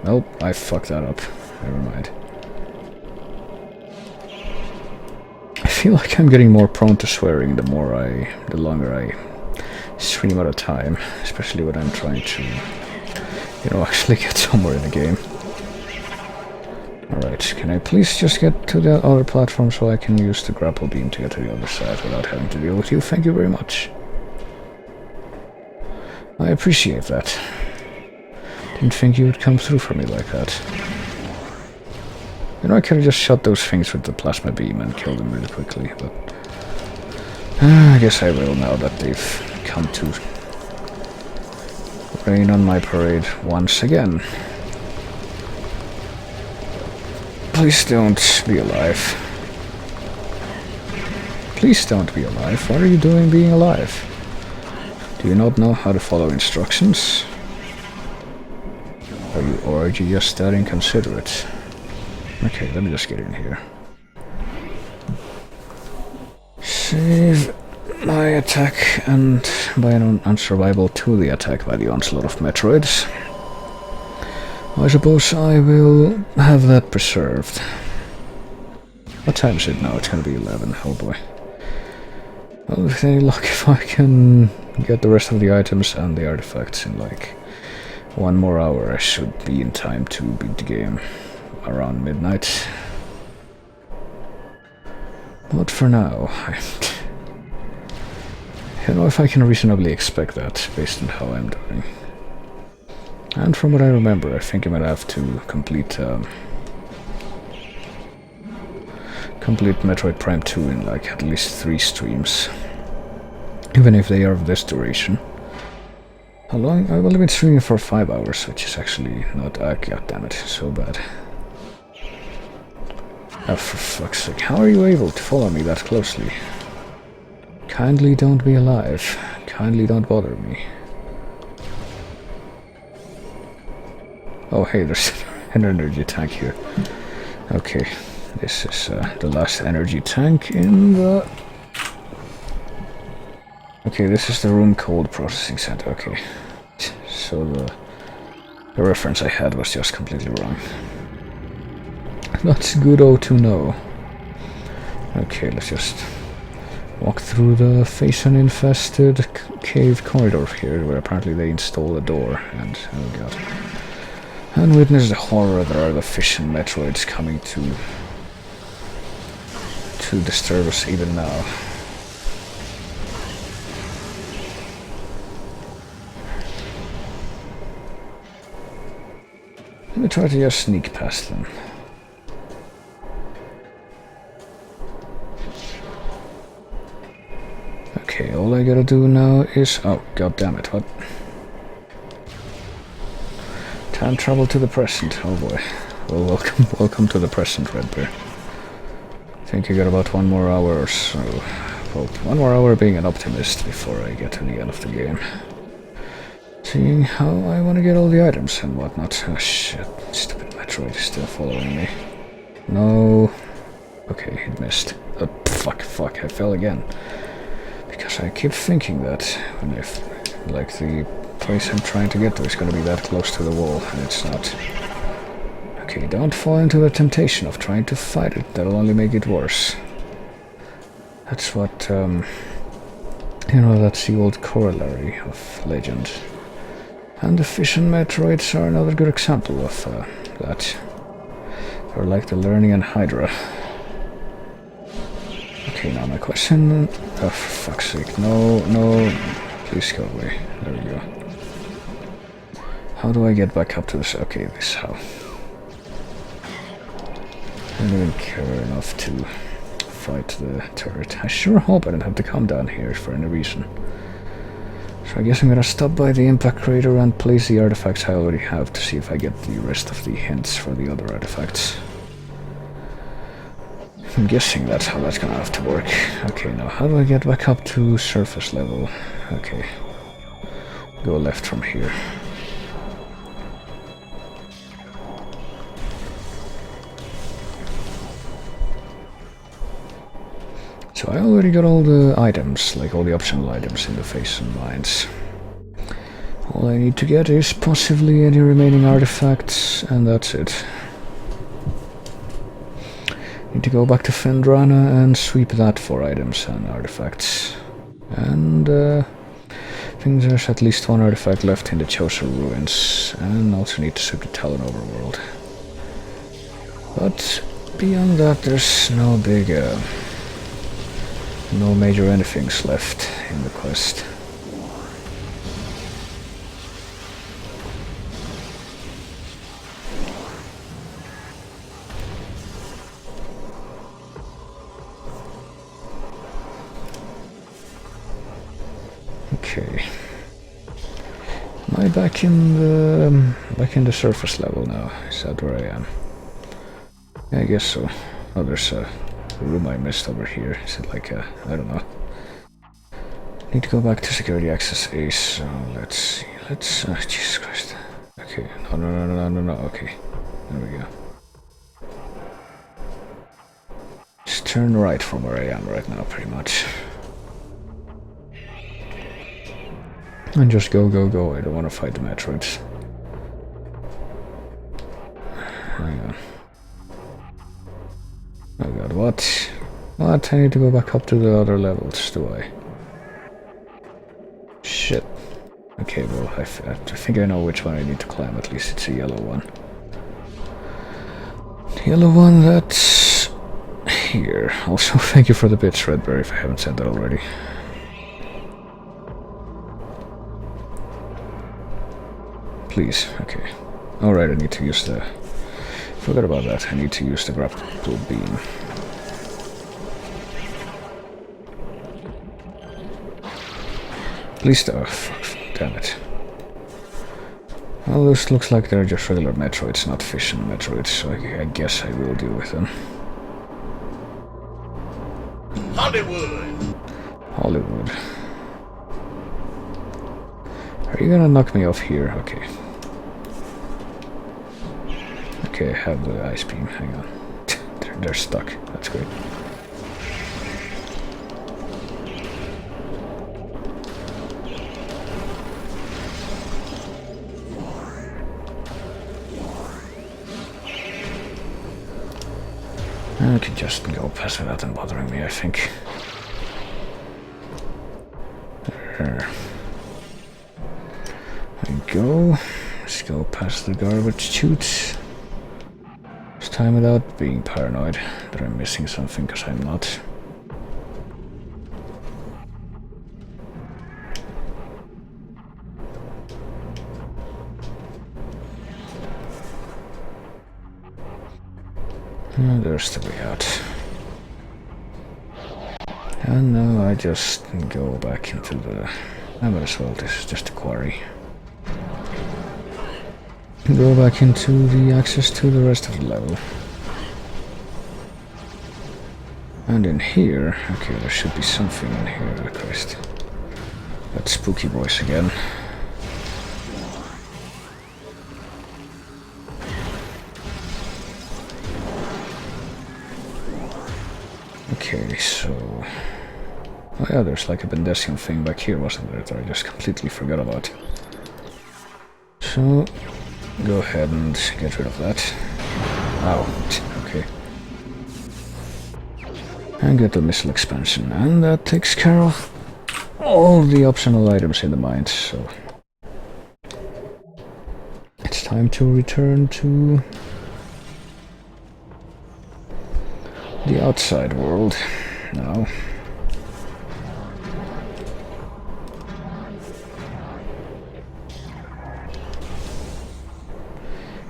Nope, I fucked that up. Never mind. I feel like I'm getting more prone to swearing the longer I stream at a time. Especially when I'm trying to, actually get somewhere in the game. Alright, can I please just get to the other platform so I can use the grapple beam to get to the other side without having to deal with you? Thank you very much. I appreciate that. Didn't think you would come through for me like that. I could have just shot those things with the plasma beam and killed them really quickly, but I guess I will now that they've come to rain on my parade once again. Please don't be alive. Please don't be alive. What are you doing being alive? Do you not know how to follow instructions? Or are you just that inconsiderate? Okay, let me just get in here. Save my attack and by an unsurvivable to the attack by the onslaught of Metroids. I suppose I will have that preserved. What time is it now? It's gonna be 11. Oh boy. Well, with any luck, if I can get the rest of the items and the artifacts in like 1 more hour, I should be in time to beat the game around midnight. But for now, I don't know if I can reasonably expect that based on how I'm doing. And from what I remember, I think I might have to complete Metroid Prime 2 in like at least 3 streams. Even if they are of this duration. How long? I've only been streaming for 5 hours, which is actually not... God damn it, so bad. Oh, for fuck's sake, how are you able to follow me that closely? Kindly don't be alive. Kindly don't bother me. Oh hey, there's an energy tank here. Okay, this is the last energy tank in the... Okay, this is the room called Processing Center, okay. So the reference I had was just completely wrong. That's good to know. Okay, let's just walk through the Phason-infested cave corridor here, where apparently they install a door, and oh god. And witness the horror there are the fish and Metroids coming to disturb us even now. Let me try to just sneak past them. Okay, all I gotta do now is... Oh, god damn it, what? Time travel to the present. Oh boy. Well, welcome to the present, Red Bear. I think I got about 1 more hour or so. Well, 1 more hour being an optimist before I get to the end of the game. Seeing how I want to get all the items and whatnot. Oh shit, stupid Metroid is still following me. No. Okay, it missed. Fuck, I fell again. Because I keep thinking that when like the place I'm trying to get to is going to be that close to the wall, and it's not. Okay, don't fall into the temptation of trying to fight it. That'll only make it worse. That's what, you know, that's the old corollary of Legend. And the Fission Metroids are another good example of that. They're like the Learning and Hydra. Okay, now my question... Oh, for fuck's sake. No. Please go away. There we go. How do I get back up to this? Okay, this how. I don't even care enough to fight the turret. I sure hope I don't have to come down here for any reason. So I guess I'm gonna stop by the impact crater and place the artifacts I already have to see if I get the rest of the hints for the other artifacts. I'm guessing that's how that's gonna have to work. Okay, now how do I get back up to surface level? Okay. Go left from here. So I already got all the items, like all the optional items in the face and mines. All I need to get is possibly any remaining artifacts, and that's it. Need to go back to Fendrana and sweep that for items and artifacts. And I think there's at least 1 artifact left in the Chosen Ruins, and also need to sweep the Talon Overworld. But beyond that, there's no big... no major anythings left in the quest. Okay. Am I back in the surface level now? Is that where I am? Yeah, I guess so. Oh, there's a room I missed over here. Is it like a... I don't know. Need to go back to security access A, so let's see. Jesus Christ. Okay. No. Okay. There we go. Just turn right from where I am right now, pretty much. And just go. I don't want to fight the Metroids. Hang on. Oh god, what? What? I need to go back up to the other levels, do I? Shit. Okay, well, I think I know which one I need to climb, at least it's a yellow one. The yellow one that's... here. Also, thank you for the bits, Redberry, if I haven't said that already. Please, okay. Alright, I need to use the... Forgot about that. I need to use the grapple beam. At least... oh, fuck, damn it. Well, this looks like they're just regular Metroids, not Fission Metroids, so I guess I will deal with them. Hollywood. Are you gonna knock me off here? Okay. Okay, I have the ice beam. Hang on. They're stuck. That's great. I can just go past without them bothering me, I think. There we go. Let's go past the garbage chutes. This time without being paranoid that I'm missing something, because I'm not. And there's the way out. And now I just go back into the... I might as well, this is just a quarry. go back into the access to the rest of the level. And in here, okay, there should be something in here, oh Christ. That spooky voice again. Okay, so... oh yeah, there's like a Bendesian thing back here, wasn't there, that I just completely forgot about. So, go ahead and get rid of that. Ow, okay. And get the missile expansion, and that takes care of all the optional items in the mine, so... it's time to return to... the outside world now.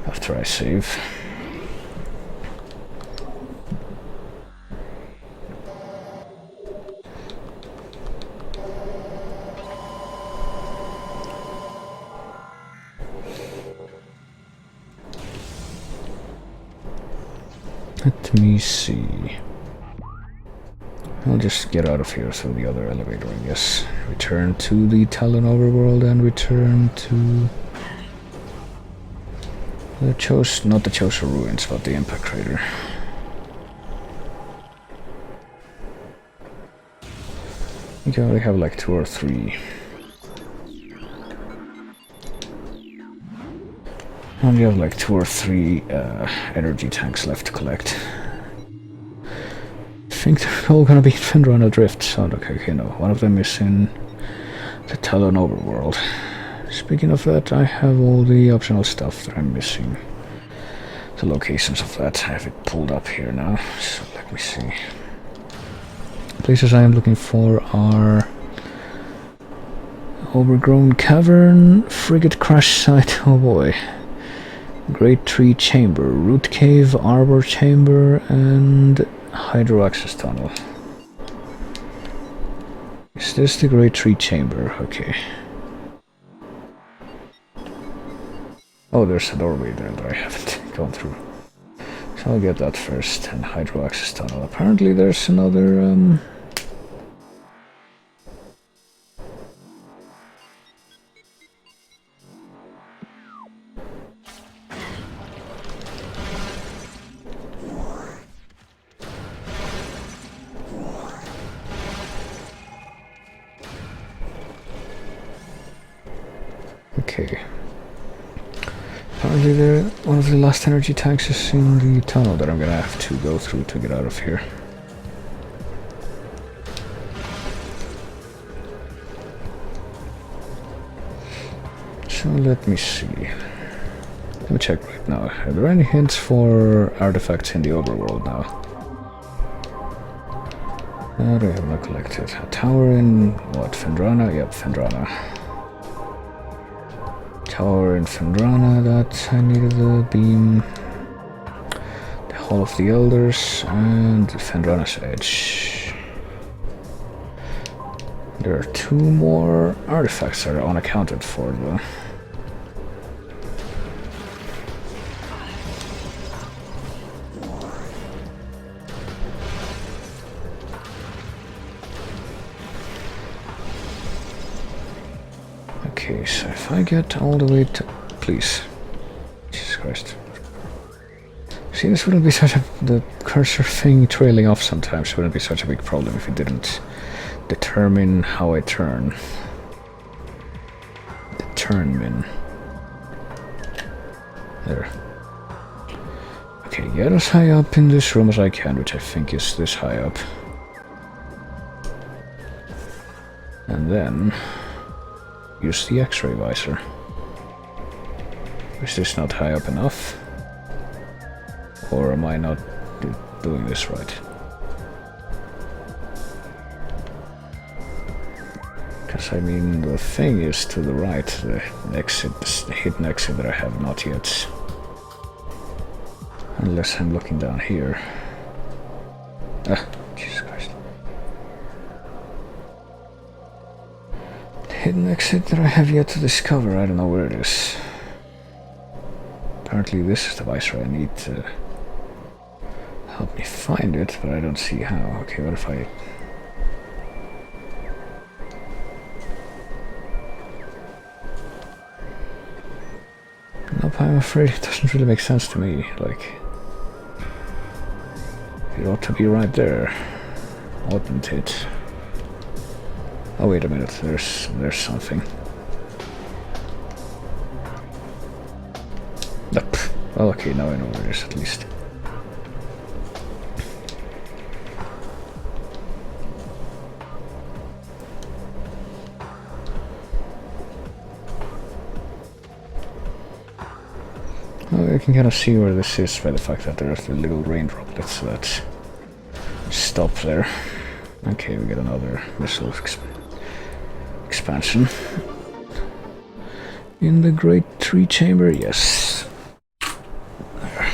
After I save. Let me see. I'll just get out of here through the other elevator, I guess. Return to the Talon overworld and return to the not the Chosa ruins, but the Impact crater. I think I only have like 2 or 3. I only have like 2 or 3 energy tanks left to collect. I think they're all gonna be in Fendrana Drift, so okay, no. One of them is in the Talon overworld. Speaking of that, I have all the optional stuff that I'm missing. The locations of that, I have it pulled up here now, so let me see. Places I am looking for are Overgrown Cavern, Frigate Crash Site, oh boy. Great Tree Chamber, Root Cave, Arbor Chamber, and Hydro Access Tunnel. Is this the Great Tree Chamber? Okay. Oh, there's a doorway there that I haven't gone through. So I'll get that first, and Hydro Access Tunnel. Apparently there's another, okay. Apparently one of the last energy tanks is in the tunnel that I'm gonna have to go through to get out of here. So let me see. Let me check right now. Are there any hints for artifacts in the overworld now? That I have not collected. A tower in what? Fendrana? Yep, Fendrana. Tower in Fendrana that I needed the beam. The Hall of the Elders and Fendrana's Edge. There are 2 more artifacts that are unaccounted for though. Okay, so if I get all the way to... please. Jesus Christ. See, this wouldn't be such a... the cursor thing trailing off sometimes wouldn't be such a big problem if it didn't determine how I turn. Determine. There. Okay, get as high up in this room as I can, which I think is this high up. And then... use the X-ray visor. Is this not high up enough? Or am I not doing this right? Because I mean, the thing is to the right, the exit, the hidden exit that I have not yet. Unless I'm looking down here. Ah, Jesus Christ. Hidden exit that I have yet to discover. I don't know where it is. apparently this is the visor I need to help me find it, but I don't see how. Okay, what if I... Nope, I'm afraid it doesn't really make sense to me. Like, it ought to be right there, oughtn't it? Oh, wait a minute, there's something. Nope. Well, okay, now I know where it is at least. Well, I can kind of see where this is by the fact that there's the little rain droplets that stop there. Okay, we get another missile expansion. In the Great Tree Chamber, yes. There.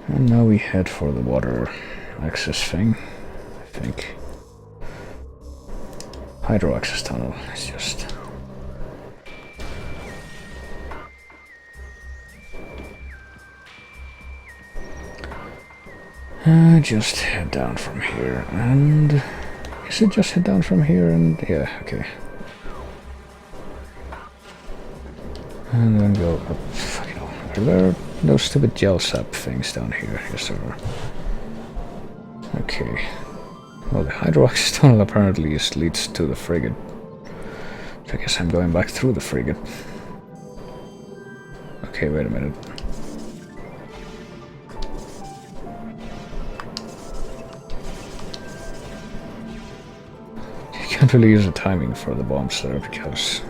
And now we head for the water access thing, I think. Hydro access tunnel is just... just head down from here, and... Is it just head down from here and... yeah, okay. And then go up... fucking hell. Are there those stupid gel sap things down here? Yes, there are. Okay. Well, the hydro access tunnel apparently leads to the frigate. So I guess I'm going back through the frigate. Okay, wait a minute. Can't really use the timing for the bombs there because...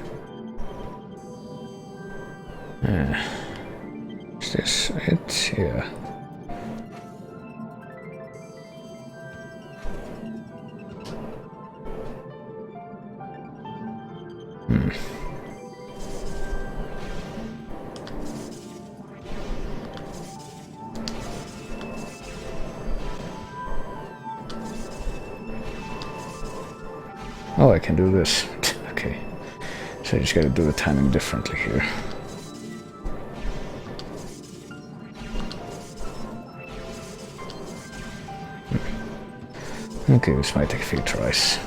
is this it? Yeah. Oh, I can do this. Okay. So I just gotta do the timing differently here. Okay, this might take a few tries.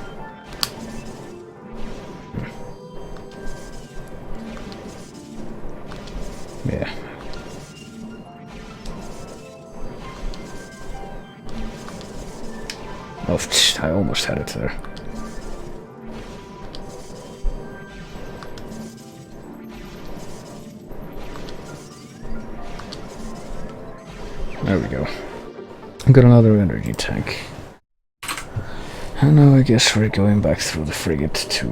Yeah. Oh, I almost had it there. There we go. I've got another energy tank. And now I guess we're going back through the frigate too.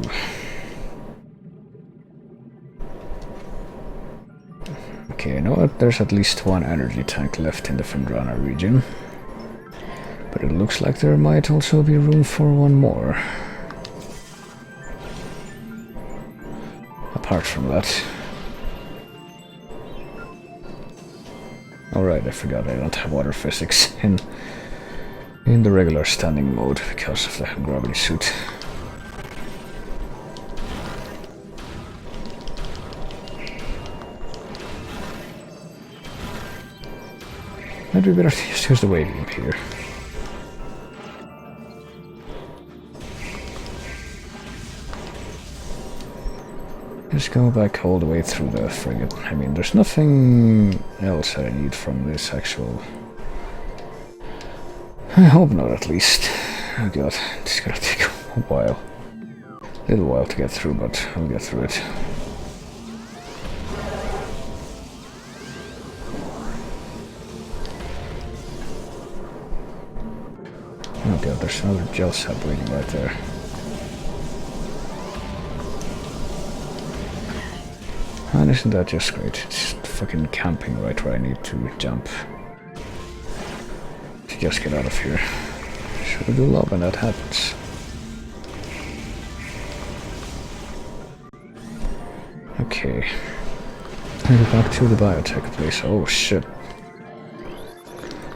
Okay, I know that there's at least one energy tank left in the Fendrana region. But it looks like there might also be room for one more. Apart from that. Alright, I forgot I don't have water physics in the regular standing mode because of the gravity suit. Maybe we better just use the wave beam here. Just go back all the way through the frigate. I mean, there's nothing else that I need from this actual... I hope not, at least. Oh god, it's gonna take a while. A little while to get through, but I'll get through it. Oh god, there's another gel sap waiting right there. And isn't that just great? It's fucking camping right where I need to jump. To just get out of here. Sure do love when that happens. Okay. I go back to the biotech place. Oh shit.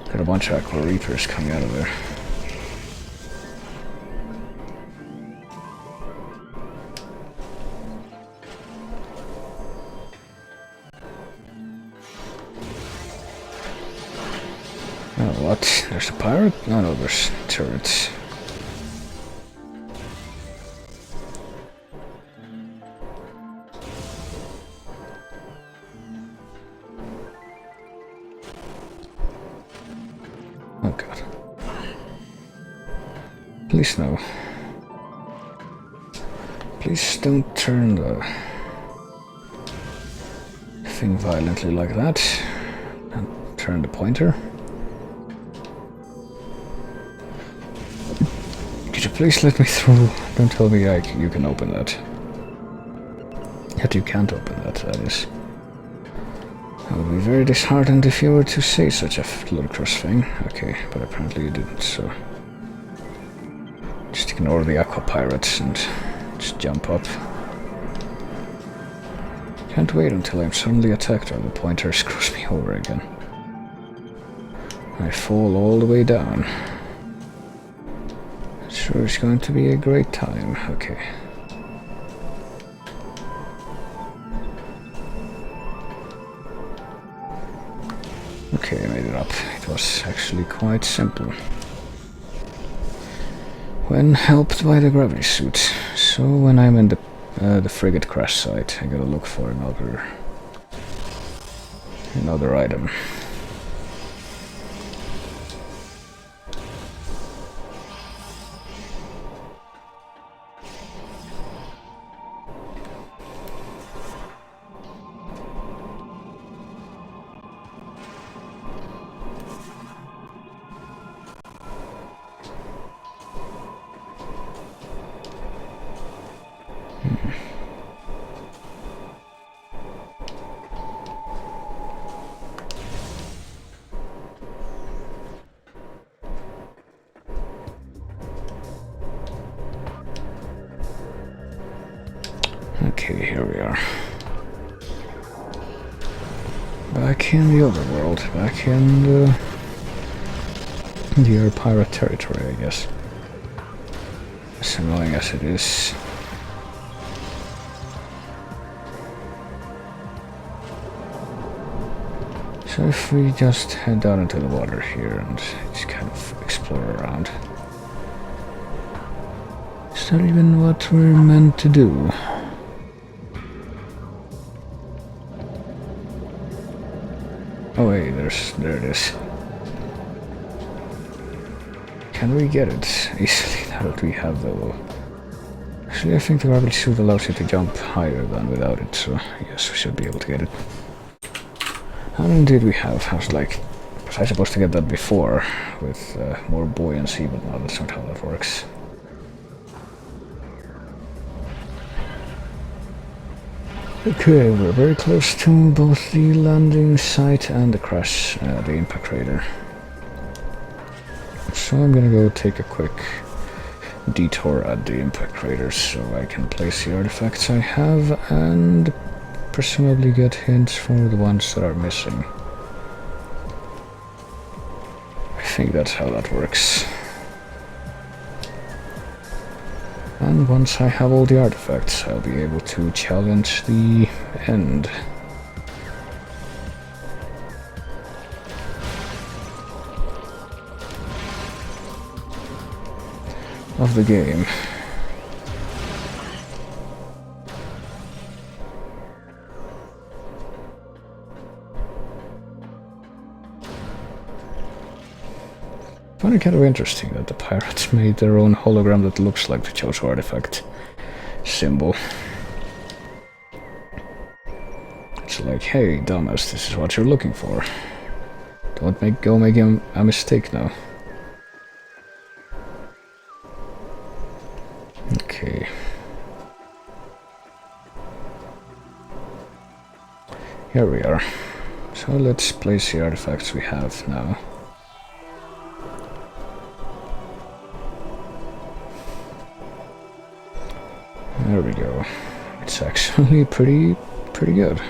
Got a bunch of Aqua Reapers coming out of there. Oh, what? There's a pirate? Oh no, there's turrets. Oh god. Please no. Please don't turn the thing violently like that. And turn the pointer. Could you please let me through? Don't tell me you can open that. Yet you can't open that, that is. I would be very disheartened if you were to say such a ludicrous thing. Okay, but apparently you didn't, so... Just ignore the aqua pirates and just jump up. Can't wait until I'm suddenly attacked or the pointer screws me over again. I fall all the way down. Sure, it's going to be a great time. Okay. Okay, I made it up. It was actually quite simple. When helped by the gravity suit. So when I'm in the frigate crash site, I gotta look for another item. Okay, here we are. Back in the overworld, back in the pirate territory, I guess. As annoying as it is. So if we just head down into the water here and just kind of explore around. Is that even what we're meant to do? Oh hey, there it is. Can we get it easily now that we have the... Actually, I think the gravity suit allows you to jump higher than without it, so yes, we should be able to get it. How many did we have? I was like... Was I supposed to get that before, with more buoyancy, but no, that's not how that works. Okay, we're very close to both the landing site and the crash, the impact crater. So I'm gonna go take a quick detour at the impact crater so I can place the artifacts I have and presumably get hints for the ones that are missing. I think that's how that works. And once I have all the artifacts, I'll be able to challenge the end. Of the game. Find it kind of interesting that the pirates made their own hologram that looks like the Chozo artifact symbol. It's like, hey, dumbass, this is what you're looking for. Don't go make a mistake now. Okay. Here we are. So let's place the artifacts we have now. There we go. It's actually pretty good.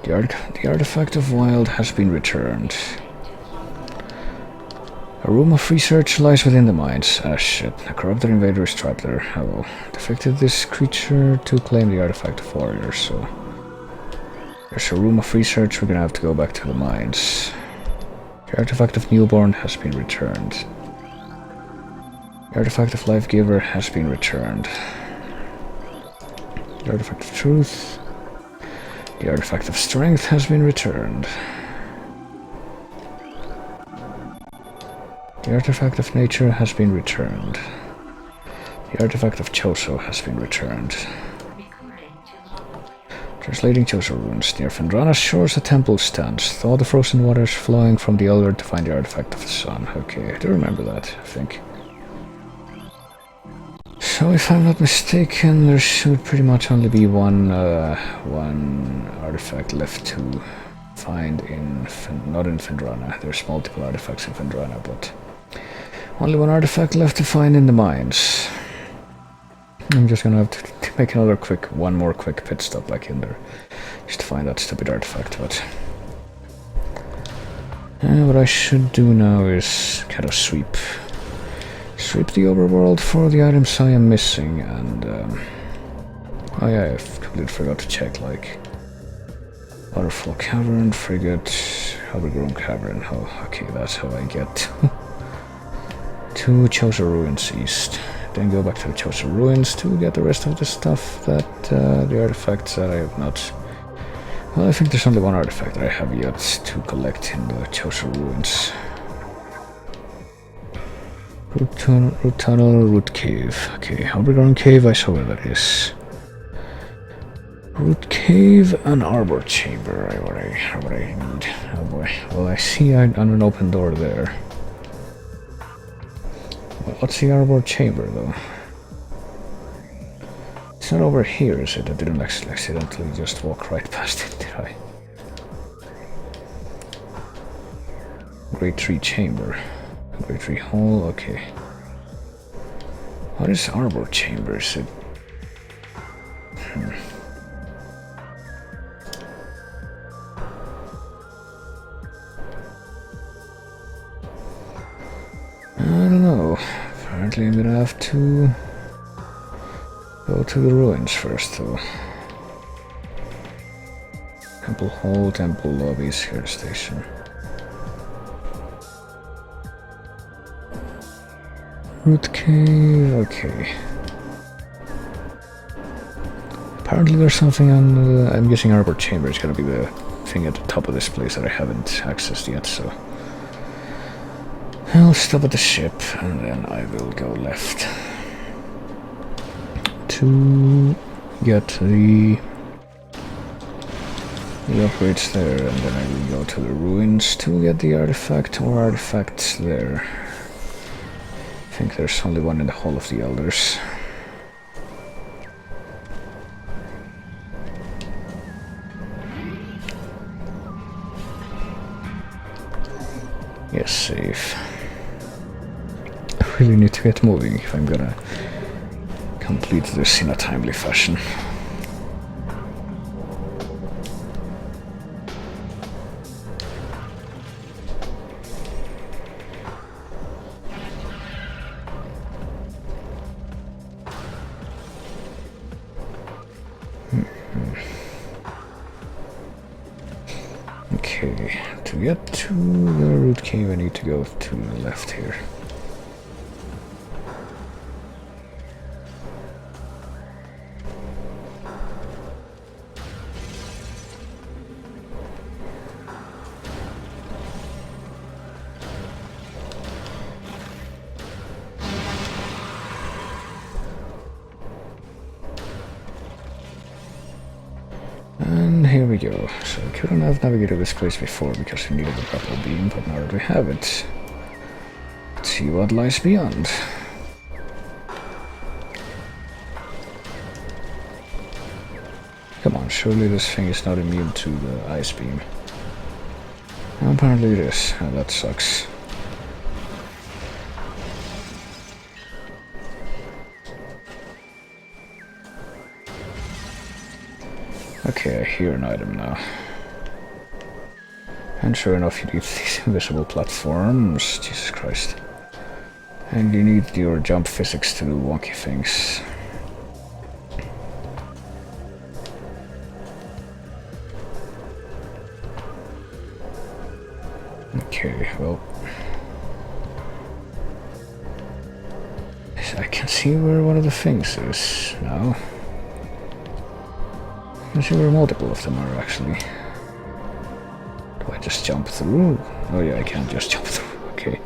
The artifact of Wild has been returned. A room of research lies within the mines. Ah shit, a corrupted invader is trapped there. I will defected this creature to claim the artifact of warrior, so... There's a room of research, we're gonna have to go back to the mines. The artifact of newborn has been returned. The artifact of life giver has been returned. The artifact of truth. The artifact of strength has been returned. The artifact of nature has been returned. The artifact of Choso has been returned. Translating Choso runes. Near Fendrana's shores a temple stands. Thaw the frozen waters flowing from the Elder to find the artifact of the sun. Okay, I do remember that, I think. So if I'm not mistaken, there should pretty much only be one artifact left to find in... not in Fendrana. There's multiple artifacts in Fendrana, but... only one artifact left to find in the mines. I'm just gonna have to make one more quick pit stop back in there. Just to find that stupid artifact, but... what I should do now is kind of sweep the overworld for the items I am missing, and... oh yeah, I completely forgot to check, like... Waterfall Cavern, Frigate, Overgrown Cavern. Oh, okay, that's how I get to Choso Ruins East. Then go back to the Choso Ruins to get the rest of the stuff that, the artifacts that I have not... Well, I think there's only one artifact that I have yet to collect in the Choso Ruins. Root Tunnel, Root Cave. Okay, Overgrown Cave, I saw where that is. Root Cave and Arbor Chamber are what I need. Oh boy. Well, I see an open door there. What's the Arbor Chamber, though? It's not over here, is it? I didn't actually accidentally just walk right past it, did I? Great Tree Chamber. Great Tree Hall, okay. What is Arbor Chamber? Is it... I don't know. Apparently I'm gonna have to go to the ruins first, though. Temple Hall, Temple Lobbies, here station. Root Cave, okay. Apparently there's something on the... I'm guessing Arbor Chamber is gonna be the thing at the top of this place that I haven't accessed yet, so... I'll stop at the ship, and then I will go left to get the upgrades there, and then I will go to the ruins to get the artifact or artifacts there. I think there's only one in the Hall of the Elders. Yes, safe. I really need to get moving if I'm gonna complete this in a timely fashion. Okay, to get to the Root Cave I need to go to the left here. And here we go. So we couldn't have navigated this place before because we needed the grapple beam, but now that we have it, let's see what lies beyond. Come on, surely this thing is not immune to the ice beam. Apparently it is. That sucks. Okay, I hear an item now. And sure enough, you need these invisible platforms. Jesus Christ. And you need your jump physics to do wonky things. Okay, well... I can see where one of the things is now. I can see where multiple of them are, actually. Do I just jump through? Oh yeah, I can't just jump through. Okay.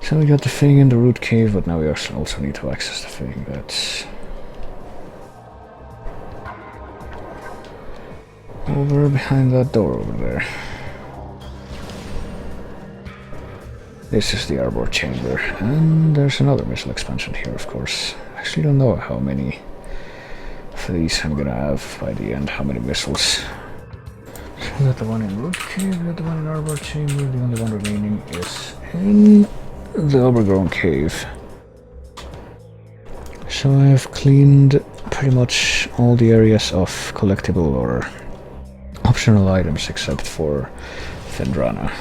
So we got the thing in the root cave, but now we also need to access the thing. That's... over behind that door over there. This is the Arbor Chamber, and there's another missile expansion here, of course. I actually don't know how many of these I'm gonna have by the end, how many missiles. We got the one in Root Cave, we got the one in Arbor Chamber, the only one remaining is in the Overgrown Cave. So I've cleaned pretty much all the areas of collectible or optional items except for Fendrana.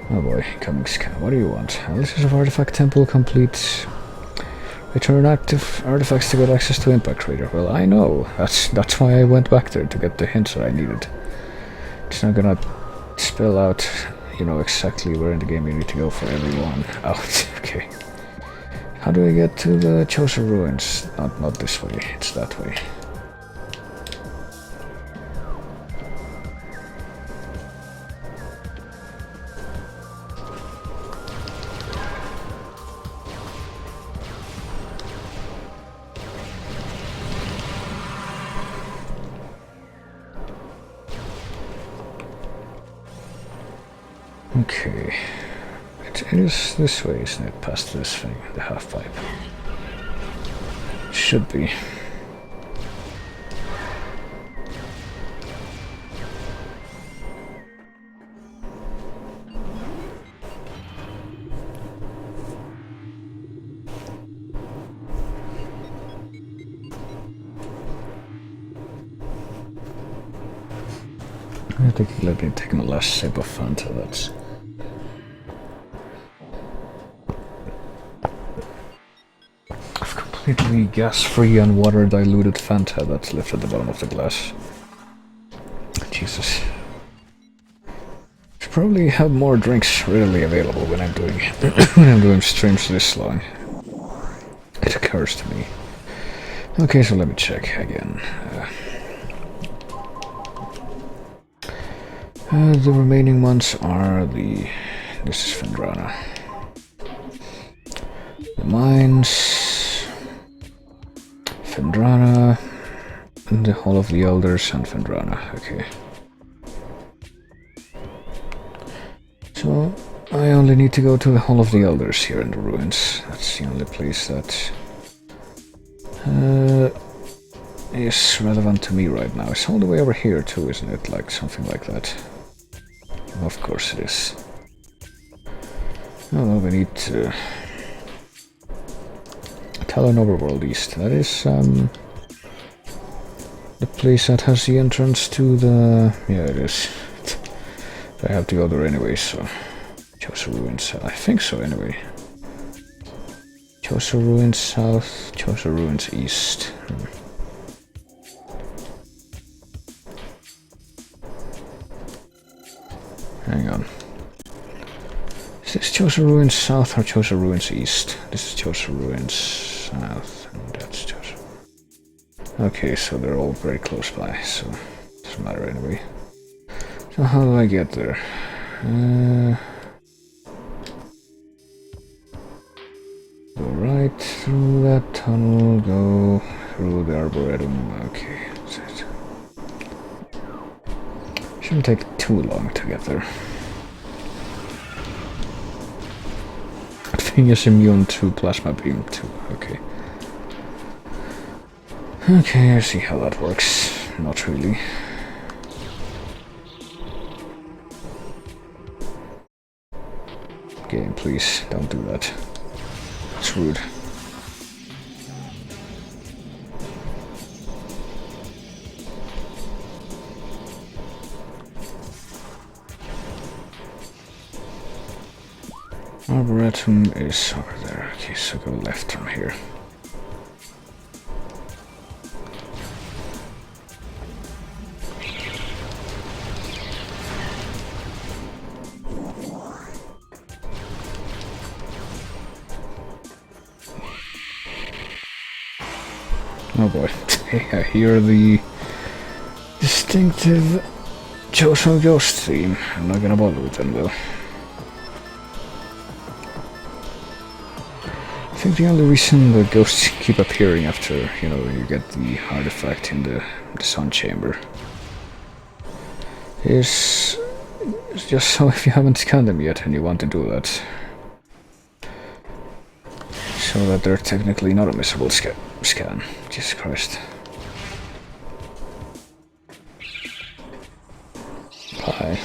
Oh boy, coming scan. What do you want? This is of Artifact Temple complete. Return active artifacts to get access to Impact Crater. Well, I know. That's why I went back there, to get the hints that I needed. It's not gonna spell out, you know, exactly where in the game you need to go for everyone. Oh, okay. How do I get to the Chosen Ruins? Not this way, it's that way. Okay, it is this way, isn't it? Past this thing, the half pipe. Should be. I think let me take my last sip of Fanta, that's... completely gas-free and water-diluted Fanta that's left at the bottom of the glass. Jesus. Should probably have more drinks readily available when I'm doing when I'm doing streams this long. It occurs to me. Okay, so let me check again. The remaining ones are the... this is Fendrana. The mines... Fendrana, and the Hall of the Elders, and Fendrana, okay. So, I only need to go to the Hall of the Elders here in the ruins. That's the only place that is relevant to me right now. It's all the way over here too, isn't it? Like, something like that. Of course it is. Oh, well, we need to... Talon Overworld East. That is the place that has the entrance to the... yeah, it is. I have to go there anyway, so... Chosen Ruins, I think so anyway. Chosen Ruins South, Chosen Ruins East. Hang on. Is this Chosen Ruins South or Chosen Ruins East? This is Chosen Ruins South, and that's Chosen. Okay, so they're all very close by, so it doesn't matter anyway. So how do I get there? Go right through that tunnel, go through the Arboretum. Okay, that's it. Shouldn't take too long to get there. Thing is immune to plasma beam too. Okay. Okay, I see how that works. Not really. Game, please don't do that. It's rude. Arboretum is over there. Okay, so go left from here. Oh boy. I hear the distinctive Choso Ghost theme. I'm not gonna bother with them though. I think the only reason the ghosts keep appearing after, you get the artifact in the sun chamber is just so if you haven't scanned them yet and you want to do that, so that they're technically not a missable scan. Jesus Christ. Hi.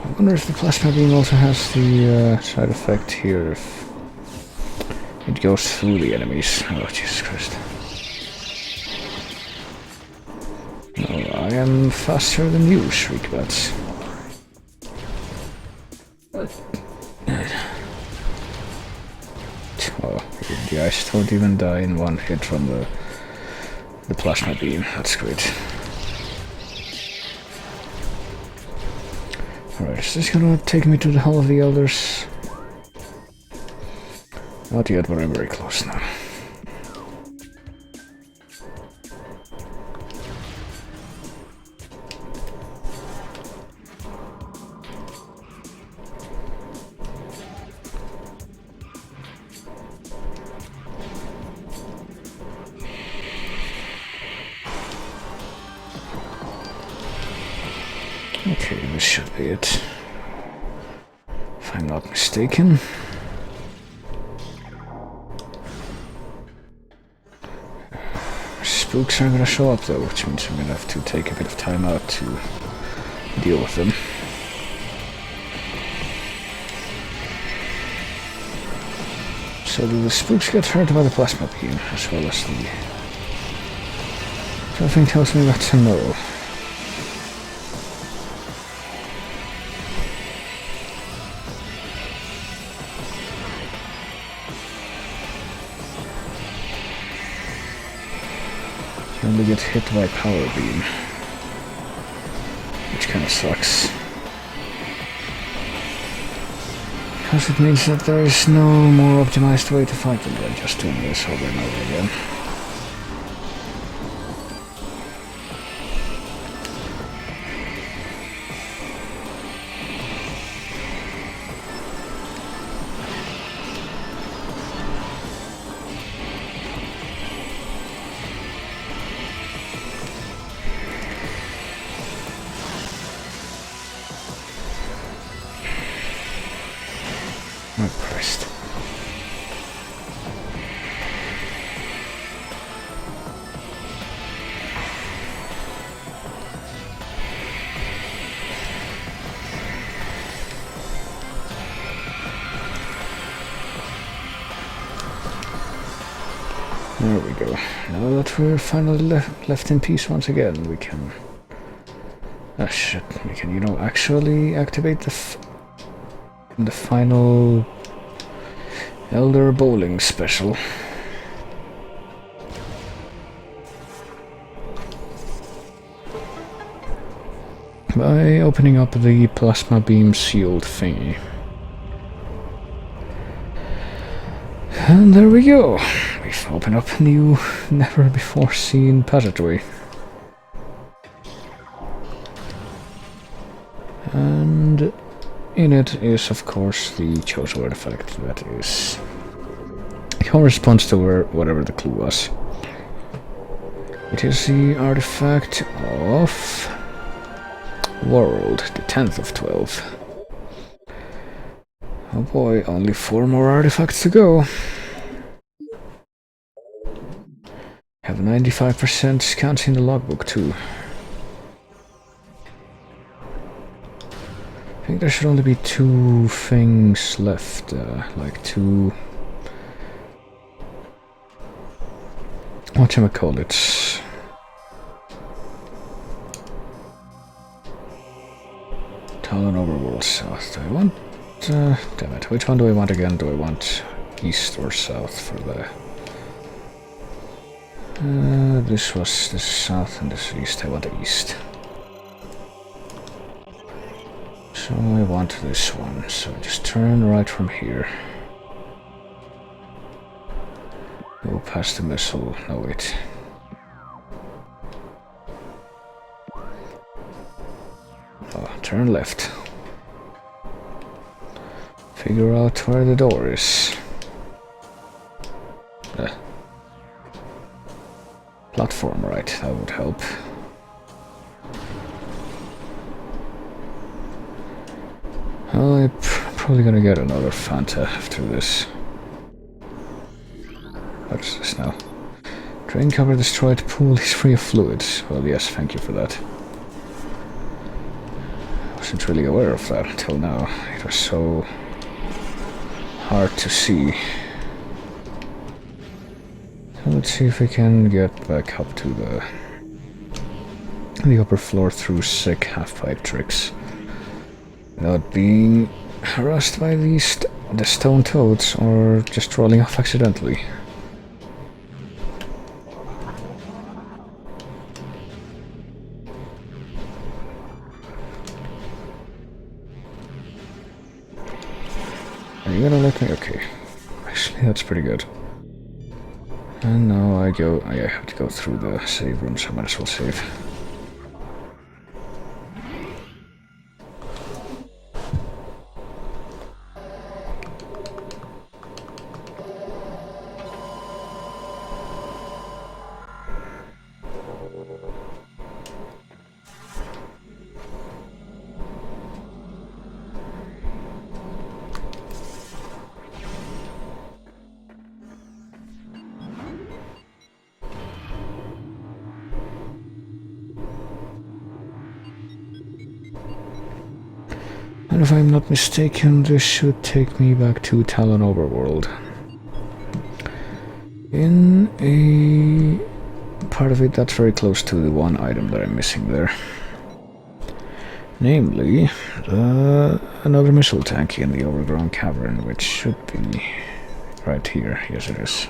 I wonder if the plasma beam also has the side effect here if it goes through the enemies. Oh, Jesus Christ. No, I am faster than you, Shriekbats. Oh, the guys don't even die in one hit from the plasma beam. That's great. Alright, is this gonna take me to the Hall of the Elders? Not yet, but I'm very close now. Okay, this should be it. If I'm not mistaken. Spooks are gonna show up though, which means I'm gonna have to take a bit of time out to deal with them. So do the spooks get hurt by the plasma beam, as well as the... Something tells me that's a no. You only get hit by power beam, which kind of sucks. Because it means that there is no more optimized way to fight them than just doing this over and over again. Oh Christ. There we go. Now that we're finally left in peace once again, we can... Ah shit, we can, actually activate the final Elder Bowling special. By opening up the plasma beam sealed thingy. And there we go. We've opened up a new, never before seen passageway. And in it is, of course, the Chozo artifact that is... corresponds to whatever the clue was. It is the artifact of... World, the 10th of 12. Oh boy, only 4 more artifacts to go. Have 95% scans in the logbook too. I think there should only be 2 things left, like 2... whatchamacallit? Talon Overworld South. Do I want... damn it, which one do I want again? Do I want east or south for the... this is south and this is east. I want the east. So So I want this one, so just turn right from here. Go past the missile. No, wait. Oh, turn left. Figure out where the door is. Platform right, that would help. Well, I'm probably gonna get another Fanta after this. What is this now? Drain cover destroyed, pool is free of fluids. Well, yes, thank you for that. I wasn't really aware of that until now. It was so hard to see. So let's see if we can get back up to the upper floor through sick half-pipe tricks. Without being harassed by the stone toads or just rolling off accidentally. Are you gonna let me? Okay. Actually, that's pretty good. And now I have to go through the save room, so I might as well save. And if I'm not mistaken, this should take me back to Talon Overworld. In a part of it that's very close to the one item that I'm missing there. Namely, another missile tank in the overgrown cavern, which should be right here. Yes, it is.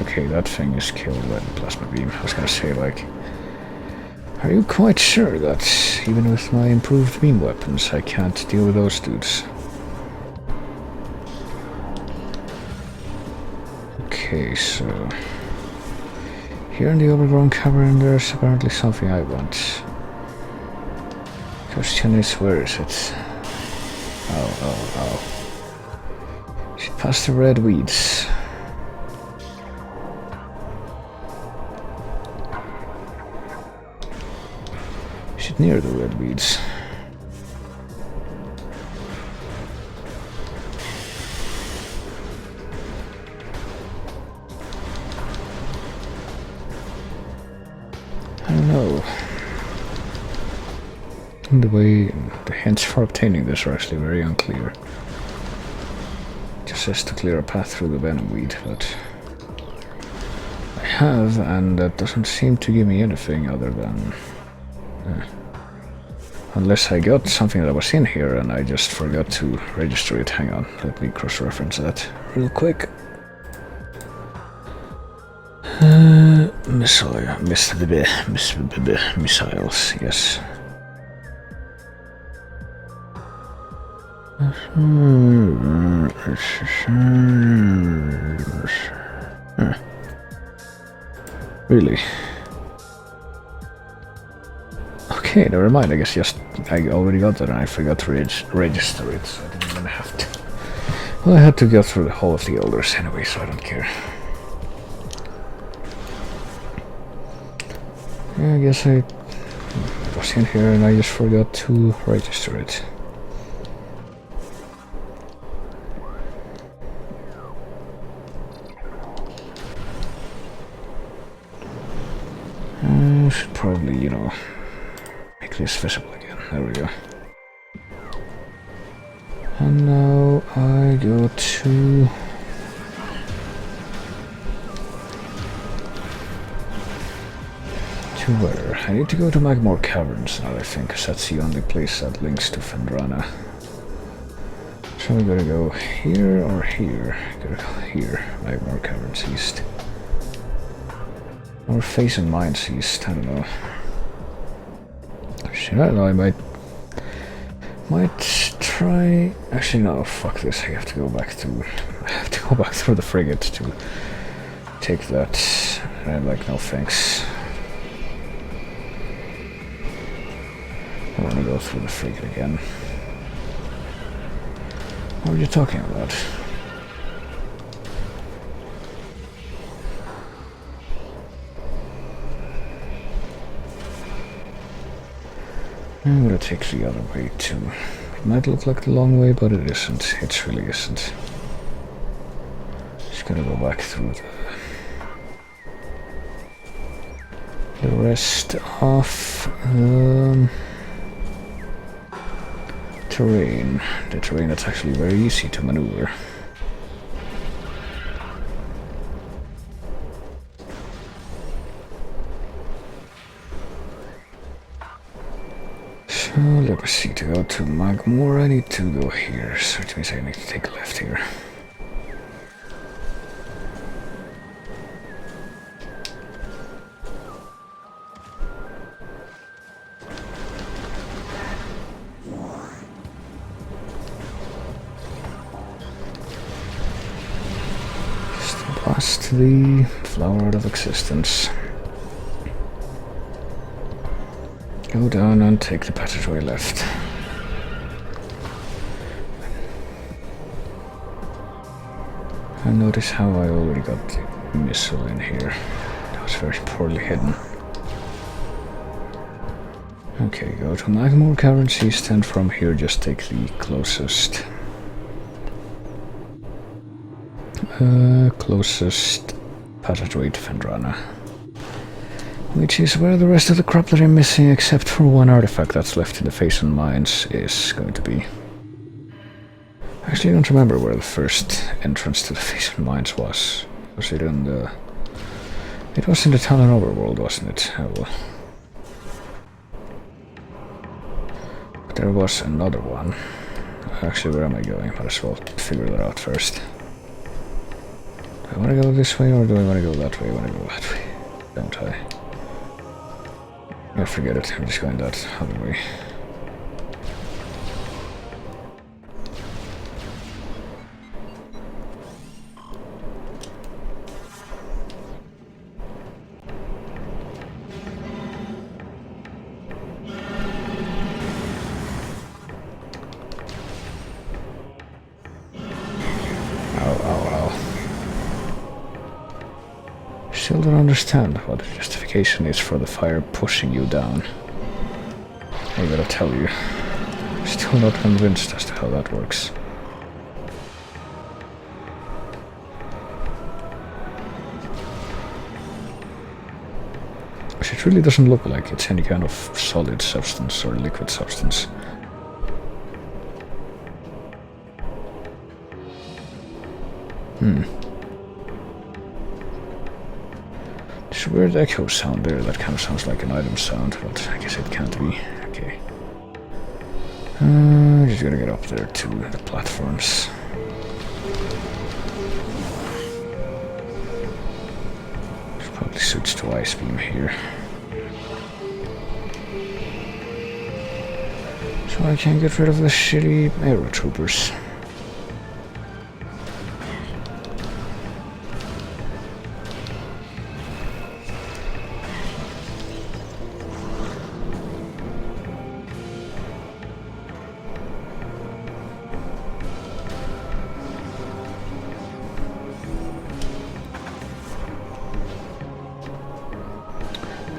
Okay, that thing is killed by the plasma beam. I was gonna say, like, are you quite sure that even with my improved beam weapons I can't deal with those dudes? Okay, so here in the overgrown cavern there's apparently something I want. Question is, where is it? Oh. Is it past the red weeds? Is it near the red weeds? I don't know. The way the hints for obtaining this are actually very unclear. It just says to clear a path through the venom weed, but I have, and that doesn't seem to give me anything other than unless I got something that was in here and I just forgot to register it. Hang on, let me cross-reference that real quick. Missiles, yes. Really? Okay, never mind. I guess I already got that and I forgot to register it, so I didn't even have to. Well, I had to go through the Hall of the Elders anyway, so I don't care. Yeah, I guess I was in here and I just forgot to register it. I should probably, make this visible again. There we go. And now I go to where? I need to go to Magmore Caverns now, I think, because that's the only place that links to Fendrana. So we gotta go here or here? Gotta go here. Magmore Caverns East. Or facing mines east, I don't know. Shit, I don't know, I might try... Actually no, fuck this, I have to go back through the frigate to take that. And I'm like, no thanks. I want to go through the frigate again. What are you talking about? I'm gonna take the other way too. It might look like the long way, but it isn't. It really isn't. Just gonna go back through the rest of terrain. The terrain that's actually very easy to maneuver. So let me see, to go to Magmore I need to go here, so it means I need to take a left here. Blast the flower out of existence. Go down and take the passageway left. And notice how I already got the missile in here. That was very poorly hidden. Okay, go to Magmore Caverns East, and from here just take the closest passageway to Fendrana. Which is where the rest of the crop that I'm missing, except for one artifact that's left in the Phazon Mines, is going to be. Actually, I don't remember where the first entrance to the Phazon Mines was. Was it in the... It was in the Talon Overworld, wasn't it? Oh well. But there was another one. Actually, where am I going? Might as well figure that out first. Do I want to go this way, or do I want to go that way? I want to go that way. Don't I? Yeah, forget it. I'm just going that other way. Still don't understand what the justification is for the fire pushing you down. I gotta tell you. Still not convinced as to how that works. It really doesn't look like it's any kind of solid substance or liquid substance. There's a weird echo sound there that kind of sounds like an item sound, but I guess it can't be. Okay. Just gotta get up there to the platforms. Should probably switch to Ice Beam here. So I can get rid of the shitty aero troopers.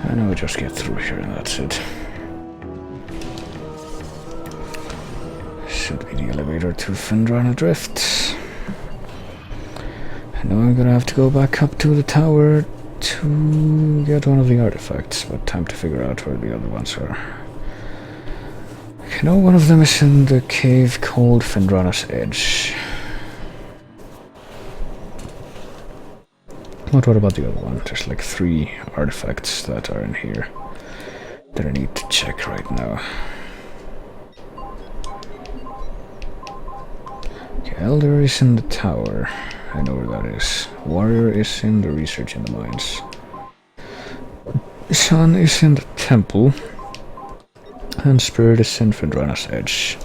I know we just get through here and that's it. Should be the elevator to Fendrana Drift. I know I'm gonna have to go back up to the tower to get one of the artifacts, but time to figure out where the other ones are. I know one of them is in the cave called Fendrana's Edge. But what about the other one? There's like 3 artifacts that are in here that I need to check right now. Okay, Elder is in the tower. I know where that is. Warrior is in the research in the mines. Sun is in the temple, and Spirit is in Fendrana's Edge.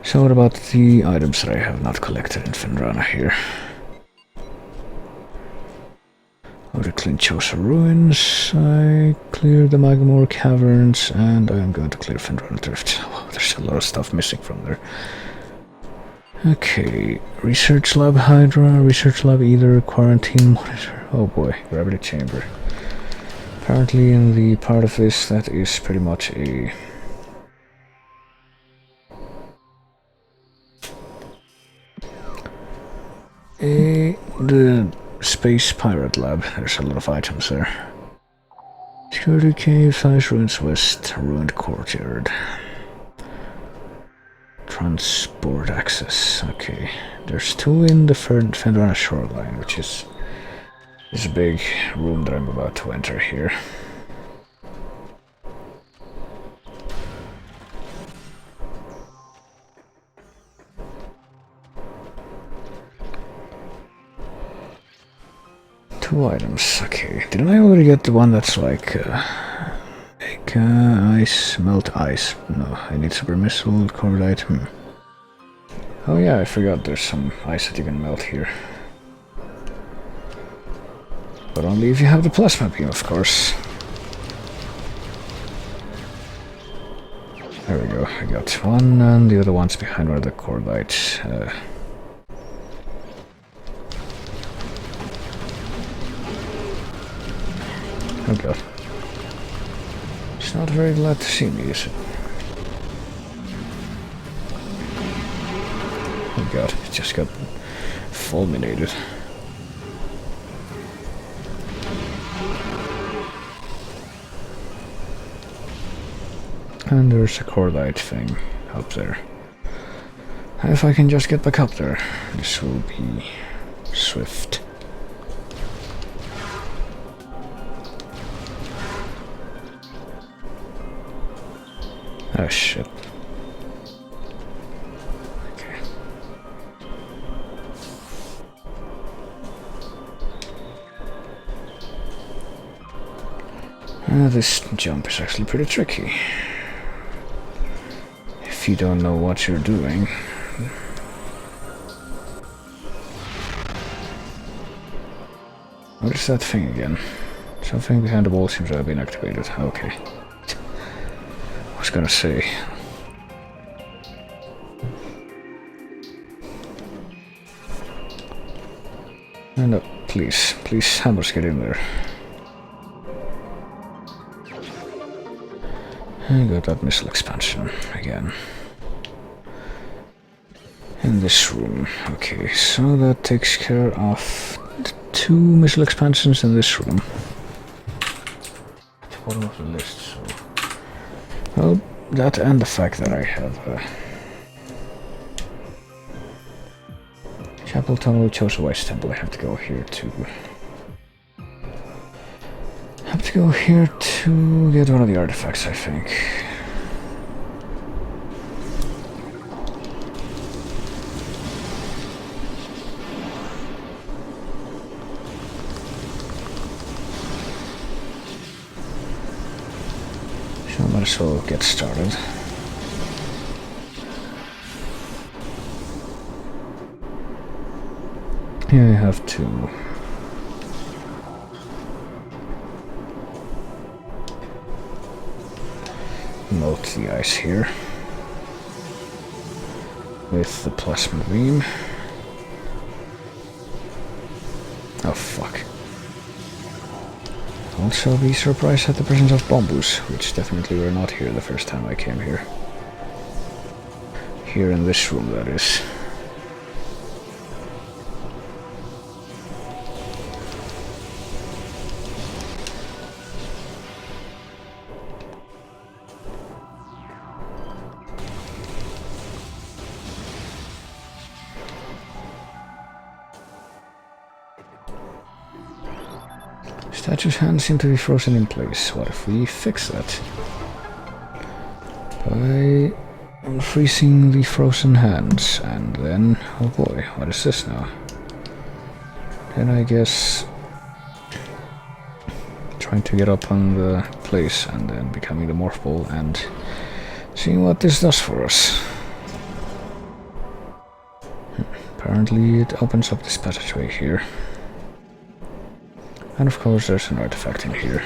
So what about the items that I have not collected in Fendrana here? Oh, the Clinchosa Ruins, I cleared the Magamore Caverns, and I am going to clear Fendrana Drift. Oh, there's a lot of stuff missing from there. Okay, Research Lab Hydra, Research Lab Ether, Quarantine Monitor. Oh boy, Gravity Chamber. Apparently in the part of this that is pretty much the Space Pirate Lab. There's a lot of items there. Security Cave, Ice Ruins West, Ruined Courtyard. Transport access. Okay, there's two in the Fendrana Shoreline, which is this big room that I'm about to enter here. Two items. Okay, didn't I already get the one that's like make ice, melt ice? No, I need super missile, cordite. Oh yeah, I forgot there's some ice that you can melt here. But only if you have the plasma beam, of course. There we go, I got one, and the other one's behind where the cordite. Oh god. It's not very glad to see me, is it? Oh god, it just got fulminated. And there's a cordite thing up there. If I can just get back up there, this will be swift. Oh shit. Okay. This jump is actually pretty tricky. If you don't know what you're doing. What is that thing again? Something behind the wall seems to have been activated. Okay. I was gonna say. No, please, Hammers, get in there. I got that missile expansion again. In this room. Okay, so that takes care of the two missile expansions in this room. At the bottom of the list, so. Well, that and the fact that I have Chapel Tunnel, Chosa West Temple. I have to go here to get one of the artifacts, I think. So I might as well get started. Here I have to melt the ice here with the plasma beam. Oh fuck. Also be surprised at the presence of bamboos, which definitely were not here the first time I came here. Here in this room, that is. Statue's hands seem to be frozen in place. What if we fix that? By unfreezing the frozen hands, and then... oh boy, what is this now? Then I guess... trying to get up on the place and then becoming the morph ball and seeing what this does for us. Apparently it opens up this passageway here. And of course there's an artifact in here.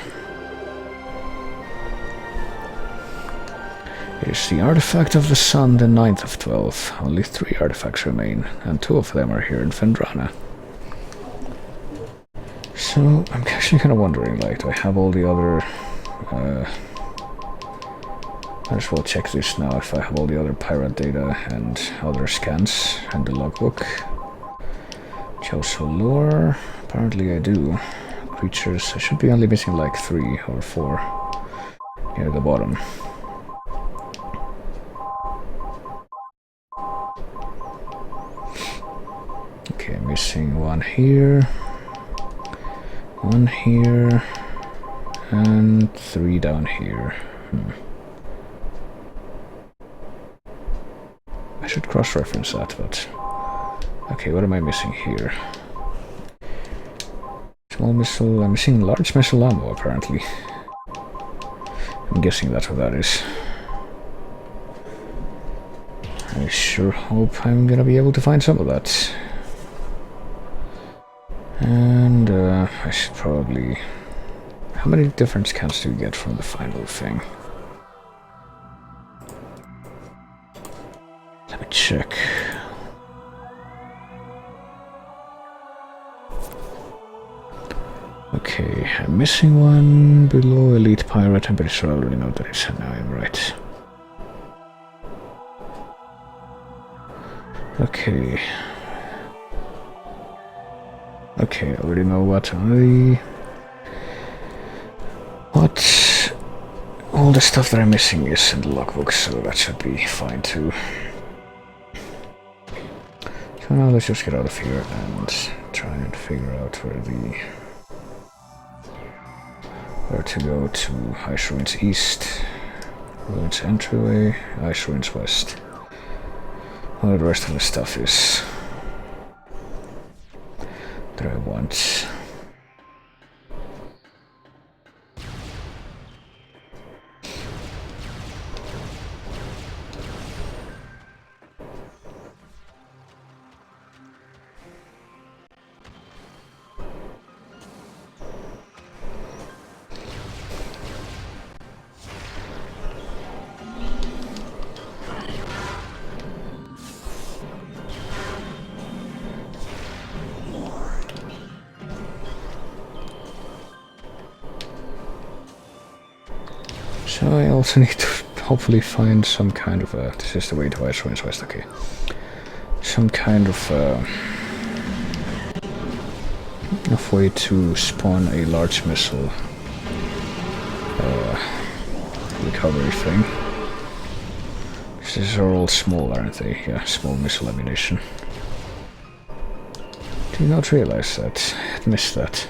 It is the artifact of the sun, the 9th of 12. Only 3 artifacts remain, and 2 of them are here in Vendrana. So, I'm actually kind of wondering, like, do I have all the other... might as well check this now, if I have all the other pirate data and other scans and the logbook. Choso lore, apparently I do. Creatures, I should be only missing like 3 or 4 near the bottom. Okay, missing 1 here, 1 here, and 3 down here. I should cross-reference that, but... Okay, what am I missing here? Small missile... I'm missing large missile ammo, apparently. I'm guessing that's what that is. I sure hope I'm gonna be able to find some of that. And, I should probably... How many different scans do you get from the final thing? Let me check. Okay, I'm missing 1 below Elite Pirate. I'm pretty sure I already know that it's now I'm right. Okay. Okay, I already know what all the stuff that I'm missing is in the logbook, so that should be fine too. So now let's just get out of here and try and figure out where to go to Ice Ruins East, Ruins Entryway, Ice Ruins West. What the rest of the stuff is that I want. So I also need to hopefully find some kind of a... This is the way to Ice Ruins West, okay. Some kind of way to spawn a large missile recovery thing. These are all small, aren't they? Yeah, small missile ammunition. Did not realize that. I missed that.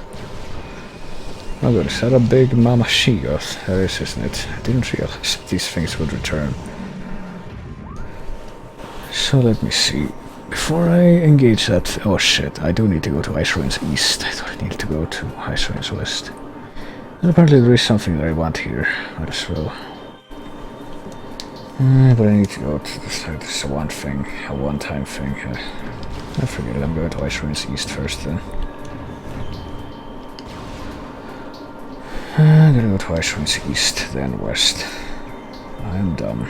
Oh good, is that a big Mama She-Goth? That is, isn't it? I didn't realize that these things would return. So let me see. Before I engage that... Oh shit, I do need to go to Ice Ruins East. I thought I needed to go to Ice Ruins West. And apparently there is something that I want here. Might as well. But I need to go to this side. This is a one-time thing. I forget it, I'm going to Ice Ruins East first then. I'm gonna go to Ice Ruins East, then West. I'm dumb.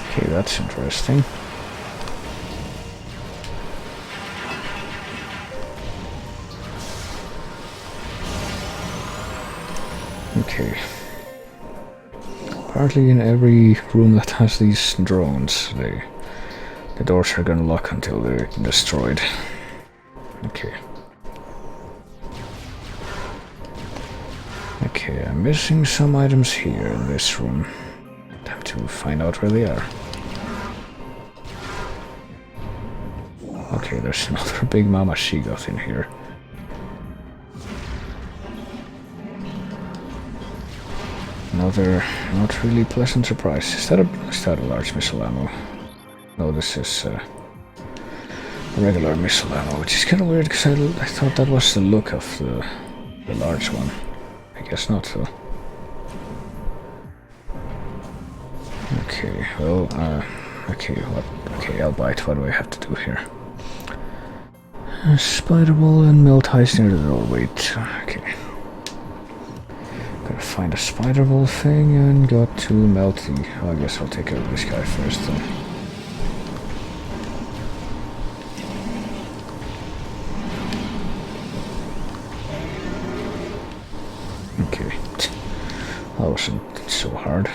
Okay, that's interesting. Okay. Apparently in every room that has these drones, the doors are gonna lock until they're destroyed. Okay. Okay, I'm missing some items here in this room. Time to find out where they are. Okay, there's another big Mama She-Goth in here. Another not really pleasant surprise. Is that a large missile ammo? No, this is regular missile ammo, which is kind of weird because I thought that was the look of the large one. I guess not, though. Okay, well, okay, I'll bite. What do I have to do here? Spider ball and melt ice near the door. Wait, okay. Gotta find a spider ball thing and got to melt the... I guess I'll take care of this guy first, though. Okay, that wasn't so hard.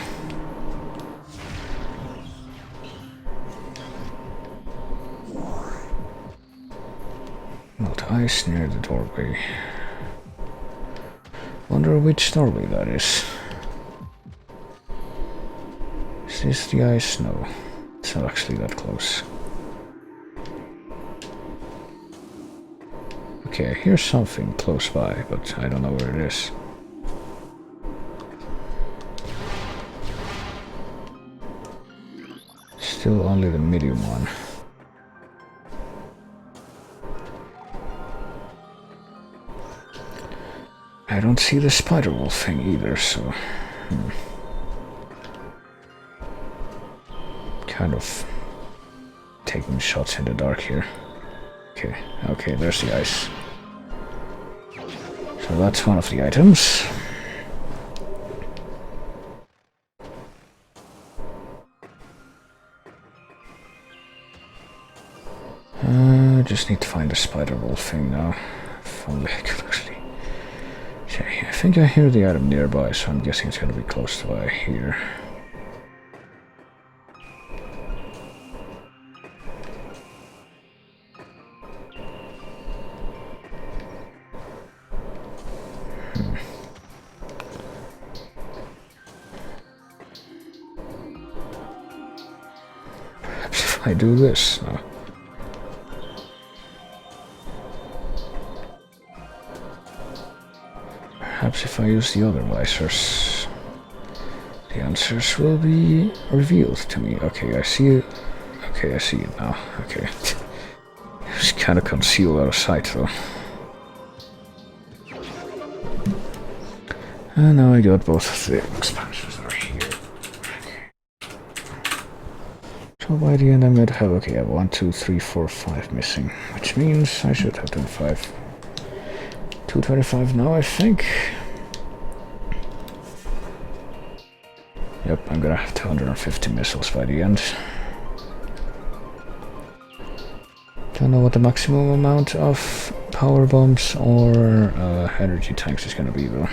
Melt ice near the doorway. Wonder which doorway that is. Is this the ice? No, it's not actually that close. Okay, I hear something close by, but I don't know where it is. Still only the medium one. I don't see the spider wolf thing either, so... Kind of taking shots in the dark here. Okay, there's the ice. So that's one of the items. Just need to find the spider wolf thing now. If only I could actually... Okay, I think I hear the item nearby, so I'm guessing it's gonna be close to by here. Perhaps if I do this, no. Perhaps if I use the other visors, the answers will be revealed to me. Okay, I see it. Okay, I see it now. Okay. It's kind of concealed out of sight, though. And now I got both of the expansions that are here. So by the end I'm going to have, okay, I have 1, 2, 3, 4, 5 missing, which means I should have done 5. 225 now, I think. Yep, I'm gonna have 250 missiles by the end. Don't know what the maximum amount of power bombs or energy tanks is gonna be, though.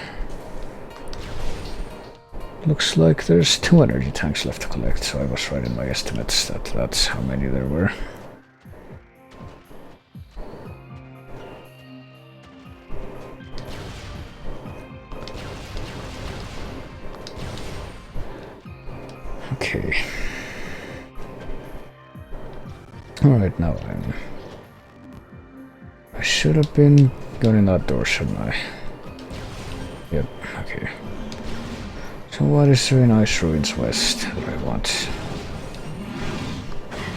Looks like there's 2 energy tanks left to collect, so I was right in my estimates that that's how many there were. Okay. Alright, now I should have been going in that door, shouldn't I? Yep, okay. So what is there in Ice Ruins West that I want?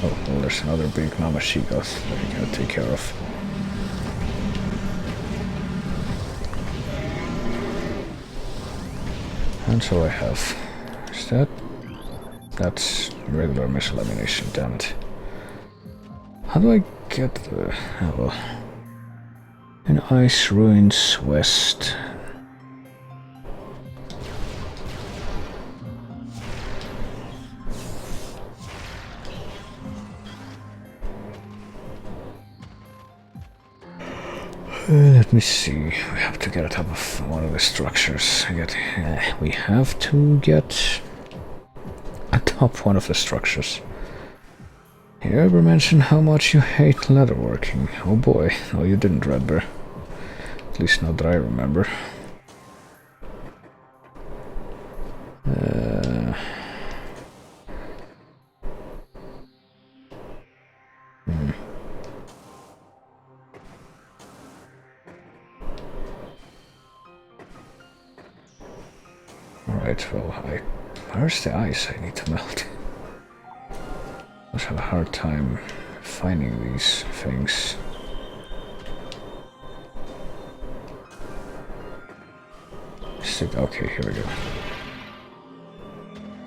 Oh, well, there's another big Namashigoth that I gotta take care of. And so I have... Is that? That's regular missile ammunition, damn it. How do I get the... Oh well. In Ice Ruins West. Let me see. We have to get atop of one of the structures. We have to get atop one of the structures. You ever mention how much you hate leatherworking? Oh boy. No, you didn't, Red Bear. At least not that I remember. Alright, well, where's the ice I need to melt? I have a hard time finding these things. Okay, here we go.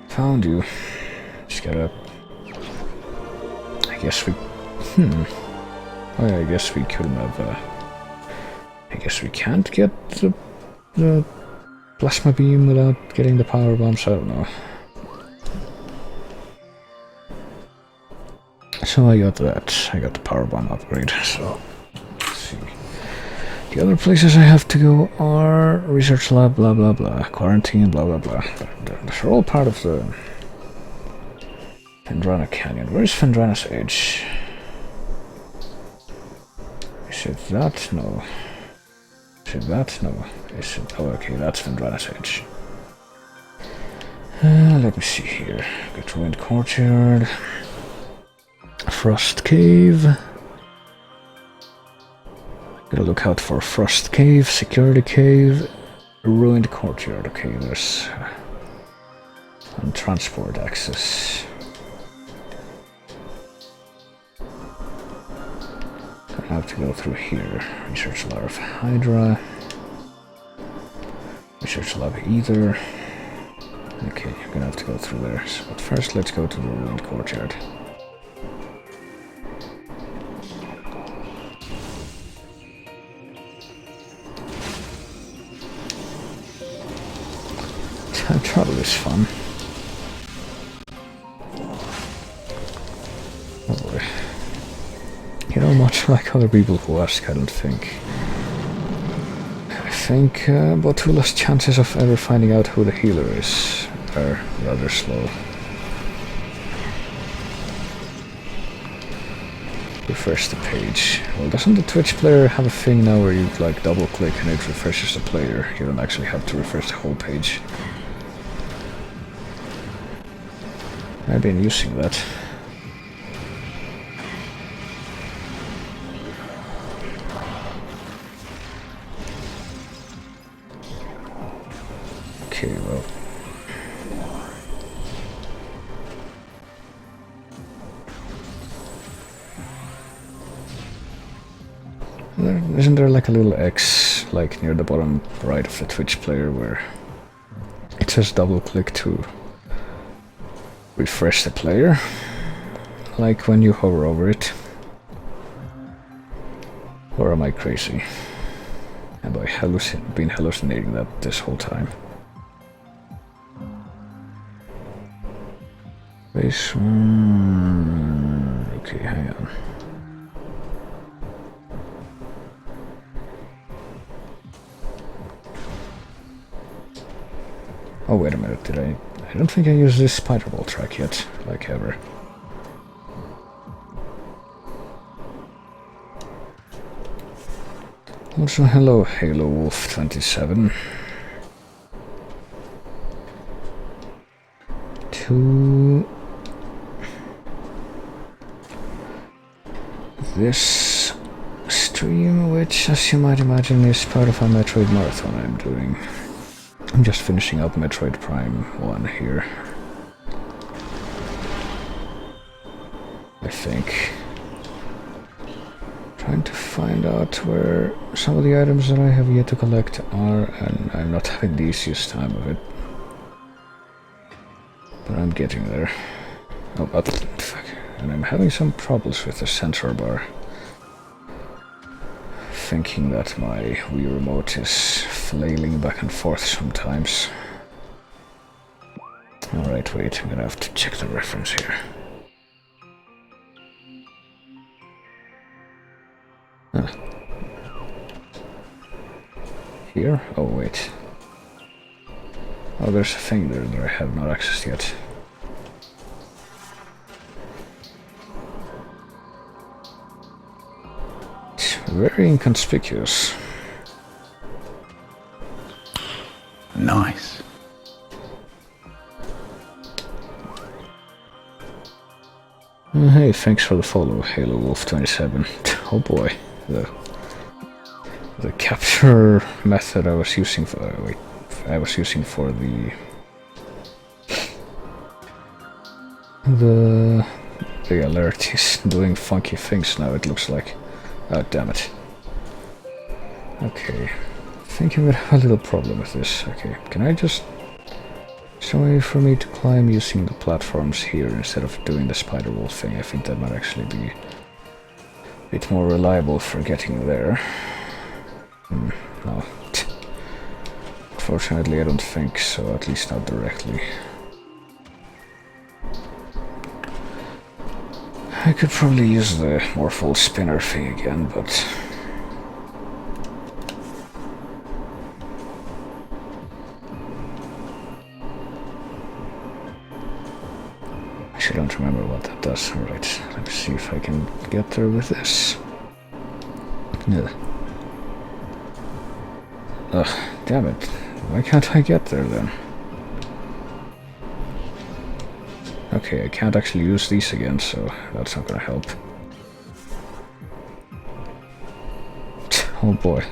Found you. Just gotta... I guess we... Oh yeah, I guess we couldn't have... I guess we can't get the plasma beam without getting the power bombs, I don't know. So I got that. I got the power bomb upgrade, so... Let's see. The other places I have to go are research lab, blah blah blah, quarantine, blah blah blah. Those are all part of the Fendrana Canyon. Where's Fendrana's Edge? Is it that? No. Is it that? No. Is it... Oh, okay, that's Fendrana's Edge. Let me see here. Got Ruined Courtyard. Frost Cave. Gotta look out for Frost Cave, Security Cave, Ruined Courtyard. Okay, there's some transport access. Gonna have to go through here. Research Lab of Hydra. Research Lab Ether. Okay, I'm gonna have to go through there. So, but first, let's go to the Ruined Courtyard. Time travel is fun. Oh boy. You know, much like other people who ask, I don't think. I think Botula's chances of ever finding out who the healer is are rather slow. Refresh the page. Well, doesn't the Twitch player have a thing now where you like double click and it refreshes the player? You don't actually have to refresh the whole page. I've been using that. Okay, well. Isn't there like a little X like near the bottom right of the Twitch player where it says double click to refresh the player, like when you hover over it? Or am I crazy? Have I been hallucinating that this whole time? Base okay, hang on. Oh wait a minute, I don't think I used this spider ball track yet, like ever. Also, hello Halo Wolf 27. To this stream, which, as you might imagine, is part of a Metroid marathon I'm doing. I'm just finishing up Metroid Prime 1 here. I think. Trying to find out where some of the items that I have yet to collect are, and I'm not having the easiest time of it. But I'm getting there. Oh, but fuck. And I'm having some troubles with the sensor bar. Thinking that my Wii remote is flailing back and forth sometimes. Alright, wait, I'm gonna have to check the reference here. Ah. Here? Oh, wait. Oh, there's a thing there that I have not accessed yet. It's very inconspicuous. Nice. Hey, thanks for the follow, Halo Wolf 27. Oh boy, the capture method I was using for the The alert is doing funky things now, it looks like. Oh, damn it. Okay. I think I'm gonna have a little problem with this. Okay, can I just... Is there a way for me to climb using the platforms here instead of doing the spider wall thing? I think that might actually be a bit more reliable for getting there. No. Unfortunately, I don't think so, at least not directly. I could probably use the Morphle spinner thing again, but... I don't remember what that does. Alright, let me see if I can get there with this. Yeah. Ugh, damn it. Why can't I get there then? Okay, I can't actually use these again, so that's not gonna help. Oh boy.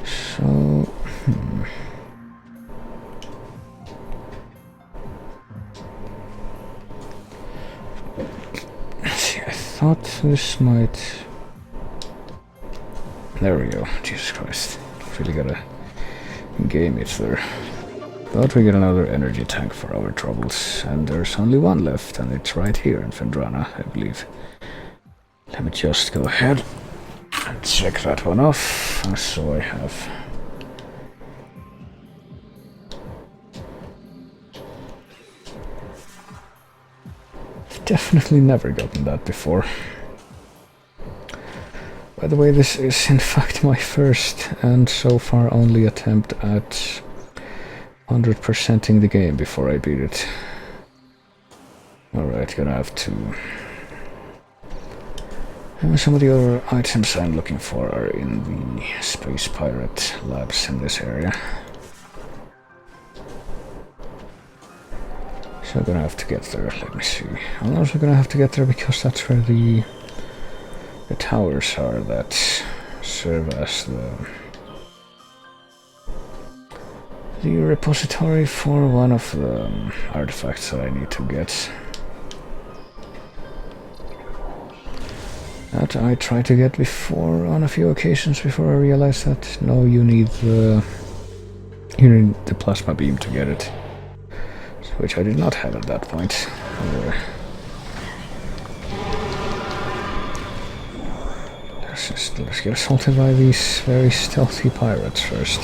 So... See, I thought this might... There we go. Jesus Christ. Really gotta game it there. But we get another energy tank for our troubles. And there's only one left, and it's right here in Fendrana, I believe. Let me just go ahead and check that one off. So I have... I've definitely never gotten that before. By the way, this is in fact my first and so far only attempt at 100%ing the game before I beat it. Alright, gonna have to... some of the other items I'm looking for are in the Space Pirate labs in this area. So I'm gonna have to get there, let me see. I'm also gonna have to get there because that's where the towers are that serve as the repository for one of the artifacts that I need to get. That I tried to get before on a few occasions before I realized that no, you need the plasma beam to get it, which I did not have at that point. Let's get assaulted by these very stealthy pirates first.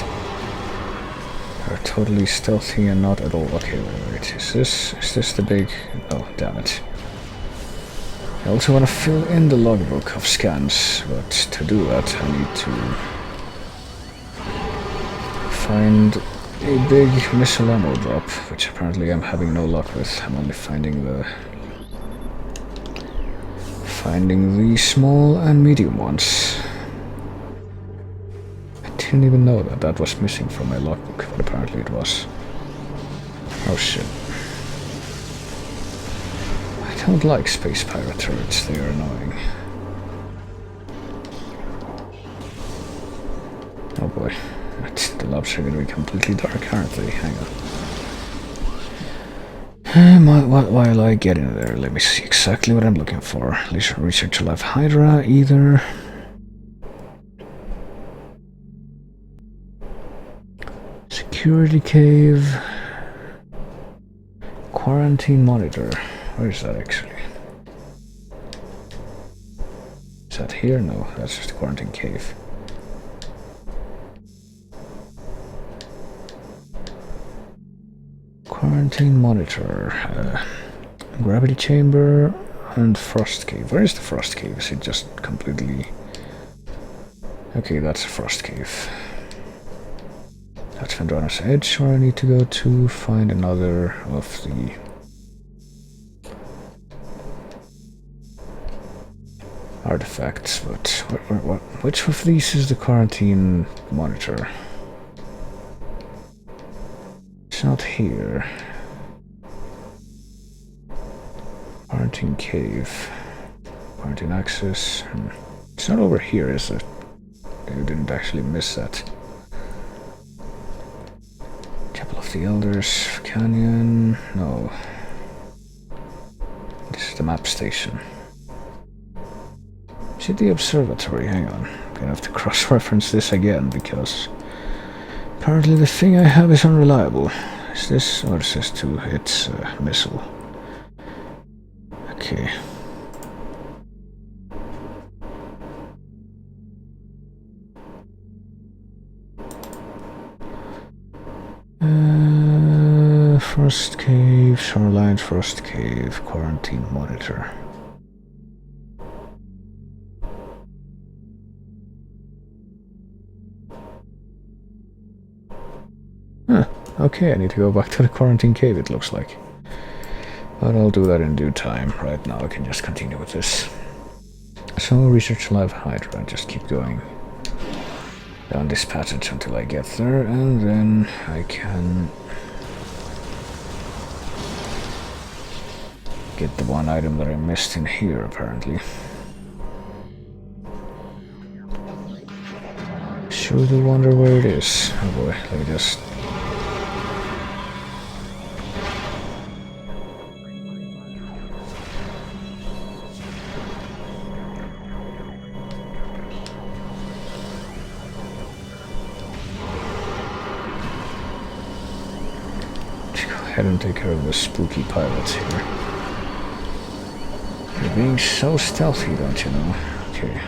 They're totally stealthy and not at all. Okay, wait. Is this the big... Oh, damn it. I also want to fill in the logbook of scans, but to do that I need to find a big missile ammo drop, which apparently I'm having no luck with. I'm only finding the small and medium ones. I didn't even know that that was missing from my logbook, but apparently it was. Oh shit. I don't like space pirate turrets, they are annoying. Oh boy. The labs are gonna be completely dark, aren't they? Hang on. While I get in there, let me see exactly what I'm looking for. Research Live Hydra, either. Security cave. Quarantine monitor. Where is that actually? Is that here? No, that's just a quarantine cave. Quarantine monitor, gravity chamber, and frost cave. Where is the frost cave? Is it just completely... Okay, that's a frost cave. That's Fendrana's Edge, where I need to go to find another of the... artifacts, but which of these is the quarantine monitor? It's not here. Quarantine cave. Quarantine access. It's not over here, is it? I didn't actually miss that. of the Elders Canyon. No. This is the map station. Is it the observatory? Hang on. I'm gonna have to cross-reference this again because apparently the thing I have is unreliable. Is this? Or is this too? It's a missile. Okay. Frost Cave, Shoreline, Frost Cave, Quarantine Monitor. Huh, okay, I need to go back to the Quarantine Cave, it looks like. But I'll do that in due time. Right now I can just continue with this. So research live Hydra and just keep going down this passage until I get there, and then I can get the one item that I missed in here, apparently. Sure do wonder where it is. Oh boy, let me just... go ahead and take care of the spooky pirates here. You're being so stealthy, don't you know? Okay.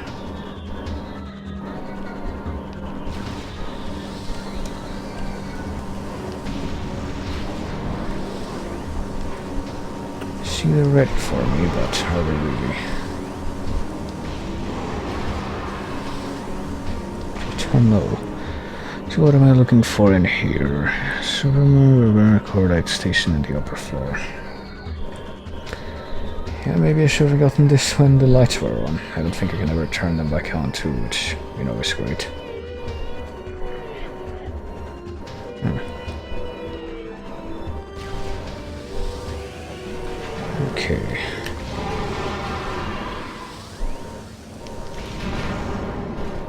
See, they're ready for me, but are they really? Tunnel. So what am I looking for in here? Silverman Cordite Station in the upper floor. Yeah, maybe I should have gotten this when the lights were on. I don't think I can ever turn them back on too, which, you know, is great. Okay.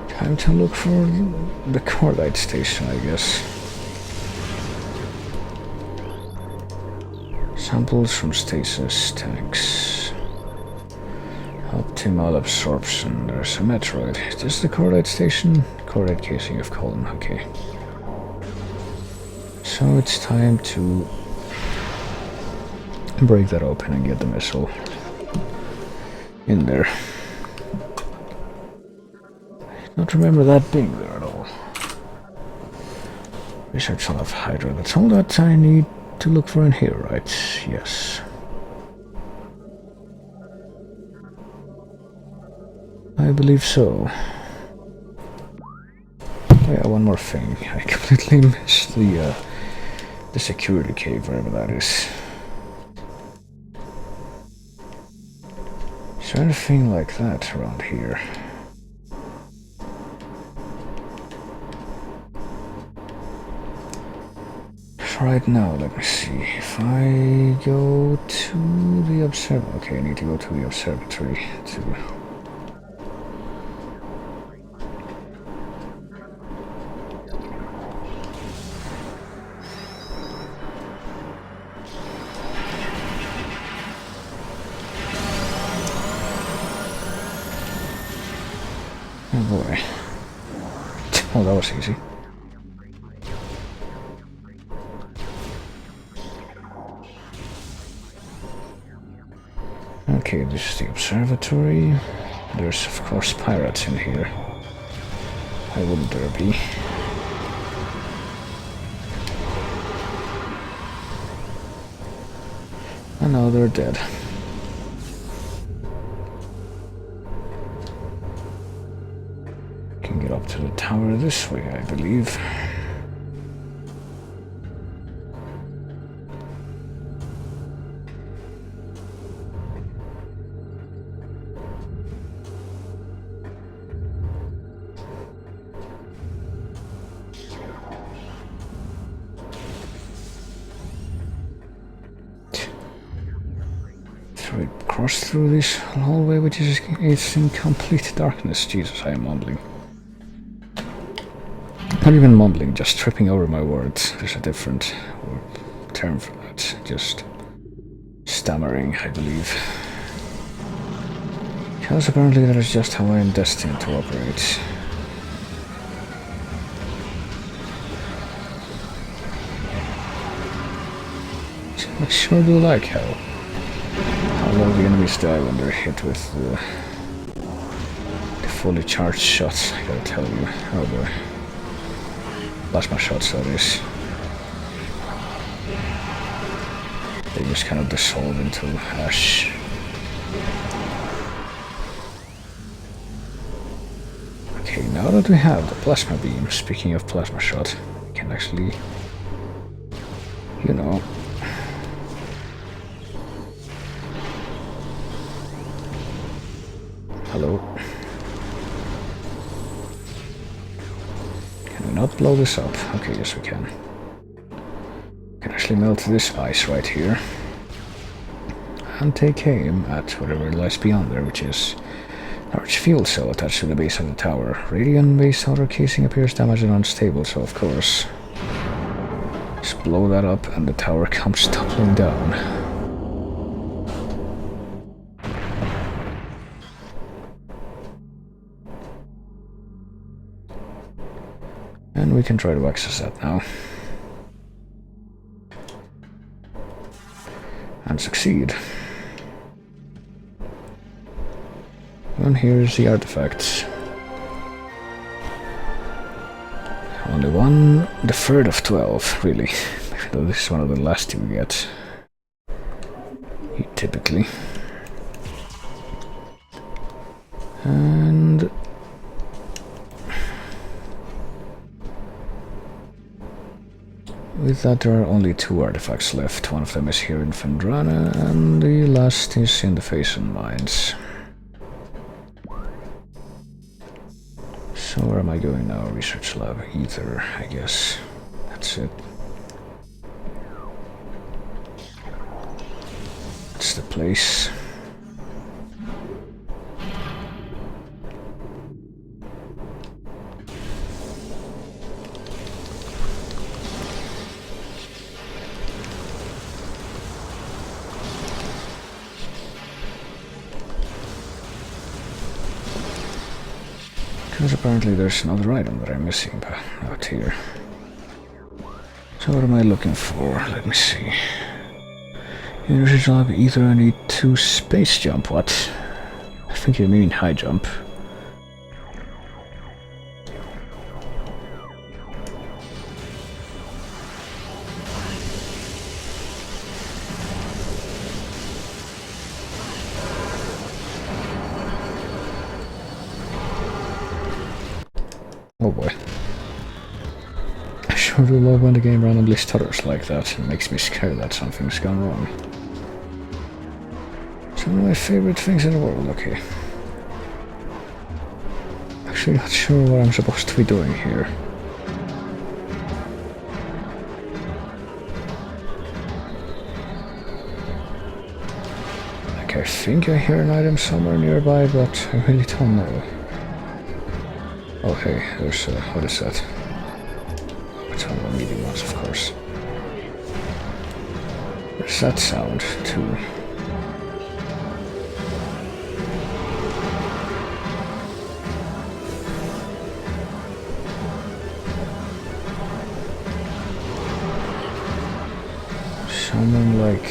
Time to look for the Cordite Station, I guess. Samples from stasis tanks. Optimal absorption. There's a Metroid. Is this the Cordite Station? Cordite casing of column. Okay. So it's time to break that open and get the missile in there. I don't remember that being there at all. Research all of Hydra. That's all that I need to look for in here, right? Yes. I believe so. Oh yeah, one more thing. I completely missed the security cave, wherever that is. Is there anything like that around here? Right now, let me see. If I go to the observatory... Okay, I need to go to the observatory to... Oh boy. Oh, that was easy. Okay, this is the observatory. There's of course pirates in here. Why wouldn't there be? And now they're dead. Can get up to the tower this way, I believe. Cross through this hallway, which is in complete darkness. Jesus, I am mumbling. Not even mumbling, just tripping over my words. There's a different term for that. Just stammering, I believe. Because apparently that is just how I am destined to operate. I sure do like how long the enemies die when they're hit with the fully charged shots, I gotta tell you. Oh boy. Plasma shots, that is. They just kind of dissolve into ash. Okay, now that we have the plasma beam, speaking of plasma shot, we can actually, you know, hello. Can we not blow this up? Okay, yes we can. We can actually melt this ice right here. And take aim at whatever lies beyond there, which is a large fuel cell attached to the base of the tower. Radiant-based outer casing appears damaged and unstable, so of course. Just blow that up and the tower comes toppling down. And we can try to access that now. And succeed. And here's the artifact. Only one, the third of 12, really. Even though this is one of the last you get. Typically. And with that, there are only 2 artifacts left. One of them is here in Fendrana, and the last is in the Phaeson Mines. So where am I going now? Research lab, ether, I guess. That's it. That's the place. Because apparently there's another item that I'm missing out here. So what am I looking for? Let me see. Research lab, ether, I need 2 space jump. What? I think you mean high jump. Oh boy. I sure do love when the game randomly stutters like that. It makes me scared that something's gone wrong. It's one of my favorite things in the world, okay. Actually not sure what I'm supposed to be doing here. Like, I think I hear an item somewhere nearby, but I really don't know. Oh hey, there's what is that? It's one of the medium ones, of course. There's that sound, too. Someone like...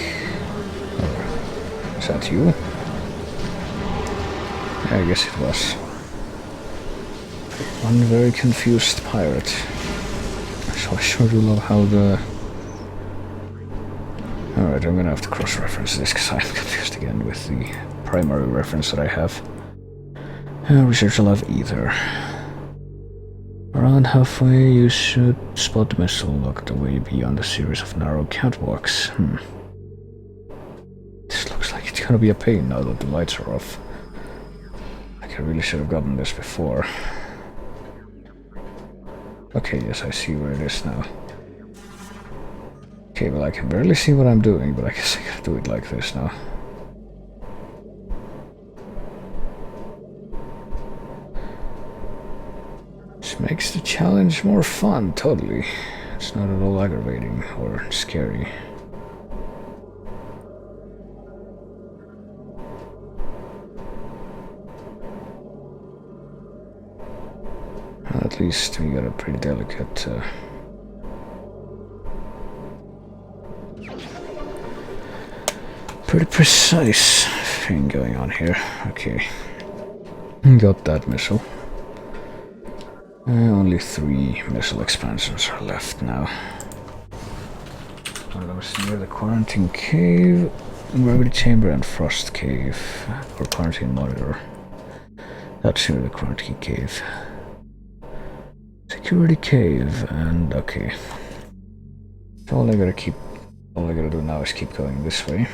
Oh, is that you? Yeah, I guess it was. One very confused pirate. So I sure do love how the... Alright, I'm gonna have to cross-reference this because I'm confused again with the primary reference that I have. Research will have either. Around halfway, you should spot the missile locked away beyond a series of narrow catwalks. This looks like it's gonna be a pain now that the lights are off. Like I really should have gotten this before. Okay, yes, I see where it is now. Okay, well I can barely see what I'm doing, but I guess I gotta do it like this now. This makes the challenge more fun, totally. It's not at all aggravating or scary. at least we got a pretty delicate pretty precise thing going on here. Okay. Got that missile. Only 3 missile expansions are left now. One was near the quarantine cave, gravity chamber and frost cave, or quarantine monitor. That's near the quarantine cave. Security cave, and okay. So all I gotta do now is keep going this way.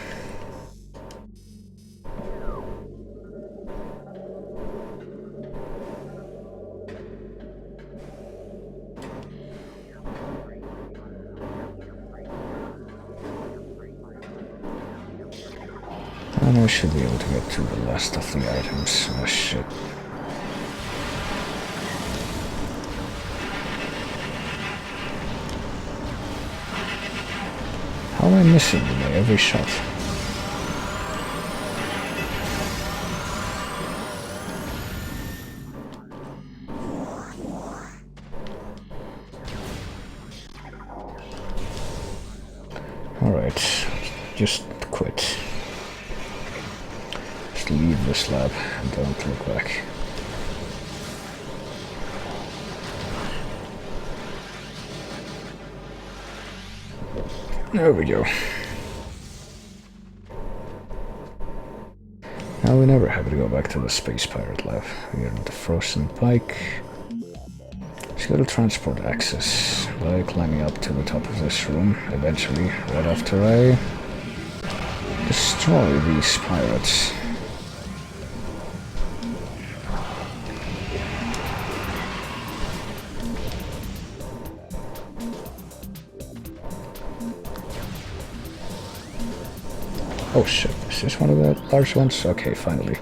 And I should be able to get to the last of the items. Oh shit. How am I missing by every shot? Alright, just quit. Just leave this lab and don't look back. There we go. Now we never have to go back to the Space Pirate lab. We're in the Frozen Pike. Let's go to transport access by climbing up to the top of this room, eventually, right after I destroy these pirates. Oh shit, is this one of the large ones? Okay, finally.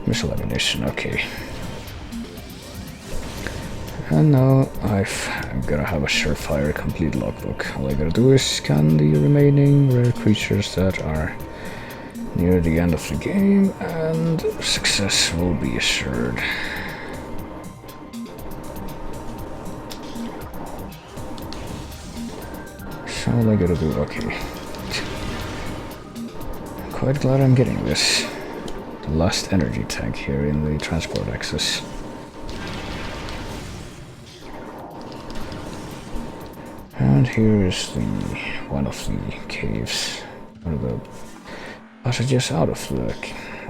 Missile ammunition, okay. And now I'm gonna have a surefire complete logbook. All I gotta do is scan the remaining rare creatures that are near the end of the game, and success will be assured. So all I gotta do, okay. Quite glad I'm getting this. The last energy tank here in the transport access. And here is one of the caves, one of the passages out of the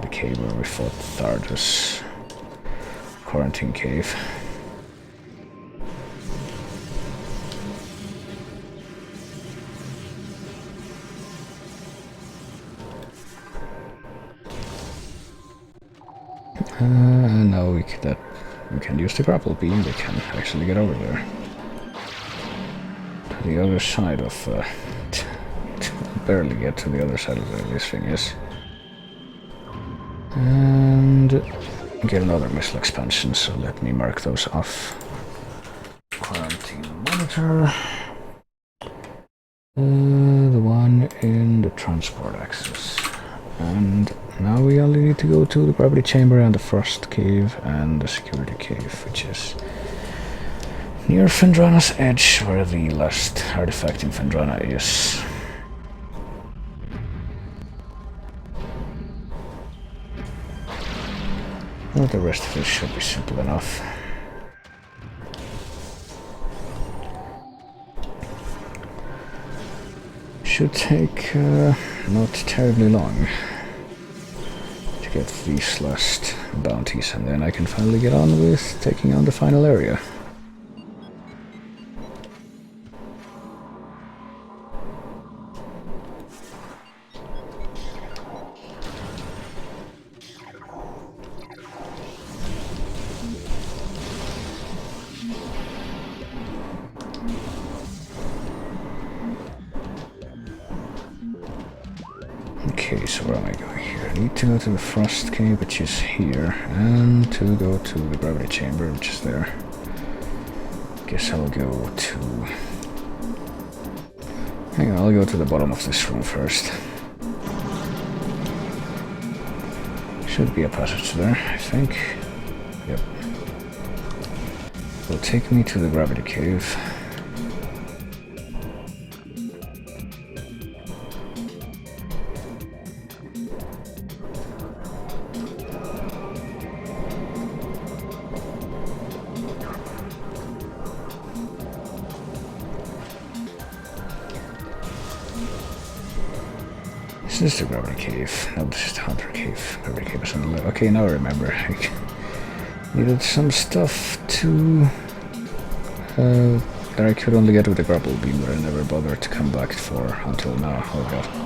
cave where we fought Thardus. Quarantine cave. And now we can use the grapple beam. We can actually get over there. To the other side of... barely get to the other side of where this thing is. And get another missile expansion, so let me mark those off. Quarantine monitor. The one in the transport access. And now we only need to go to the gravity chamber and the frost cave and the security cave, which is near Fendrana's edge, where the last artifact in Fendrana is. Well, the rest of it should be simple enough. Should take not terribly long to get these last bounties, and then I can finally get on with taking on the final area. Okay, so where am I going here? I need to go to the Frost Cave, which is here, and to go to the Gravity Chamber, which is there. Guess I'll go to... Hang on, I'll go to the bottom of this room first. Should be a passage there, I think. Yep. will take me to the gravity cave. This is the gravity cave. No, this is the hunter cave. Gravity cave is on the left. Okay, now I remember. I needed some stuff to... that I could only get with the grapple beam, but I never bothered to come back for until now. Oh god.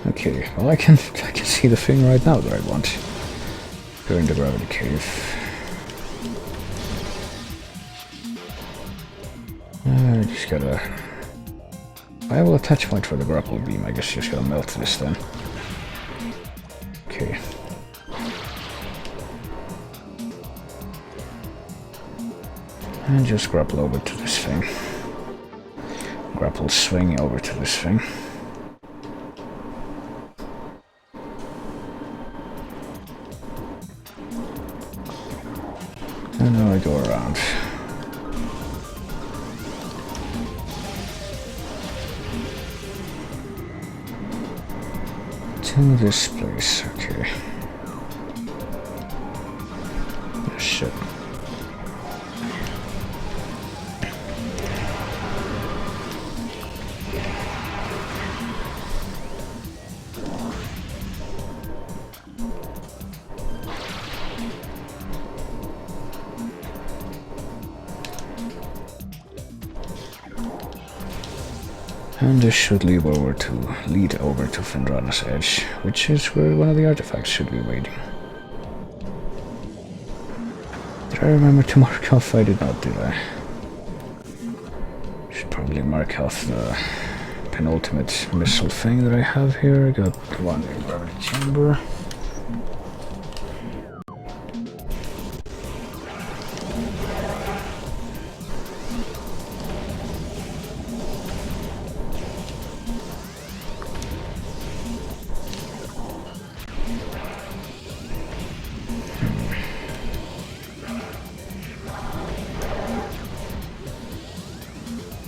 Okay, well I can see the thing right now that I want. During the gravity cave. I just gotta... I have a attach point for the grapple beam, I guess just gotta melt this then. Okay. And just grapple over to this thing. Grapple swing over to this thing. And now I go around. To this place, okay. Oh, shit. And this should lead over to Fendrana's Edge, which is where one of the artifacts should be waiting. Did I remember to mark off? I did not, did I? Should probably mark off the penultimate missile thing that I have here. I got one in gravity chamber.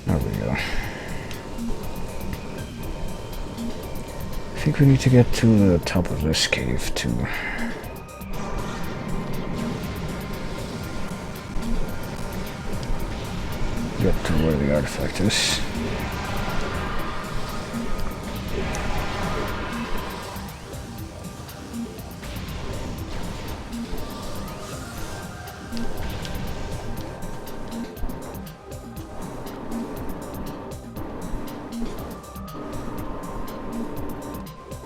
There we go. I think we need to get to the top of this cave too. Get to where the artifact is.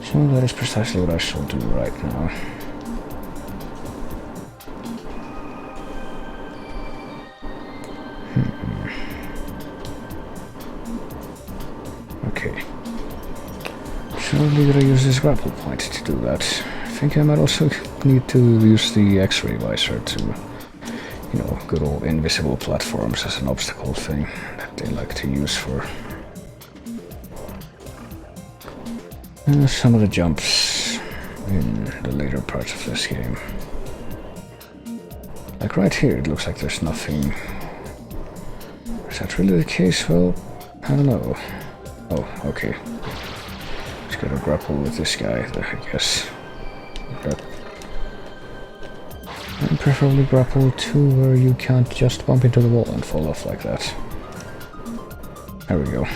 So that is precisely what I shall do right now. Okay. Surely that I use this grapple point to do that. I think I might also need to use the X-ray visor to, you know, good old invisible platforms as an obstacle thing that they like to use for some of the jumps in the later parts of this game. Like right here, it looks like there's nothing. Is that really the case? Well, I don't know. Oh, okay. Just gotta grapple with this guy, I guess. And preferably grapple to where you can't just bump into the wall and fall off like that. There we go.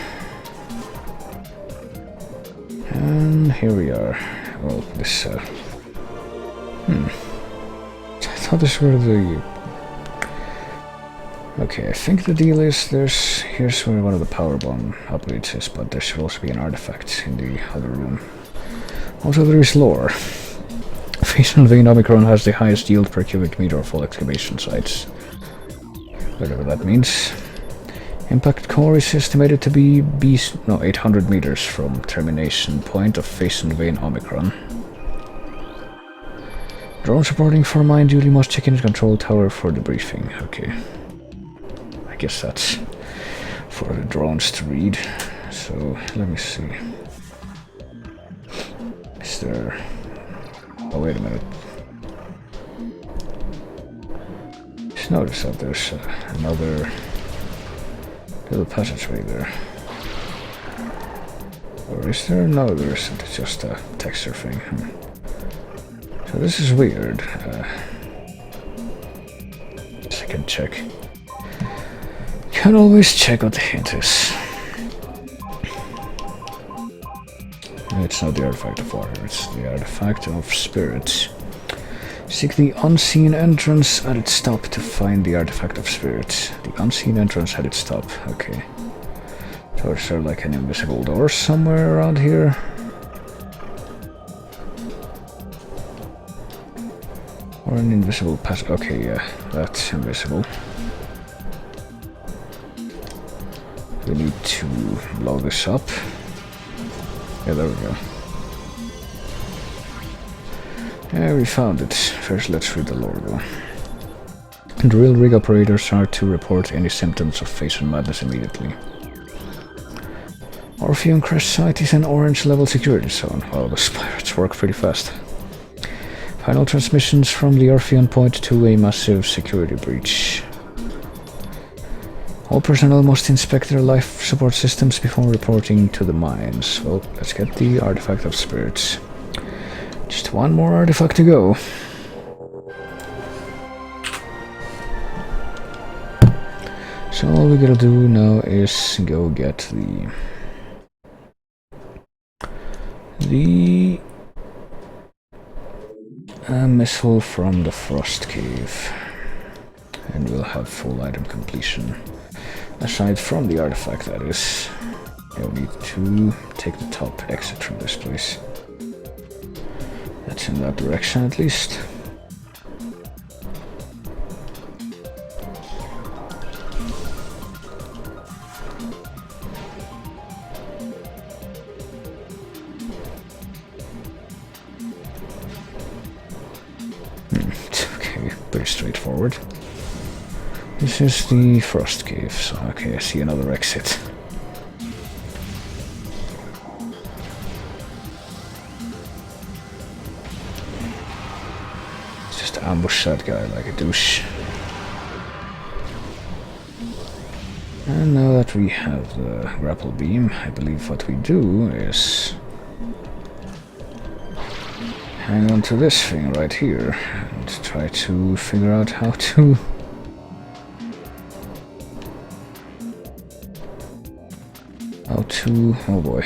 And here we are. Well, this, I thought this were the... Okay, I think the deal is here's where one of the power bomb upgrades is, but there should also be an artifact in the other room. Also, there is lore. Phase and Vein Omicron has the highest yield per cubic meter of all excavation sites. Whatever that means. Impact core is estimated to be 800 meters from termination point of Phase and Vein Omicron. Drones reporting for mine duty must check in the control tower for debriefing. Okay. I guess that's for the drones to read. So, let me see. Is there... Oh, wait a minute. Just notice that there's another little passageway there. Or is there? No, there isn't. It's just a texture thing. So this is weird. Second check. Can't always check what the hint is. It's not the artifact of water, it's the artifact of spirits. Seek the unseen entrance at its top to find the artifact of spirits. The unseen entrance at its top, okay. So is there like an invisible door somewhere around here? Or an invisible pass? Okay, yeah, that's invisible. We need to blow this up. Yeah, there we go. Yeah, we found it. First, let's read the lore though. Drill rig operators are to report any symptoms of phase madness immediately. Orpheum crash site is an orange level security zone. Wow, those pirates work pretty fast. Final transmissions from the Orpheum point to a massive security breach. All personnel must inspect their life support systems before reporting to the mines. Well, let's get the artifact of spirits. Just one more artifact to go. So all we gotta do now is go get the missile from the Frost Cave. And we'll have full item completion. Aside from the artifact, that is. You'll need to take the top exit from this place. That's in that direction at least. Okay, pretty straightforward. This is the Frost Cave, so okay, I see another exit. Just ambush that guy like a douche. And now that we have the grapple beam, I believe what we do is hang on to this thing right here and try to figure out how to oh boy.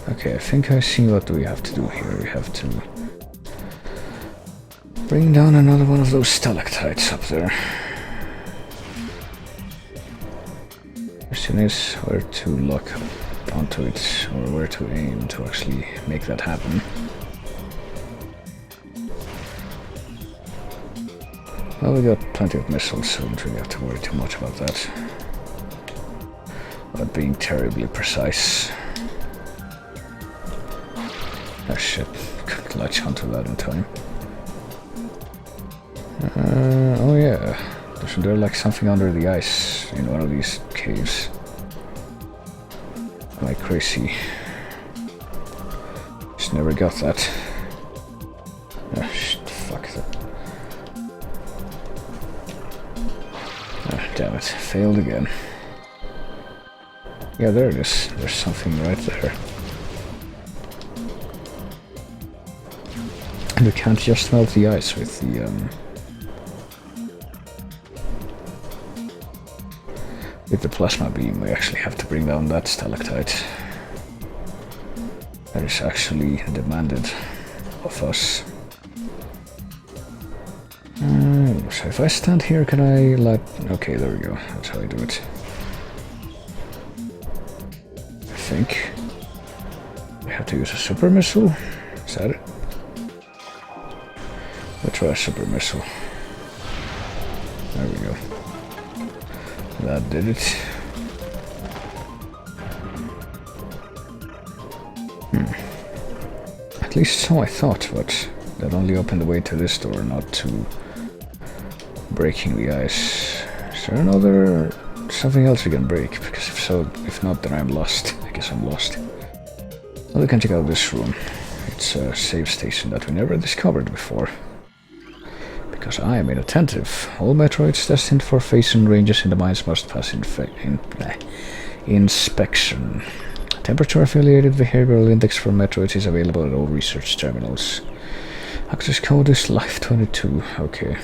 Okay, I think I see what we have to do here. We have to bring down another one of those stalactites up there. Question is where to lock onto it, or where to aim to actually make that happen. Well, we got plenty of missiles, so we don't really have to worry too much about that. About being terribly precise. Oh shit, couldn't latch onto that in time. Oh yeah, isn't there like something under the ice in one of these caves? Am I crazy? Just never got that. Oh shit, fuck that. Oh, damn it, failed again. Yeah, there it is. There's something right there. And we can't just melt the ice with the plasma beam. We actually have to bring down that stalactite. That is actually demanded of us. So if I stand here, can I light... Okay, there we go. That's how I do it. I think we have to use a super missile. Is that it? Let's try a super missile. There we go. That did it. At least so I thought, but That only opened the way to this door, not to breaking the ice. Is there another... something else we can break? Because if so, if not, then I'm lost. I guess I'm lost. Well, we can check out this room. It's a save station that we never discovered before. Because I am inattentive. All Metroids destined for phase-in ranges in the mines must pass inspection. Temperature-affiliated behavioral index for Metroids is available at all research terminals. Access code is Life22. Okay.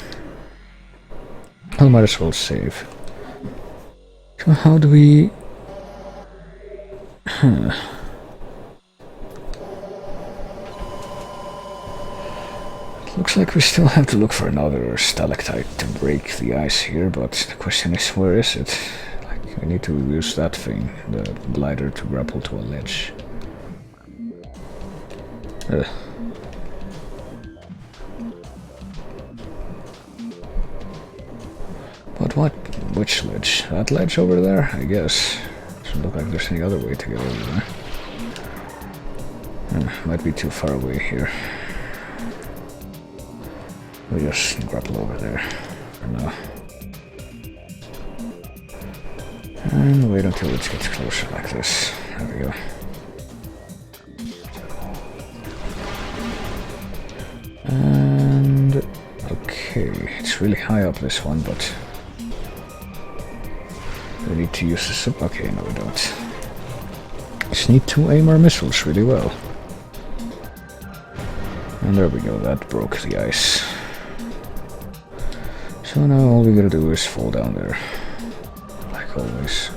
I might as well save. So how do we... Looks like we still have to look for another stalactite to break the ice here, but the question is, where is it? Like, we need to use that thing, the glider, to grapple to a ledge. But what? Which ledge? That ledge over there? I guess. Doesn't look like there's any other way to get over there. Might be too far away here. We'll just grapple over there for now. And wait until it gets closer like this. There we go. And... okay, it's really high up, this one, but... we need to use this up. Okay, no we don't. Just need to aim our missiles really well. And there we go, that broke the ice. So now all we gotta do is fall down there, like always.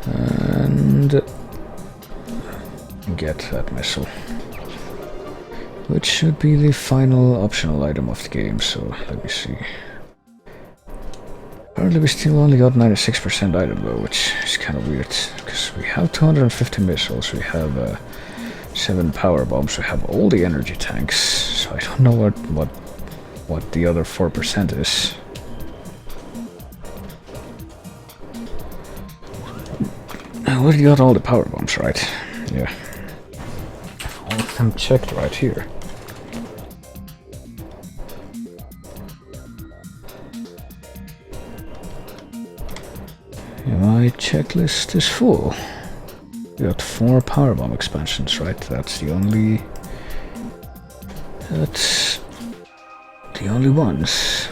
And get that missile. Which should be the final optional item of the game, so let me see. Apparently we still only got 96% item though, which is kind of weird, because we have 250 missiles, we have 7 power bombs, we have all the energy tanks, so I don't know what the other 4% is. We got all the power bombs, right? Yeah. All of them checked right here. Yeah, my checklist is full. We got 4 power bomb expansions, right? That's the only ones.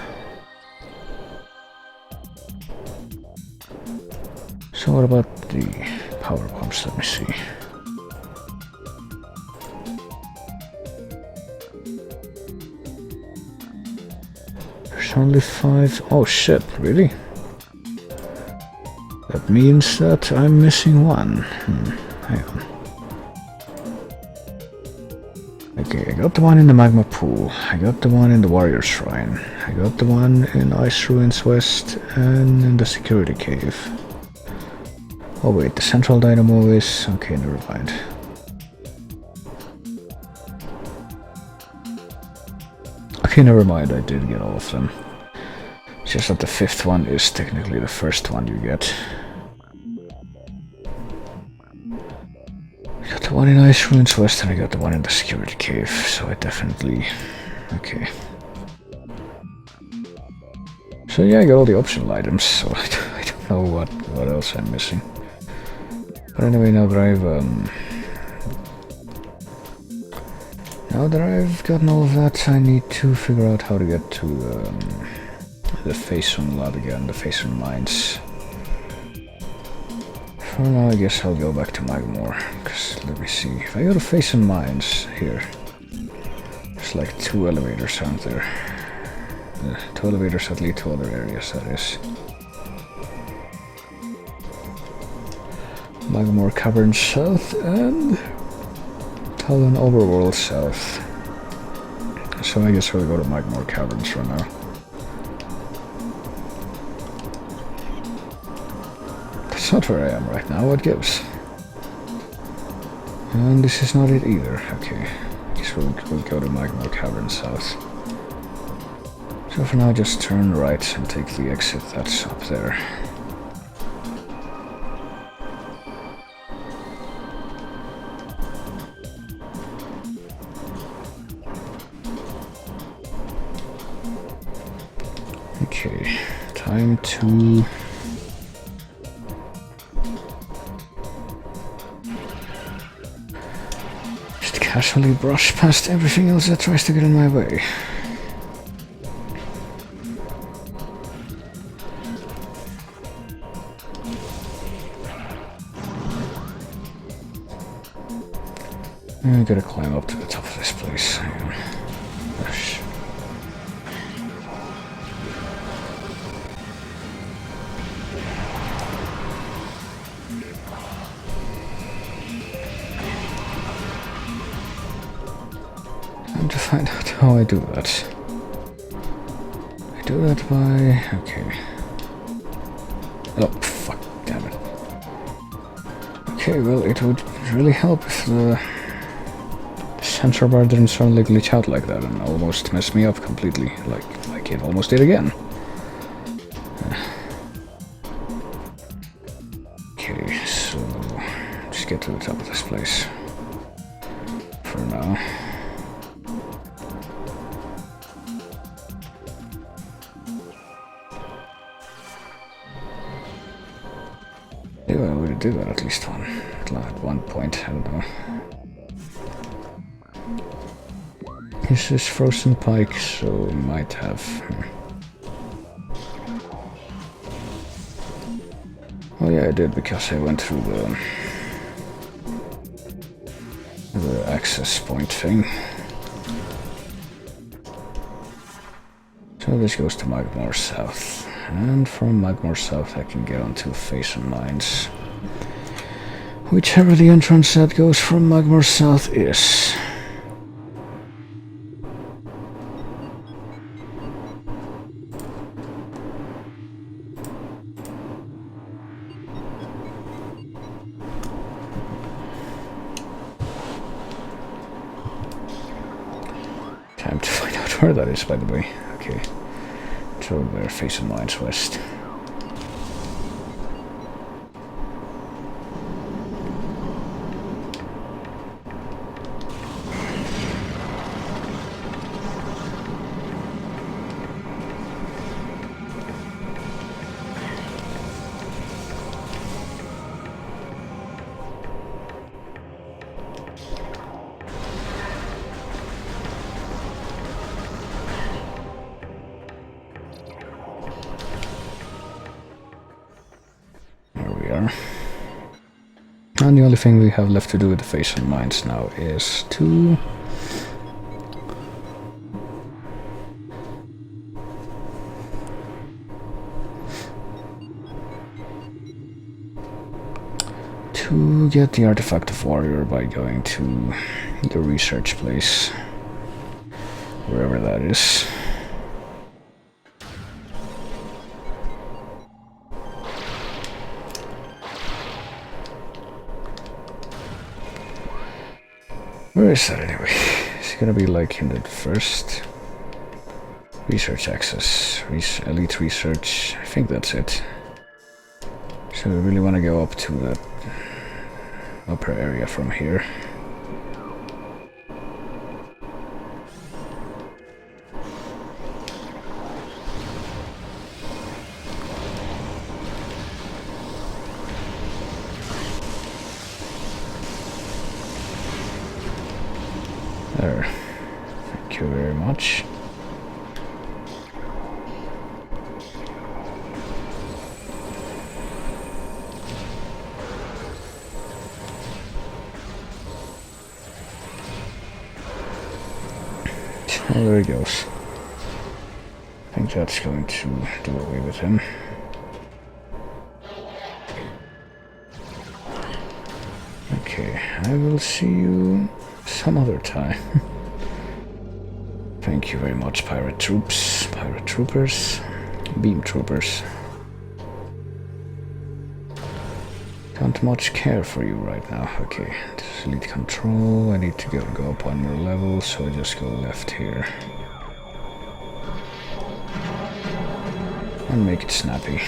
So what about the power bombs? Let me see. There's only 5. Oh shit, really? That means that I'm missing one. Hang on. Okay, I got the one in the magma pool, I got the one in the warrior shrine, I got the one in Ice Ruins West, and in the security cave. Oh wait, the central dynamo is... okay, never mind. Okay, never mind, I did get all of them. It's just that the 5th one is technically the first one you get. I got the one in Ice Ruins West and I got the one in the security cave, so I definitely... okay. So yeah, I got all the optional items, so I don't know what else I'm missing. But anyway, now that I've gotten all of that, I need to figure out how to get to the Phase-in lab again, the Phase-in mines. For now, I guess I'll go back to Magmore, because let me see. If I go to Phase-in mines here, there's like 2 elevators, aren't there? 2 elevators that lead to other areas, that is. Magmore Cavern South and Talon Overworld South. So I guess we'll go to Magmore Caverns for now. That's not where I am right now, what gives? And this is not it either, okay. I guess we'll go to Magmore Cavern South. So for now just turn right and take the exit that's up there. Okay, time to... just casually brush past everything else that tries to get in my way. I gotta climb up to the top of this place. Gosh. Time to find out how I do that. I do that by... okay. Oh, fuck, damn it. Okay, well, it would really help if the sensor bar didn't suddenly glitch out like that and almost mess me up completely, like it almost did again. Okay, so just get to the top of this place for now. Yeah, I would do that at least at one point, I don't know. This is frozen pike, so might have... oh yeah, I did, because I went through the access point thing. So this goes to Magmore South, and from Magmore South I can get onto Phase Mines. Whichever the entrance that goes from Magmore South is. Time to find out where that is, by the way. Okay. It's over there, Phase Mines West. And the only thing we have left to do with the Phase Mines now is to... get the Artifact of Warrior by going to the research place, wherever that is. Where is that anyway? Is it gonna be like in the first research access, elite research? I think that's it. So we really want to go up to the upper area from here. There. Thank you very much. Oh, there he goes. I think that's going to do away with him. Okay, I will see you some other time. Thank you very much, pirate troops, pirate troopers, beam troopers. Don't much care for you right now. Okay, this is elite control. I need to go up one more level, so I just go left here. And make it snappy.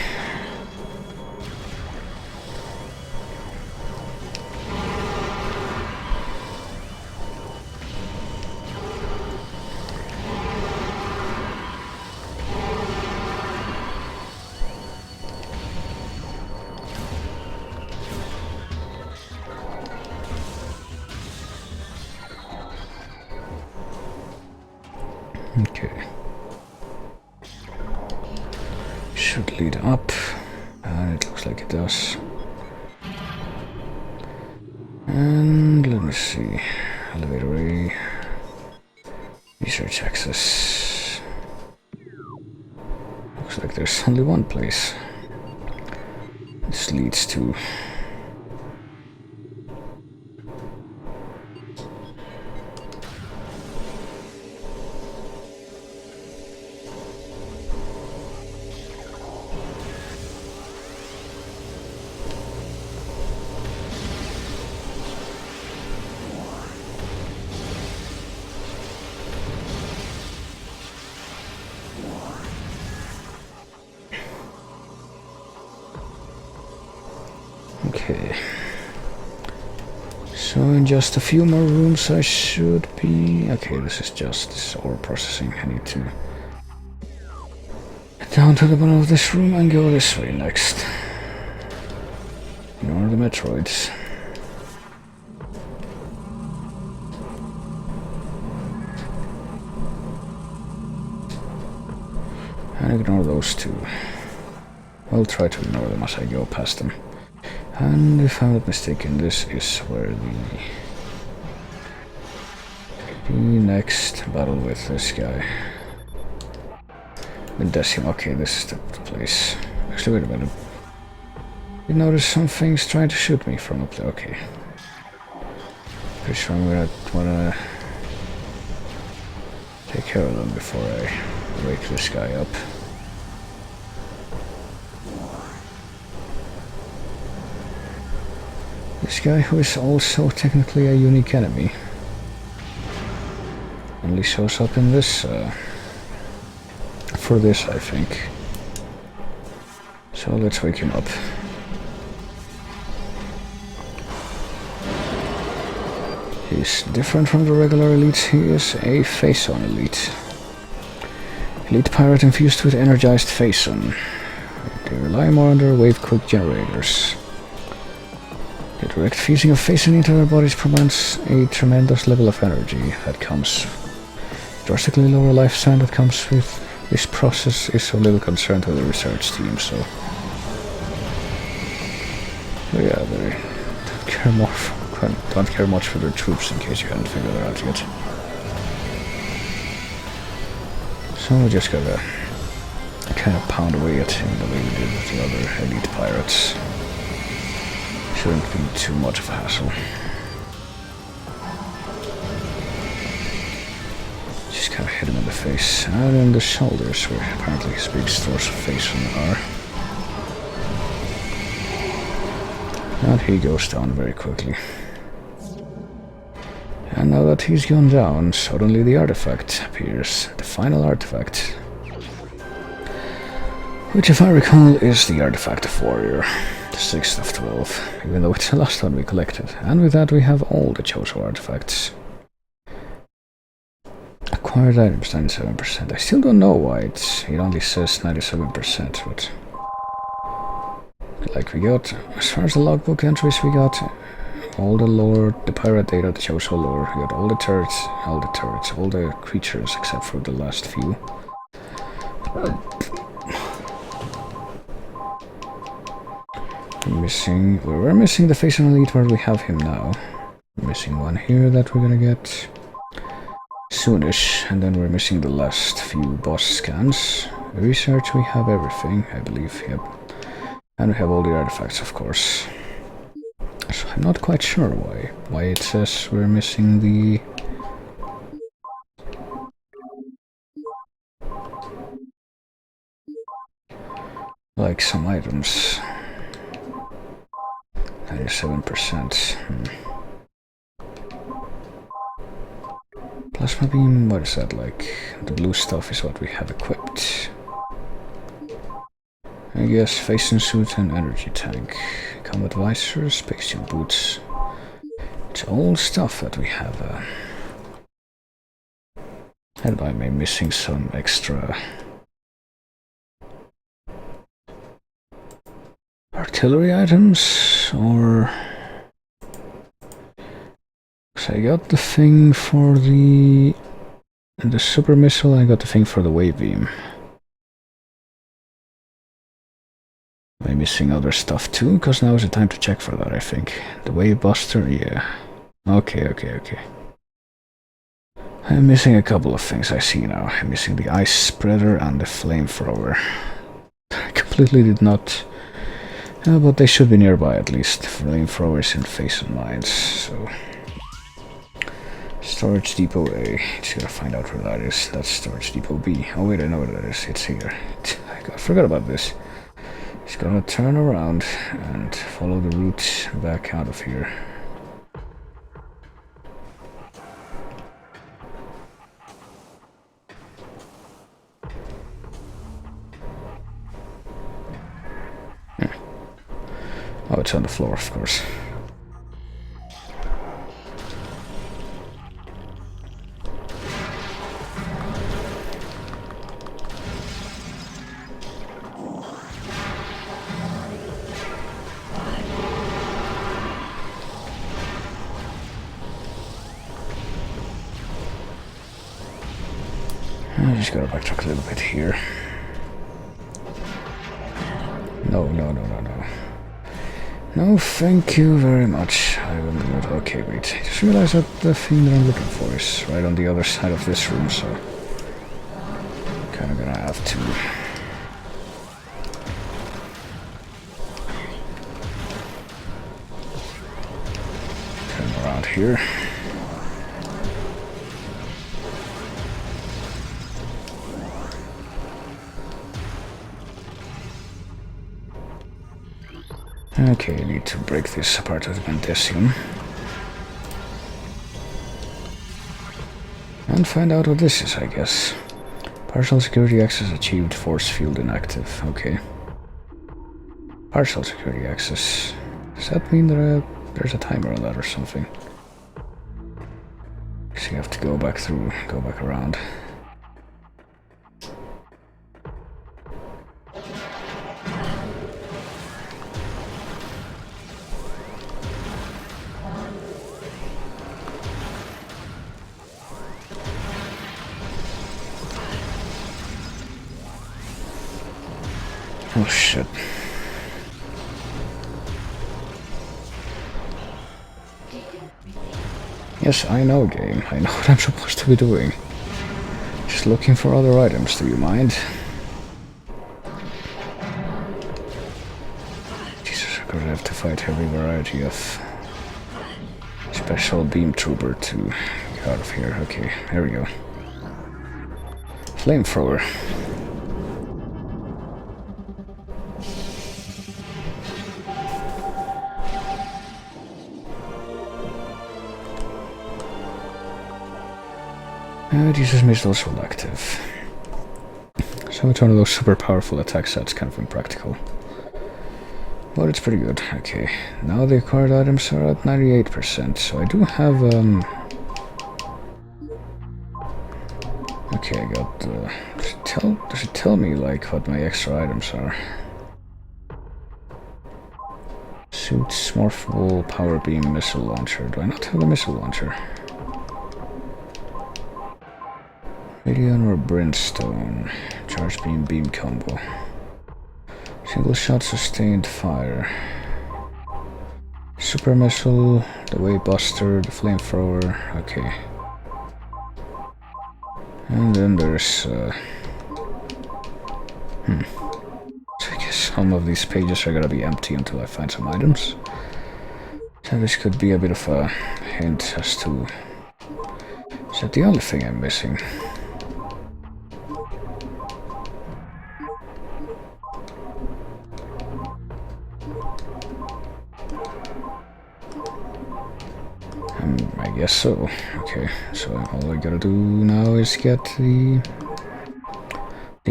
Okay. Should lead up. And it looks like it does. And let me see. Elevator A. Research access. Looks like there's only one place this leads to. Okay. So in just a few more rooms I should be... Okay, this is ore processing. I need to get down to the bottom of this room and go this way next. Ignore the Metroids. And ignore those two. I'll try to ignore them as I go past them. And if I'm not mistaken, this is where the next battle with this guy. With Decim. Okay, this is the place. Actually, wait a minute. You notice some things trying to shoot me from up there. Okay. Pretty sure I'm gonna wanna take care of them before I wake this guy up. This guy, who is also technically a unique enemy, only shows up in this, for this, I think. So let's wake him up. He's different from the regular elites. He is a face-on elite. Elite pirate infused with energized face-on. They rely more on their wave-quick generators. The direct fusing of face-on into their bodies provides a tremendous level of energy that comes. Drastically lower lifespan that comes with this process is so little concern to the research team, so... But yeah, they don't care much for their troops, in case you hadn't figured that out yet. So we just gotta kind of pound away at him the way we did with the other elite pirates. Shouldn't be too much of a hassle. Just kind of hit him in the face and in the shoulders, where apparently his big stores of face are. And he goes down very quickly. And now that he's gone down, suddenly the artifact appears. The final artifact. Which, if I recall, is the Artifact of Warrior. The 6th of 12, even though it's the last one we collected. And with that we have all the Chozo artifacts. Acquired items 97%. I still don't know why it only says 97%, but... Like we got, as far as the logbook entries, we got all the lore, the pirate data, the Chozo lore, we got all the turrets, all the creatures except for the last few. We're missing the face on elite where we have him now. We're missing one here that we're gonna get soonish, and then we're missing the last few boss scans. Research, we have everything, I believe, yep. And we have all the artifacts, of course. So I'm not quite sure why it says we're missing the... like some items. 97%. Plasma beam, what is that like? The blue stuff is what we have equipped. I guess face and suit and energy tank. Combat visors, spacesuit boots. It's all stuff that we have. And I may be missing some extra artillery items, or... So I got the thing for the And the super missile, I got the thing for the wave beam. Am I missing other stuff too? Because now is the time to check for that, I think. The wave buster, yeah. Okay. I'm missing a couple of things I see now. I'm missing the ice spreader and the flamethrower. I completely did not... but they should be nearby at least. Flamethrowers in face and mines, so... Storage Depot A. Just gotta find out where that is. That's Storage Depot B. Oh wait, I know where that is. It's here. I forgot about this. Just gonna turn around and follow the route back out of here. Oh, it's on the floor, of course. I just gotta backtrack a little bit here. No. No, thank you very much. I will do it. Okay, wait. I just realized that the thing that I'm looking for is right on the other side of this room, so... kinda gonna have to... turn around here. Okay, I need to break this apart with Pentesium. And find out what this is, I guess. Partial security access achieved, force field inactive. Okay. Partial security access. Does that mean that there's a timer on that or something? So you have to go back through, go back around. Oh shit. Yes, I know, game. I know what I'm supposed to be doing. Just looking for other items, do you mind? Jesus, I'm gonna have to fight every variety of special beam trooper to get out of here. Okay, here we go. Flamethrower. Jesus missiles will active. So it's one of those super powerful attacks that's kind of impractical. But it's pretty good. Okay, now the acquired items are at 98%, so I do have, okay, I got, does it tell me, like, what my extra items are? Suits, morphable, power beam, missile launcher. Do I not have the missile launcher? Radion or brimstone. Charge beam, beam combo. Single shot sustained fire. Super missile, the wave buster, the flamethrower. Okay. And then there's So I guess some of these pages are gonna be empty until I find some items. So this could be a bit of a hint as to... is that the only thing I'm missing? I guess so. Okay, so all I gotta do now is get the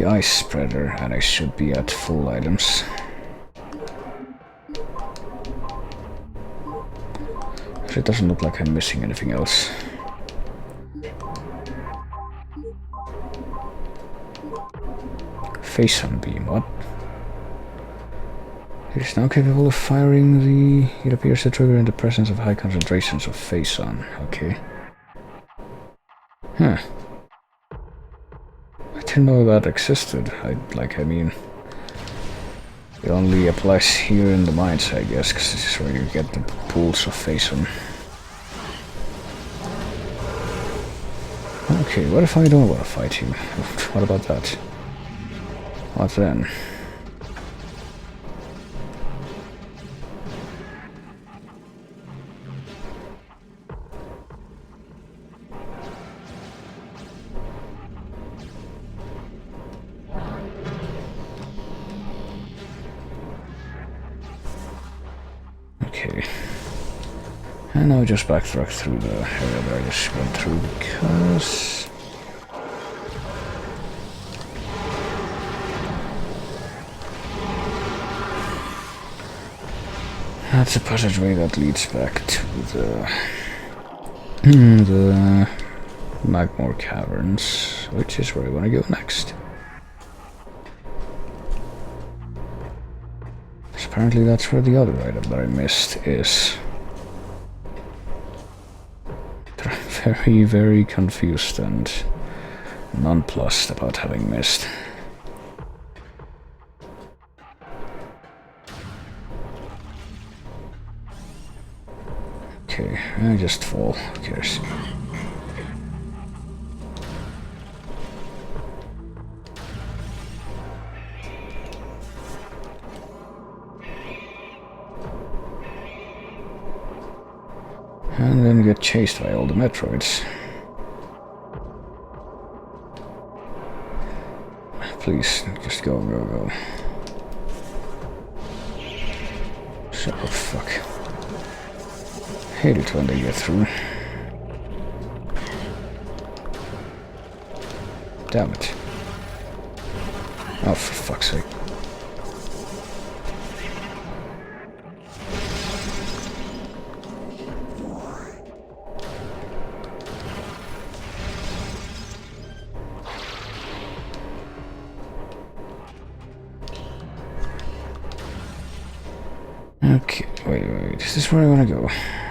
ice spreader, and I should be at full items. It doesn't look like I'm missing anything else. Face-on beam, what? It is now capable of firing the... It appears to trigger in the presence of high concentrations of face-on. Okay. Huh. didn't know that existed. I mean, it only applies here in the mines, I guess, because this is where you get the pools of Phasm. Okay, what if I don't want to fight you? What about that? What then? Okay. And now just backtrack through the area that I just went through because... that's a passageway that leads back to the Magmore Caverns, which is where I want to go next. So apparently that's where the other item that I missed is. I'm very, very confused and nonplussed about having missed. Okay, I just fall. Who cares? And then get chased by all the Metroids. Please, just go, go, go. So, fuck. Hate it when they get through. Damn it. Oh, for fuck's sake. Okay, wait, is this where I want to go?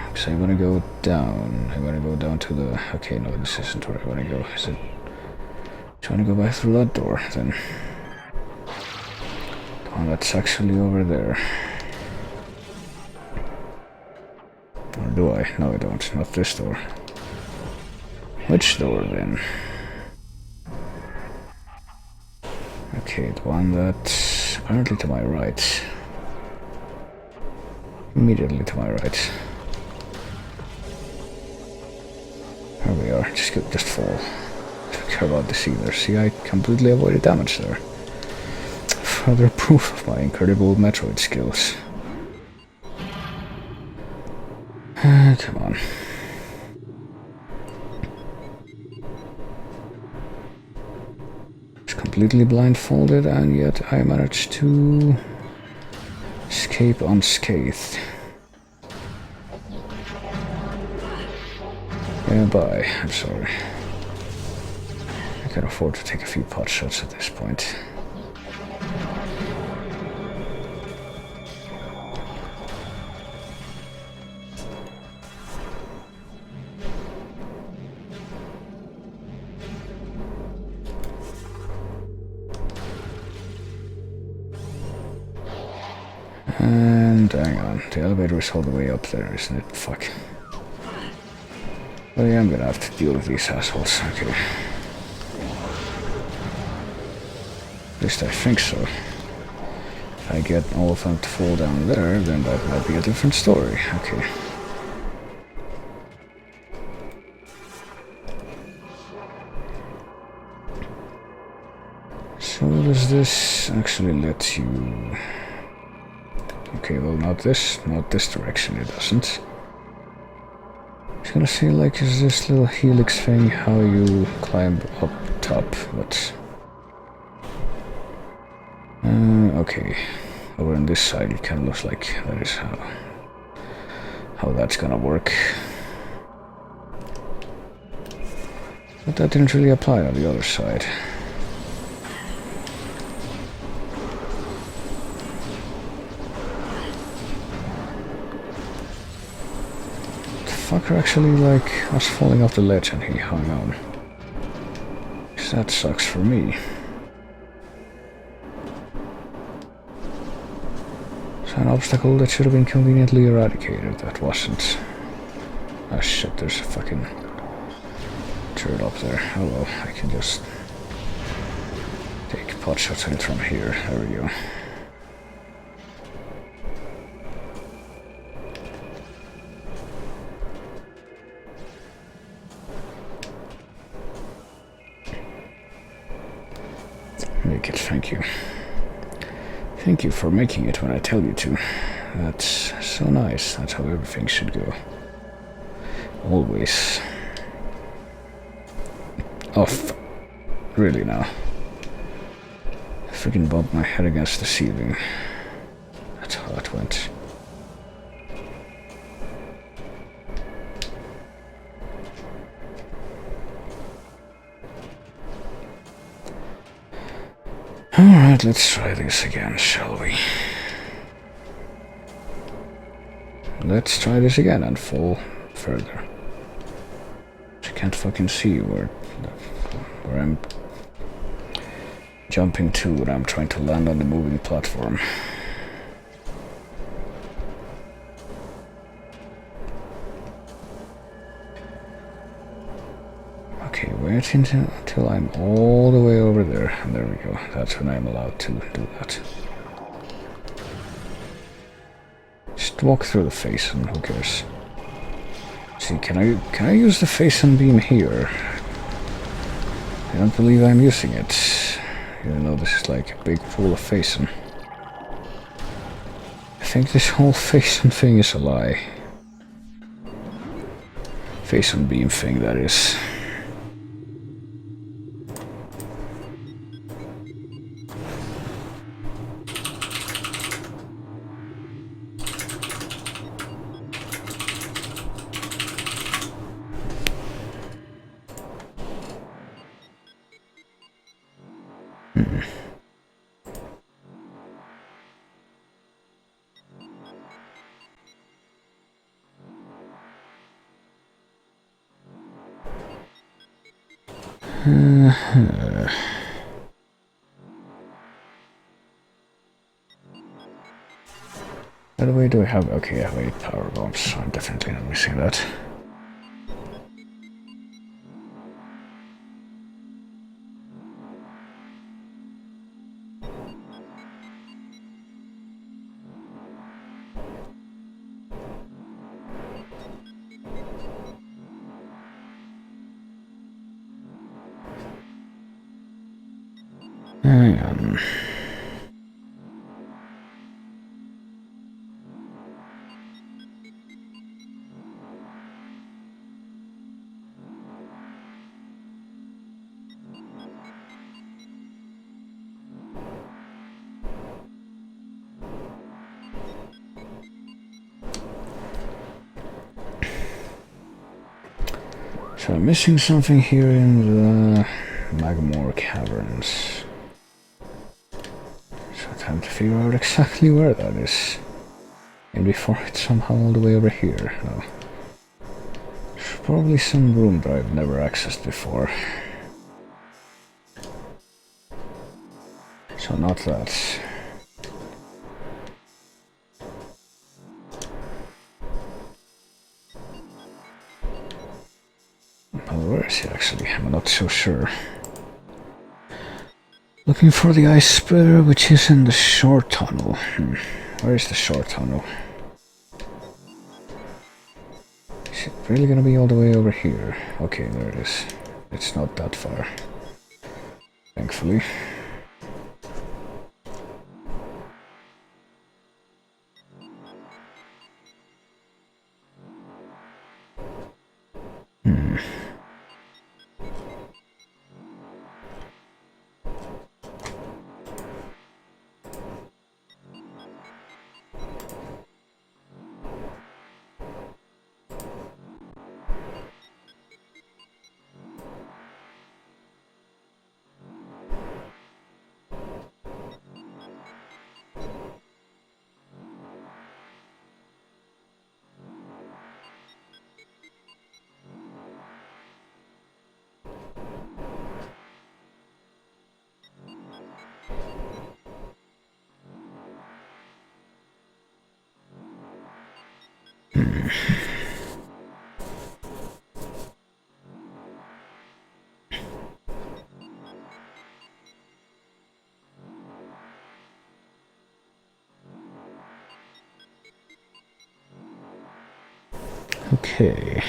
Because I want to go down. I want to go down to the... okay, no, this isn't where I want to go, is it? Trying to go back through that door, then. Oh, that's actually over there. Or do I? No, I don't. Not this door. Which door, then? Okay, the one that's apparently to my right. Immediately to my right. There we are. Just fall. Don't care about this either. See, I completely avoided damage there. Further proof of my incredible Metroid skills. Come on. It's completely blindfolded, and yet I managed to escape unscathed. Yeah, bye. I'm sorry. I can afford to take a few pot shots at this point. And hang on, the elevator is all the way up there, isn't it? Fuck. Well, yeah, I'm gonna have to deal with these assholes, okay. At least I think so. If I get all of them to fall down there, then that might be a different story, okay. So does this actually let you... okay, well, not this direction it doesn't. I was gonna say, like, is this little helix thing how you climb up top, but... okay. Over on this side it kinda looks like that is how that's gonna work. But that didn't really apply on the other side. Fucker actually, like, was falling off the ledge and he hung on. that sucks for me. So an obstacle that should have been conveniently eradicated, that wasn't. Oh shit, there's a fucking turret up there. Oh well, I can just take pot shots at it from here. There we go. Make it, thank you. Thank you for making it when I tell you to. That's so nice. That's how everything should go. Always. Off. Really now. I freaking bumped my head against the ceiling. That's how it went. Alright, let's try this again, shall we? Let's try this again and fall further. I can't fucking see where I'm jumping to when I'm trying to land on the moving platform. Okay, wait until I'm all the way over there. And there we go. That's when I'm allowed to do that. Just walk through the face and who cares? See, can I use the face and beam here? I don't believe I'm using it. Even though this is like a big pool of facing. I think this whole facing thing is a lie. Face and beam thing, that is. By the way, do I have... Okay, I have 8 power bombs, so I'm definitely not missing that. Hang on. So I'm missing something here in the Magmore Caverns. So time to figure out exactly where that is. And before it's somehow all the way over here. No. There's probably some room that I've never accessed before. So not that. Well, where is he actually? I'm not so sure. Looking for the ice splitter, which is in the short tunnel. Where is the short tunnel? Is it really gonna be all the way over here? Okay, there it is. It's not that far. Thankfully. Okay.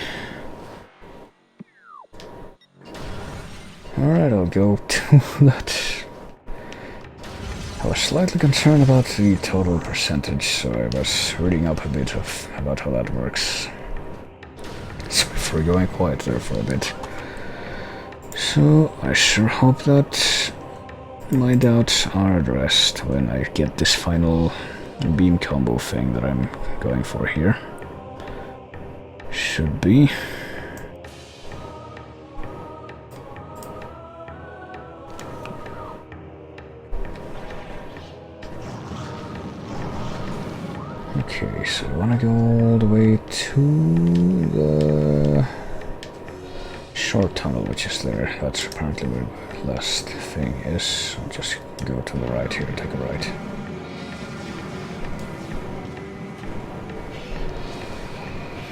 Alright, I'll go to that. I was slightly concerned about the total percentage, so I was reading up a bit about how that works. Sorry for going quiet there for a bit. So, I sure hope that my doubts are addressed when I get this final beam combo thing that I'm going for here. Should be. Okay, so I wanna go all the way to the short tunnel, which is there. That's apparently where the last thing is. So just go to the right here, take a right.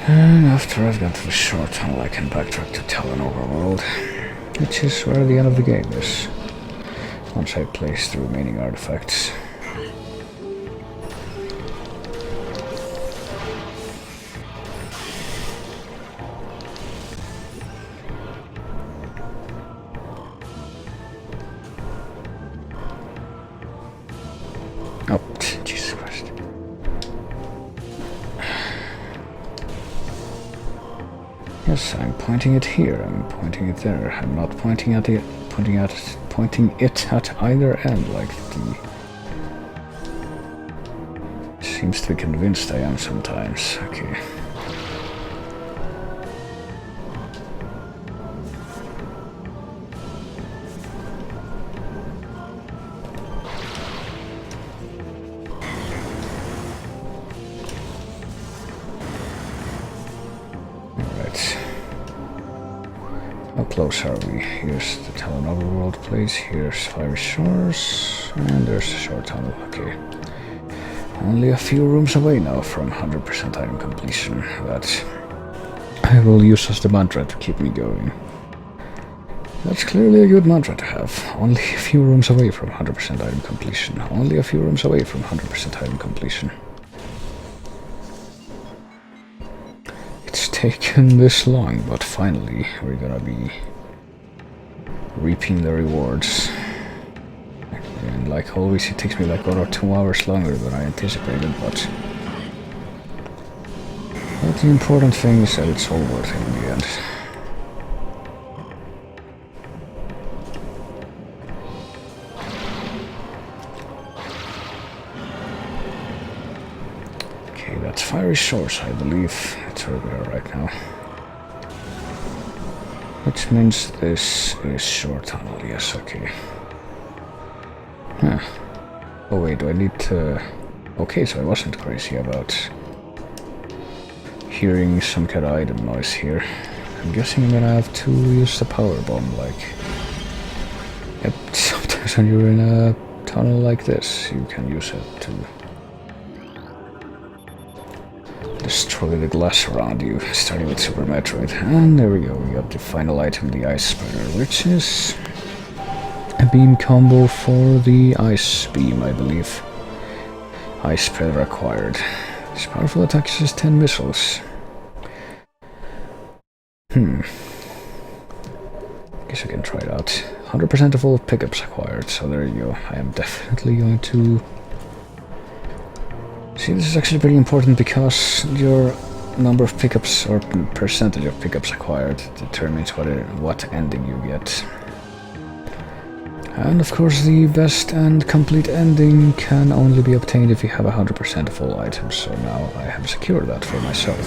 And after I've gone to the short tunnel, I can backtrack to Talon Overworld, which is where the end of the game is, once I place the remaining artifacts. Oh, Jesus Christ. Yes, I'm pointing it here, I'm pointing it there. I'm not pointing at it, pointing it at either end, like the... Seems to be convinced I am sometimes. Okay. How close are we? Here's the Talon Overworld place, here's Fiery Shores, and there's the short tunnel. Okay. Only a few rooms away now from 100% item completion. That I will use as the mantra to keep me going. That's clearly a good mantra to have. Only a few rooms away from 100% item completion. Only a few rooms away from 100% item completion. It's taken this long, but finally we're gonna be reaping the rewards. And like always, it takes me like 1 or 2 hours longer than I anticipated, but the important thing is that it's all worth it in the end. Okay, that's Fiery Shores, I believe. That's where we are right now. Which means this is short tunnel, yes, okay. Huh. Oh wait, do I need to... Okay, so I wasn't crazy about hearing some kind of item noise here. I'm guessing I'm gonna have to use the power bomb, like... Yep, sometimes when you're in a tunnel like this, you can use it to destroy the glass around you, starting with Super Metroid. And there we go, we got the final item, the Ice Spreader, which is a beam combo for the Ice Beam, I believe. Ice Spreader acquired. This powerful attack uses 10 missiles. Guess I can try it out. 100% of all pickups acquired, so there you go. I am definitely going to... See, this is actually pretty important because your number of pickups or percentage of pickups acquired determines what ending you get. And of course the best and complete ending can only be obtained if you have 100% of all items, so now I have secured that for myself.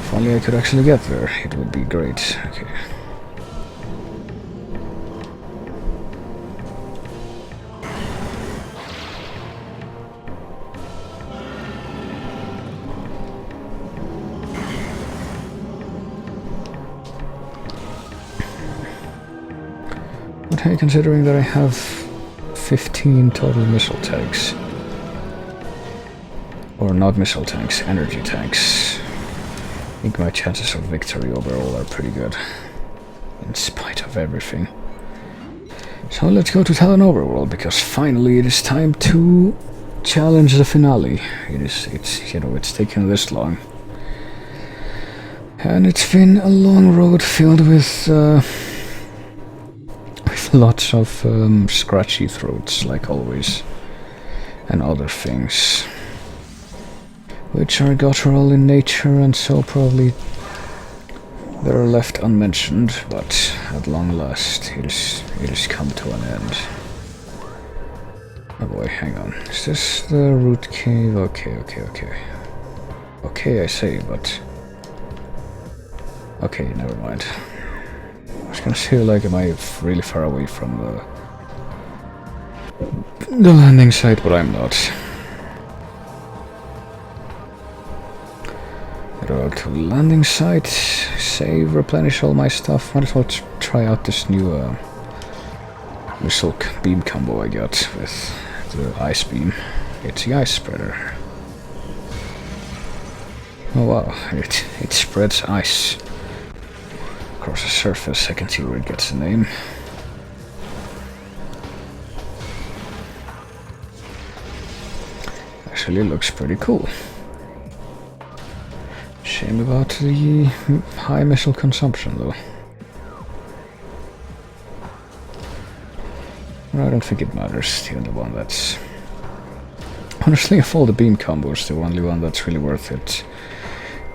If only I could actually get there, it would be great. Okay. Okay, considering that I have 15 total missile tags, Or not missile tanks, energy tanks. I think my chances of victory overall are pretty good. In spite of everything. So let's go to Talon Overworld, because finally it is time to challenge the finale. It's taken this long. And it's been a long road filled with lots of scratchy throats, like always. And other things. Which are guttural in nature, and so probably they're left unmentioned, but at long last it has come to an end. Oh boy, hang on. Is this the root cave? Okay. Okay, I say, but... Okay, never mind. I was gonna say, like, am I really far away from the landing site, but I'm not. Go to the landing site, save, replenish all my stuff. Might as well try out this new missile beam combo I got with the ice beam. It's the ice spreader. Oh wow, it spreads ice across the surface. I can see where it gets the name. Actually looks pretty cool. Shame about the high missile consumption, though. I don't think it matters. The only one that's... Honestly, of all the beam combos, the only one that's really worth it,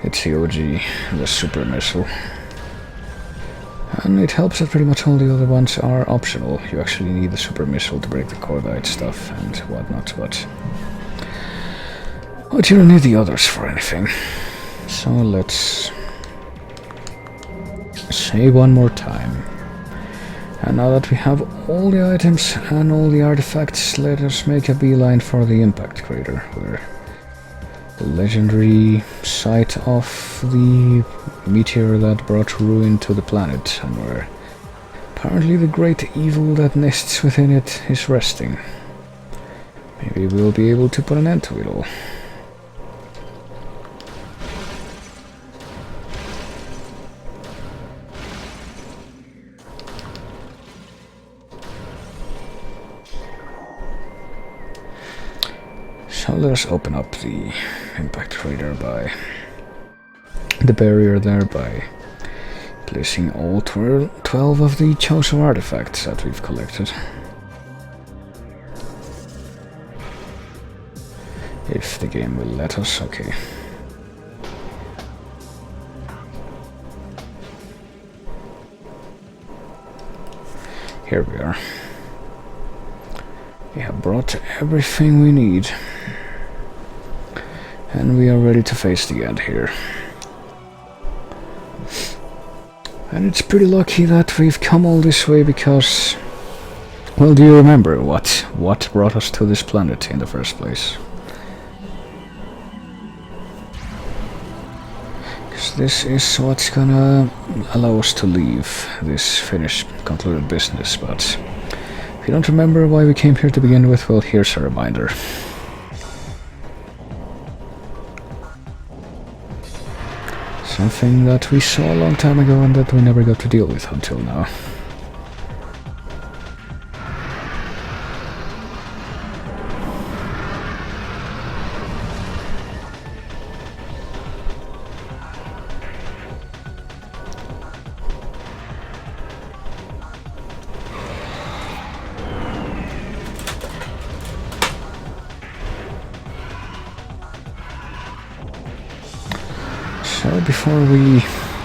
it's the OG, the super missile. And it helps that pretty much all the other ones are optional. You actually need the super missile to break the cordite stuff and whatnot, but you don't need the others for anything. So let's save one more time. And now that we have all the items and all the artifacts, let us make a beeline for the impact crater, where the legendary site of the meteor that brought ruin to the planet, and where apparently the great evil that nests within it is resting. Maybe we'll be able to put an end to it all. So let us open up the impact crater by the barrier there by placing all 12 of the chosen artifacts that we've collected. If the game will let us, okay. Here we are. We have brought everything we need. And we are ready to face the end here. And it's pretty lucky that we've come all this way because... Well, do you remember what brought us to this planet in the first place? Because this is what's gonna allow us to leave this finished, concluded business, but... If you don't remember why we came here to begin with, well, here's a reminder. Something that we saw a long time ago and that we never got to deal with until now. So before we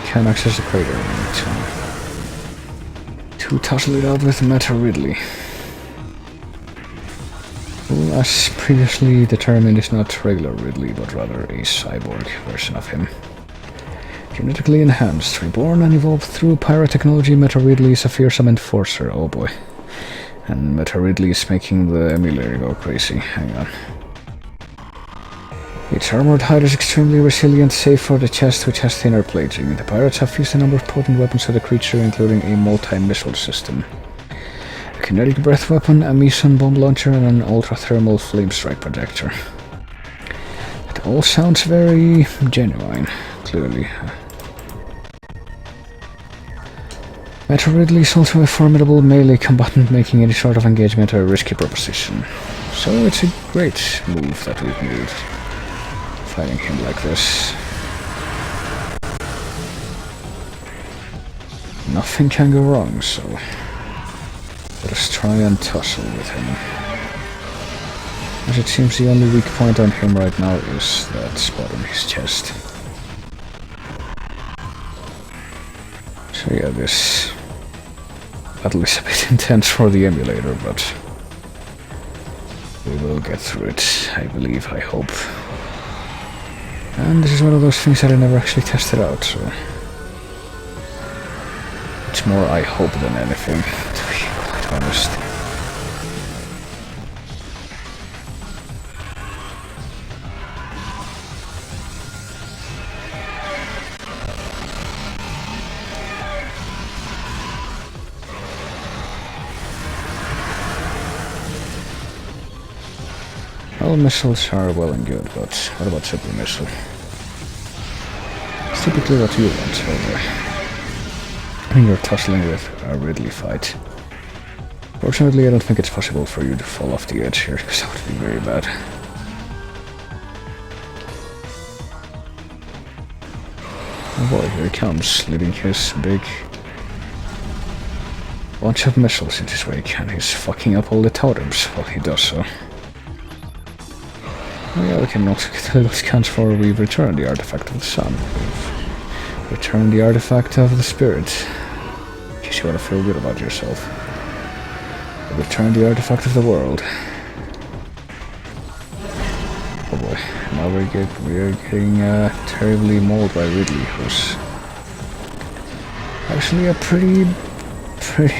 can access the crater, we need to tussle it out with Meta Ridley, who, as previously determined, is not regular Ridley, but rather a cyborg version of him. Genetically enhanced, reborn and evolved through pyrotechnology, Meta Ridley is a fearsome enforcer, oh boy. And Meta Ridley is making the emulator go crazy, hang on. Its armored hide is extremely resilient, save for the chest, which has thinner plating. The pirates have fused a number of potent weapons to the creature, including a multi-missile system, a kinetic breath weapon, a meson bomb launcher, and an ultra-thermal flame strike projector. The All sounds very genuine, clearly. Metroid is also a formidable melee combatant, making any sort of engagement a risky proposition. So it's a great move that we've made, fighting him like this. Nothing can go wrong, so let us try and tussle with him. As it seems the only weak point on him right now is that spot on his chest. So yeah, this battle is a bit intense for the emulator, but we will get through it, I believe, I hope. And this is one of those things that I never actually tested out, so it's more I hope than anything, to be quite honest. Well, missiles are well and good, but what about super missile? It's typically what you want, when you're tussling with a Ridley fight. Fortunately, I don't think it's possible for you to fall off the edge here, because that would be very bad. Oh boy, here he comes, leading his big bunch of missiles in his wake, and he's fucking up all the totems while he does so. Oh yeah, we can also get a little scans for we've returned the artifact of the sun. We've returned the artifact of the spirit. In case you want to feel good about yourself. We've returned the artifact of the world. Oh boy, now we're getting terribly mauled by Ridley, who's actually a pretty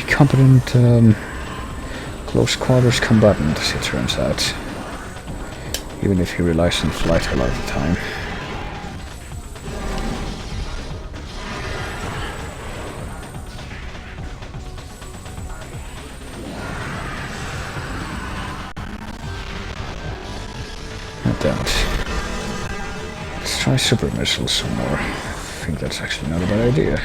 competent close quarters combatant, as it turns out. Even if he relies on flight a lot of the time. God damn it. Let's try super missiles some more. I think that's actually not a bad idea.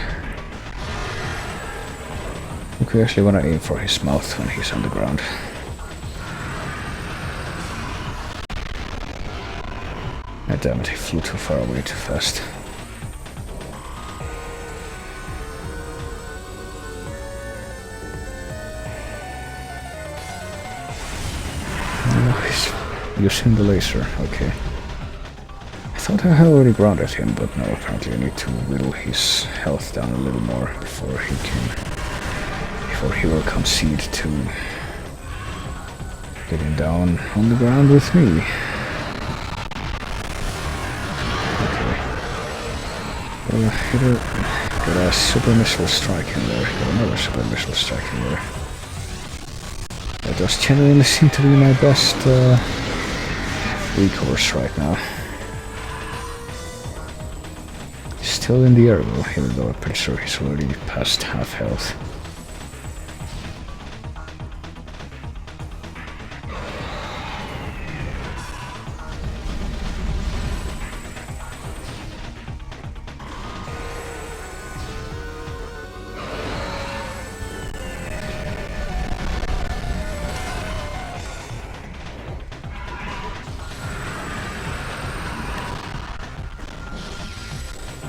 I think we actually want to aim for his mouth when he's on the ground. God damn it, he flew too far away too fast. No, he's using the laser, okay. I thought I had already grounded him, but no, apparently I need to whittle his health down a little more before he will concede to getting down on the ground with me. Got a super missile strike in there. Got another super missile strike in there. That does genuinely seem to be my best recourse right now. Still in the air though, even though I'm pretty sure he's already past half health.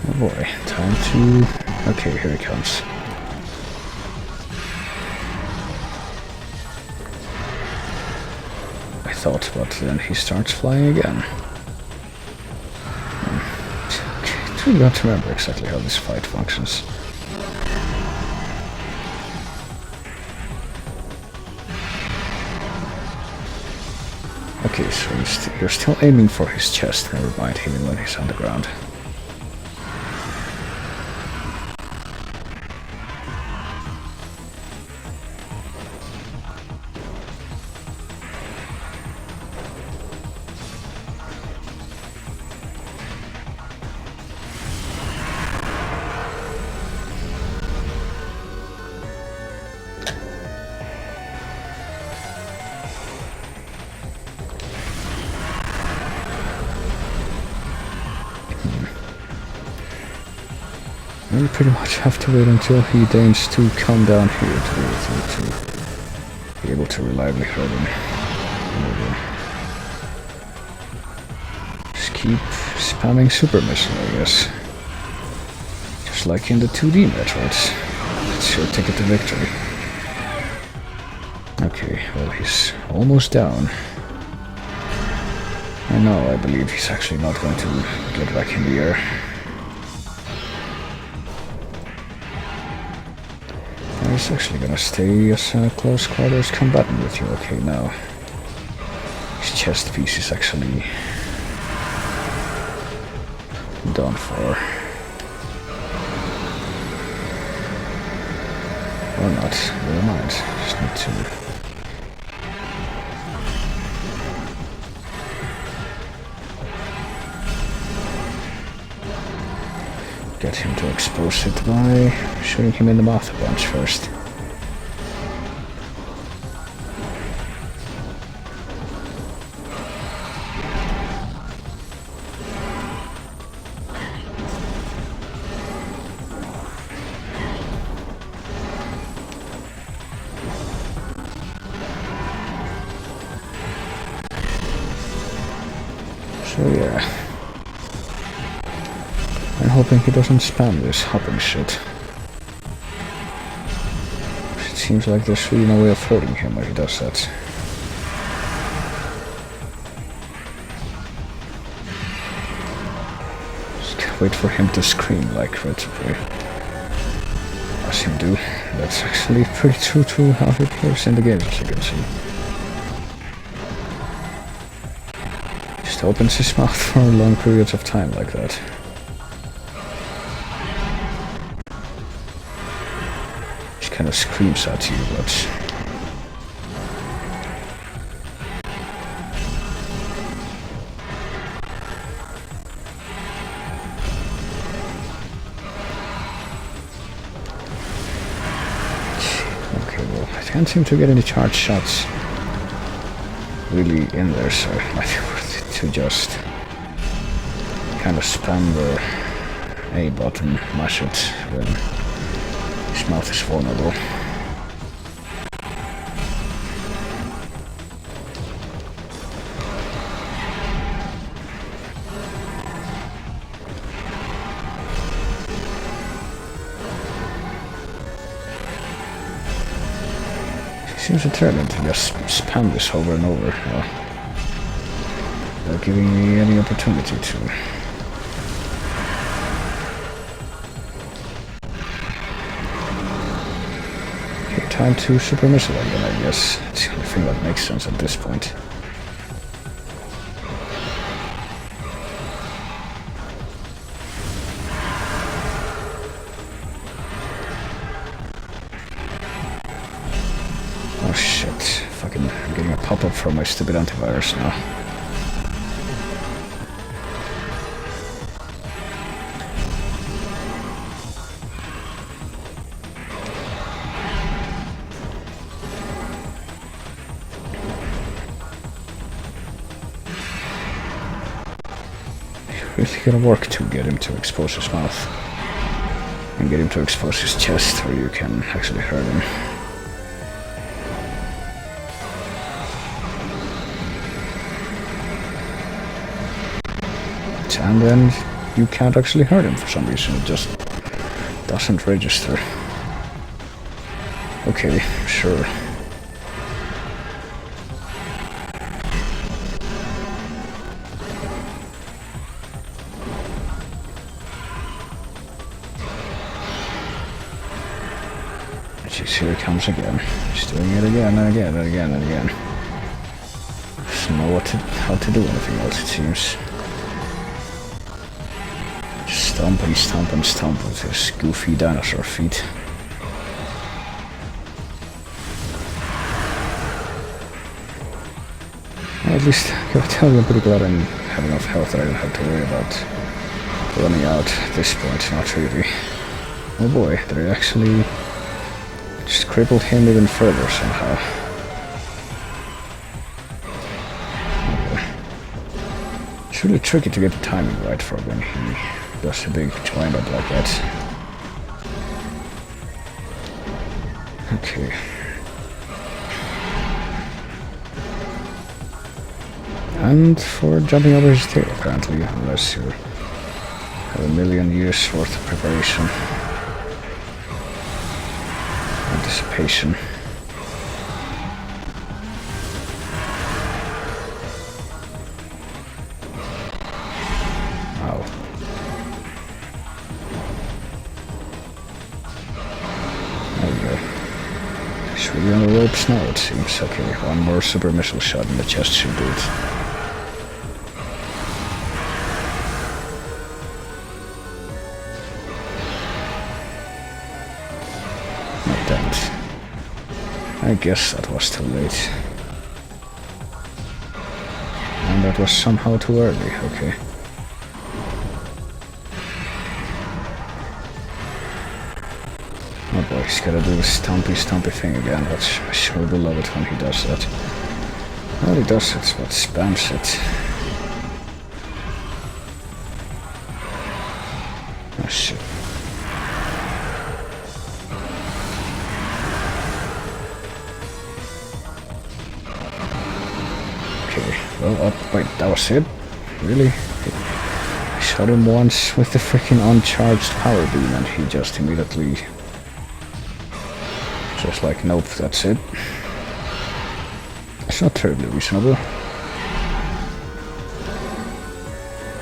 Oh boy, time to... Okay, here he comes. I thought, but then he starts flying again. I really don't remember exactly how this fight functions. Okay, so you're still aiming for his chest, never mind, even when he's on the ground. We pretty much have to wait until he deigns to come down here to be able to reliably hurt him. Just keep spamming super missile, I guess. Just like in the 2D Metroids. It's your ticket to victory. Okay, well, he's almost down. And now I believe he's actually not going to get back in the air. He's actually gonna stay as a close quarters combatant with you. Okay, now his chest piece is actually done for. Or not, never mind. Just need to get him to expose it by shooting him in the mouth a bunch first. So yeah. I'm hoping he doesn't spam this hopping shit. It seems like there's really no way of hurting him when he does that. Just wait for him to scream like Metroid. As him do. That's actually pretty true to how he plays in the games, as you can see. Just opens his mouth for long periods of time like that. Kind of screams at you, but okay, well, I can't seem to get any charge shots really in there, so it might be worth it to just kind of spam the A button, mash it when his mouth is vulnerable. He seems determined to just spam this over and over, without giving me any opportunity to. Time to super missile again, I guess. It's the only thing that makes sense at this point. Oh shit. Fucking I'm getting a pop-up from my stupid antivirus now. Really gonna work to get him to expose his mouth and get him to expose his chest where you can actually hurt him. And then you can't actually hurt him for some reason, it just doesn't register. Okay, sure. Jeez, here he comes again. He's doing it again and again and again and again. Doesn't know how to do anything else, it seems. Just stomp and stomp and stomp with his goofy dinosaur feet. At least, I gotta tell you, I'm pretty glad I have enough health that I don't have to worry about running out at this point, not really. Oh boy, did I actually just crippled him even further somehow. Okay. It's really tricky to get the timing right for when he does a big wind up like that. Okay. And for jumping over his tail, apparently, unless you have a million years worth of preparation. Anticipation. Ow. There we go. He's really on the ropes now, it seems. Okay, one more super missile shot in the chest should do it. Oh, damn it. I guess that was too late. And that was somehow too early, okay. Oh boy, he's gotta do the stumpy thing again, but I sure do love it when he does that. Well, he does it, but spams it. Oh shit. Okay, well, oh, wait, that was it? Really? I shot him once with the freaking uncharged power beam and he just immediately... Just like, nope, that's it. It's not terribly reasonable.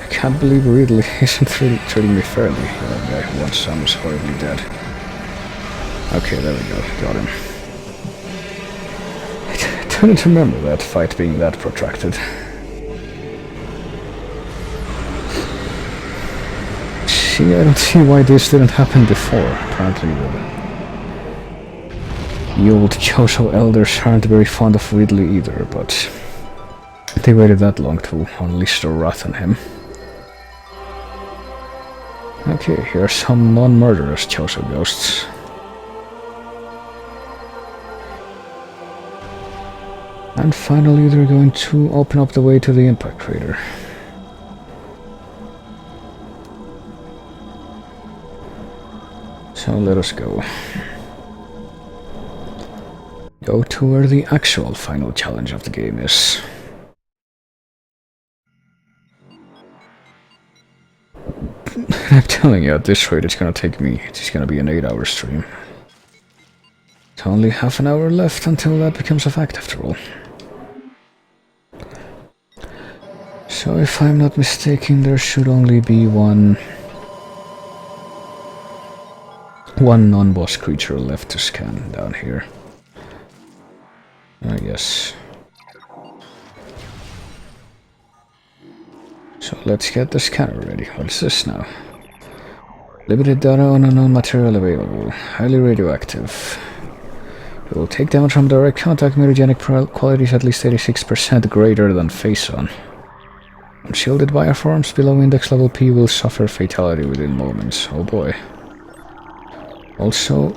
I can't believe Ridley isn't treating me fairly. The guy who once son was horribly dead. Okay, there we go, got him. I don't remember that fight being that protracted. See, I don't see why this didn't happen before. Apparently the old Choso elders aren't very fond of Ridley either, but they waited that long to unleash their wrath on him. Okay, here are some non-murderous Choso ghosts. And finally they're going to open up the way to the impact crater. So let us go. Go to where the actual final challenge of the game is. I'm telling you, at this rate it's gonna take me, it's gonna be an 8-hour stream. It's only half an hour left until that becomes a fact after all. So if I'm not mistaken, there should only be one non-boss creature left to scan down here. Yes. So let's get the scanner ready. What is this now? Limited data on unknown material available. Highly radioactive. It will take damage from direct contact. Mutagenic qualities at least 86% greater than face-on. Shielded bioforms below index level P will suffer fatality within moments. Oh boy. Also,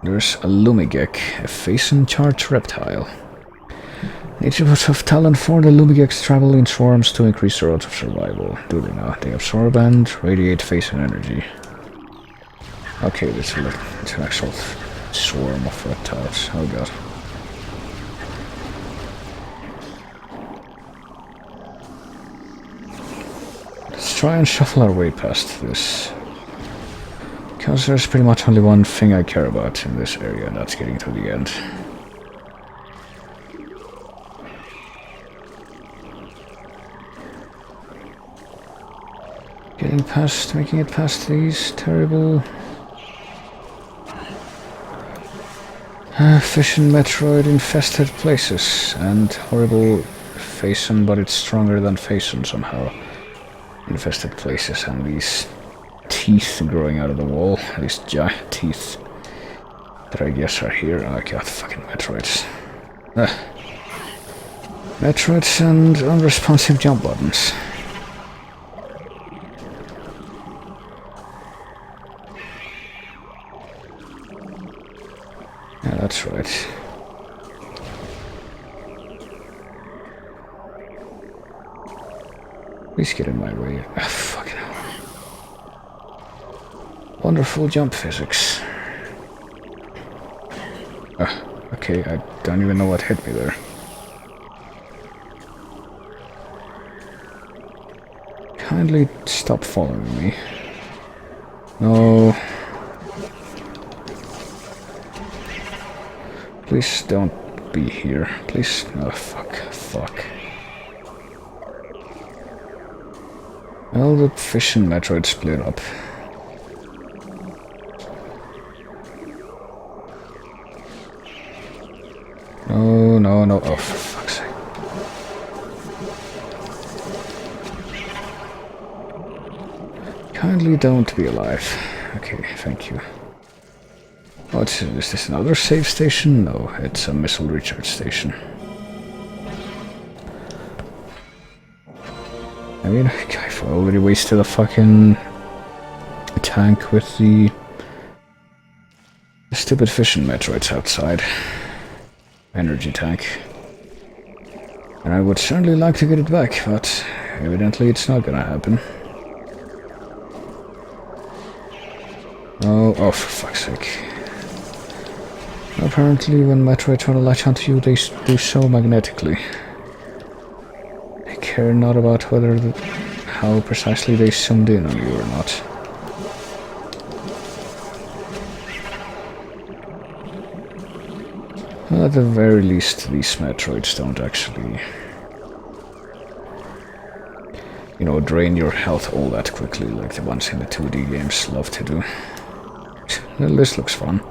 there's a Lumigek, a face-on-charged reptile. Natives of Talon 4, the Lumigeks travel in swarms to increase their odds of survival. Do they now? They absorb and radiate face-on energy. Okay, it's an actual swarm of reptiles. Oh god. Let's try and shuffle our way past this. Because there's pretty much only one thing I care about in this area, and that's getting to the end. Making it past these terrible fission Metroid infested places, and horrible Faison, but it's stronger than Faison somehow. Infested places, and these teeth growing out of the wall, these giant teeth that I guess are here. Oh god, fucking Metroids. Metroids and unresponsive jump buttons. Yeah, that's right. Please get in my way. Ah, fucking hell. Wonderful jump physics. Okay, I don't even know what hit me there. Kindly stop following me. No. Please don't be here. Please. Oh, fuck. Well, the fish and Metroid split up. No. Oh, for fuck's sake. Kindly don't be alive. Okay, thank you. Oh, is this another save station? No, it's a missile recharge station. I mean, I've already wasted a fucking tank with the stupid fishing Metroids outside. Energy tank. And I would certainly like to get it back, but evidently it's not gonna happen. Oh, for fuck's sake. Apparently when Metroid try to latch onto you, they do so magnetically. They care not about how precisely they zoomed in on you or not. Well, at the very least, these Metroids don't actually, you know, drain your health all that quickly like the ones in the 2D games love to do. Well, this looks fun.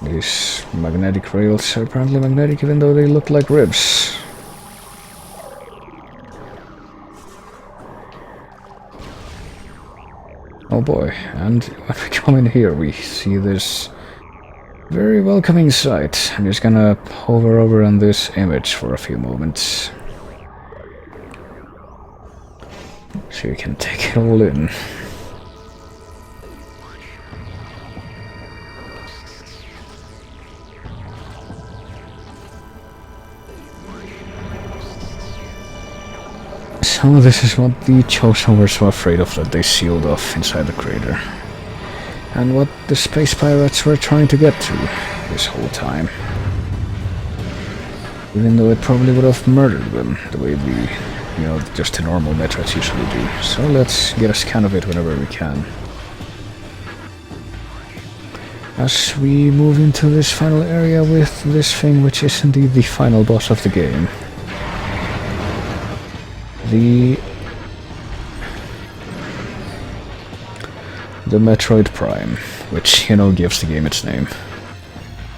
These magnetic rails are apparently magnetic even though they look like ribs. Oh boy, and when we come in here we see this very welcoming sight. I'm just gonna hover over on this image for a few moments, so you can take it all in. So this is what the Chosen were so afraid of, that they sealed off inside the crater. And what the space pirates were trying to get to this whole time. Even though it probably would have murdered them the way just the normal Metroids usually do. So let's get a scan of it whenever we can. As we move into this final area with this thing, which is indeed the final boss of the game. The Metroid Prime, which, gives the game its name.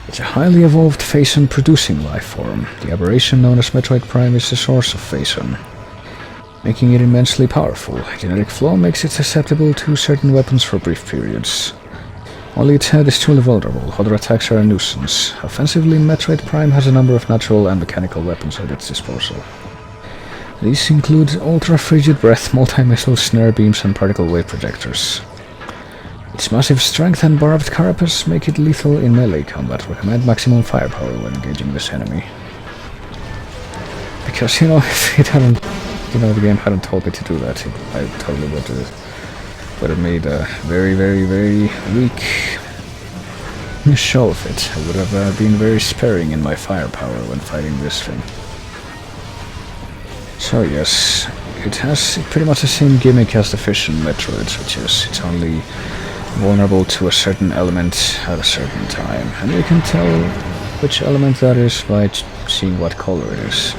It's a highly evolved Phazon-producing life form. The aberration known as Metroid Prime is the source of Phazon, making it immensely powerful. A genetic flaw makes it susceptible to certain weapons for brief periods. Only its head is truly vulnerable. Other attacks are a nuisance. Offensively, Metroid Prime has a number of natural and mechanical weapons at its disposal. These include ultra-frigid breath, multi-missile snare beams, and particle wave projectors. Its massive strength and barbed carapace make it lethal in melee combat, recommend maximum firepower when engaging this enemy. Because, if it hadn't, the game hadn't told me to do that, I totally would have made a very, very, very weak show of it. I would have been very sparing in my firepower when fighting this thing. So yes, it has pretty much the same gimmick as the fish and Metroids, which is it's only vulnerable to a certain element at a certain time, and you can tell which element that is by seeing what color it is.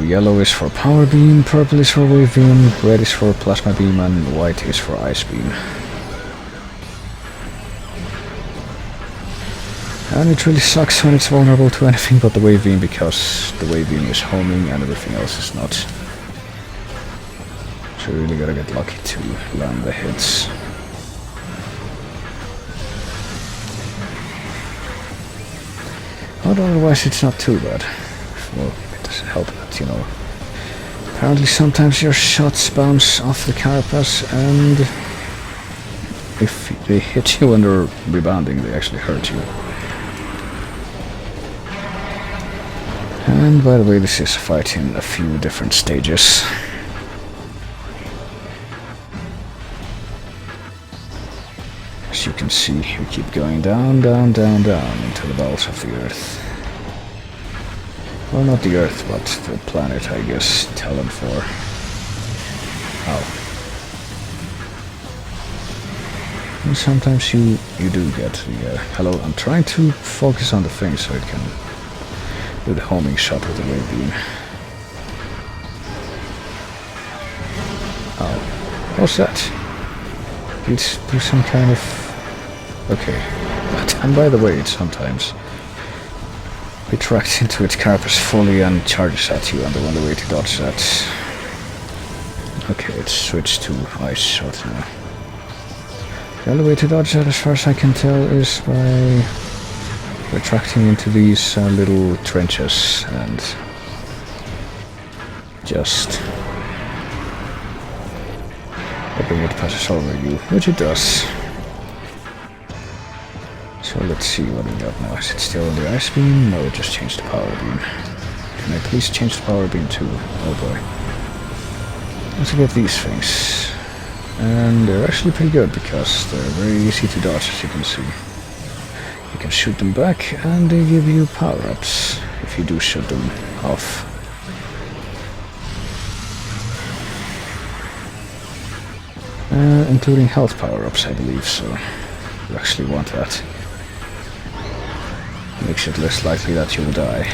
Yellow is for power beam, purple is for wave beam, red is for plasma beam, and white is for ice beam. And it really sucks when it's vulnerable to anything but the wave beam, because the wave beam is homing and everything else is not. So you really gotta get lucky to land the hits. But otherwise it's not too bad. Well, it doesn't help that, apparently sometimes your shots bounce off the carapace, and if they hit you when they're rebounding, they actually hurt you. And by the way, this is a fight in a few different stages. As you can see, we keep going down, down, down, down into the bowels of the Earth. Well, not the Earth, but the planet, I guess, Talon 4. Ow. And sometimes you do get the... hello, I'm trying to focus on the thing so it can do the homing shot with the wave beam. Oh. What's that? Let's do some kind of... okay. And by the way, it sometimes retracts into its carapace fully and charges at you, and the only way to dodge that... okay, it's switched to ice shot now. The only way to dodge that, as far as I can tell, is by retracting into these little trenches and just hoping it passes over you, which it does. So let's see what we got now. Is it still the ice beam? No, it just changed the power beam. Can I please change the power beam too? Oh boy. Let's get these things. And they're actually pretty good because they're very easy to dodge, as you can see. You can shoot them back and they give you power-ups if you do shoot them off. Including health power-ups, I believe, so you actually want that. Makes it less likely that you'll die.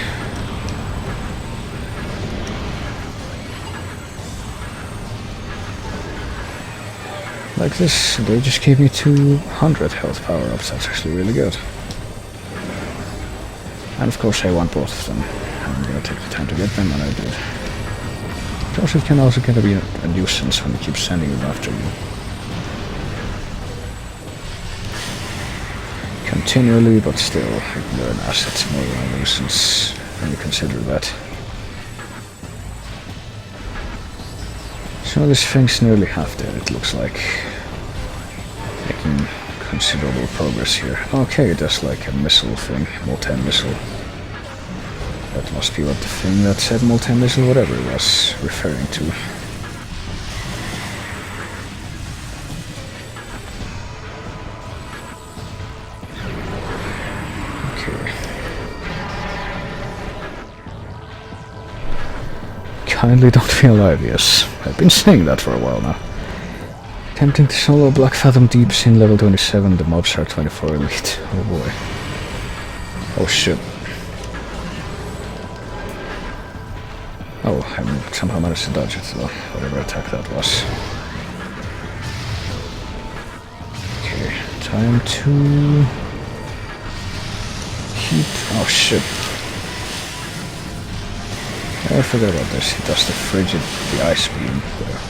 Like this, they just gave me 200 health power-ups, that's actually really good. And of course I want both of them. I'm gonna take the time to get them, and I did. Of course it can also get to be a nuisance when you keep sending them after you. Continually, but still, they're an asset more than a nuisance when you consider that. So this thing's nearly half dead, it looks like. Making considerable progress here. Okay, that's like a missile thing, molten missile. That must be what the thing that said molten missile, whatever it was, referring to. Kindly don't feel alive, yes. I've been saying that for a while now. Attempting to solo Black Fathom Deeps in level 27, the mobs are 24 elite. Oh boy. Oh shit. Oh, I somehow managed to dodge it though, whatever attack that was. Okay, time to... keep... oh shit. I forgot about this. He does the ice beam there.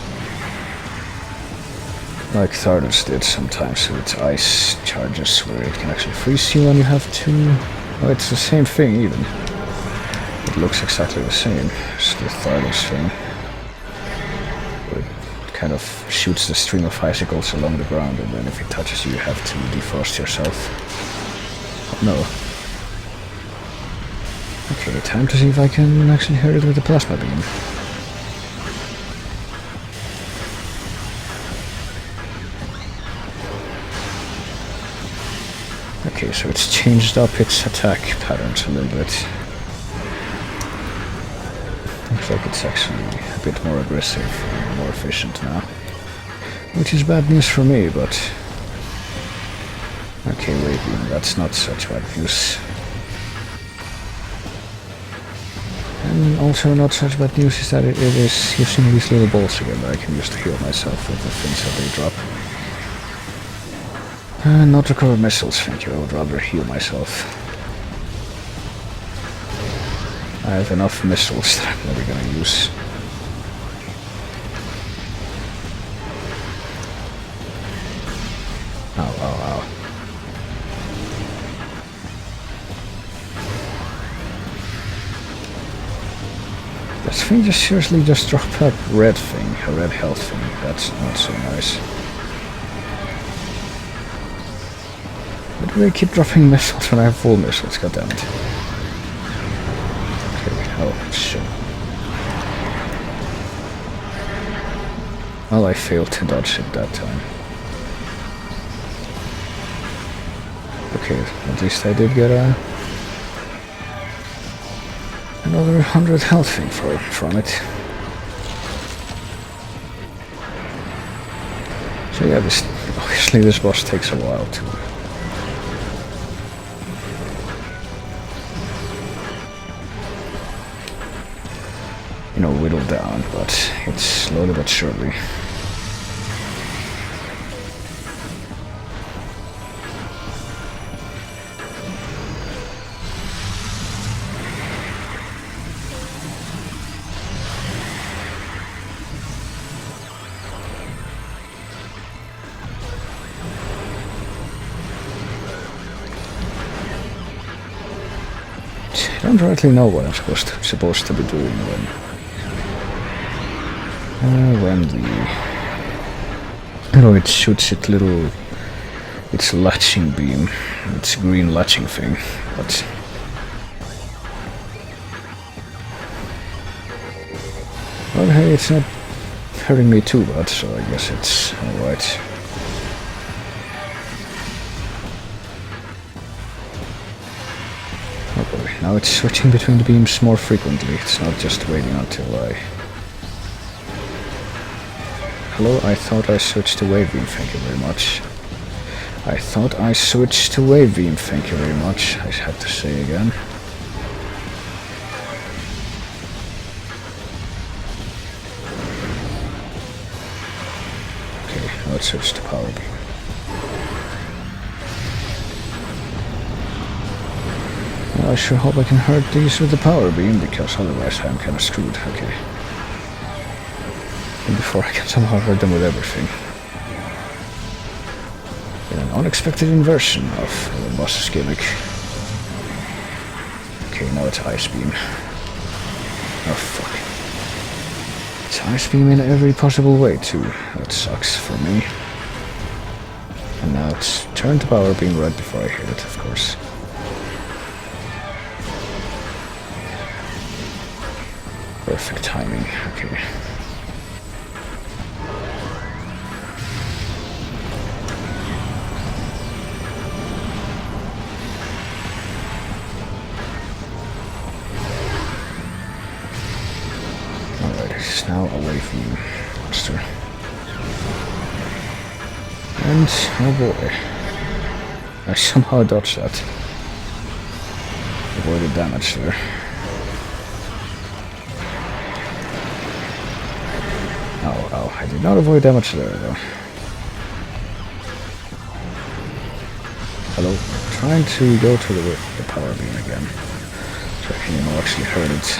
Like Thardos did sometimes with ice charges where it can actually freeze you and you have to... oh, it's the same thing even. It looks exactly the same as the Thardos thing. Where it kind of shoots the stream of icicles along the ground, and then if it touches you, you have to defrost yourself. Oh no. Okay, time to see if I can actually hurt it with the plasma beam. Okay, so it's changed up its attack patterns a little bit. Looks like it's actually a bit more aggressive and more efficient now. Which is bad news for me, but... okay, wait, that's not such bad news. And also not such bad news is that it is using these little balls again that I can use to heal myself with the things that they drop. Not recover missiles, thank you, I would rather heal myself. I have enough missiles that I'm never gonna use. Ow, ow, ow. This thing just seriously just dropped that red thing, a red health thing. That's not so nice. Why do they keep dropping missiles when I have full missiles? God damn it. Okay, oh shit. Well, I failed to dodge it that time. Okay, at least I did get another 100 health thing from it. So yeah, obviously this boss takes a while to whittle down, but it's slowly but surely. I don't rightly know what I'm supposed to be doing when it shoots its latching beam, its green latching thing, but hey, it's not hurting me too bad, so I guess it's alright. Oh boy, now it's switching between the beams more frequently. It's not just waiting until Hello, I thought I switched to wave beam, thank you very much. I thought I switched to wave beam, thank you very much, I had to say again. Okay, now let's switch to power beam. Well, I sure hope I can hurt these with the power beam, because otherwise I'm kinda screwed, okay. And before I can somehow hurt them with everything. In an unexpected inversion of the boss's gimmick. Okay, now it's ice beam. Oh fuck. It's ice beam in every possible way too. That sucks for me. And now it's turned to power beam right before I hit it, of course. Perfect timing, okay. It's now away from you, monster. And, oh boy. I somehow dodged that. Avoided damage there. Oh, I did not avoid damage there though. Hello, trying to go to the power beam again. So I can actually hurt it.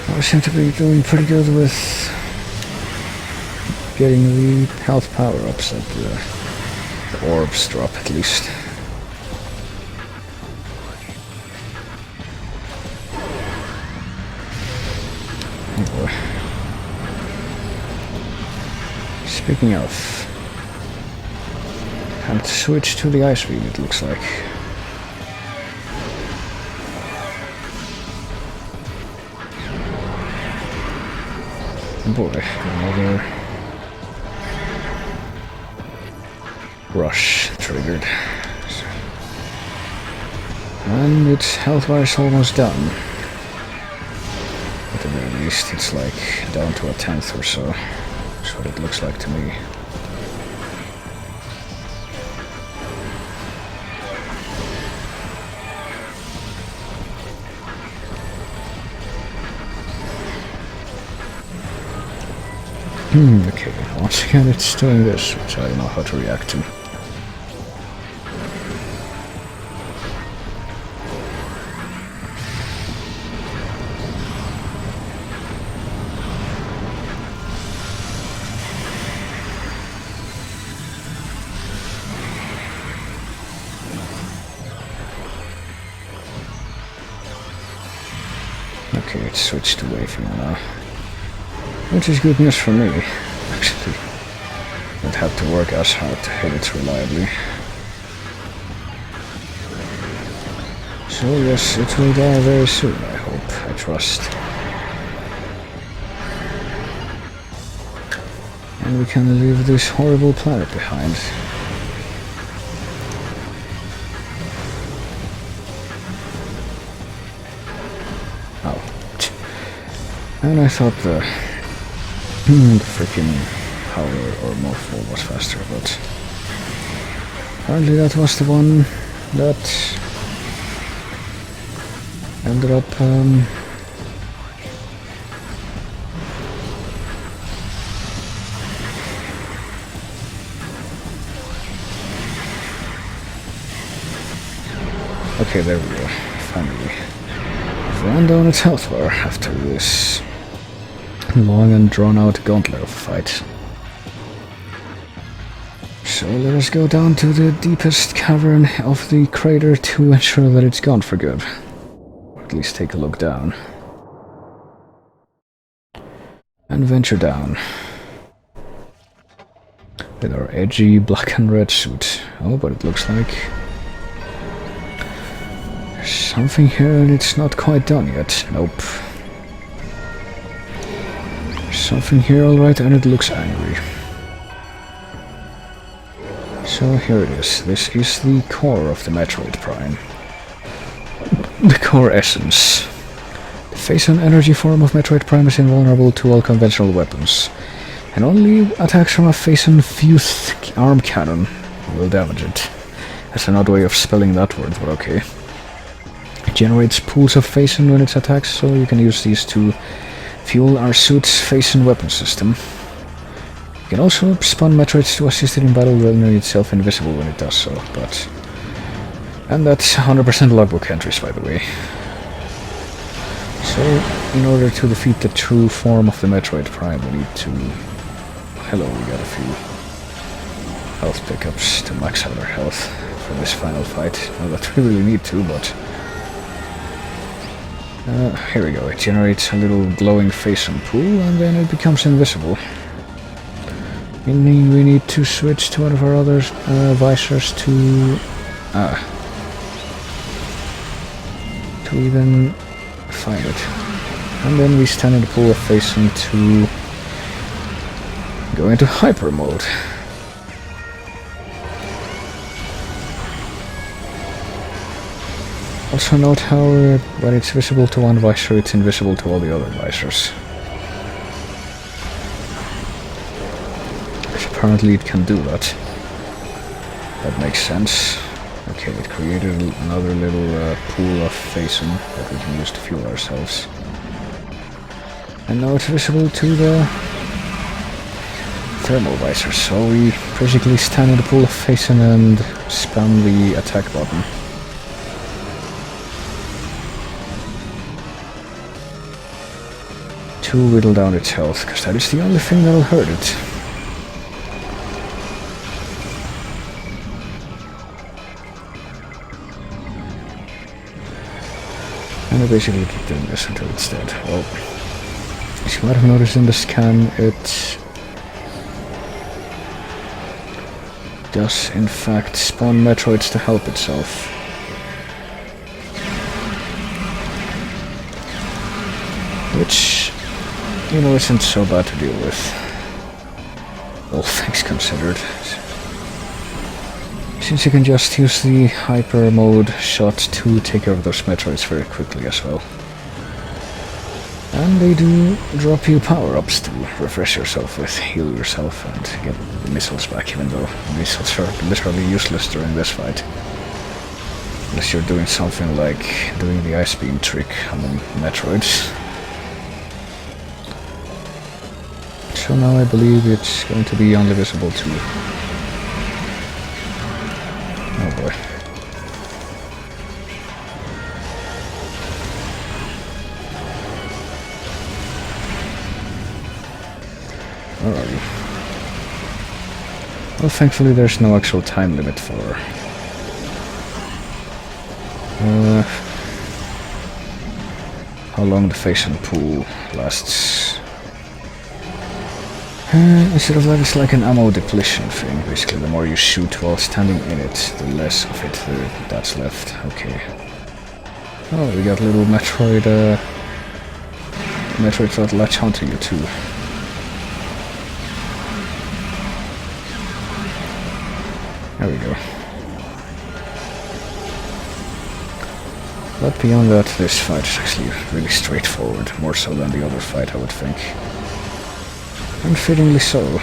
I seem to be doing pretty good with getting the health power-ups that the orbs drop, at least. Oh boy. Speaking of, I have to switch to the ice beam, it looks like. Boy, another rush triggered. And it's health-wise almost done. At the very least, it's like down to a 10th or so. That's what it looks like to me. Okay, once again it's doing this, which I don't know how to react to. Okay, it switched to waving now. Which is good news for me, actually. Don't have to work as hard to hit it reliably. So yes, it will die very soon, I hope, I trust. And we can leave this horrible planet behind. Oh. And I thought the freaking howler or morphle was faster, but apparently that was the one that ended up okay, there we go. Finally. Ran down its health bar after this long and drawn-out gauntlet of a fight. So let us go down to the deepest cavern of the crater to ensure that it's gone for good. Or at least take a look down. And venture down. With our edgy black and red suit. Oh, but it looks like there's something here and it's not quite done yet. Nope. There's something here alright and it looks angry. So here it is. This is the core of the Metroid Prime. The core essence. The face-on energy form of Metroid Prime is invulnerable to all conventional weapons, and only attacks from a face-on fused arm cannon will damage it. That's an odd way of spelling that word, but okay. It generates pools of face-on when it attacks, so you can use these to fuel our suit's face-on weapon system. You can also spawn Metroids to assist it in battle, rendering itself invisible when it does so, but... And that's 100% logbook entries, by the way. So, in order to defeat the true form of the Metroid Prime, we need to... Hello, we got a few health pickups to max out our health for this final fight. Not that we really need to, but... here we go, it generates a little glowing face-on pool, and then it becomes invisible. Meaning we need to switch to one of our other visors to even find it. And then we stand in the pool of face-on to go into hyper mode. Also note how when it's visible to one visor, it's invisible to all the other visors. Apparently it can do that. That makes sense. Okay, it created another little pool of face-on that we can use to fuel ourselves. And now it's visible to the thermal visor, so we basically stand in the pool of face-on and spam the attack button. To whittle down its health, because that is the only thing that'll hurt it. And I basically keep doing this until it's dead. Well, as you might have noticed in the scan, it does in fact spawn Metroids to help itself. Which, you know, isn't so bad to deal with. All things considered. Since you can just use the hyper mode shot to take care of those Metroids very quickly as well. And they do drop you power-ups to refresh yourself with, heal yourself and get the missiles back, even though missiles are literally useless during this fight. Unless you're doing something like doing the ice beam trick on the Metroids. So now I believe it's going to be only visible to... Oh boy. Where are you? Well, thankfully there's no actual time limit for... how long the phase and pool lasts. Instead of that, it's like an ammo depletion thing. Basically, the more you shoot while standing in it, the less of it that's left. Okay. Oh, we got little Metroid that latch onto you too. There we go. But beyond that, this fight is actually really straightforward, more so than the other fight, I would think. Unfittingly so.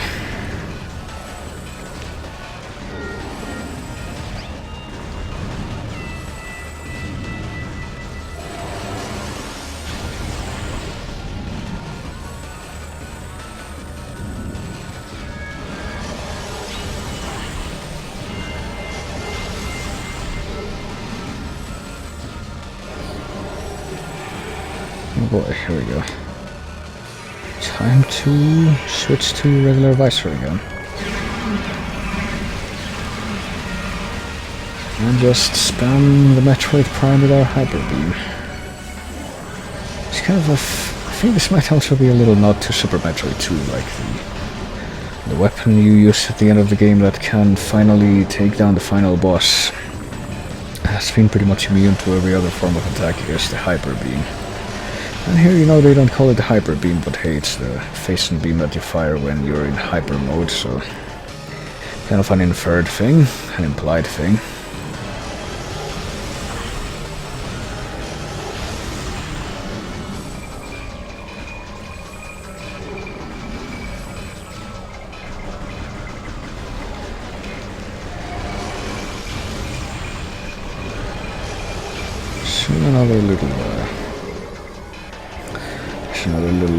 Oh boy, here we go. Time to switch to regular visor again. And just spam the Metroid Prime with our Hyper Beam. It's kind of a... I think this might also be a little nod to Super Metroid 2, like the weapon you use at the end of the game that can finally take down the final boss has been pretty much immune to every other form of attack against the Hyper Beam. And here, you know, they don't call it the Hyper Beam, but hey, it's the phase and beam that you fire when you're in hyper mode, so kind of an inferred thing, an implied thing. So another little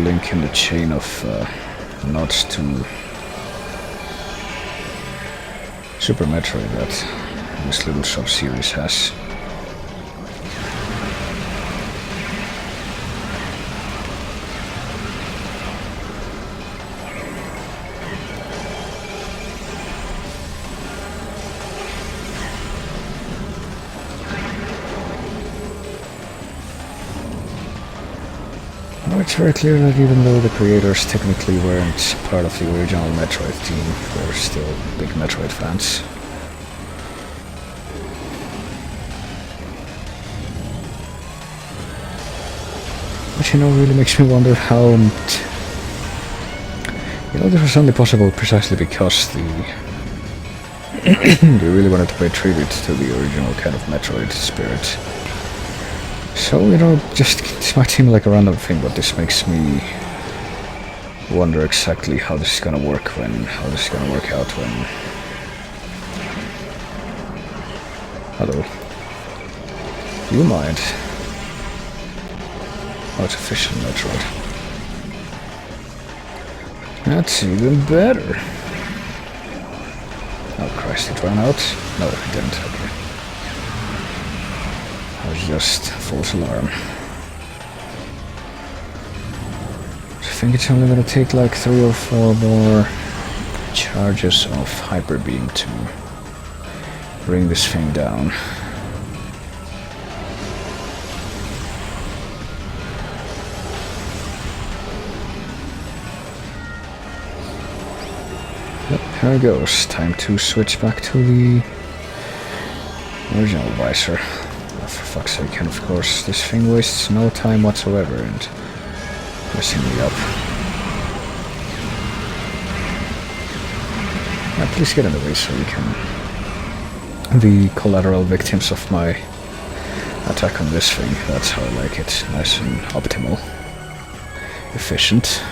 link in the chain of nods to Super Metroid that this little sub-series has. It's very clear that even though the creators technically weren't part of the original Metroid team, they're still big Metroid fans. Which, you know, really makes me wonder how... You know, this was only possible precisely because they really wanted to pay tribute to the original kind of Metroid spirit. So, you know, this might seem like a random thing, but this makes me wonder exactly how this is gonna work out when... Hello. Do you mind? Oh, it's a fish in Metroid. That's even better. Oh Christ, it ran out? No, it didn't, okay. I was just false alarm. I think it's only gonna take like 3 or 4 more charges of Hyper Beam to bring this thing down. Yep, here it goes. Time to switch back to the original visor. Oh, for fuck's sake, and of course this thing wastes no time whatsoever and messing me up. Yeah, please get in the way so we can... The collateral victims of my attack on this thing, that's how I like it. Nice and optimal. Efficient.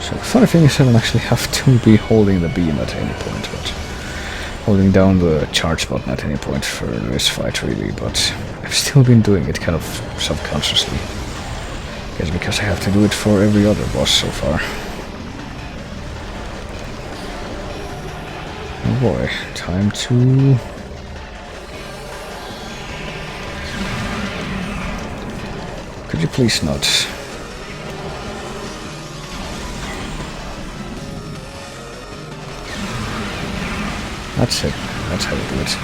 So the funny thing is I don't actually have to be holding the beam at any point, but holding down the charge button at any point for this fight really, but I've still been doing it kind of subconsciously. I guess because I have to do it for every other boss so far. Oh boy, time to... Could you please not? That's it. That's how you do it.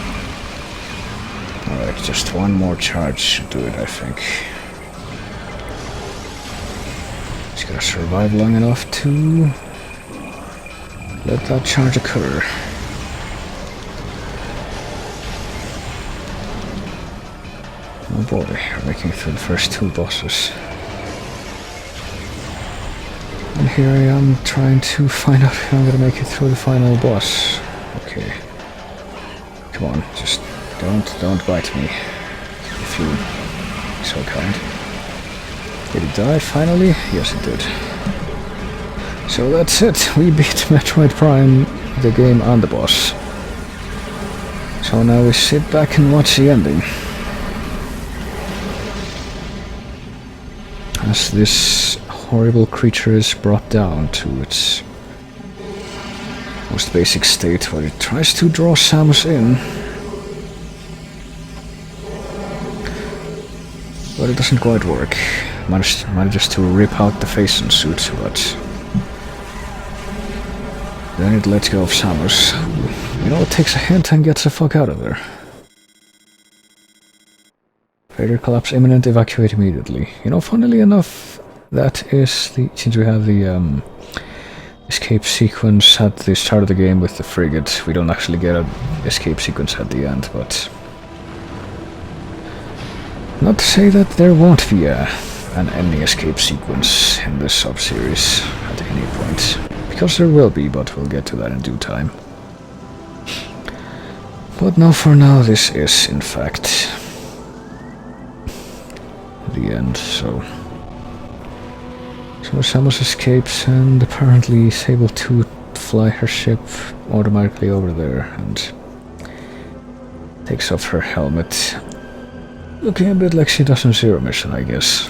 Alright, just one more charge should do it, I think. Just gotta survive long enough to let that charge occur. Oh boy, we're making it through the first two bosses. And here I am trying to find out if I'm gonna make it through the final boss. Okay. Come on, just don't bite me. If you so kind. Did it die finally? Yes it did. So that's it. We beat Metroid Prime, the game and the boss. So now we sit back and watch the ending. As this horrible creature is brought down to its most basic state, where it tries to draw Samus in, but it doesn't quite work. Manages to rip out the face and suit, but then it lets go of Samus. You know, it takes a hint and gets the fuck out of there. Raider collapse imminent, evacuate immediately. You know, funnily enough, that is the... Since we have the escape sequence at the start of the game with the frigate, we don't actually get an escape sequence at the end, but... Not to say that there won't be an ending escape sequence in this sub-series at any point. Because there will be, but we'll get to that in due time. But no, for now this is, in fact, the end, so Samus escapes and apparently is able to fly her ship automatically over there and takes off her helmet, looking a bit like she does in Zero Mission, I guess.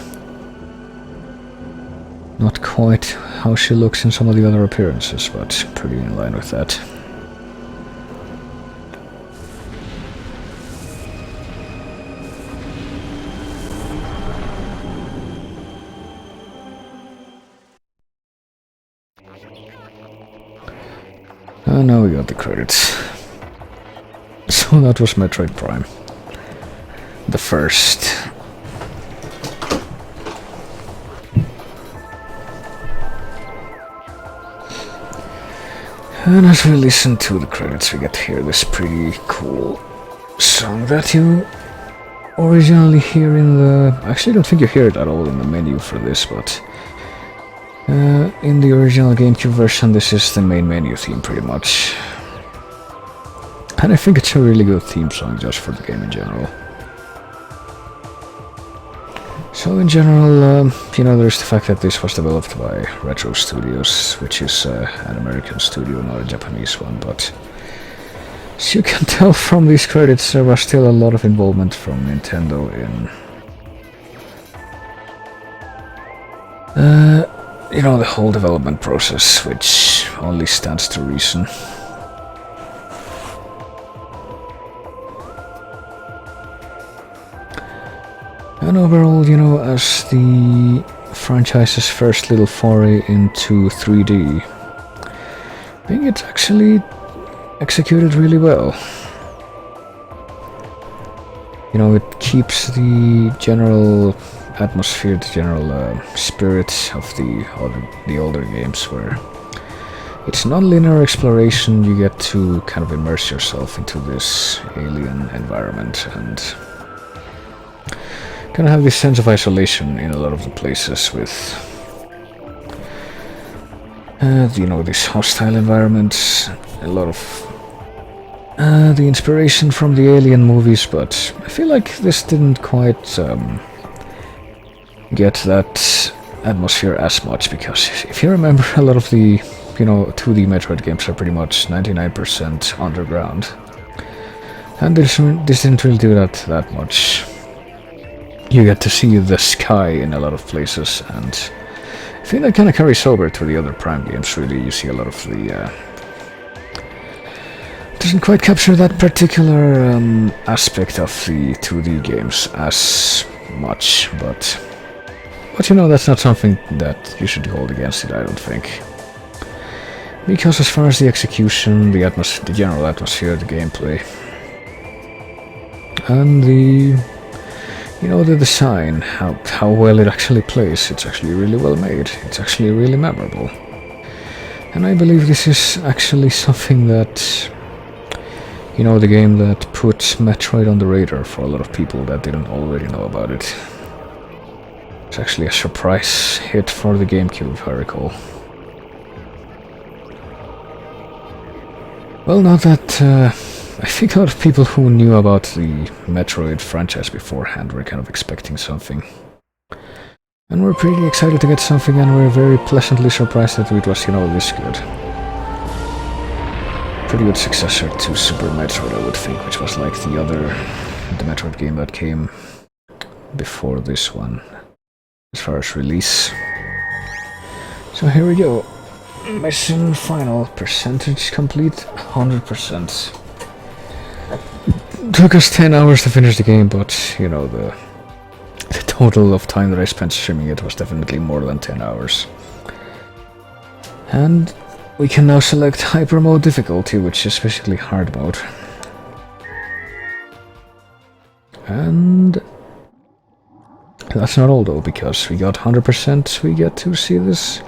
Not quite how she looks in some of the other appearances, but pretty in line with that. And now we got the credits. So that was Metroid Prime. The first. And as we listen to the credits, we get to hear this pretty cool song that you originally hear in the... Actually, I don't think you hear it at all in the menu for this, but... in the original GameCube version, this is the main menu theme, pretty much. And I think it's a really good theme song just for the game in general. So in general, you know, there's the fact that this was developed by Retro Studios, which is an American studio, not a Japanese one, but as you can tell from these credits, there was still a lot of involvement from Nintendo in you know, the whole development process, which only stands to reason. And overall, you know, as the franchise's first little foray into 3D, I think it's actually executed really well. You know, it keeps the general atmosphere, the general spirit of the older games, where it's non-linear exploration. You get to kind of immerse yourself into this alien environment and kind of have this sense of isolation in a lot of the places with you know, these hostile environments, a lot of the inspiration from the Alien movies, but I feel like this didn't quite get that atmosphere as much, because if you remember, a lot of the, you know, 2D Metroid games are pretty much 99% underground, and this didn't really do that much. You get to see the sky in a lot of places, and I think that kind of carries over to the other Prime games, really. You see a lot of the... doesn't quite capture that particular aspect of the 2D games as much, but you know, that's not something that you should hold against it, I don't think. Because as far as the execution, the general atmosphere, the gameplay, And the design, how well it actually plays, it's actually really well made. It's actually really memorable. And I believe this is actually something that, the game that put Metroid on the radar for a lot of people that didn't already know about it. It's actually a surprise hit for the GameCube, if I recall. Well, now that I think a lot of people who knew about the Metroid franchise beforehand were kind of expecting something. And we're pretty excited to get something, and we're very pleasantly surprised that it was, this good. Pretty good successor to Super Metroid, I would think, which was like the Metroid game that came before this one, as far as release. So here we go. Mission final, percentage complete, 100%. Took us 10 hours to finish the game, but, the total of time that I spent streaming it was definitely more than 10 hours. And we can now select Hyper Mode difficulty, which is basically hard mode. And that's not all though, because we got 100%, we get to see this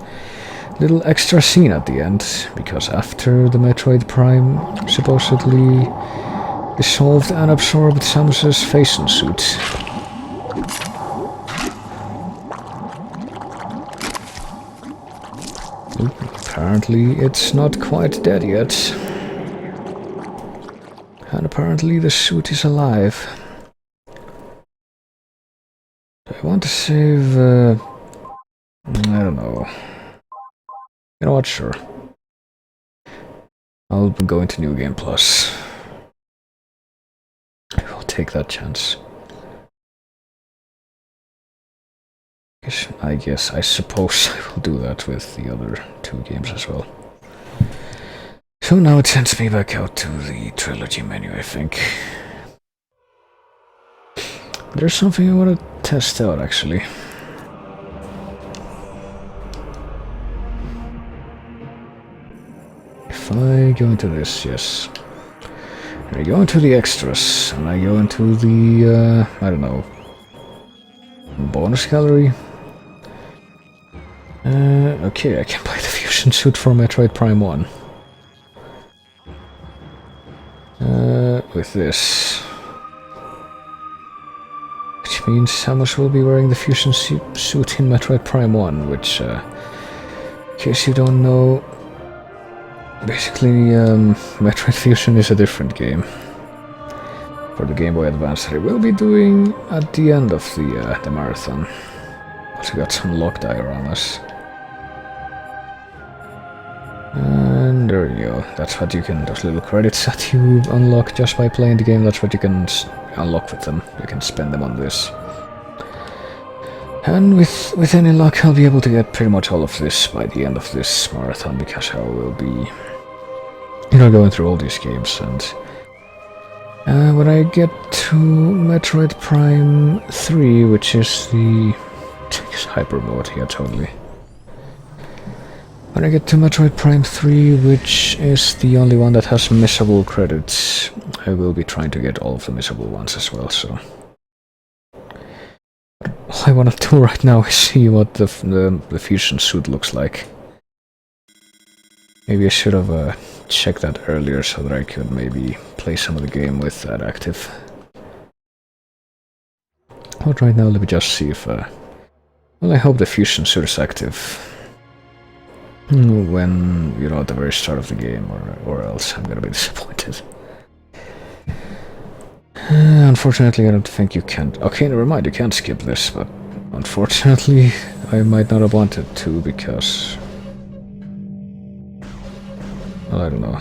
little extra scene at the end, because after the Metroid Prime supposedly dissolved and absorbed Samus's face and suit. Apparently it's not quite dead yet. And apparently the suit is alive. I want to save... I don't know. You know what, sure. I'll go into New Game Plus. I'll take that chance. I suppose I will do that with the other two games as well. So now it sends me back out to the trilogy menu, I think. There's something I want to test out, actually. If I go into this, yes. I go into the extras, and I go into the, I don't know, bonus gallery. Okay, I can buy the fusion suit for Metroid Prime 1. With this. Which means Samus will be wearing the fusion suit in Metroid Prime 1, which, in case you don't know, basically, Metroid Fusion is a different game for the Game Boy Advance that I will be doing at the end of the marathon. Also got some lock dioramas. And there you go. That's what you can, those little credits that you unlock just by playing the game, that's what you can unlock with them. You can spend them on this. And with any luck, I'll be able to get pretty much all of this by the end of this marathon, because I will be, going through all these games. And when I get to Metroid Prime 3, which is the hyper mode, yeah, totally. When I get to Metroid Prime 3, which is the only one that has missable credits, I will be trying to get all of the missable ones as well, so... All I want to do right now is see what the fusion suit looks like. Maybe I should have checked that earlier so that I could maybe play some of the game with that active. But right now, let me just see if... well, I hope the fusion suit is active. When, at the very start of the game, or else I'm gonna be disappointed. Unfortunately, I don't think you can... Okay, never mind, you can't skip this, but unfortunately, I might not have wanted to, because... Well, I don't know.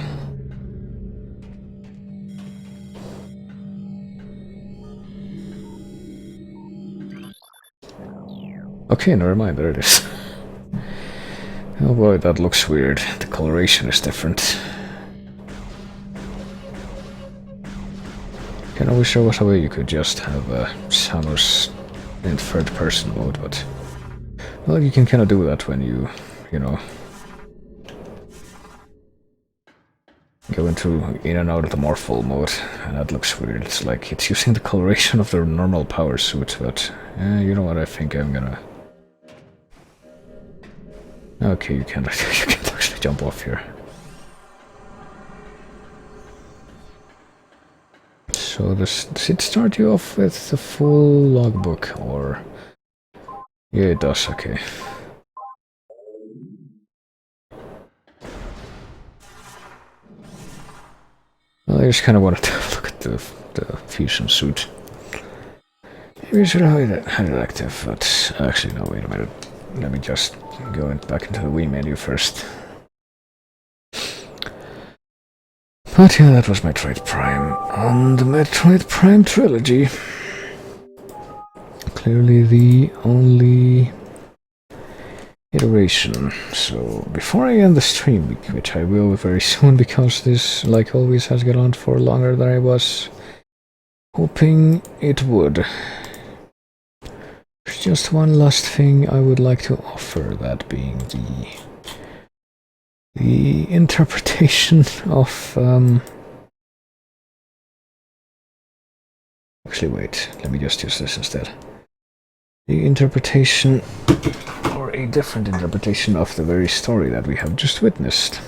Okay, never mind, there it is. Oh boy, that looks weird. The coloration is different. I wish there was a way you could just have Samus in third-person mode, but... Well, you can kind of do that when you go into in and out of the more full mode, and that looks weird. It's like it's using the coloration of the normal power suit, but you know what? I think I'm gonna. Okay, you can't. You can't actually jump off here. So does it start you off with the full logbook, or? Yeah, it does. Okay. Well, I just kind of wanted to look at the fusion suit. Maybe I should have had it active, but actually no, wait a minute. Let me just go back into the Wii menu first. But yeah, that was Metroid Prime on the Metroid Prime trilogy. Clearly the only iteration. So before I end the stream, which I will very soon because this, like always, has gone on for longer than I was hoping it would. There's just one last thing I would like to offer, that being the interpretation of actually wait, let me just use this instead. The interpretation, or a different interpretation of the very story that we have just witnessed.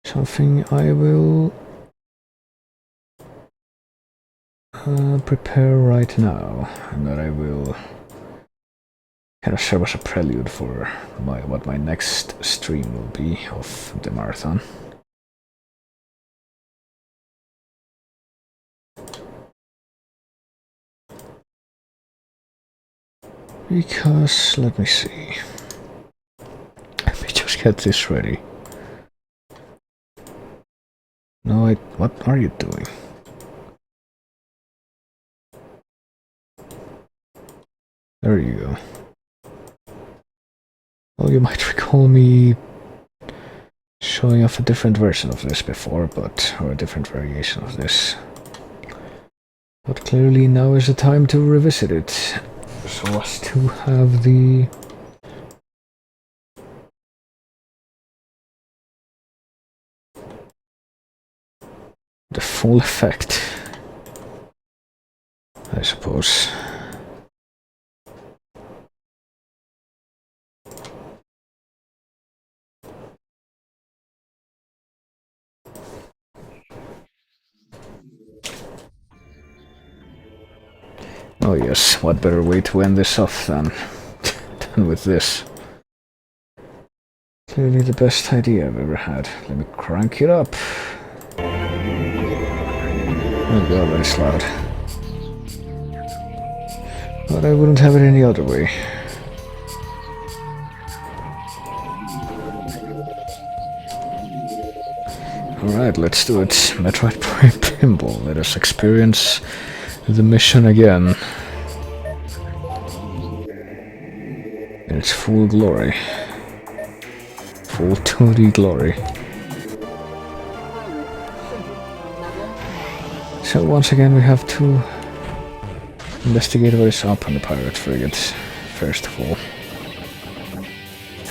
Something I will prepare right now, and that I will kind of serve as a prelude for what my next stream will be of the marathon. Because, let me see. Let me just get this ready. No, what are you doing? There you go. Well, you might recall me showing off a different version of this before, or a different variation of this. But clearly now is the time to revisit it, so as to have the full effect, I suppose. Oh yes, what better way to end this off than with this. Clearly the best idea I've ever had. Let me crank it up. Oh god, that's loud. But I wouldn't have it any other way. Alright, let's do it. Metroid Prime Pinball. Let us experience the mission again. In its full glory. Full 2D glory. So once again we have to investigate what is up on the pirate frigate, first of all.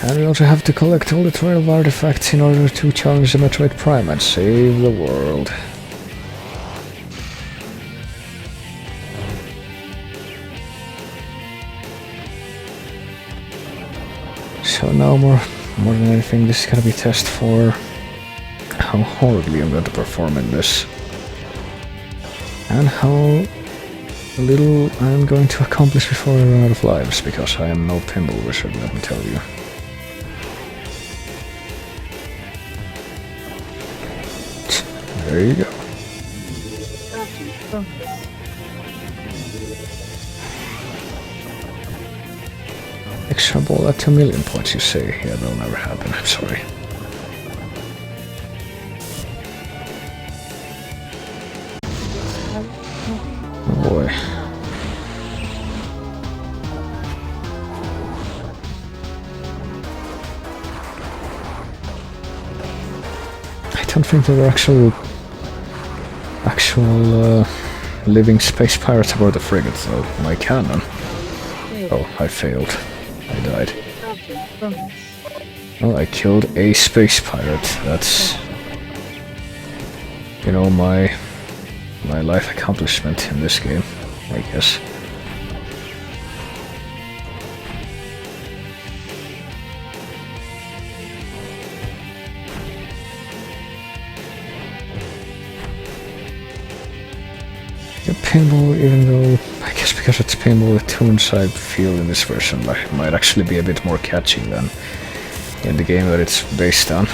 And we also have to collect all the 12 artifacts in order to challenge the Metroid Prime and save the world. So now more than anything, this is gonna be a test for how horribly I'm going to perform in this. And how little I'm going to accomplish before I run out of lives, because I am no pinball wizard, let me tell you. There you go. Extra ball at 2,000,000 points, you say? Yeah, that'll never happen, I'm sorry. Oh boy. I don't think there are actual living space pirates aboard the frigate, though. My cannon. Oh, I failed. I died. Well, I killed a space pirate. That's, you know, my life accomplishment in this game, I guess. The pinball, even though, I guess because it's pinball, the tunes I feel in this version might actually be a bit more catchy than in the game that it's based on.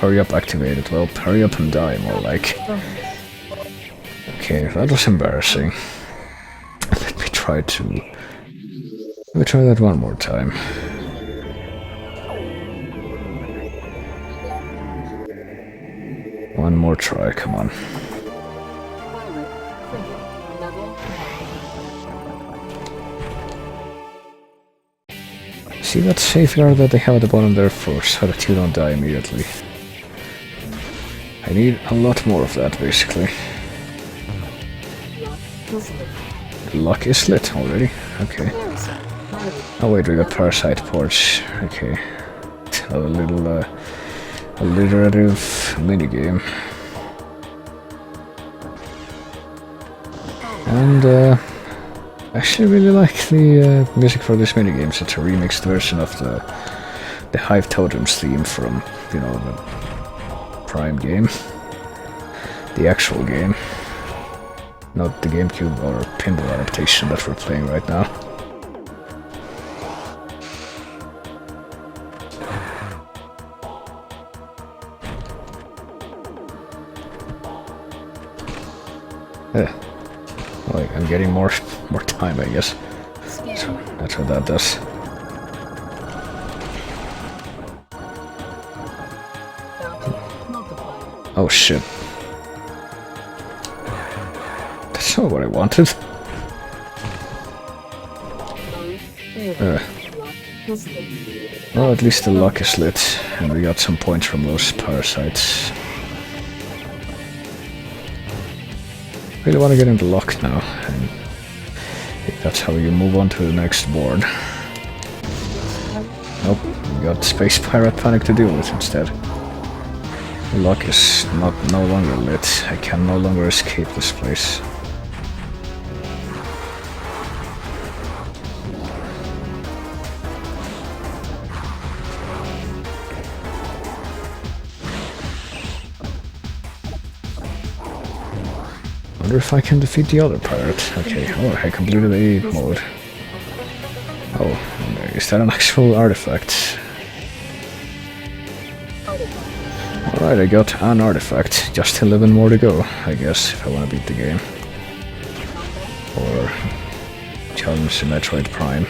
Hurry up, activate it. Well, hurry up and die, more like. Okay, that was embarrassing. Let me try that one more time. One more try, come on. See that safeguard that they have at the bottom there for so that you don't die immediately. I need a lot more of that, basically. The lock is lit already. Okay. Oh wait, we got parasite porch. Okay. A little alliterative minigame. And I actually really like the music for this minigame. It's a remixed version of the Hive Totems theme from, you know, the Prime game. The actual game. Not the GameCube or pinball adaptation that we're playing right now. Well, I'm getting more time, I guess. So that's what that does. Oh shit. That's not what I wanted. Well, at least the lock is lit, and we got some points from those parasites. Really want to get into lock now, and I think that's how you move on to the next board. Nope, we got Space Pirate Panic to deal with instead. The lock is no longer lit. I can no longer escape this place. I wonder if I can defeat the other pirate. Okay, oh, I completed a mode. Oh, is that an actual artifact? Alright, I got an artifact. Just 11 more to go, I guess, if I want to beat the game. Or challenge the Metroid Prime.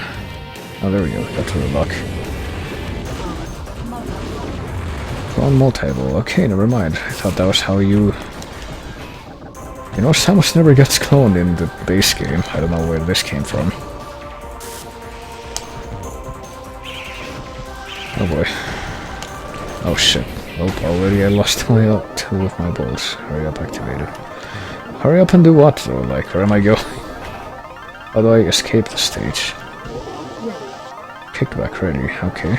Oh, there we go, got to the lock. Clone multi-ball. Okay, never mind. I thought that was how you... You know, Samus never gets cloned in the base game. I don't know where this came from. Oh boy. Oh shit. Oh, already I lost two of my balls. Hurry up, activate it. Hurry up and do what though? Like, where am I going? How do I escape the stage? Kickback ready, okay.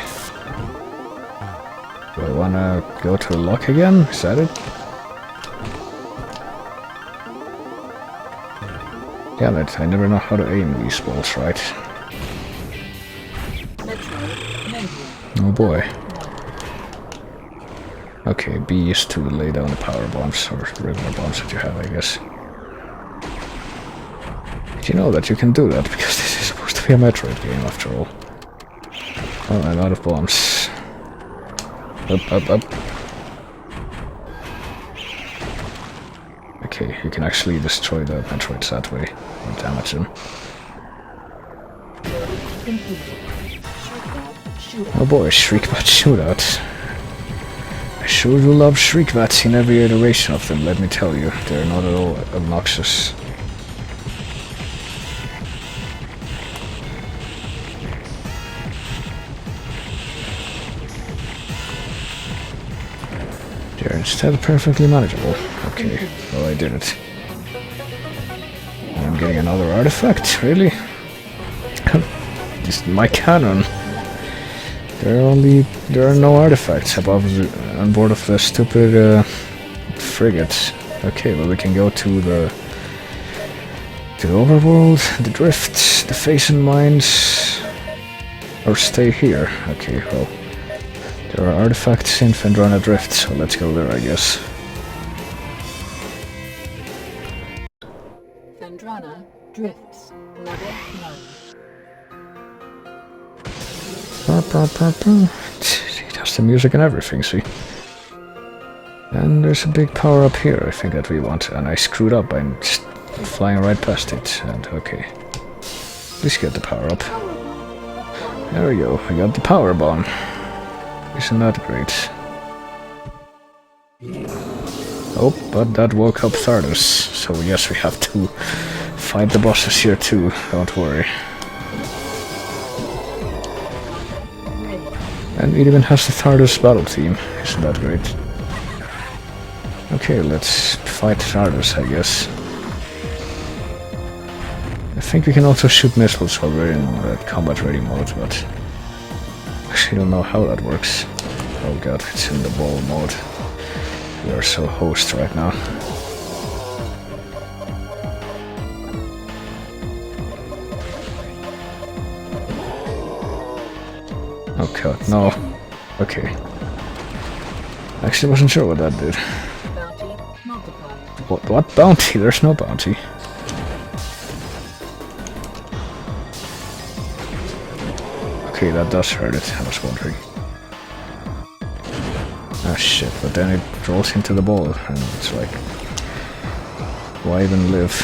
Do I wanna go to the lock again? Is that it? Damn it, I never know how to aim these balls right. Oh boy. Okay, B is to lay down the power bombs, or regular bombs that you have, I guess. Did you know that you can do that? Because this is supposed to be a Metroid game, after all. Oh, I'm out of bombs. Up, up, up. Okay, you can actually destroy the Metroids that way, or damage them. Oh boy, Shriekbat shootout. I sure do love Shriekbats in every iteration of them, let me tell you. They're not at all obnoxious. They're instead perfectly manageable. Okay, well I did it. And I'm getting another artifact, really? This my cannon. There are no artifacts on board of the stupid frigate. Okay, well we can go to the overworld, the drifts, the Phasian mines, or stay here. Okay, well there are artifacts in Phendrana Drift, so let's go there, I guess. Phendrana drifts. Level 9. It has the music and everything, see? And there's a big power up here, I think, that we want, and I screwed up by just flying right past it, and okay. Let's get the power up. There we go, I got the power bomb. Isn't that great? Oh, but that woke up Thardus, so yes, we have to fight the bosses here too, don't worry. And it even has the Thardus battle theme, isn't that great? Okay, let's fight Thardus, I guess. I think we can also shoot missiles while we're in combat ready mode, but I actually don't know how that works. Oh god, it's in the ball mode. We are so host right now. Oh god, no. Okay. Actually wasn't sure what that did. Bounty multiplied. What bounty? There's no bounty. Okay, that does hurt it, I was wondering. Ah shit, but then it rolls into the ball, and it's like... Why even live?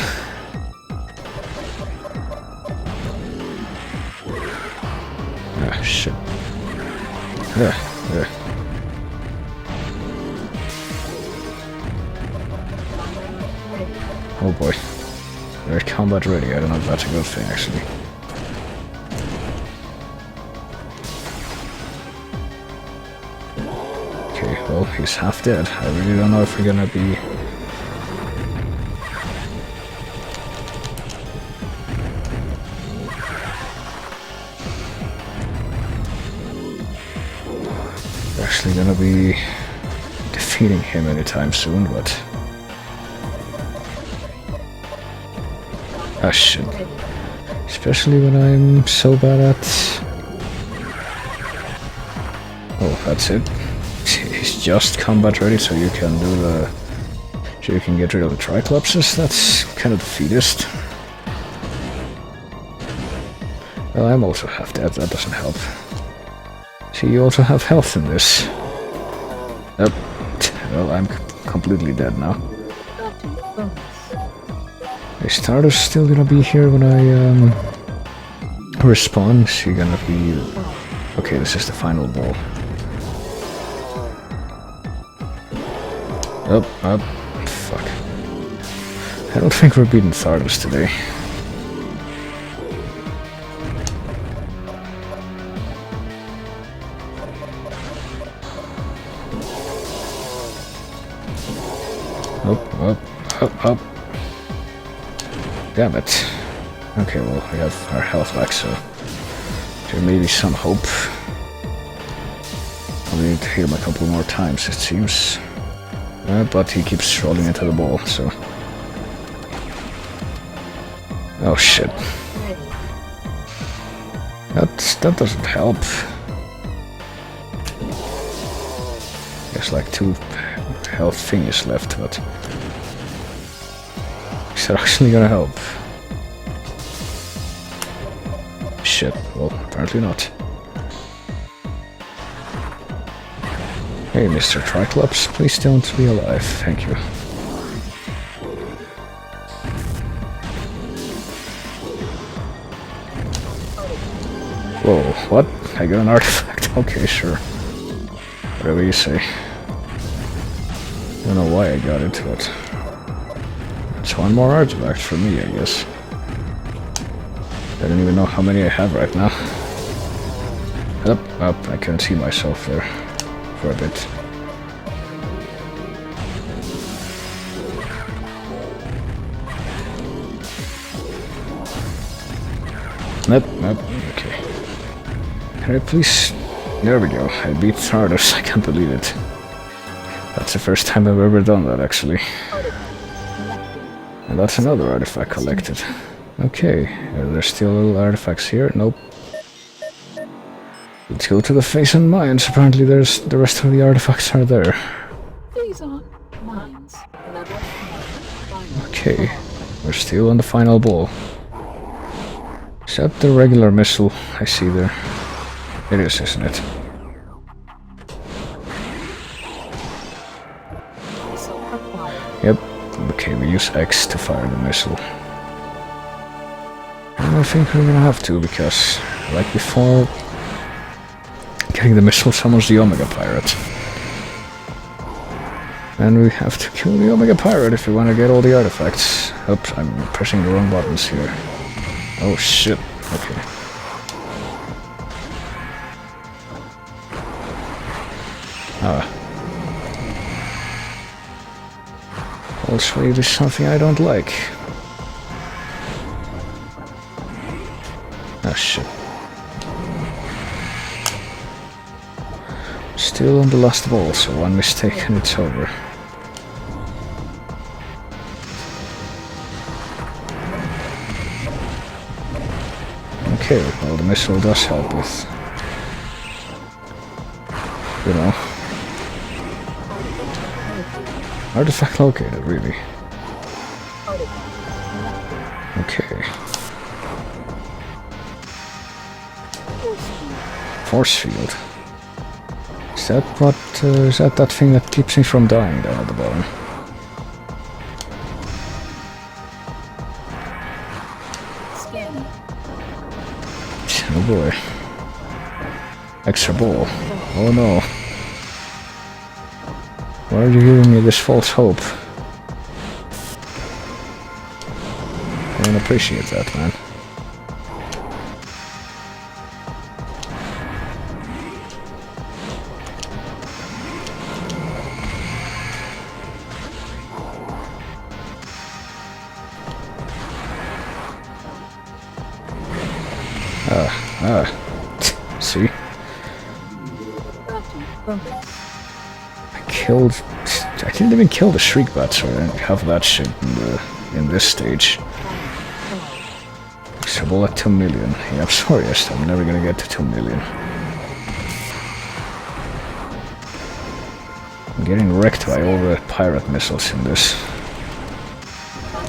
Ah shit. Yeah. Oh boy. They're combat ready, I don't know if that's a good thing actually. Okay, well, he's half dead. I really don't know if we're gonna be... actually gonna be defeating him anytime soon, but... Ah shit. Especially when I'm so bad at... Oh, that's it. He's just combat ready, so you can do the... So you can get rid of the Triclopses? That's kind of defeatist. Well, I'm also half dead, that doesn't help. See, you also have health in this. Oh, well, I'm completely dead now. Is Stardust still gonna be here when I respawn? Is he gonna be... Okay, this is the final ball. Oh, fuck. I don't think we're beating Thardus today. Up. Damn it. Okay, well, we have our health back, so there may be some hope. I'll need to heal him a couple more times, it seems. But he keeps rolling into the ball, so... Oh shit. That doesn't help. There's like 2 health thingies left, but... Is that actually gonna help? Shit, well, apparently not. Hey, Mr. Triclops, please don't be alive, thank you. Whoa, what? I got an artifact, okay, sure. Whatever you say. Don't know why I got it, but... It's 1 more artifact for me, I guess. I don't even know how many I have right now. Up, I couldn't see myself there for a bit. Nope, okay. Can I please There we go. I beat Stardust. I can't believe it. That's the first time I've ever done that, actually. And that's another artifact collected. Okay, are there still little artifacts here? Nope. Let's go to the face and mines. Apparently there's the rest of the artifacts are there. These are mines. Level 1. Okay, we're still on the final ball. Is that the regular missile I see there? It is, isn't it? Missile acquired. Yep. Okay, we use X to fire the missile. And I think we're gonna have to, because, like before, getting the missile summons the Omega Pirate. And we have to kill the Omega Pirate if we want to get all the artifacts. Oops, I'm pressing the wrong buttons here. Oh shit, okay. Also, it is something I don't like. Oh shit. Still on the last ball, so one mistake and it's over. Okay, well the missile does help with, you know, artifact located, really. Okay. Force field. Is that what, is that thing that keeps me from dying down at the bottom? Scanning. Oh boy. Extra ball. Oh no. Why are you giving me this false hope? I don't appreciate that, man. See? I didn't even kill the Shriek Bat, so I didn't have that shit in this stage. Extra ball at 2 million. Yeah, I'm sorry, I'm never gonna get to 2 million. I'm getting wrecked by all the pirate missiles in this.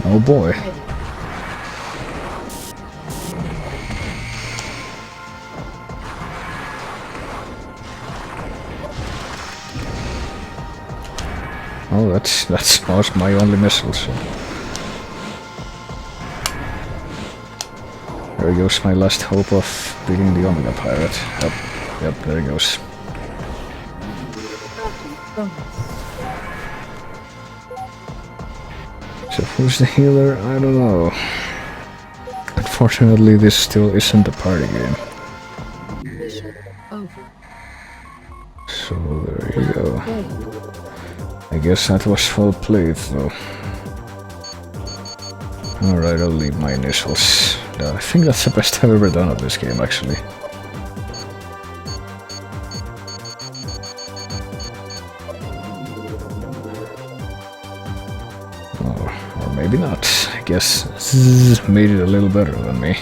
Oh boy. Oh, that's most my only missiles. There goes my last hope of beating the Omega Pirate. Yep, there he goes. So who's the healer? I don't know. Unfortunately, this still isn't a party game. Mission over. So there you go. I guess that was well played, though. Alright, I'll leave my initials. I think that's the best I've ever done of this game, actually. Or maybe not. I guess Zzz made it a little better than me.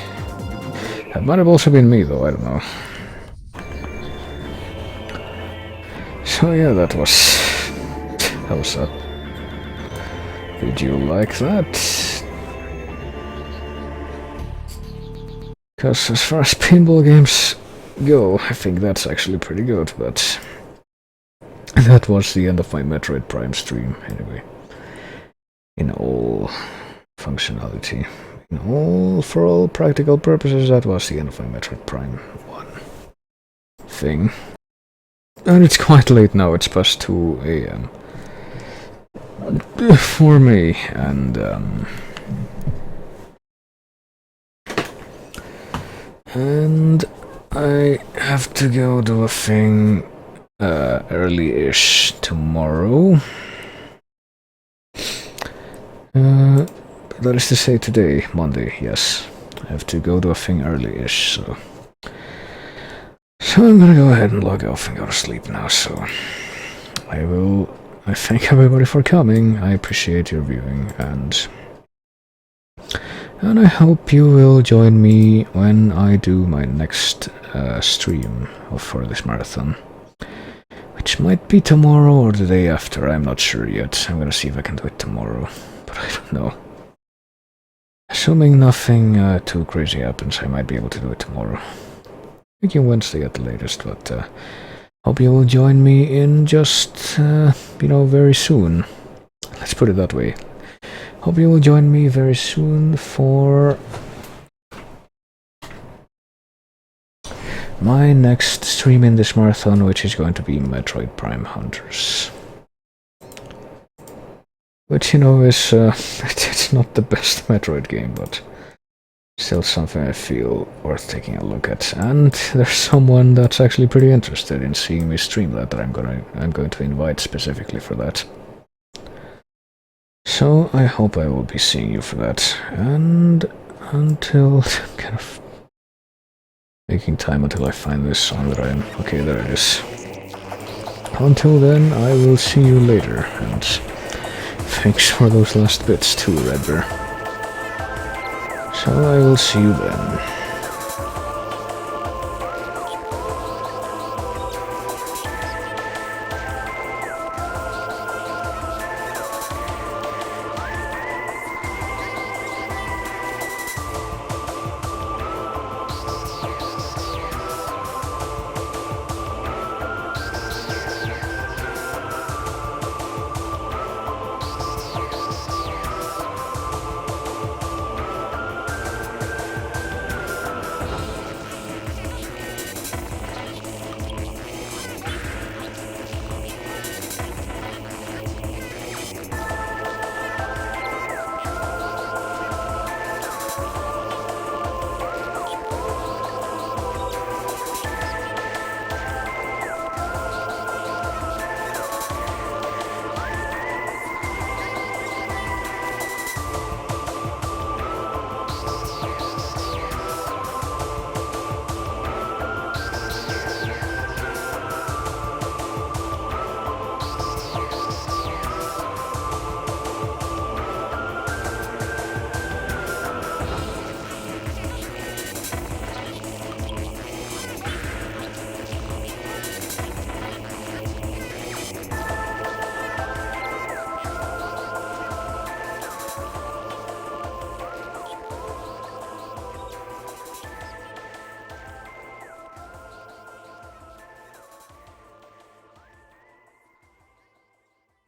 That might have also been me, though, I don't know. So yeah, that was that. Did you like that? Because as far as pinball games go, I think that's actually pretty good, but that was the end of my Metroid Prime stream, anyway. In all functionality. For all practical purposes, that was the end of my Metroid Prime 1 thing. And it's quite late now, it's past 2 AM. For me, and I have to go do a thing early-ish tomorrow. That is to say today, Monday, yes. I have to go to a thing early-ish, so So I'm gonna go ahead and log off and go to sleep now, so I thank everybody for coming. I appreciate your viewing, and I hope you will join me when I do my next stream for this marathon, which might be tomorrow or the day after. I'm not sure yet. I'm gonna see if I can do it tomorrow, but I don't know. Assuming nothing too crazy happens, I might be able to do it tomorrow. Maybe Wednesday at the latest, but hope you will join me in just, very soon. Let's put it that way. Hope you will join me very soon for my next stream in this marathon, which is going to be Metroid Prime Hunters. Which, is, it's not the best Metroid game, but still something I feel worth taking a look at. And there's someone that's actually pretty interested in seeing me stream that I'm going to invite specifically for that. So I hope I will be seeing you for that. And until kind of making time until I find this song that I'm okay, there it is. Until then, I will see you later, and thanks for those last bits too, Redbear. So I will see you then.